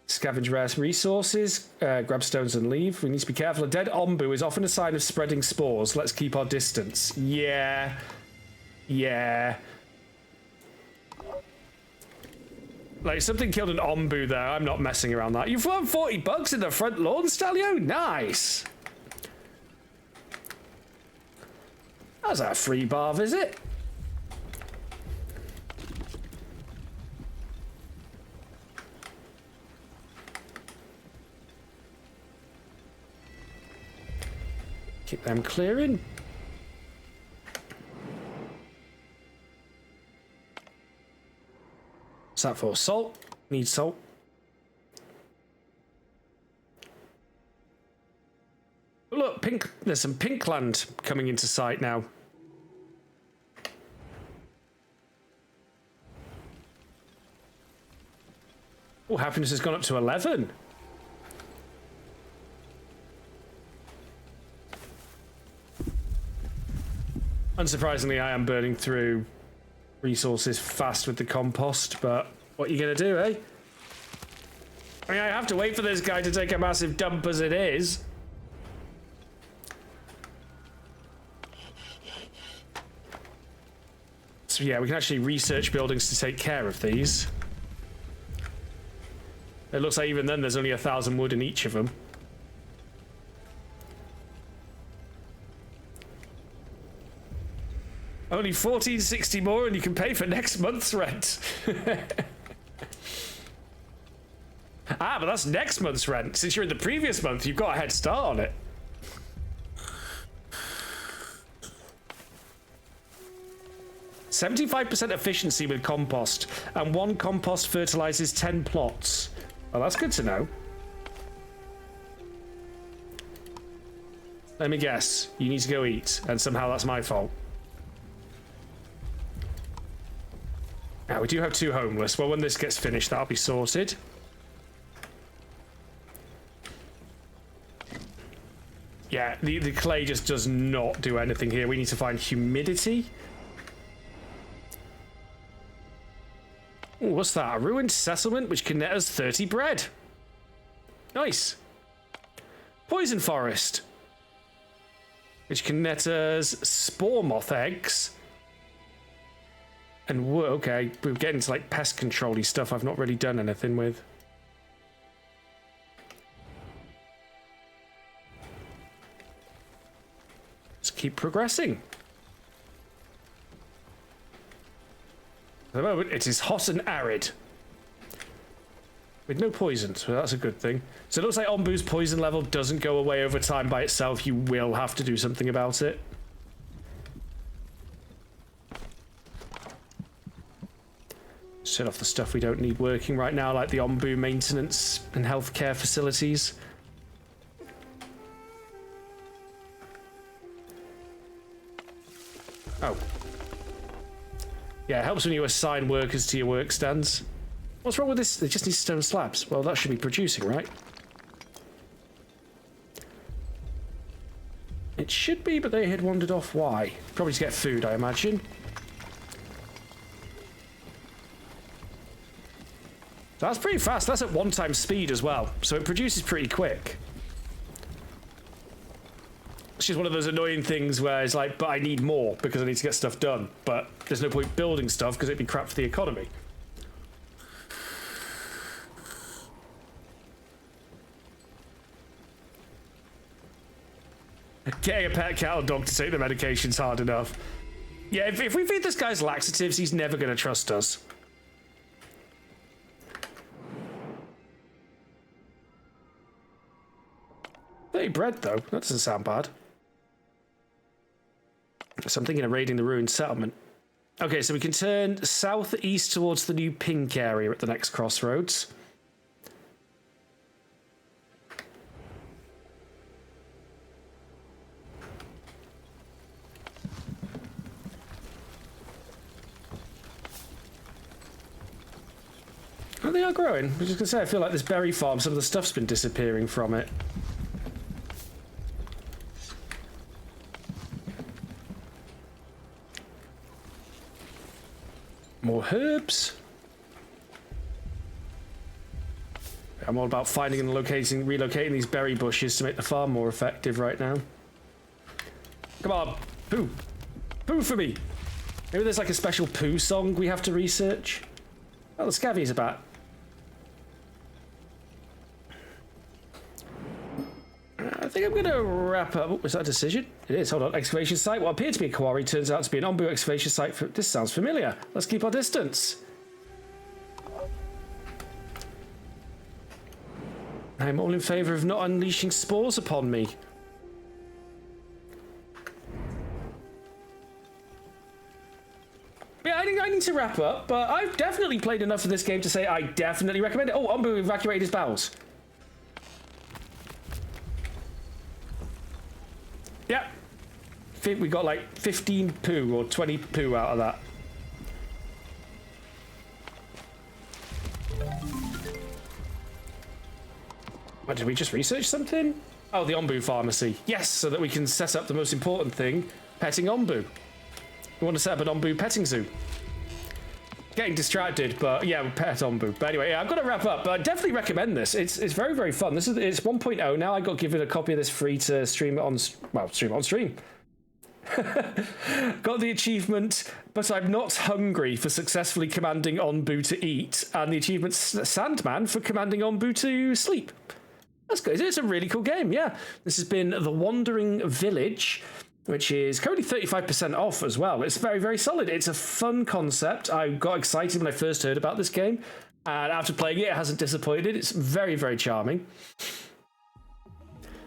Scavenge rare resources, grab stones and leave. We need to be careful. A dead Onbu is often a sign of spreading spores. Let's keep our distance. Yeah. Yeah. Like, something killed an Onbu there. I'm not messing around that. You've won $40 in the front lawn, Stalio? Nice. That's a free bar visit. Keep them clearing. What's that for? Salt? Need salt. Look, pink. There's some pink land coming into sight now. Oh, happiness has gone up to 11. Unsurprisingly, I am burning through resources fast with the compost, but what are you going to do, eh? I mean, I have to wait for this guy to take a massive dump as it is. So yeah, we can actually research buildings to take care of these. It looks like even then there's only 1,000 wood in each of them. Only 1460 more and you can pay for next month's rent. Ah, but that's next month's rent. Since you're in the previous month, you've got a head start on it. "75% efficiency with compost, and 1 compost fertilizes 10 plots." Well, that's good to know. Let me guess. You need to go eat, and somehow that's my fault. Now, we do have 2 homeless. Well, when this gets finished, that'll be sorted. Yeah, the clay just does not do anything here. We need to find humidity. Ooh, what's that? A ruined settlement which can net us 30 bread. Nice. Poison forest, which can net us spore moth eggs. And okay, we're getting to like pest control-y stuff I've not really done anything with. Let's keep progressing. At the moment, it is hot and arid. With no poison, so that's a good thing. So it looks like Ombu's poison level doesn't go away over time by itself. You will have to do something about it. Set off the stuff we don't need working right now, like the Ombu maintenance and healthcare facilities. Oh. Yeah, it helps when you assign workers to your work stands. What's wrong with this? They just need stone slabs. Well, that should be producing, right? It should be, but they had wandered off. Why? Probably to get food, I imagine. That's pretty fast. That's at 1 time speed as well. So it produces pretty quick. It's just one of those annoying things where it's like, but I need more because I need to get stuff done. But there's no point building stuff because it'd be crap for the economy. Getting a pet cat or dog to take the medication's hard enough. Yeah, if we feed this guy's laxatives, he's never going to trust us. 30 bread, though. That doesn't sound bad. So I'm thinking of raiding the ruined settlement. Okay, so we can turn southeast towards the new pink area at the next crossroads. Oh, they are growing. I was just going to say, I feel like this berry farm, some of the stuff's been disappearing from it. More herbs. I'm all about finding and relocating these berry bushes to make the farm more effective right now. Come on, poo. Poo for me. Maybe there's like a special poo song we have to research. Oh, the scavvy's about. I think I'm going to wrap up. Oh, is that a decision? It is. Hold on. Excavation site. What appeared to be a quarry turns out to be an Ombu excavation site. This sounds familiar. Let's keep our distance. I'm all in favour of not unleashing spores upon me. Yeah, I need to wrap up, but I've definitely played enough of this game to say I definitely recommend it. Oh, Ombu evacuated his bowels. Yeah. I think we got like 15 poo or 20 poo out of that. What, did we just research something? Oh, the Ombu pharmacy. Yes, so that we can set up the most important thing, petting Ombu. We want to set up an Ombu petting zoo. Getting distracted, but yeah, pet Ombu. But anyway, yeah, I've got to wrap up, but I definitely recommend this. It's very, very fun. It's 1.0 now. I got given a copy of this free to stream it on, well, stream it on stream. Got the achievement, but I'm not hungry for successfully commanding Ombu to eat, and the achievement Sandman for commanding Ombu to sleep. That's good. It's a really cool game, yeah. This has been The Wandering Village, which is currently 35% off as well. It's very, very solid. It's a fun concept. I got excited when I first heard about this game, and after playing it, it hasn't disappointed. It's very, very charming.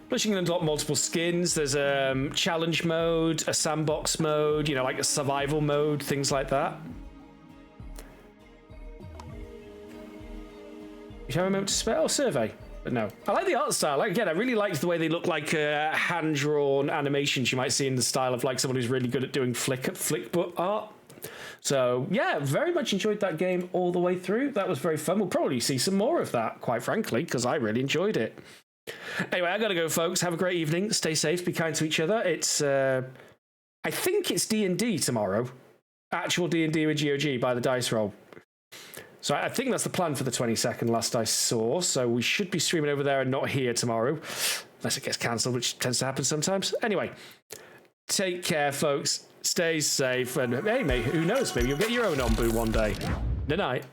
Plus, you can unlock multiple skins. There's a challenge mode, a sandbox mode, you know, like a survival mode, things like that. You have a moment to spare? Oh, survey. But no. I like the art style. Like, again, I really liked the way they look like hand-drawn animations you might see in the style of like someone who's really good at doing flick book art. So, yeah, very much enjoyed that game all the way through. That was very fun. We'll probably see some more of that, quite frankly, because I really enjoyed it. Anyway, I gotta go, folks. Have a great evening. Stay safe. Be kind to each other. It's, I think it's D&D tomorrow. Actual D&D with GOG by the dice roll. So I think that's the plan for the 22nd, last I saw. So we should be streaming over there and not here tomorrow. Unless it gets cancelled, which tends to happen sometimes. Anyway, take care, folks. Stay safe. And hey, mate, who knows? Maybe you'll get your own Ombu one day. Good night.